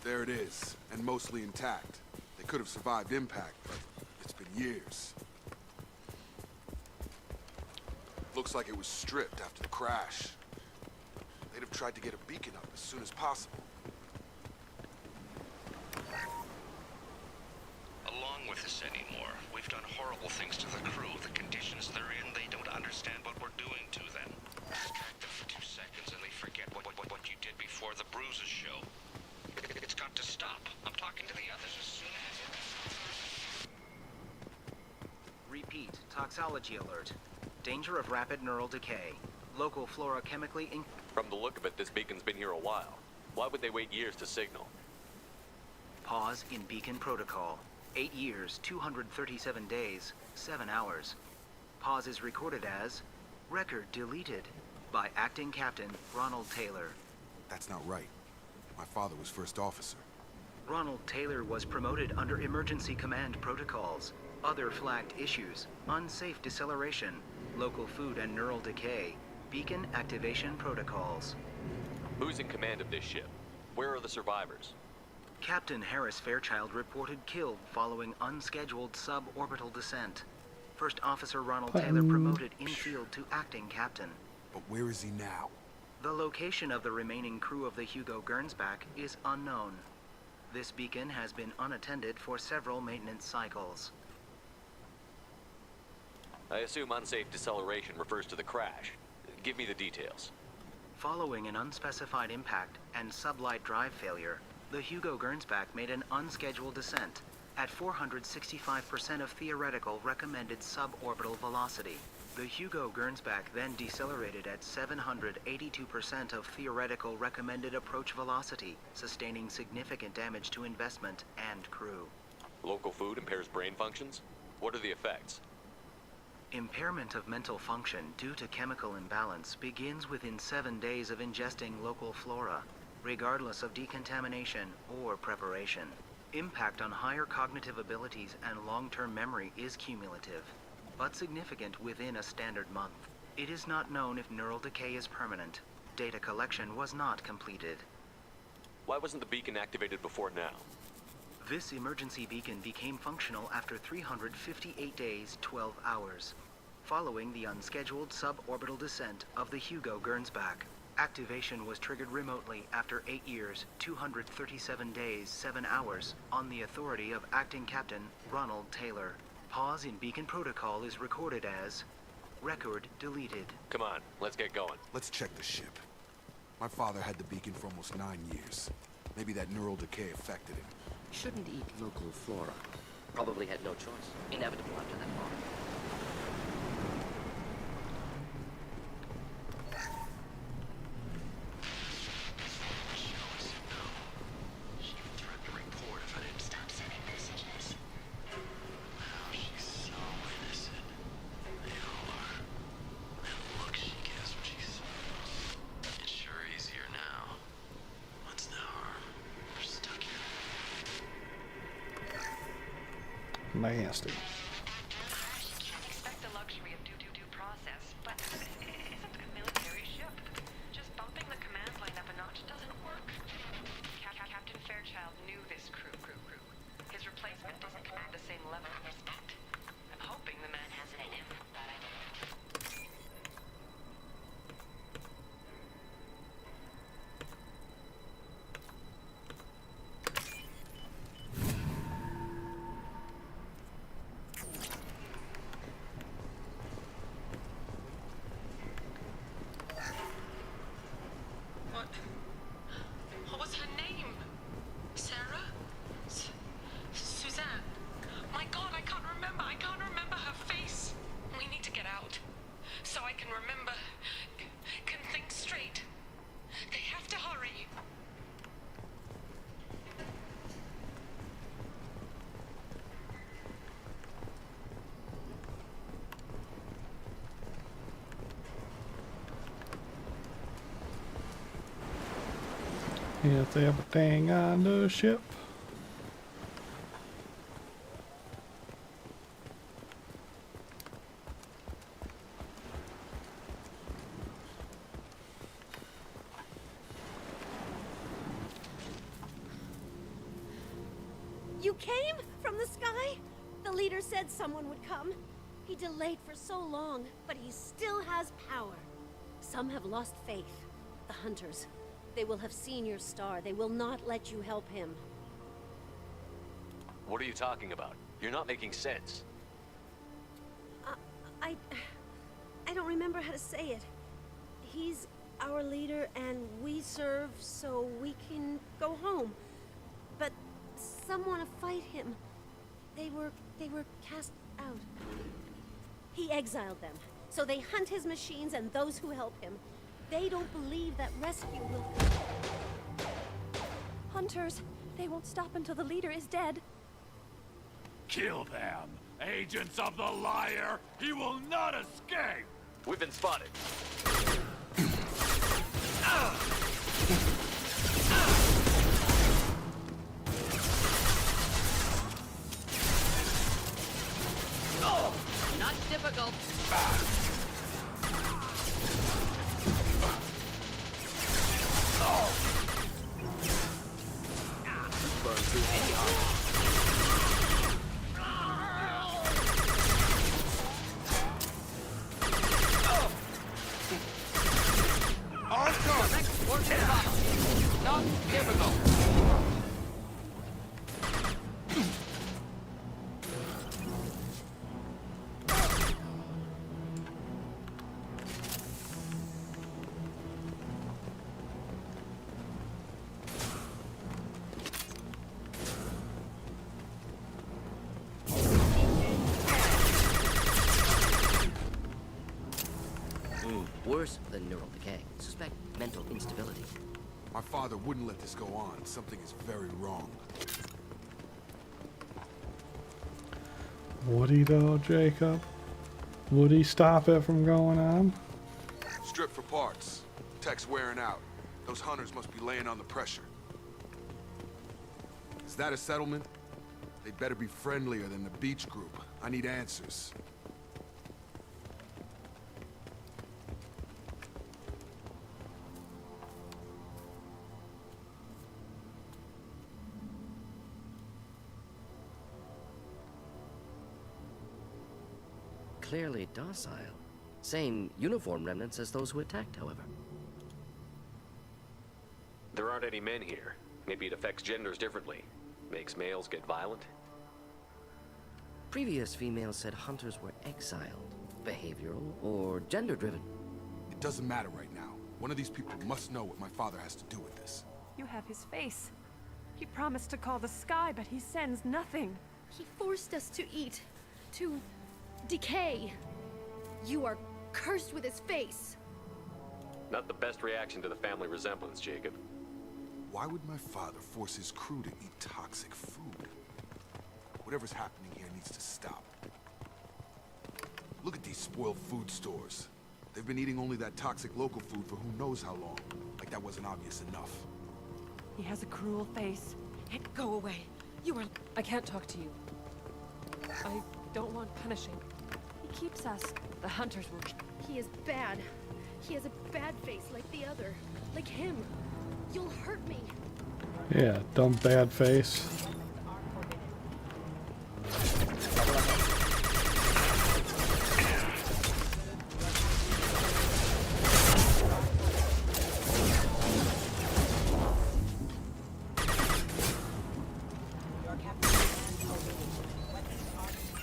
There it is, and mostly intact. They could have survived impact, but it's been years. Looks like it was stripped after the crash. They'd have tried to get a beacon up as soon as possible. Along with this anymore. We've done horrible things to the crew. The conditions they're in, they don't understand what we're doing to them. Distract them for 2 seconds and they forget what you did before the bruises show. It's got to stop. I'm talking to the others as soon as... Repeat, toxology alert. Danger of rapid neural decay. Local flora chemically From the look of it, this beacon's been here a while. Why would they wait years to signal? Pause in beacon protocol. 8 years, 237 days, 7 hours. Pause is recorded as record deleted by acting captain Ronald Taylor. That's not right. My father was first officer. Ronald Taylor was promoted under emergency command protocols. Other flagged issues: unsafe deceleration, local food and neural decay, beacon activation protocols. Who's in command of this ship? Where are the survivors? Captain Harris Fairchild reported killed following unscheduled suborbital descent. First Officer Ronald Taylor promoted in-field to acting captain. But where is he now? The location of the remaining crew of the Hugo Gernsback is unknown. This beacon has been unattended for several maintenance cycles. I assume unsafe deceleration refers to the crash. Give me the details. Following an unspecified impact and sublight drive failure, the Hugo Gernsback made an unscheduled descent at 465% of theoretical recommended suborbital velocity. The Hugo Gernsback then decelerated at 782% of theoretical recommended approach velocity, sustaining significant damage to investment and crew. Local food impairs brain functions? What are the effects? Impairment of mental function due to chemical imbalance begins within 7 days of ingesting local flora, regardless of decontamination or preparation. Impact on higher cognitive abilities and long-term memory is cumulative, but significant within a standard month. It is not known if neural decay is permanent. Data collection was not completed. Why wasn't the beacon activated before now? This emergency beacon became functional after 358 days, 12 hours, following the unscheduled suborbital descent of the Hugo Gernsback. Activation was triggered remotely after 8 years, 237 days, 7 hours, on the authority of Acting Captain Ronald Taylor. Pause in beacon protocol is recorded as record deleted. Come on, let's get going. Let's check the ship. My father had the beacon for almost 9 years. Maybe that neural decay affected him. Shouldn't eat local flora. Probably had no choice. Inevitable after that long. Nasty. Expect the luxury of due process, but it isn't a military ship. Just bumping the command line up a notch doesn't work. Captain Fairchild knew this crew. His replacement doesn't command the same level of respect. I'm hoping the man has it in him, but I don't. Is everything on the ship? You came from the sky? The leader said someone would come. He delayed for so long, but he still has power. Some have lost faith. The hunters. They will have seen your star. They will not let you help him. What are you talking about? You're not making sense. I don't remember how to say it. He's our leader and we serve so we can go home. But some want to fight him. They were cast out. He exiled them. So they hunt his machines and those who help him. They don't believe that rescue will come. Hunters, they won't stop until the leader is dead. Kill them! Agents of the liar! He will not escape! We've been spotted. Not difficult. Burn through any armor. Not difficult. Worse than neural decay. Suspect mental instability. My father wouldn't let this go on. Something is very wrong. Would he though, Jacob? Would he stop it from going on? Strip for parts. Tech's wearing out. Those hunters must be laying on the pressure. Is that a settlement? They'd better be friendlier than the beach group. I need answers. Clearly docile. Same uniform remnants as those who attacked, however. There aren't any men here. Maybe it affects genders differently. Makes males get violent. Previous females said hunters were exiled, behavioral, or gender-driven. It doesn't matter right now. One of these people must know what my father has to do with this. You have his face. He promised to call the sky, but he sends nothing. He forced us to eat, to decay. You are cursed with his face. Not the best reaction to the family resemblance, Jacob. Why would my father force his crew to eat toxic food? Whatever's happening here needs to stop. Look at these spoiled food stores. They've been eating only that toxic local food for who knows how long. Like that wasn't obvious enough. He has a cruel face. Go away. You are... I can't talk to you. I don't want punishing. He keeps us. The hunters will... He is bad. He has a bad face like the other. Like him. You'll hurt me. Yeah, dumb bad face.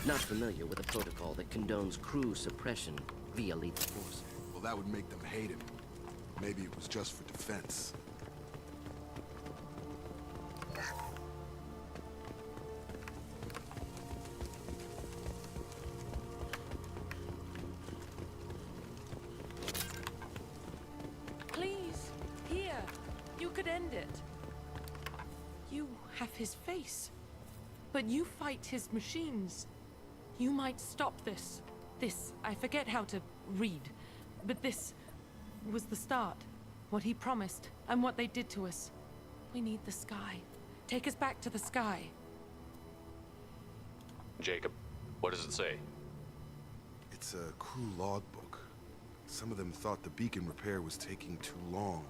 Not familiar with a protocol that condones crew suppression via lethal force. Well, that would make them hate him. Maybe it was just for defense. Please, here. You could end it. You have his face. But you fight his machines. You might stop this. This, I forget how to read. But this was the start. What he promised, and what they did to us. We need the sky. Take us back to the sky. Jacob, what does it say? It's a crew logbook. Some of them thought the beacon repair was taking too long.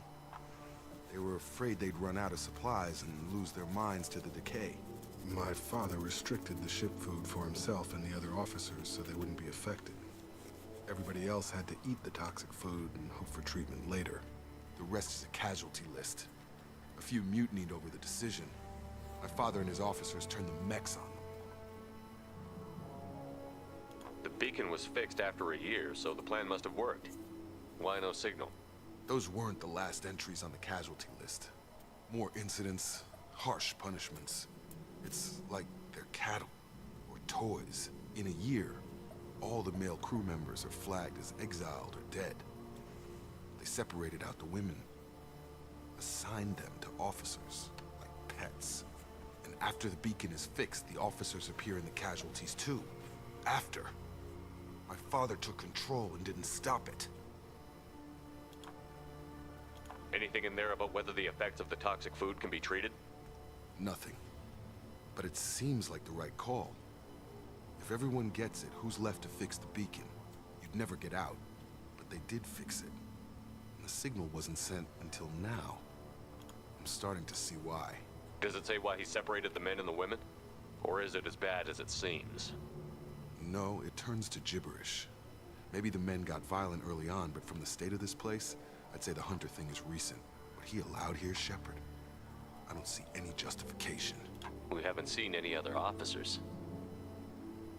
They were afraid they'd run out of supplies and lose their minds to the decay. My father restricted the ship food for himself and the other officers so they wouldn't be affected. Everybody else had to eat the toxic food and hope for treatment later. The rest is a casualty list. A few mutinied over the decision. My father and his officers turned the mechs on them. The beacon was fixed after a year, so the plan must have worked. Why no signal? Those weren't the last entries on the casualty list. More incidents, harsh punishments. It's like they're cattle, or toys. In a year, all the male crew members are flagged as exiled or dead. They separated out the women, assigned them to officers, like pets. And after the beacon is fixed, the officers appear in the casualties too. After. My father took control and didn't stop it. Anything in there about whether the effects of the toxic food can be treated? Nothing. But it seems like the right call. If everyone gets it, who's left to fix the beacon? You'd never get out. But they did fix it. And the signal wasn't sent until now. I'm starting to see why. Does it say why he separated the men and the women? Or is it as bad as it seems? No, it turns to gibberish. Maybe the men got violent early on, but from the state of this place, I'd say the Hunter thing is recent. What he allowed here, Shepard, I don't see any justification. We haven't seen any other officers.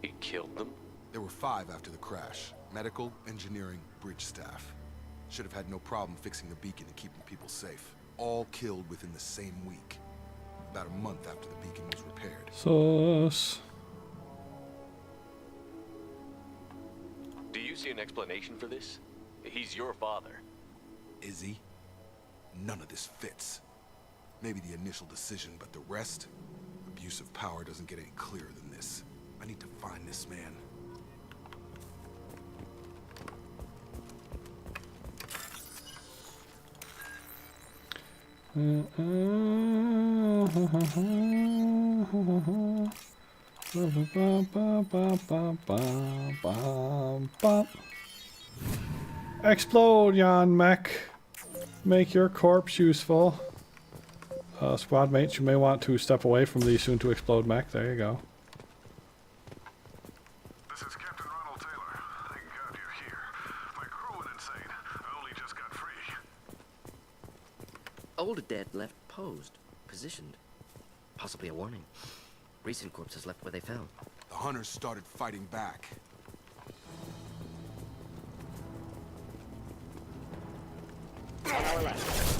He killed them? There were 5 after the crash. Medical, engineering, bridge staff. Should have had no problem fixing the beacon and keeping people safe. All killed within the same week. About a month after the beacon was repaired. Sus. Do you see an explanation for this? He's your father. Is he? None of this fits. Maybe the initial decision, but the rest? Abuse of power doesn't get any clearer than this. I need to find this man. Explode, yon mech. Make your corpse useful. Squad mates, you may want to step away from the soon to explode mech. There you go. This is Captain Ronald Taylor. Thank God you're here. My crew went insane. I only just got free. Older dead left posed, positioned. Possibly a warning. Recent corpses left where they fell. The hunters started fighting back. On our left.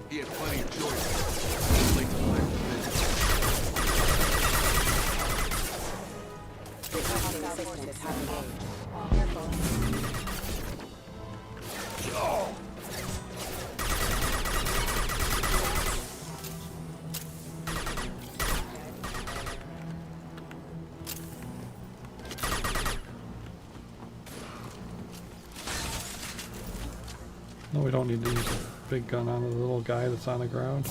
He had plenty of choices. Late to blame. No, we don't need to use a big gun on the little guy that's on the ground.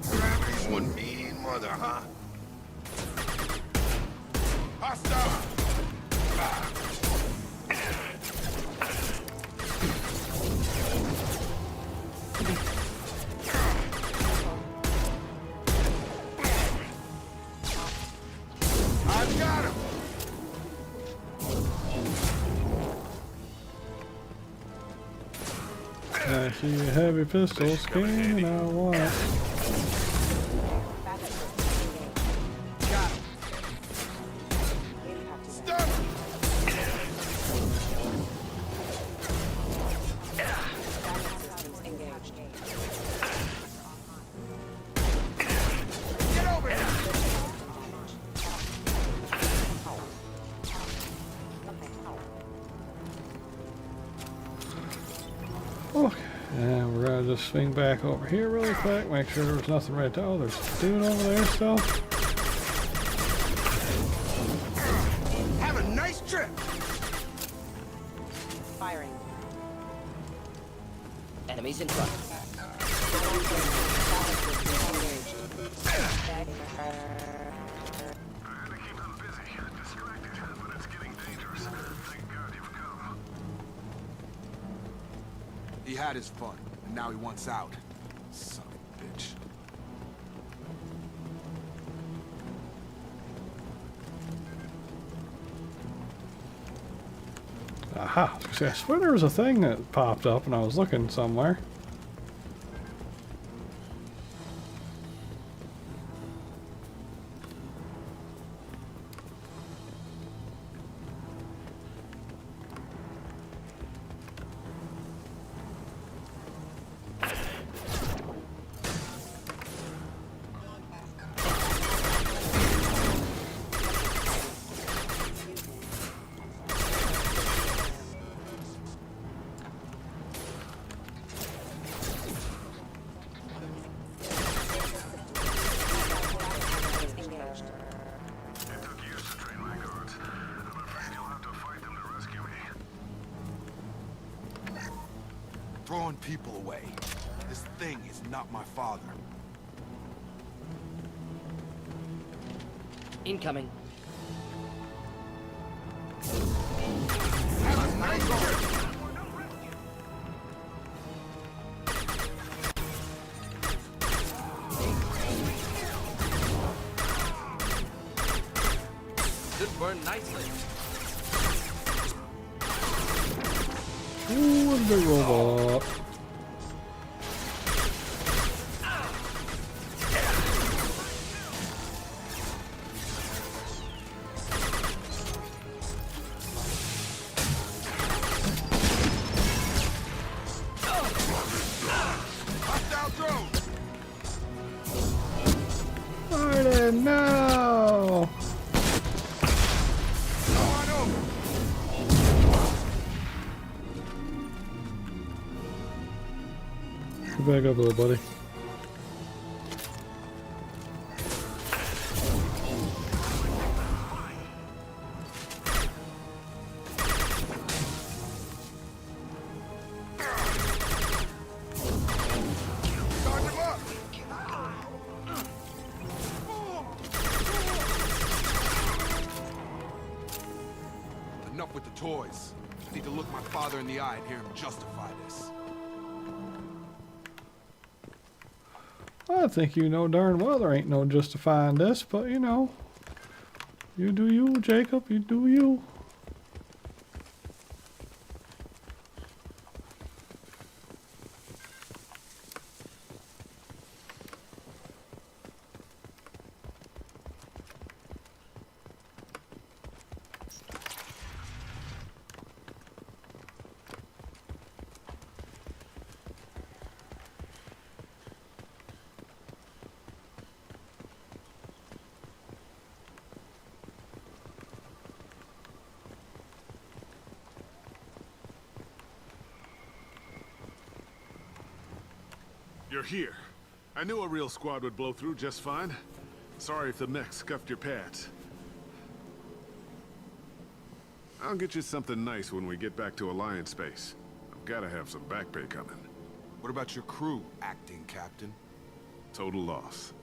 Gravity's one mean mother, huh? Hostile! I've got him! I see a heavy pistol scanning I want it. And we're gonna just swing back over here really quick, make sure there's nothing right there. Oh, there's a dude over there still. Have a nice trip! Firing. Enemies in front. He had his fun, and now he wants out. Son of a bitch. Aha. I swear there was a thing that popped up and I was looking somewhere. Throwing people away. This thing is not my father. Incoming. Should burn nicely. Ooh, a big robot. Martin, no! Back up, little buddy. Enough with the toys. I need to look my father in the eye and hear him justify this. I think you know darn well there ain't no justifying this, but you know, you do you, Jacob, you do you. You're here. I knew a real squad would blow through just fine. Sorry if the mech scuffed your pads. I'll get you something nice when we get back to Alliance space. I've gotta have some back pay coming. What about your crew, acting captain? Total loss.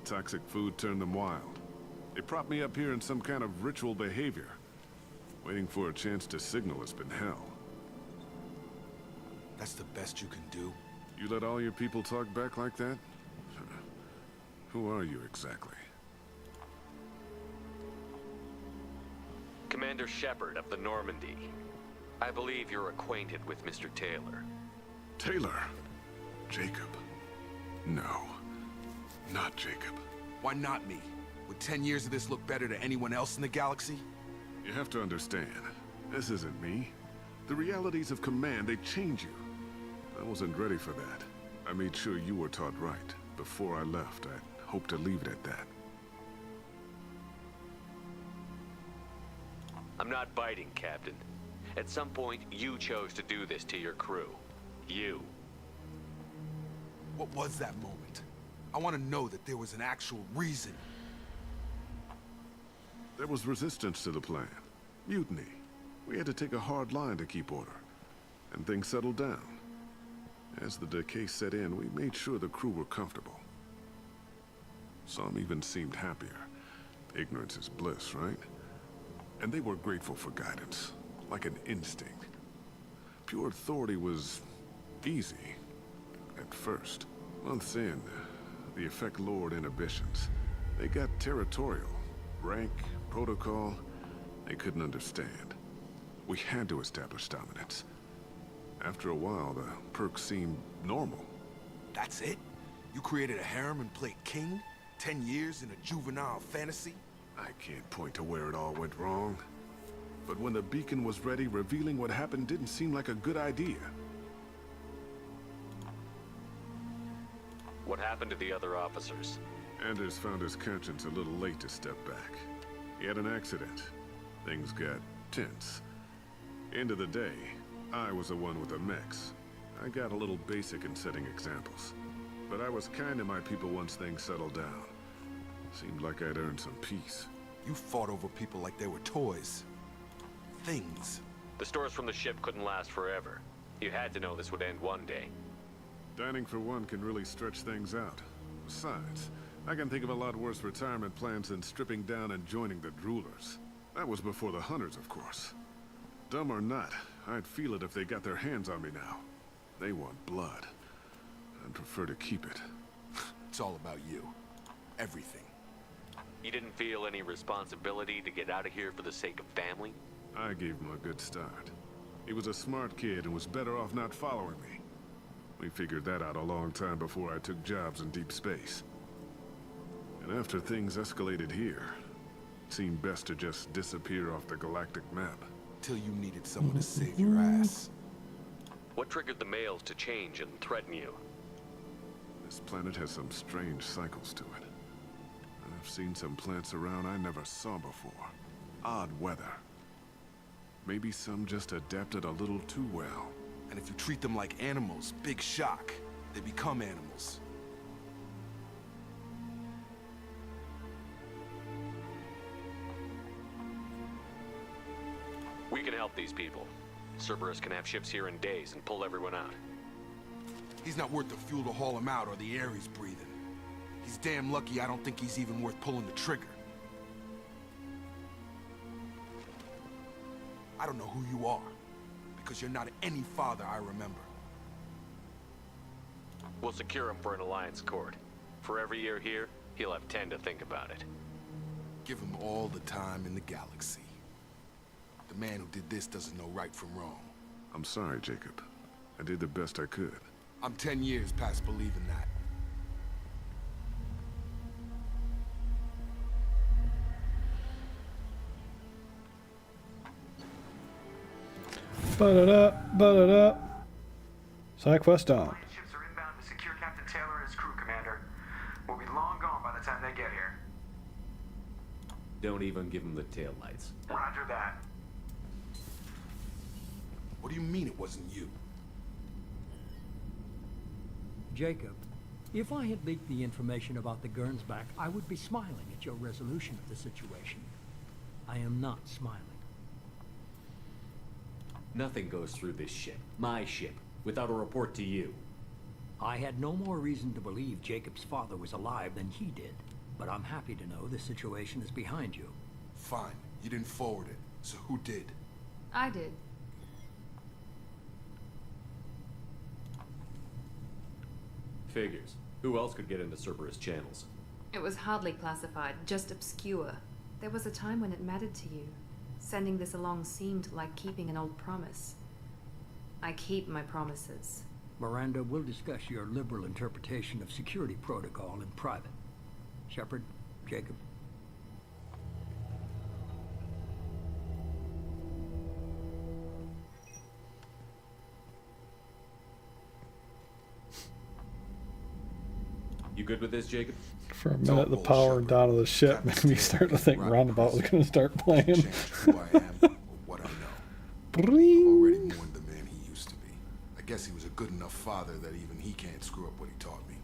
The toxic food turned them wild. They propped me up here in some kind of ritual behavior. Waiting for a chance to signal has been hell. That's the best you can do? You let all your people talk back like that? Who are you exactly? Commander Shepard of the Normandy. I believe you're acquainted with Mr. Taylor. Taylor? Jacob? No. Not Jacob. Why not me? Would 10 years of this look better to anyone else in the galaxy? You have to understand, this isn't me. The realities of command, they change you. I wasn't ready for that. I made sure you were taught right. Before I left, I hoped to leave it at that. I'm not biting, Captain. At some point, you chose to do this to your crew. You. What was that moment? I want to know that there was an actual reason. There was resistance to the plan. Mutiny. We had to take a hard line to keep order. And things settled down. As the decay set in, we made sure the crew were comfortable. Some even seemed happier. Ignorance is bliss, right? And they were grateful for guidance, like an instinct. Pure authority was easy, at first. Months in, the effect lowered inhibitions. They got territorial. Rank, protocol, they couldn't understand. We had to establish dominance. After a while, the perks seemed normal. That's it? You created a harem and played king? 10 years in a juvenile fantasy? I can't point to where it all went wrong. But when the beacon was ready, revealing what happened didn't seem like a good idea. What happened to the other officers? Anders found his conscience a little late to step back. He had an accident. Things got tense. End of the day, I was the one with the mechs. I got a little basic in setting examples. But I was kind to my people once things settled down. Seemed like I'd earned some peace. You fought over people like they were toys. Things. The stores from the ship couldn't last forever. You had to know this would end one day. Dining for one can really stretch things out. Besides, I can think of a lot worse retirement plans than stripping down and joining the droolers. That was before the hunters, of course. Dumb or not, I'd feel it if they got their hands on me now. They want blood. I'd prefer to keep it. It's all about you. Everything. You didn't feel any responsibility to get out of here for the sake of family? I gave him a good start. He was a smart kid and was better off not following me. We figured that out a long time before I took jobs in deep space. And after things escalated here, it seemed best to just disappear off the galactic map. Till you needed someone to save your ass. What triggered the males to change and threaten you? This planet has some strange cycles to it. I've seen some plants around I never saw before. Odd weather. Maybe some just adapted a little too well. And if you treat them like animals, big shock. They become animals. We can help these people. Cerberus can have ships here in days and pull everyone out. He's not worth the fuel to haul him out or the air he's breathing. He's damn lucky I don't think he's even worth pulling the trigger. I don't know who you are, because you're not any father I remember. We'll secure him for an alliance court. For every year here, he'll have 10 to think about it. Give him all the time in the galaxy. The man who did this doesn't know right from wrong. I'm sorry, Jacob. I did the best I could. I'm 10 years past believing that. Ba-da-da. Side quest on. Ships are inbound to secure Captain Taylor and his crew, Commander. We'll be long gone by the time they get here. Don't even give him the taillights. Roger that. What do you mean it wasn't you? Jacob, if I had leaked the information about the Gernsback, I would be smiling at your resolution of the situation. I am not smiling. Nothing goes through this ship, my ship, without a report to you. I had no more reason to believe Jacob's father was alive than he did, but I'm happy to know the situation is behind you. Fine, you didn't forward it, so who did? I did. Figures. Who else could get into Cerberus channels? It was hardly classified, just obscure. There was a time when it mattered to you. Sending this along seemed like keeping an old promise. I keep my promises. Miranda, we'll discuss your liberal interpretation of security protocol in private. Shepard, Jacob. You good with this, Jacob? For a minute, the power down of the ship made me start to think Roundabout was going to start playing. Who I am, or what I know. I'm already more the man he used to be. I guess he was a good enough father that even he can't screw up what he taught me.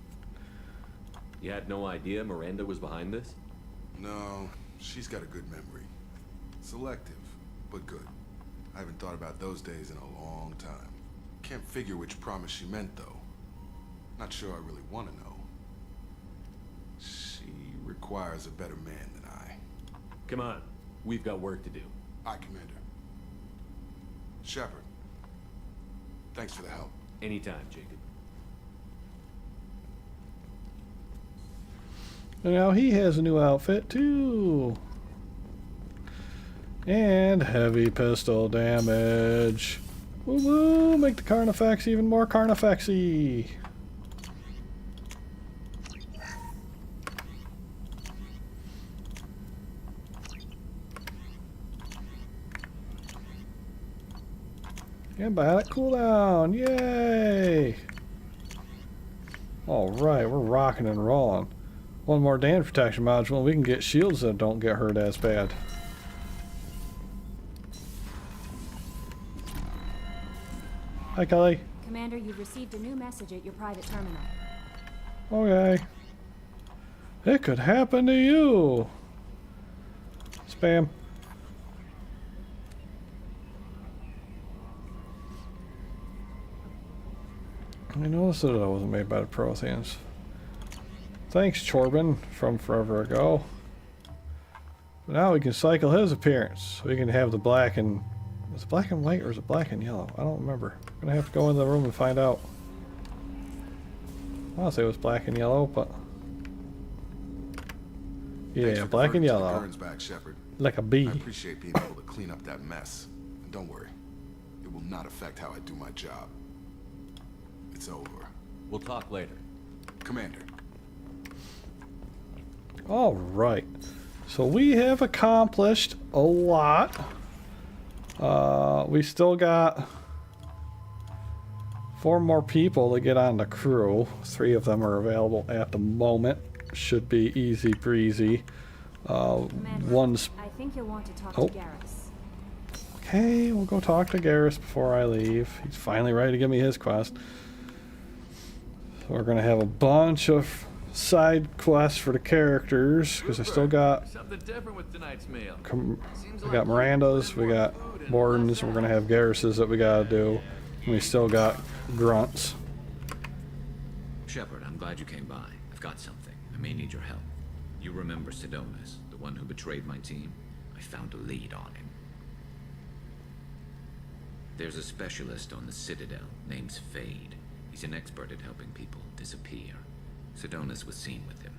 You had no idea Miranda was behind this? No, she's got a good memory. Selective, but good. I haven't thought about those days in a long time. Can't figure which promise she meant, though. Not sure I really want to know. She requires a better man than I. Come on, we've got work to do. Aye, Commander. Shepard, thanks for the help. Anytime, Jacob. And now he has a new outfit too. And heavy pistol damage. Woo woo! Make the Carnifex even more Carnifexy. Antibiotic cooldown. Yay! Alright, we're rocking and rolling. One more damage protection module, we can get shields that don't get hurt as bad. Hi, Kelly. Commander, you've received a new message at your private terminal. Okay. It could happen to you. Spam. I noticed that it wasn't made by the Protheans. Thanks, Chorbin, from forever ago. But now we can cycle his appearance. We can have the black and... Is it black and white or is it black and yellow? I don't remember. I'm gonna have to go in the room and find out. I'll say it was black and yellow, but... Yeah, black and yellow. Back, Shepard. Like a bee. I appreciate being able to clean up that mess. And don't worry, it will not affect how I do my job. It's over. We'll talk later. Commander. Alright. So we have accomplished a lot. We still got 4 more people to get on the crew. 3 of them are available at the moment. Should be easy breezy. One's... I think you'll want to talk to Garrus. Okay, we'll go talk to Garrus before I leave. He's finally ready to give me his quest. So we're gonna have a bunch of side quests for the characters because I still got something different with tonight's meal. We got Miranda's, we got Borden's, we're gonna have Garrus's that we gotta do. And we still got Grunts. Shepard, I'm glad you came by. I've got something. I may need your help. You remember Sidonis, the one who betrayed my team? I found a lead on him. There's a specialist on the Citadel named Fade. He's an expert at helping people disappear. Sidonis was seen with him.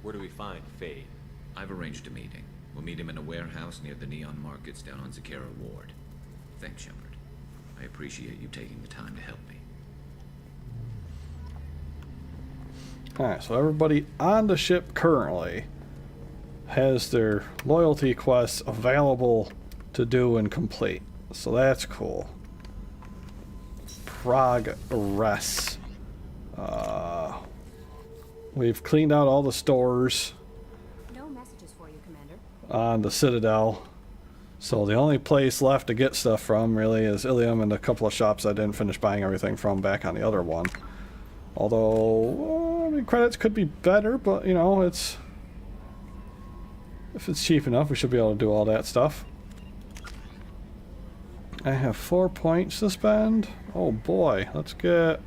Where do we find Fade? I've arranged a meeting. We'll meet him in a warehouse near the Neon Markets down on Zakera Ward. Thanks, Shepard. I appreciate you taking the time to help me. Alright, so everybody on the ship currently has their loyalty quests available to do and complete. So that's cool. Progress. We've cleaned out all the stores No messages for you, Commander. on the Citadel. So the only place left to get stuff from really is Ilium and a couple of shops I didn't finish buying everything from back on the other one. Although, I mean, credits could be better, but you know, if it's cheap enough, we should be able to do all that stuff. I have 4 points to spend. Oh boy, let's get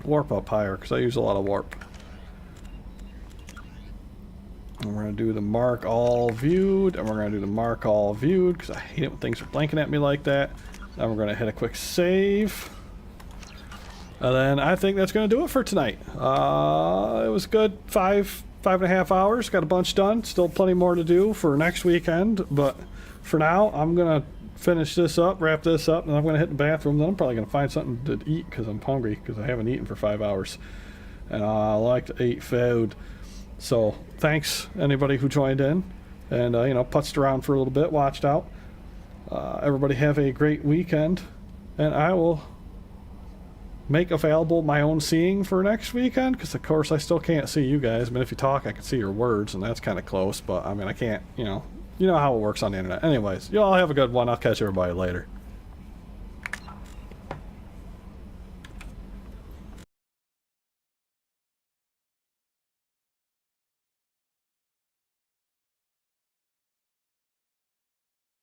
warp up higher because I use a lot of warp. And we're going to do the mark all viewed, and we're going to do the mark all viewed because I hate it when things are blanking at me like that. Then we're going to hit a quick save. And then I think that's going to do it for tonight. It was good, 5.5 hours. Got a bunch done. Still plenty more to do for next weekend. But for now, I'm going to finish this up, wrap this up, and I'm going to hit the bathroom. Then I'm probably going to find something to eat because I'm hungry because I haven't eaten for 5 hours. And I like to eat food. So thanks anybody who joined in and you know, putzed around for a little bit, watched out. Everybody have a great weekend, and I will make available my own seeing for next weekend because of course I still can't see you guys. I mean, if you talk I can see your words and that's kind of close, but I mean I can't, you know how it works on the internet. Anyways, you all have a good one. I'll catch everybody later.